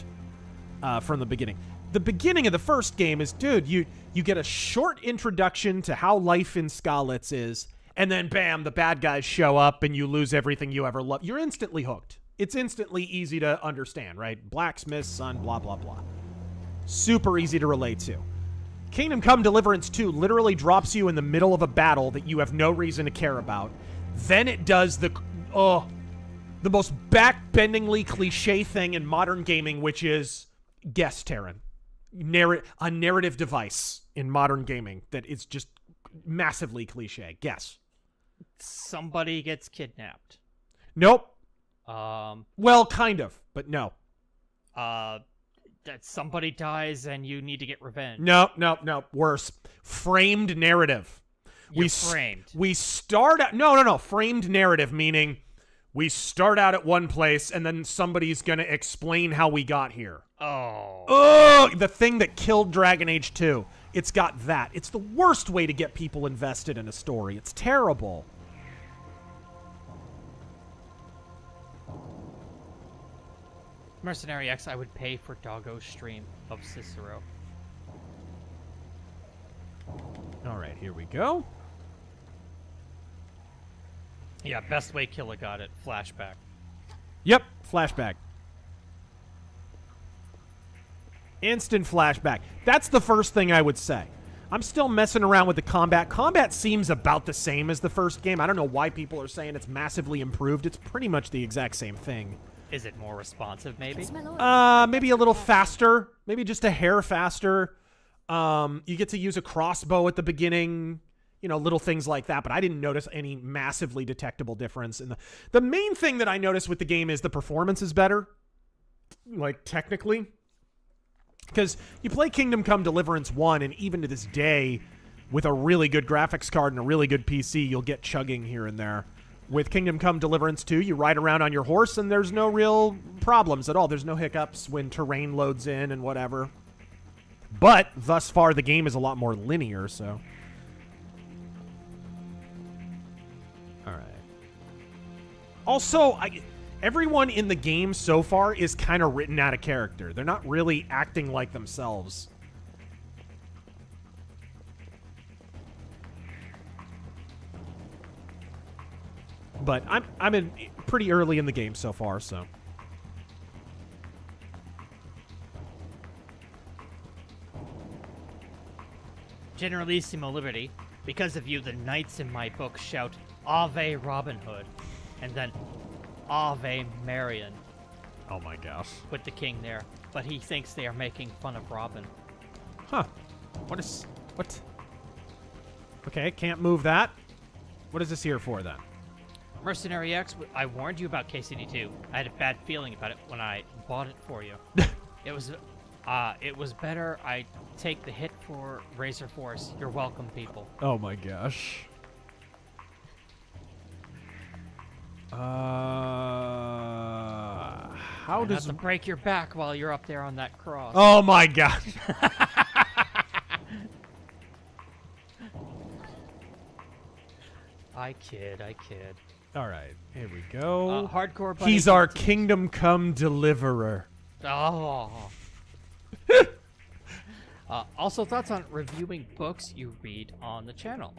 from the beginning. The beginning of the first game is, dude, you get a short introduction to how life in Skalitz is, and then bam, the bad guys show up and you lose everything you ever loved. You're instantly hooked. It's instantly easy to understand, right? Blacksmith, son, blah, blah, blah. Super easy to relate to. Kingdom Come Deliverance 2 literally drops you in the middle of a battle that you have no reason to care about. Then it does the most back-bendingly cliche thing in modern gaming, which is guess, Terran. A narrative device in modern gaming that is just massively cliche. Guess. Somebody gets kidnapped. Nope. Well, kind of, but no. That somebody dies and you need to get revenge. No. Worse. Framed narrative. Framed. We start out... No. Framed narrative, meaning we start out at one place and then somebody's going to explain how we got here. Oh, the thing that killed Dragon Age 2. It's got that. It's the worst way to get people invested in a story. It's terrible. Mercenary X, I would pay for Doggo's stream of Cicero. All right, here we go. Yeah, best way Killa got it. Flashback. Yep, flashback. Instant flashback. That's the first thing I would say. I'm still messing around with the combat. Combat seems about the same as the first game. I don't know why people are saying it's massively improved. It's pretty much the exact same thing. Is it more responsive, maybe? Maybe a little faster. Maybe just a hair faster. You get to use a crossbow at the beginning. You know, little things like that. But I didn't notice any massively detectable difference. And the main thing that I noticed with the game is the performance is better. Like, technically. Because you play Kingdom Come Deliverance 1, and even to this day, with a really good graphics card and a really good PC, you'll get chugging here and there. With Kingdom Come Deliverance 2, you ride around on your horse, and there's no real problems at all. There's no hiccups when terrain loads in and whatever. But, thus far, the game is a lot more linear, so... Alright. Also, everyone in the game so far is kind of written out of character. They're not really acting like themselves. But I'm in pretty early in the game so far, so. Generalissimo Liberty, because of you, the knights in my book shout Ave Robin Hood, and then Ave Marion. Oh my gosh. With the king there, but he thinks they are making fun of Robin. Huh. What? Okay, can't move that. What is this here for then? Mercenary X, I warned you about KCD2. I had a bad feeling about it when I bought it for you. It was better I take the hit for RazörForce. You're welcome, people. Oh my gosh. How does have to break your back while you're up there on that cross? Oh my god. I kid. All right, here we go. Hardcore Bunny. He's our kingdom come deliverer. Oh. Also, thoughts on reviewing books you read on the channel?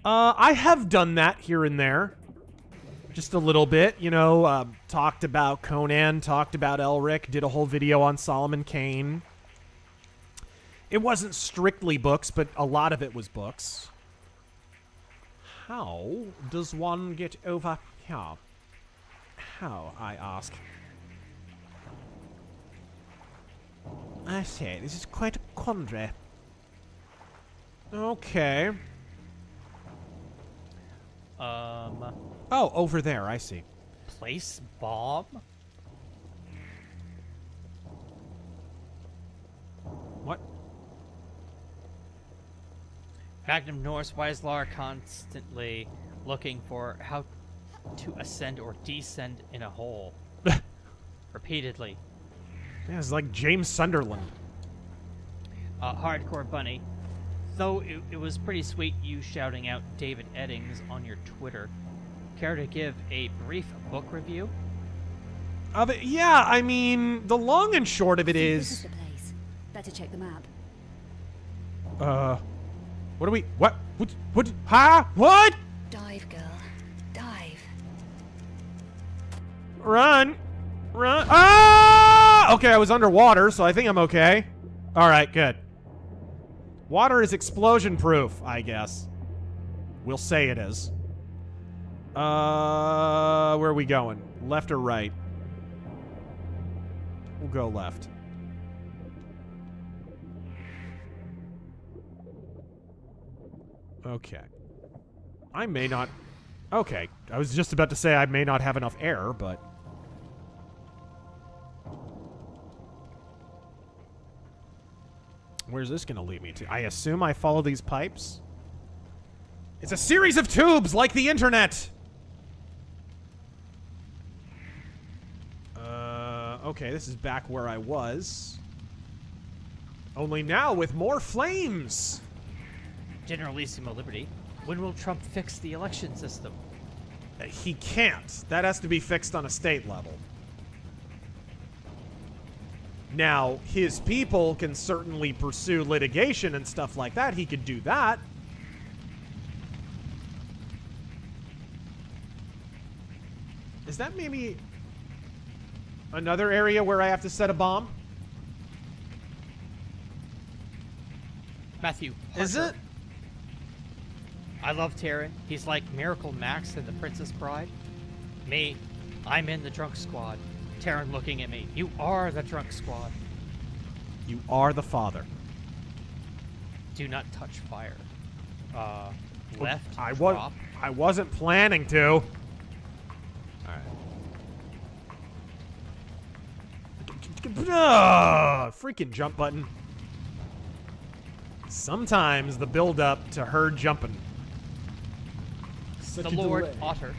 I have done that here and there. Just a little bit, you know, talked about Conan, talked about Elric, did a whole video on Solomon Kane. It wasn't strictly books, but a lot of it was books. How does one get over here? How, I ask. I say, this is quite a quandary. Okay. Oh, over there, I see. Place bomb? What? Magnum Norse, why is Lara constantly looking for how to ascend or descend in a hole? Repeatedly. Yeah, it's like James Sunderland. Hardcore Bunny. Though it was pretty sweet you shouting out David Eddings on your Twitter. Care to give a brief book review? Of it, yeah, I mean, the long and short of it This is... is the place. Better check the map. What are we... What? Huh? What? Dive, girl. Dive. Run. Ah! Okay, I was underwater, so I think I'm okay. Alright, good. Water is explosion-proof, I guess. We'll say it is. Where are we going? Left or right? We'll go left. Okay. I may not... Okay. I was just about to say I may not have enough air, but... Where's this gonna lead me to? I assume I follow these pipes? It's a series of tubes, like the internet! Okay, this is back where I was. Only now with more flames! Generalissimo Liberty, when will Trump fix the election system? He can't. That has to be fixed on a state level. Now, his people can certainly pursue litigation and stuff like that. He could do that. Is that maybe another area where I have to set a bomb? Matthew. Is it? I love Taryn. He's like Miracle Max in The Princess Bride. Me, I'm in the drunk squad. Taryn looking at me. You are the drunk squad. You are the father. Do not touch fire. Left. I drop. I wasn't planning to. Alright. Freaking jump button. Sometimes the build up to her jumping. The Lord Otter.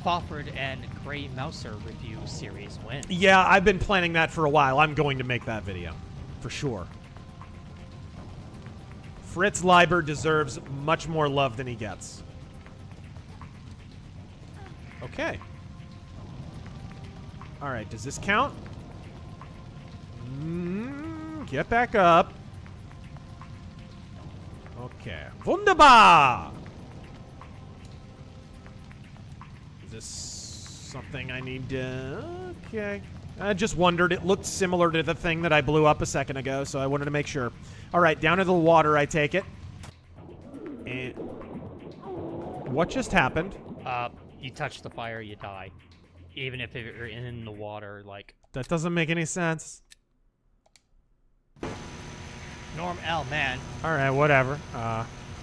Fawford and Grey Mouser review series wins. Yeah, I've been planning that for a while. I'm going to make that video. For sure. Fritz Leiber deserves much more love than he gets. Okay. Alright, does this count? Get back up. Okay. Wunderbar! Is this something I need to... Okay. I just wondered. It looked similar to the thing that I blew up a second ago, so I wanted to make sure. Alright, down to the water I take it. And... What just happened? You touch the fire, you die. Even if you're in the water, like... That doesn't make any sense. Norm L, man. Alright, whatever.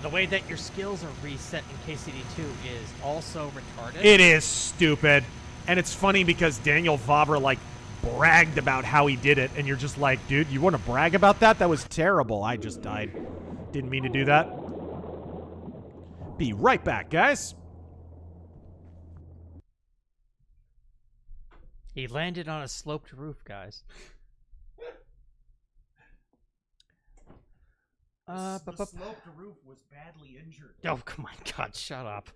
The way that your skills are reset in KCD2 is also retarded. It is stupid. And it's funny because Daniel Vavra, like, bragged about how he did it, and you're just like, dude, you want to brag about that? That was terrible. I just died. Didn't mean to do that. Be right back, guys. He landed on a sloped roof, guys. The sloped roof was badly injured. Oh, come on, God, shut up.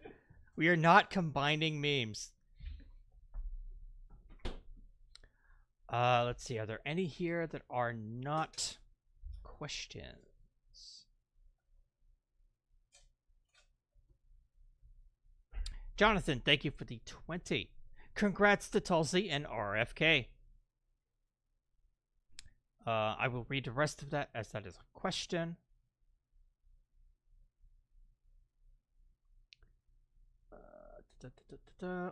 We are not combining memes. Let's see. Are there any here that are not questions? Jonathan, thank you for the 20. Congrats to Tulsi and RFK. I will read the rest of that as that is a question.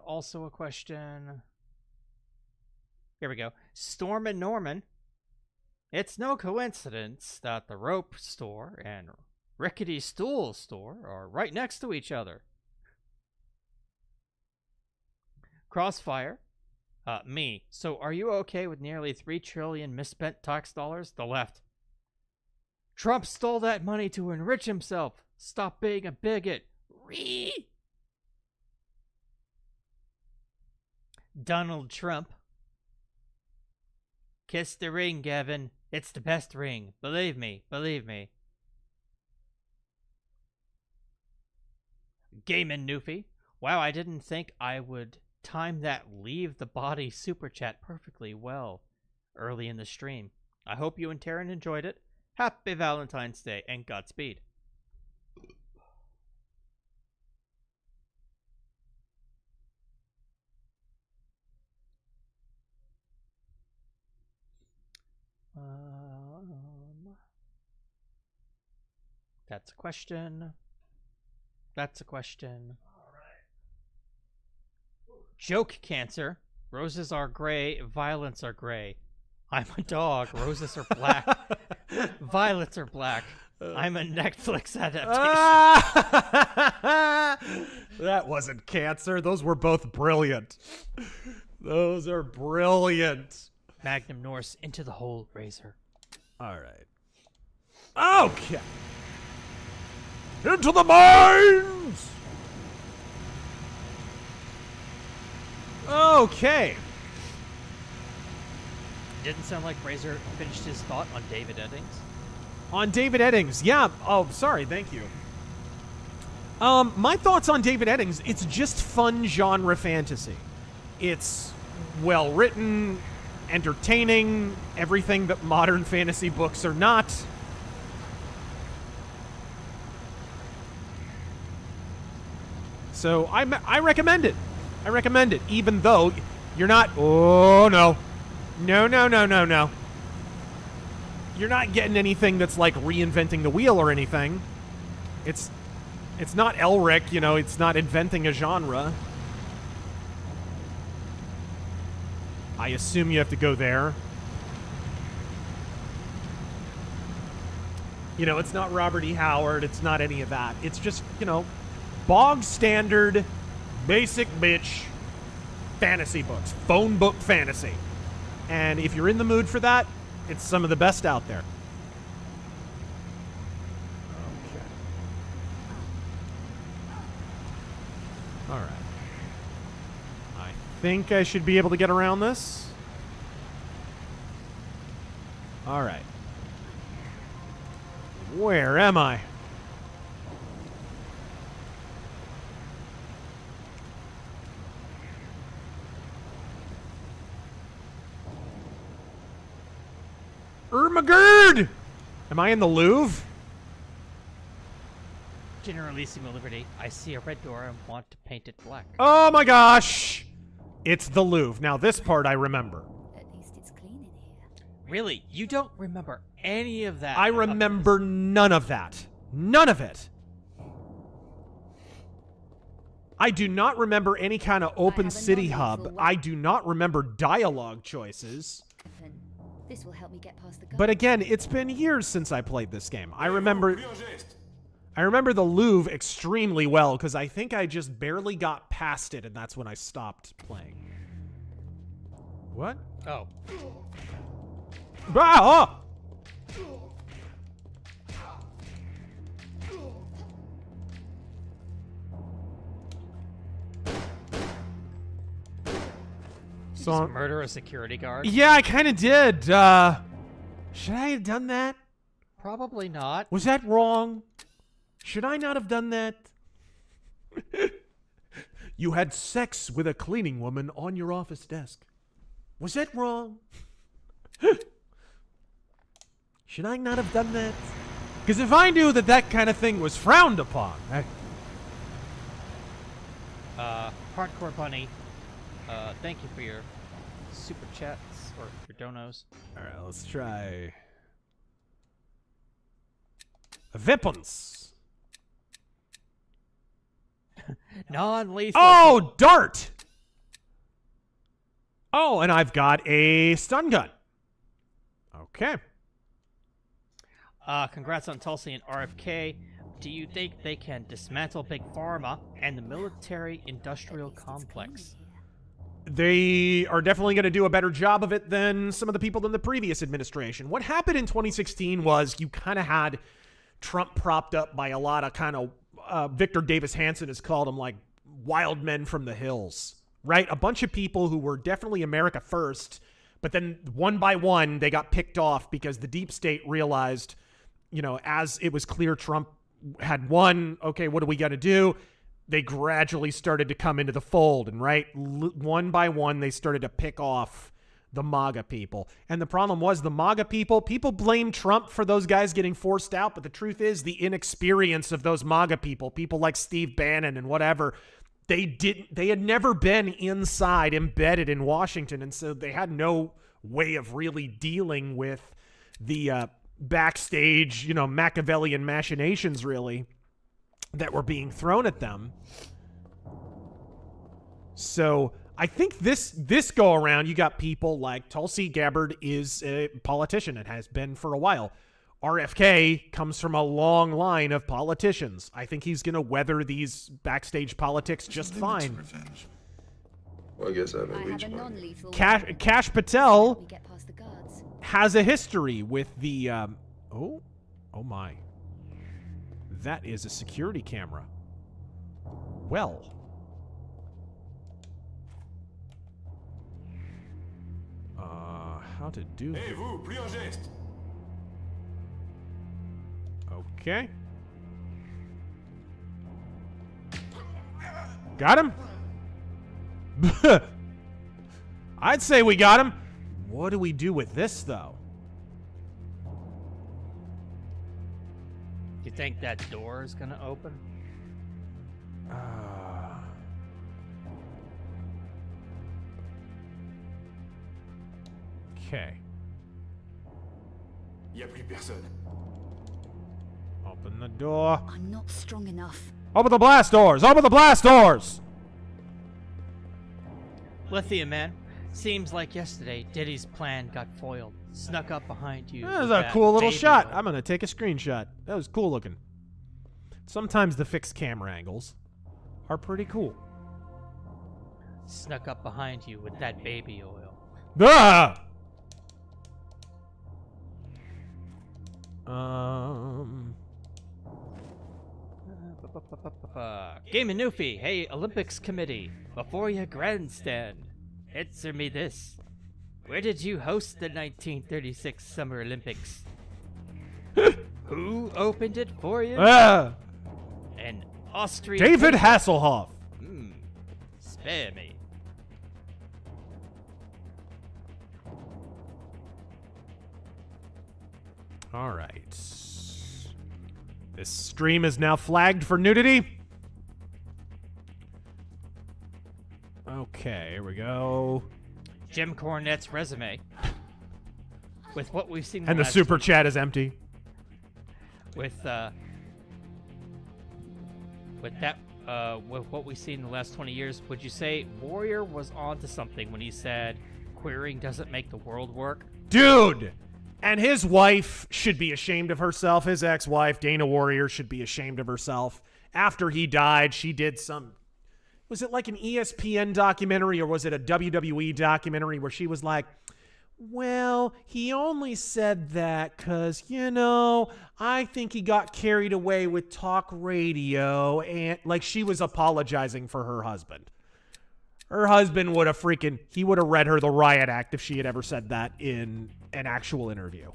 Also a question. Here we go. Storm and Norman. It's no coincidence that the rope store and rickety stool store are right next to each other. Crossfire. Me. So are you okay with nearly 3 trillion misspent tax dollars? The left. Trump stole that money to enrich himself. Stop being a bigot. Ree. Donald Trump. Kiss the ring, Gavin. It's the best ring. Believe me. Believe me. Gaiman Newfie. Wow, I didn't think I would time that leave the body super chat perfectly well early in the stream. I hope you and Taryn enjoyed it. Happy Valentine's Day and Godspeed. That's a question. That's a question. Joke cancer. Roses are gray. Violets are gray. I'm a dog. Roses are black. Violets are black. I'm a Netflix adaptation. That wasn't cancer. Those were both brilliant. Those are brilliant. Magnum Norse into the hole, Razor. All right. Okay. Into the mines! Okay. Didn't sound like Razor finished his thought on David Eddings. On David Eddings, yeah. Oh, sorry, thank you. My thoughts on David Eddings, it's just fun genre fantasy. It's well written, entertaining, everything that modern fantasy books are not. So I recommend it. I recommend it, even though you're not. Oh no, no. You're not getting anything that's like reinventing the wheel or anything. It's not Elric, you know. It's not inventing a genre. I assume you have to go there. You know, it's not Robert E. Howard. It's not any of that. It's just, you know, bog standard, basic bitch fantasy books. Phone book fantasy. And if you're in the mood for that, it's some of the best out there. Okay. All right. I think I should be able to get around this. All right. Where am I? Ermagerd! Am I in the Louvre? Generalissimo Liberty. I see a red door and want to paint it black. Oh my gosh! It's the Louvre. Now this part I remember. At least it's clean in here. Really? You don't remember any of that? I remember none of that. None of it. I do not remember any kind of open city hub. I do not remember dialogue choices. This will help me get past the guard. But again, it's been years since I played this game. I remember I remember the Louvre extremely well because I think I just barely got past it, and that's when I stopped playing. What? Oh. Ah! So murder a security guard? Yeah, I kind of did. Should I have done that? Probably not. Was that wrong? Should I not have done that? You had sex with a cleaning woman on your office desk. Was that wrong? Should I not have done that? Because if I knew that that kind of thing was frowned upon, Hardcore Bunny, thank you for your super chats or your donos. All right, let's try weapons. Non-lethal. Oh, dart. Oh, and I've got a stun gun. Okay. Congrats on Tulsi and RFK. Do you think they can dismantle Big Pharma and the military-industrial complex? They are definitely going to do a better job of it than some of the people in the previous administration. What happened in 2016 was you kind of had Trump propped up by a lot of kind of, Victor Davis Hanson has called them like wild men from the hills, right? A bunch of people who were definitely America first, but then one by one, they got picked off because the deep state realized, you know, as it was clear Trump had won, okay, what do we got to do? They gradually started to come into the fold, and one by one, they started to pick off the MAGA people. And the problem was the MAGA people blame Trump for those guys getting forced out, but the truth is the inexperience of those MAGA people like Steve Bannon and whatever, they had never been inside, embedded in Washington, and so they had no way of really dealing with the backstage, you know, Machiavellian machinations, really, that were being thrown at them. So I think this go around, you got people like Tulsi Gabbard is a politician and has been for a while. RFK comes from a long line of politicians. I think he's going to weather these backstage politics just fine. Well, I guess I have a leech money. Kash Patel has a history with the oh my, that is a security camera. Well, how to do Hey, vous, pris en geste. Okay. Got him? I'd say we got him. What do we do with this, though? Do you think that door is going to open? Okay. Y a plus personne. Open the door. I'm not strong enough. Open the blast doors! Open the blast doors! Lithium Man, seems like yesterday Diddy's plan got foiled. Snuck up behind you. That was a cool little shot. I'm going to take a screenshot. That was cool looking. Sometimes the fixed camera angles are pretty cool. Snuck up behind you with that baby oil. Ah! Game and Newfie, hey Olympics committee, before you grandstand, answer me this. Where did you host the 1936 Summer Olympics? Who opened it for you? An Austrian... David Hasselhoff. Spare me. All right. This stream is now flagged for nudity. Okay, here we go. Jim Cornette's resume. With what we've seen. And the super chat is empty. With what we've seen in the last 20 years, would you say Warrior was onto something when he said queering doesn't make the world work? Dude, And his wife should be ashamed of herself. His ex-wife, Dana Warrior, should be ashamed of herself. After he died, she did some... Was it like an ESPN documentary or was it a WWE documentary where she was like, well, he only said that because, you know, I think he got carried away with talk radio. And like she was apologizing for her husband. Her husband would have he would have read her the riot act if she had ever said that in an actual interview.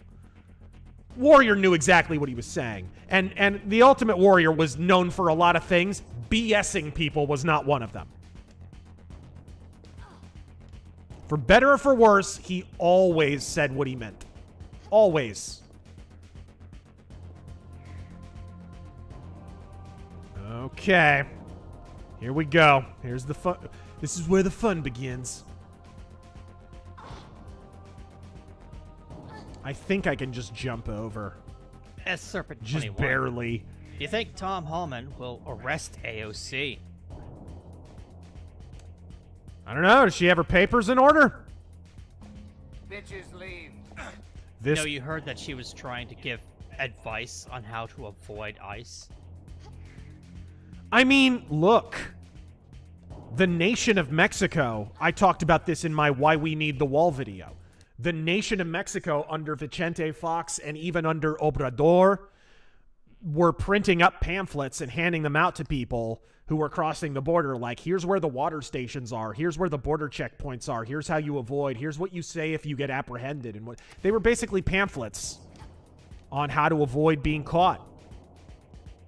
Warrior knew exactly what he was saying. And the Ultimate Warrior was known for a lot of things. BSing people was not one of them. For better or for worse, he always said what he meant. Always. Okay. Here we go. Here's the fun. This is where the fun begins. I think I can just jump over. As Serpent Just 21. barely. Do you think Tom Hallman will arrest AOC? I don't know. Does she have her papers in order? Bitches leave. You know, you heard that she was trying to give advice on how to avoid ICE. I mean, look. The nation of Mexico, I talked about this in my Why We Need the Wall video. The nation of Mexico under Vicente Fox and even under Obrador were printing up pamphlets and handing them out to people who were crossing the border. Like, here's where the water stations are. Here's where the border checkpoints are. Here's how you avoid. Here's what you say if you get apprehended. And what they were basically pamphlets on how to avoid being caught.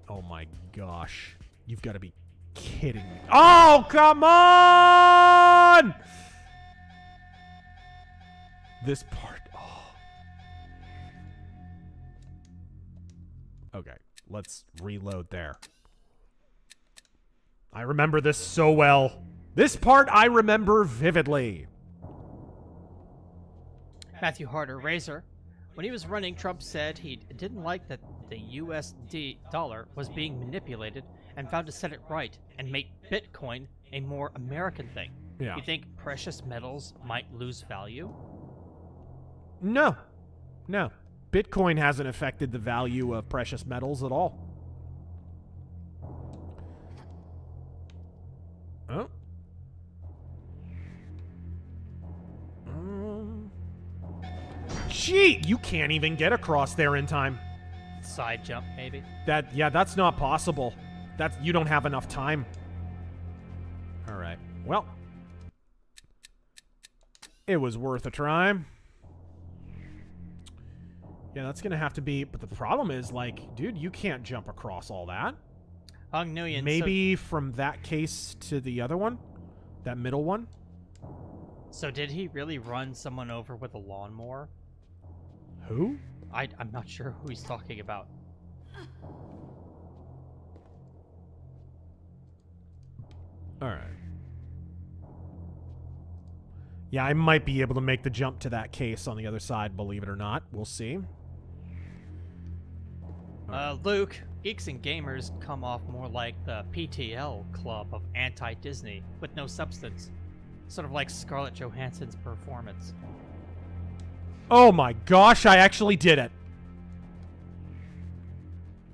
Oh my gosh. You've got to be kidding me. Oh, come on! This part. Oh. Okay, let's reload there. I remember this so well. This part I remember vividly. Matthew Harder, Razor. When he was running, Trump said he didn't like that the USD dollar was being manipulated and vowed to set it right and make Bitcoin a more American thing. Yeah. You think precious metals might lose value? No. No. Bitcoin hasn't affected the value of precious metals at all. Oh. Gee, you can't even get across there in time. Side jump, maybe? Yeah, that's not possible. You don't have enough time. All right. Well, it was worth a try. Yeah, that's going to have to be... But the problem is, like, dude, you can't jump across all that. Hong Nguyen, Maybe from that case to the other one? That middle one? So did he really run someone over with a lawnmower? Who? I'm not sure who he's talking about. All right. Yeah, I might be able to make the jump to that case on the other side, believe it or not. We'll see. Luke, Geeks and Gamers come off more like the PTL club of anti-Disney with no substance. Sort of like Scarlett Johansson's performance. Oh my gosh, I actually did it.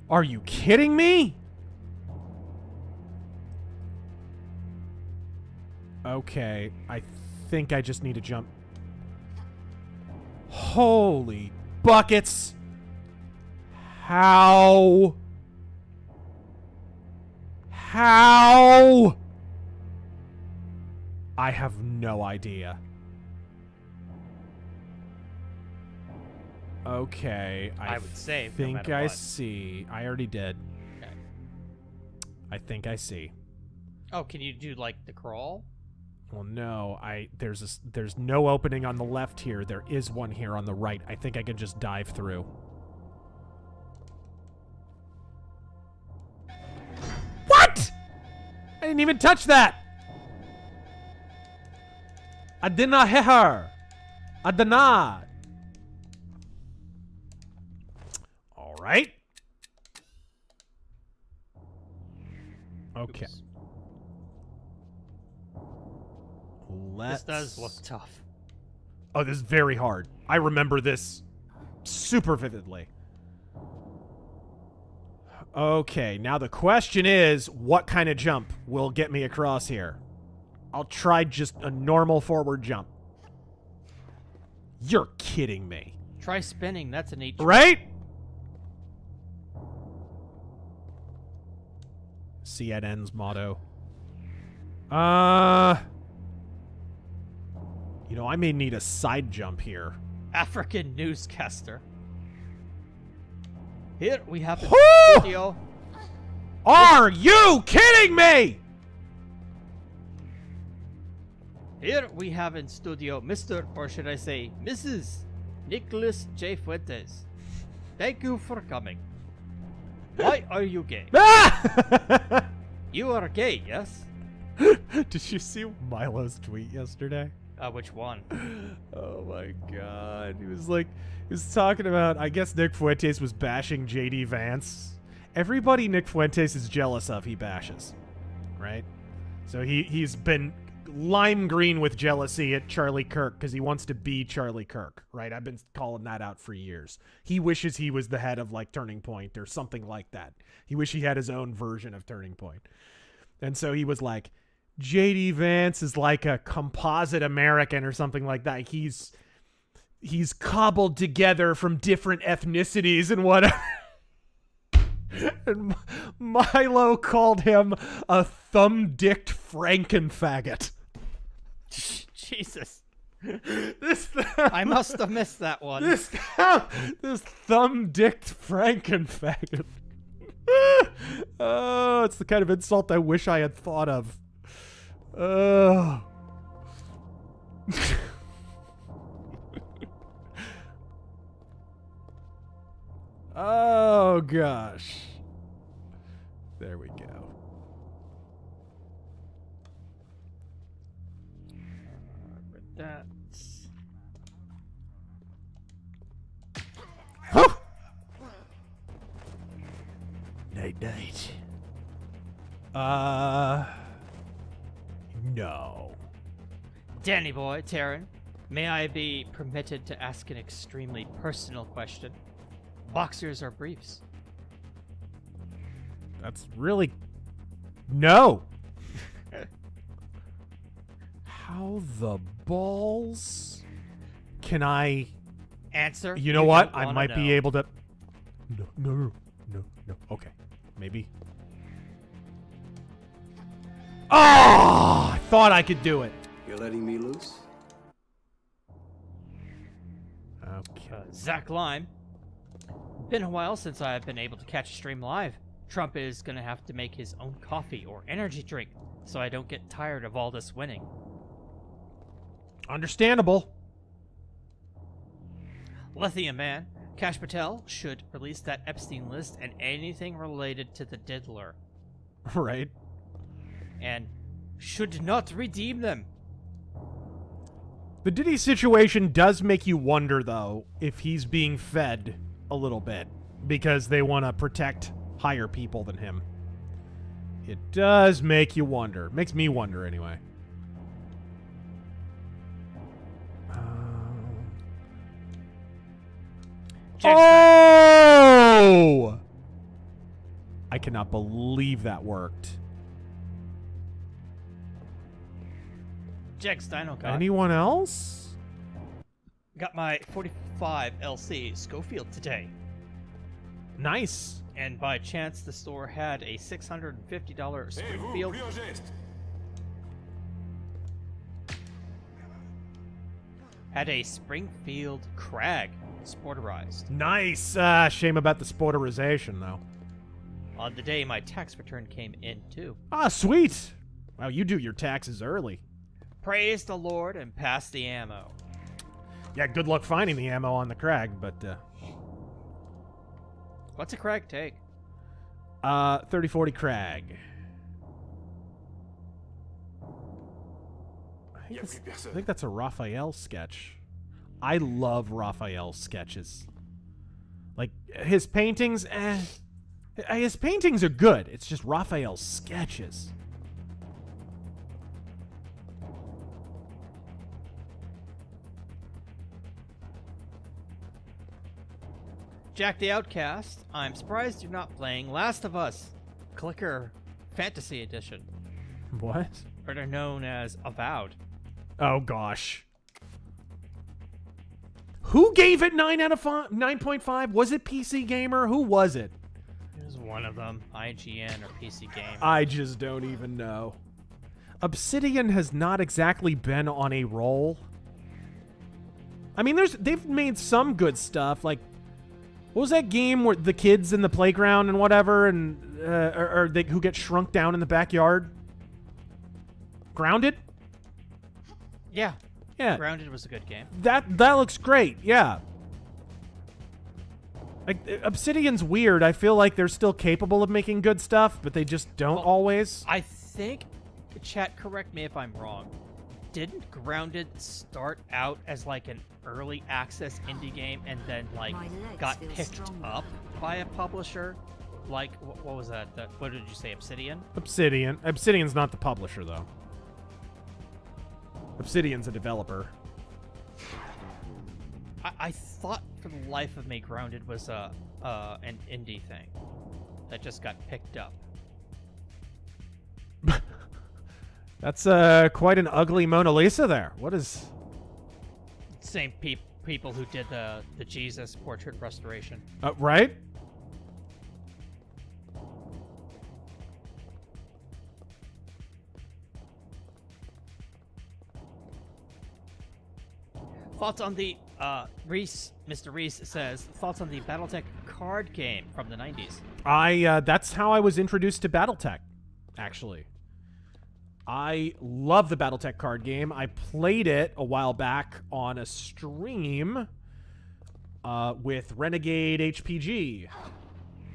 Are you kidding me? Okay, I think I just need to jump. Holy buckets. How? How? I have no idea. Okay, I would say. think no I what. see. I already did. Okay. I think I see. Oh, can you do like the crawl? Well, no. There's no opening on the left here. There is one here on the right. I think I can just dive through. What? I didn't even touch that. I did not hit her. I did not. All right. Okay. Oops. Let's... This does look tough. Oh, this is very hard. I remember this super vividly. Okay, now the question is, what kind of jump will get me across here? I'll try just a normal forward jump. You're kidding me. Try spinning. That's a neat trick. Right? See at ends motto. You know, I may need a side jump here. African newscaster. Here we have the studio. Are you kidding me? Here we have in studio Mr. or should I say Mrs. Nicholas J. Fuentes. Thank you for coming. Why are you gay? You are gay, yes? Did you see Milo's tweet yesterday? Which one? Oh my god. He was talking about, I guess Nick Fuentes was bashing JD Vance. Everybody Nick Fuentes is jealous of, he bashes. Right? So he's been lime green with jealousy at Charlie Kirk because he wants to be Charlie Kirk, right? I've been calling that out for years. He wishes he was the head of like Turning Point or something like that. He wished he had his own version of Turning Point. And so he was like, JD Vance is like a composite American or something like that. He's cobbled together from different ethnicities and whatever. And Milo called him a thumb-dicked Frankenfaggot. Jesus. I must have missed that one. This thumb-dicked Frankenfaggot. Oh, it's the kind of insult I wish I had thought of. Oh. Oh, gosh. There we go. That's... Night. No. Danny boy, Taryn, may I be permitted to ask an extremely personal question? Boxers or briefs? That's really... No. How the balls can I... Answer? You know what? I might be able to... No. Okay. Maybe. Oh! I thought I could do it. You're letting me loose? Okay. Zach Lime. Been a while since I've been able to catch a stream live. Trump is gonna have to make his own coffee or energy drink so I don't get tired of all this winning. Understandable. Lithium Man. Kash Patel should release that Epstein list and anything related to the diddler. Right. And should not redeem them. The Diddy situation does make you wonder, though, if he's being fed a little bit because they want to protect higher people than him. It does make you wonder. Makes me wonder, anyway. Oh! I cannot believe that worked. Jack Steino got. Anyone else? Got my 45 LC Schofield today. Nice. And by chance, the store had a $650 Springfield. Had a Springfield Crag sporterized. Nice. Shame about the sporterization, though. On the day my tax return came in, too. Ah, sweet. Wow, you do your taxes early. Praise the Lord and pass the ammo. Yeah, good luck finding the ammo on the Crag, but, What's a Crag take? 3040 Crag. I think that's a Raphael sketch. I love Raphael's sketches. Like, his paintings, his paintings are good. It's just Raphael's sketches. Jack the Outcast, I'm surprised you're not playing Last of Us Clicker Fantasy Edition. What? Better known as Avowed. Oh gosh. Who gave it 9 out of 9.5? Was it PC Gamer? Who was it? It was one of them. IGN or PC Gamer. I just don't even know. Obsidian has not exactly been on a roll. I mean, they've made some good stuff. Like, what was that game where the kids in the playground and whatever, and who get shrunk down in the backyard? Grounded? Yeah. Yeah. Grounded was a good game. That looks great. Yeah. Like, Obsidian's weird. I feel like they're still capable of making good stuff, but they just don't always. I think, chat, correct me if I'm wrong. Didn't Grounded start out as like an early access indie game and then like got picked up by a publisher? Like, what was that? What did you say, Obsidian? Obsidian. Obsidian's not the publisher, though. Obsidian's a developer. I thought for the life of me Grounded was an indie thing that just got picked up. That's quite an ugly Mona Lisa there. What is... Same people who did the Jesus portrait restoration. Right? Thoughts on the Mr. Reese says thoughts on the BattleTech card game from the 90s. That's how I was introduced to BattleTech, actually. I love the BattleTech card game. I played it a while back on a stream with Renegade HPG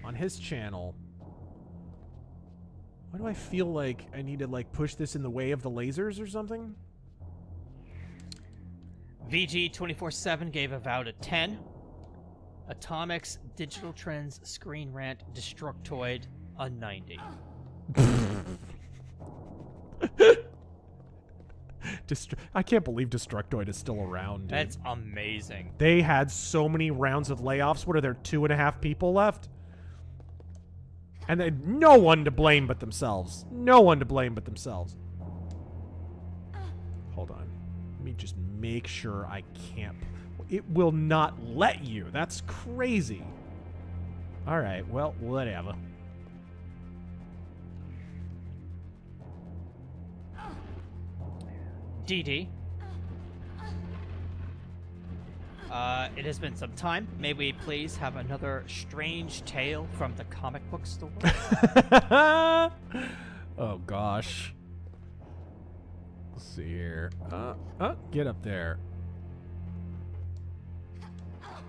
on his channel. Why do I feel like I need to like push this in the way of the lasers or something? VG247 gave Avowed a 10. Atomics Digital Trends Screen Rant Destructoid a 90. I can't believe Destructoid is still around, dude. That's amazing. They had so many rounds of layoffs. What are there, 2.5 people left? And then no one to blame but themselves. No one to blame but themselves. Hold on. Let me just make sure I can't. It will not let you. That's crazy. All right. Well, whatever. DD. It has been some time. May we please have another strange tale from the comic book store? Oh, gosh. Let's see here. Get up there.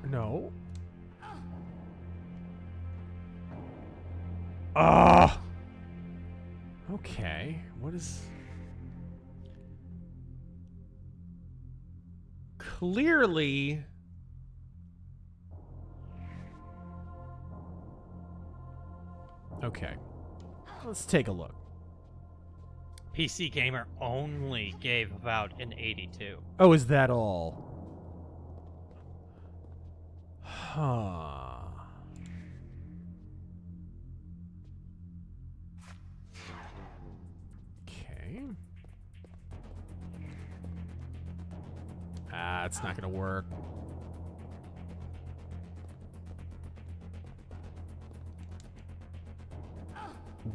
No. Okay. What is... Clearly... Okay. Let's take a look. PC Gamer only gave Avowed an 82. Oh, is that all? Huh. Okay. It's not gonna work.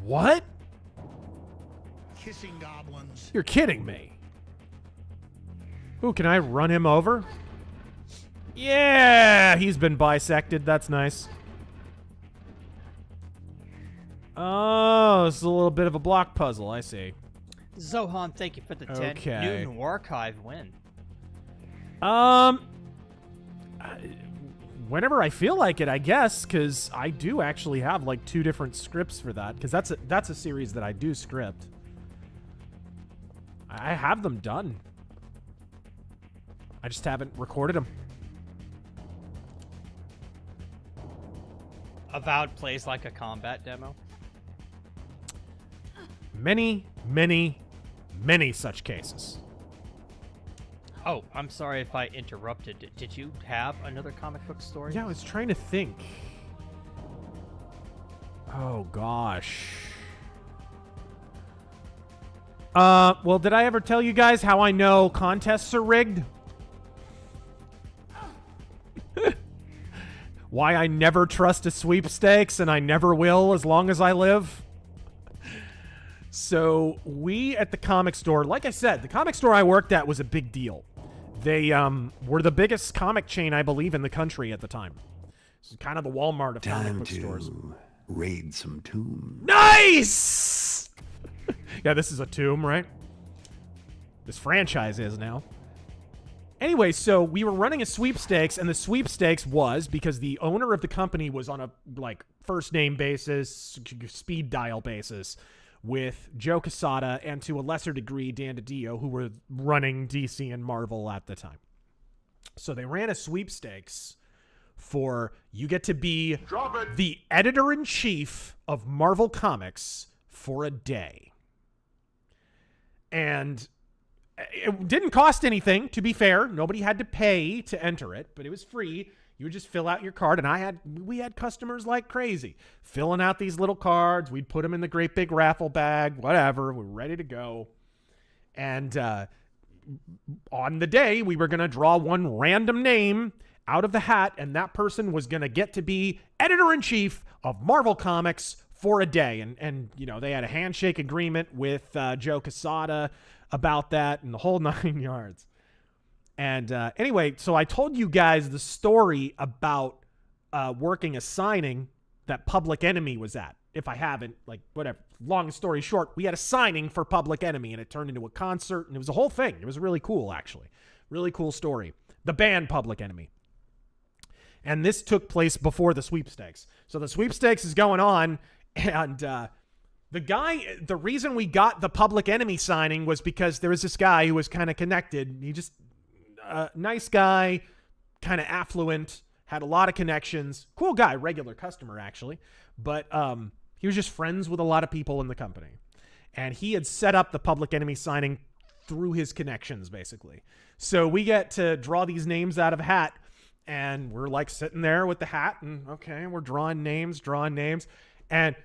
What? Kissing goblins. You're kidding me. Ooh, can I run him over? Yeah, he's been bisected. That's nice. Oh, this is a little bit of a block puzzle. I see. Zohan, thank you for the 10. Okay. New Archive win. Whenever I feel like it, I guess, because I do actually have like 2 different scripts for that, because that's a series that I do script. I have them done. I just haven't recorded them. Avowed plays like a combat demo. Many, many, many such cases. Oh, I'm sorry if I interrupted. Did you have another comic book story? Yeah, I was trying to think. Oh, gosh. Well, did I ever tell you guys how I know contests are rigged? Why I never trust a sweepstakes, and I never will as long as I live? So, we at the comic store, like I said, the comic store I worked at was a big deal. They were the biggest comic chain, I believe, in the country at the time. It's kind of the Walmart of comic book stores. Raid some tombs. Nice! Yeah, this is a tomb, right? This franchise is now. Anyway, so we were running a sweepstakes, and the sweepstakes was because the owner of the company was on a first name basis, speed dial basis with Joe Quesada and to a lesser degree Dan DiDio, who were running DC and Marvel at the time. So they ran a sweepstakes for you get to be the editor-in-chief of Marvel Comics for a day. And it didn't cost anything, to be fair. Nobody had to pay to enter it, but it was free. You would just fill out your card, and we had customers like crazy filling out these little cards. We'd put them in the great big raffle bag, whatever. We're ready to go. And on the day, we were going to draw one random name out of the hat, and that person was going to get to be editor-in-chief of Marvel Comics for a day. And you know, they had a handshake agreement with Joe Quesada about that and the whole 9 yards. And anyway, so I told you guys the story about working a signing that Public Enemy was at. If I haven't, whatever. Long story short, we had a signing for Public Enemy, and it turned into a concert, and it was a whole thing. It was really cool, actually. Really cool story. The band Public Enemy. And this took place before the sweepstakes. So the sweepstakes is going on, and the reason we got the Public Enemy signing was because there was this guy who was kind of connected. He just, nice guy, kind of affluent, had a lot of connections. Cool guy, regular customer, actually. But he was just friends with a lot of people in the company. And he had set up the Public Enemy signing through his connections, basically. So we get to draw these names out of a hat, and we're sitting there with the hat, and okay, we're drawing names, and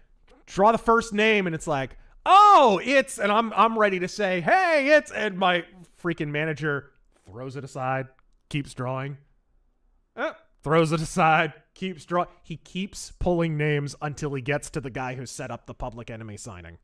draw the first name, and it's like, oh, it's, and I'm ready to say, hey, it's, and my freaking manager throws it aside, keeps drawing, throws it aside, keeps drawing. He keeps pulling names until he gets to the guy who set up the Public Enemy signing.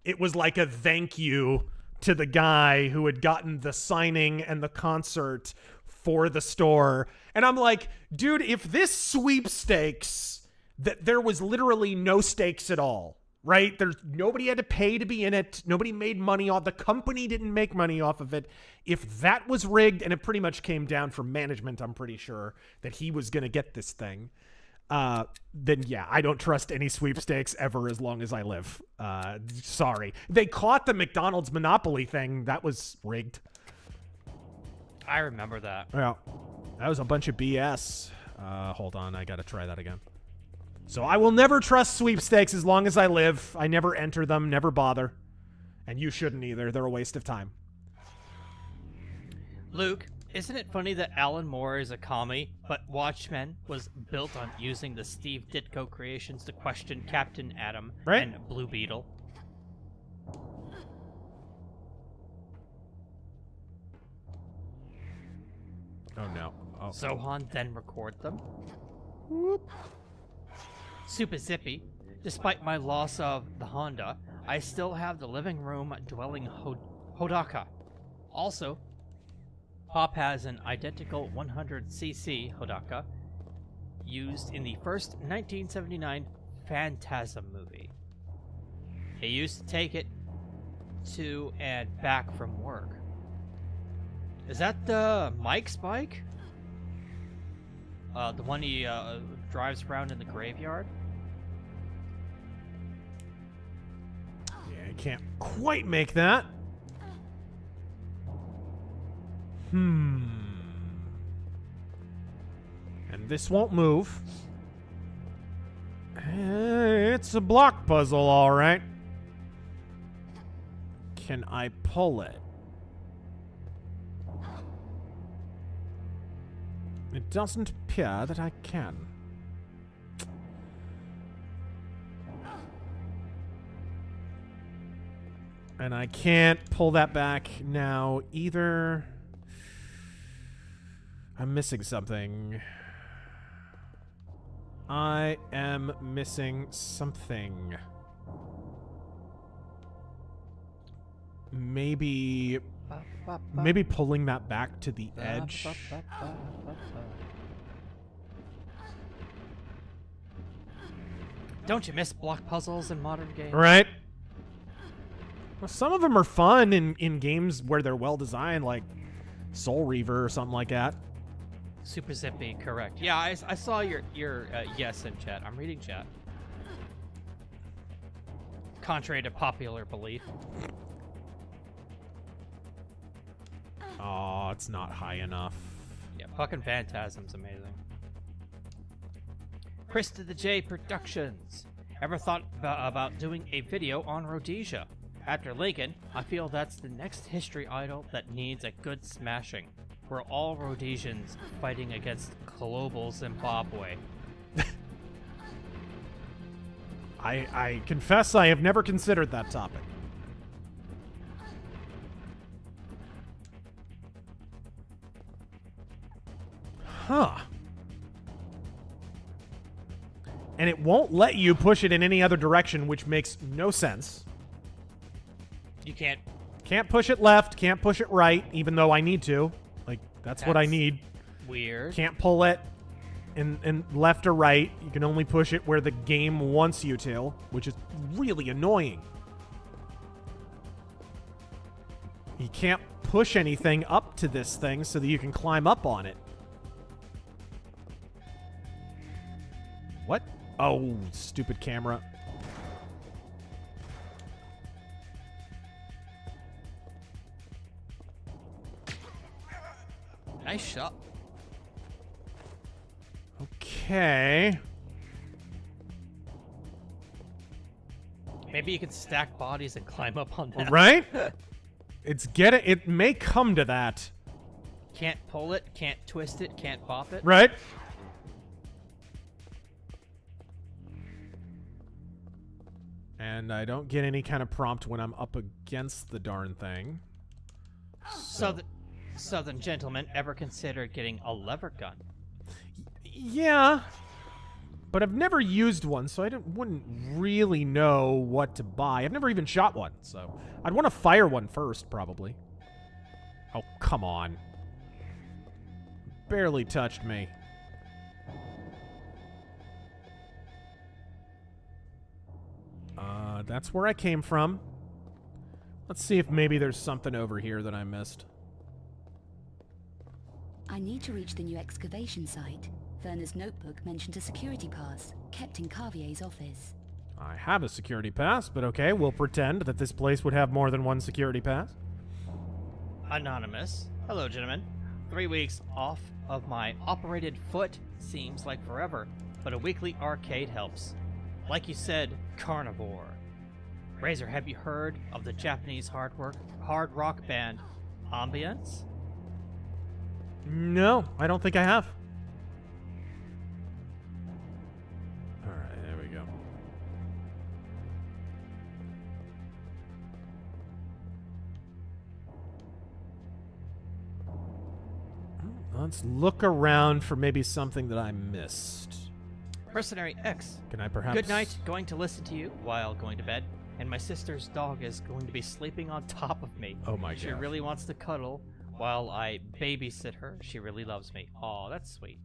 It was like a thank you to the guy who had gotten the signing and the concert for the store. And I'm like, dude, if this sweepstakes, that there was literally no stakes at all, right? Nobody had to pay to be in it. Nobody made money off. The company didn't make money off of it. If that was rigged, and it pretty much came down from management, I'm pretty sure, that he was going to get this thing, then yeah, I don't trust any sweepstakes ever as long as I live. Sorry. They caught the McDonald's Monopoly thing. That was rigged. I remember that. Yeah. That was a bunch of BS. Hold on. I got to try that again. So I will never trust sweepstakes as long as I live. I never enter them, never bother. And you shouldn't either. They're a waste of time. Luke, isn't it funny that Alan Moore is a commie, but Watchmen was built on using the Steve Ditko creations to question Captain Atom and Blue Beetle? Oh no. Oh. Zohan then record them? Whoop. Super zippy. Despite my loss of the Honda, I still have the living room dwelling Hodaka. Also, Pop has an identical 100cc Hodaka used in the first 1979 Phantasm movie. He used to take it to and back from work. Is that Mike's bike? The one he drives around in the graveyard? Yeah, I can't quite make that. And this won't move. It's a block puzzle, all right. Can I pull it? doesn't appear that I can. And I can't pull that back now either. I'm missing something. I am missing something. Maybe pulling that back to the edge. Don't you miss block puzzles in modern games? Right. Well, some of them are fun in games where they're well designed, like Soul Reaver or something like that. Super zippy, correct. Yeah, I saw your yes in chat. I'm reading chat. Contrary to popular belief. Oh, it's not high enough. Yeah, fucking Phantasm's amazing. Chris to the J Productions. Ever thought about doing a video on Rhodesia? After Lincoln, I feel that's the next history idol that needs a good smashing. We're all Rhodesians fighting against global Zimbabwe. I confess I have never considered that topic. Huh. And it won't let you push it in any other direction, which makes no sense. You can't push it left, can't push it right, even though I need to. Like, that's what I need. Weird. Can't pull it in left or right. You can only push it where the game wants you to, which is really annoying. You can't push anything up to this thing so that you can climb up on it. What? Oh, stupid camera. Nice shot. Okay. Maybe you can stack bodies and climb up on that. Right? It may come to that. Can't pull it, can't twist it, can't pop it. Right? And I don't get any kind of prompt when I'm up against the darn thing. Southern gentlemen ever considered getting a lever gun? Yeah, but I've never used one, so I wouldn't really know what to buy. I've never even shot one, so I'd want to fire one first, probably. Oh, come on. Barely touched me. That's where I came from. Let's see if maybe there's something over here that I missed. I need to reach the new excavation site. Werner's notebook mentioned a security pass, kept in Carvier's office. I have a security pass, but okay, we'll pretend that this place would have more than one security pass. Anonymous. Hello, gentlemen. 3 weeks off of my operated foot seems like forever, but a weekly arcade helps. Like you said, carnivore. Razor, have you heard of the Japanese hard rock band Ambience? No, I don't think I have. Alright, there we go. Let's look around for maybe something that I missed. Mercenary X. Can I perhaps... Good night, going to listen to you while going to bed, and my sister's dog is going to be sleeping on top of me. Oh my god. She really wants to cuddle while I babysit her. She really loves me. Aw, that's sweet.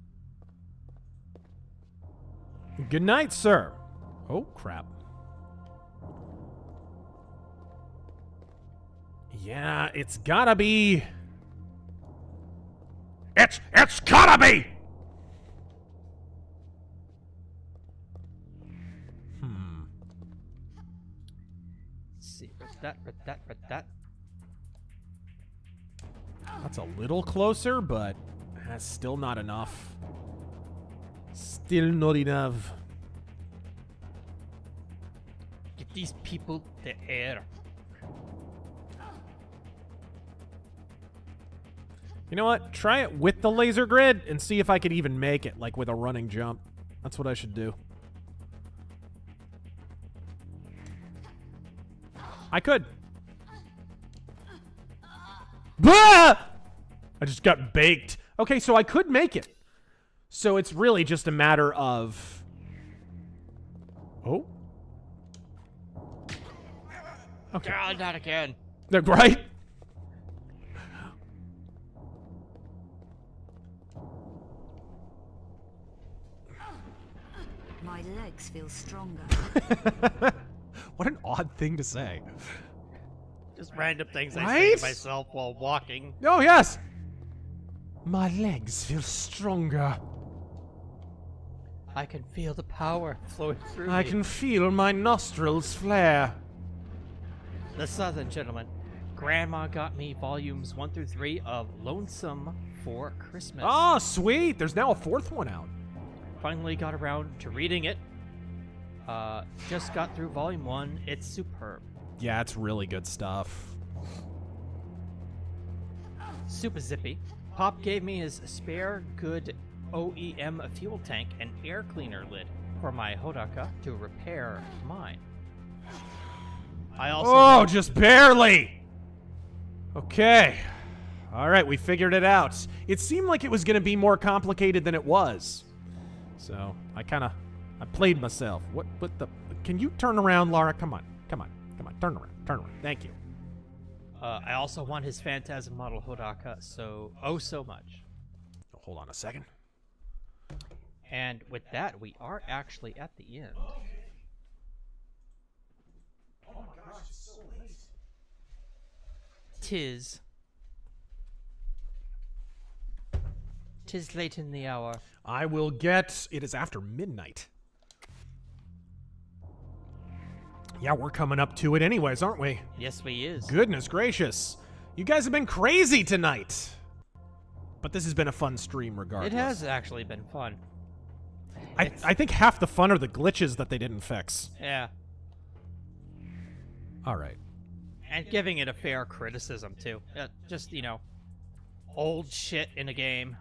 Good night, sir. Oh, crap. Yeah, it's gotta be... It's gotta be! Let's see, read that. That's a little closer, but that's still not enough. Still not enough. Get these people the air. You know what? Try it with the laser grid and see if I could even make it, like with a running jump. That's what I should do. I could. Bah! I just got baked. Okay, so I could make it. So it's really just a matter of... Oh? Okay. God, not again. Right? My legs feel stronger. What an odd thing to say. Just random things I Right? say to myself while walking. Oh, yes. My legs feel stronger. I can feel the power flowing through I me. can feel my nostrils flare. The Southern Gentleman. Grandma got me volumes 1 through 3 of Lonesome for Christmas. Oh, sweet. There's now a 4th one out. Finally got around to reading it. Just got through volume 1. It's superb. Yeah, it's really good stuff. Super zippy. Pop gave me his spare good OEM fuel tank and air cleaner lid for my Hodaka to repair mine. I also just barely. Okay. All right, we figured it out. It seemed like it was going to be more complicated than it was. So, I played myself. What the... Can you turn around, Lara? Come on. Turn around. Thank you. I also want his Phantasm model Hodaka so much. Hold on a second. And with that, we are actually at the end. Oh my gosh, it's so late. Tis late in the hour. I will get... It is after midnight. Yeah, we're coming up to it anyways, aren't we? Yes, we is. Goodness gracious. You guys have been crazy tonight. But this has been a fun stream regardless. It has actually been fun. I think half the fun are the glitches that they didn't fix. Yeah. All right. And giving it a fair criticism, too. Just, old shit in a game.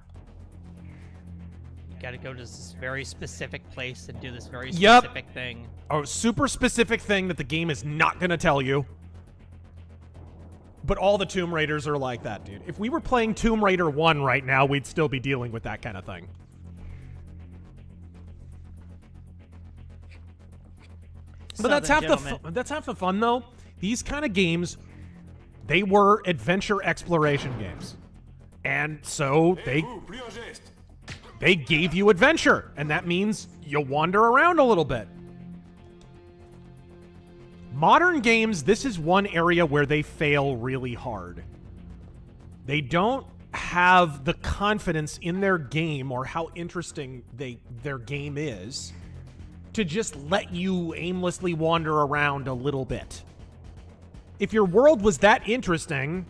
You gotta go to this very specific place and do this very specific thing. A super specific thing that the game is not gonna tell you. But all the Tomb Raiders are like that, dude. If we were playing Tomb Raider 1 right now, we'd still be dealing with that kind of thing. But that's half the fun, though. These kind of games, they were adventure exploration games. And so they gave you adventure, and that means you'll wander around a little bit. Modern games, this is one area where they fail really hard. They don't have the confidence in their game or how interesting their game is to just let you aimlessly wander around a little bit. If your world was that interesting,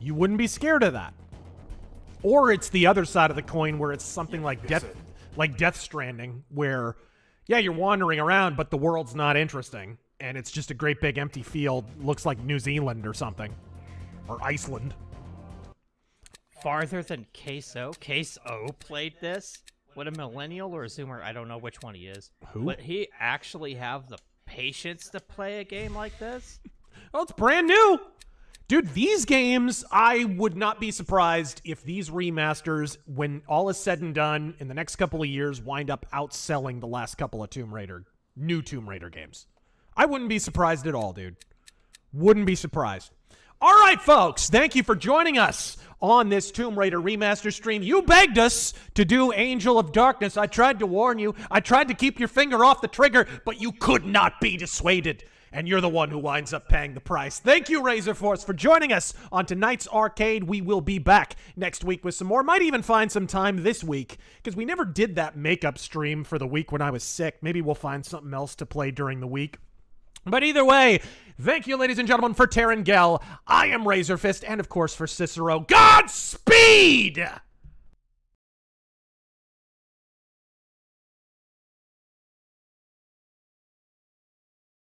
you wouldn't be scared of that. Or it's the other side of the coin where it's something like Death Stranding, where, yeah, you're wandering around, but the world's not interesting. And it's just a great big empty field. Looks like New Zealand or something. Or Iceland. Farther than Queso. Queso played this? What, a millennial or a zoomer? I don't know which one he is. Who? Would he actually have the patience to play a game like this? Oh, it's brand new! Dude, these games, I would not be surprised if these remasters, when all is said and done, in the next couple of years, wind up outselling the last couple of new Tomb Raider games. I wouldn't be surprised at all, dude. Wouldn't be surprised. All right, folks, thank you for joining us on this Tomb Raider remaster stream. You begged us to do Angel of Darkness. I tried to warn you. I tried to keep your finger off the trigger, but you could not be dissuaded. And you're the one who winds up paying the price. Thank you, RazörForce, for joining us on tonight's arcade. We will be back next week with some more. Might even find some time this week, because we never did that makeup stream for the week when I was sick. Maybe we'll find something else to play during the week. But either way, thank you, ladies and gentlemen, for Terran Gell. I am RazörFist, and of course for Cicero. Godspeed!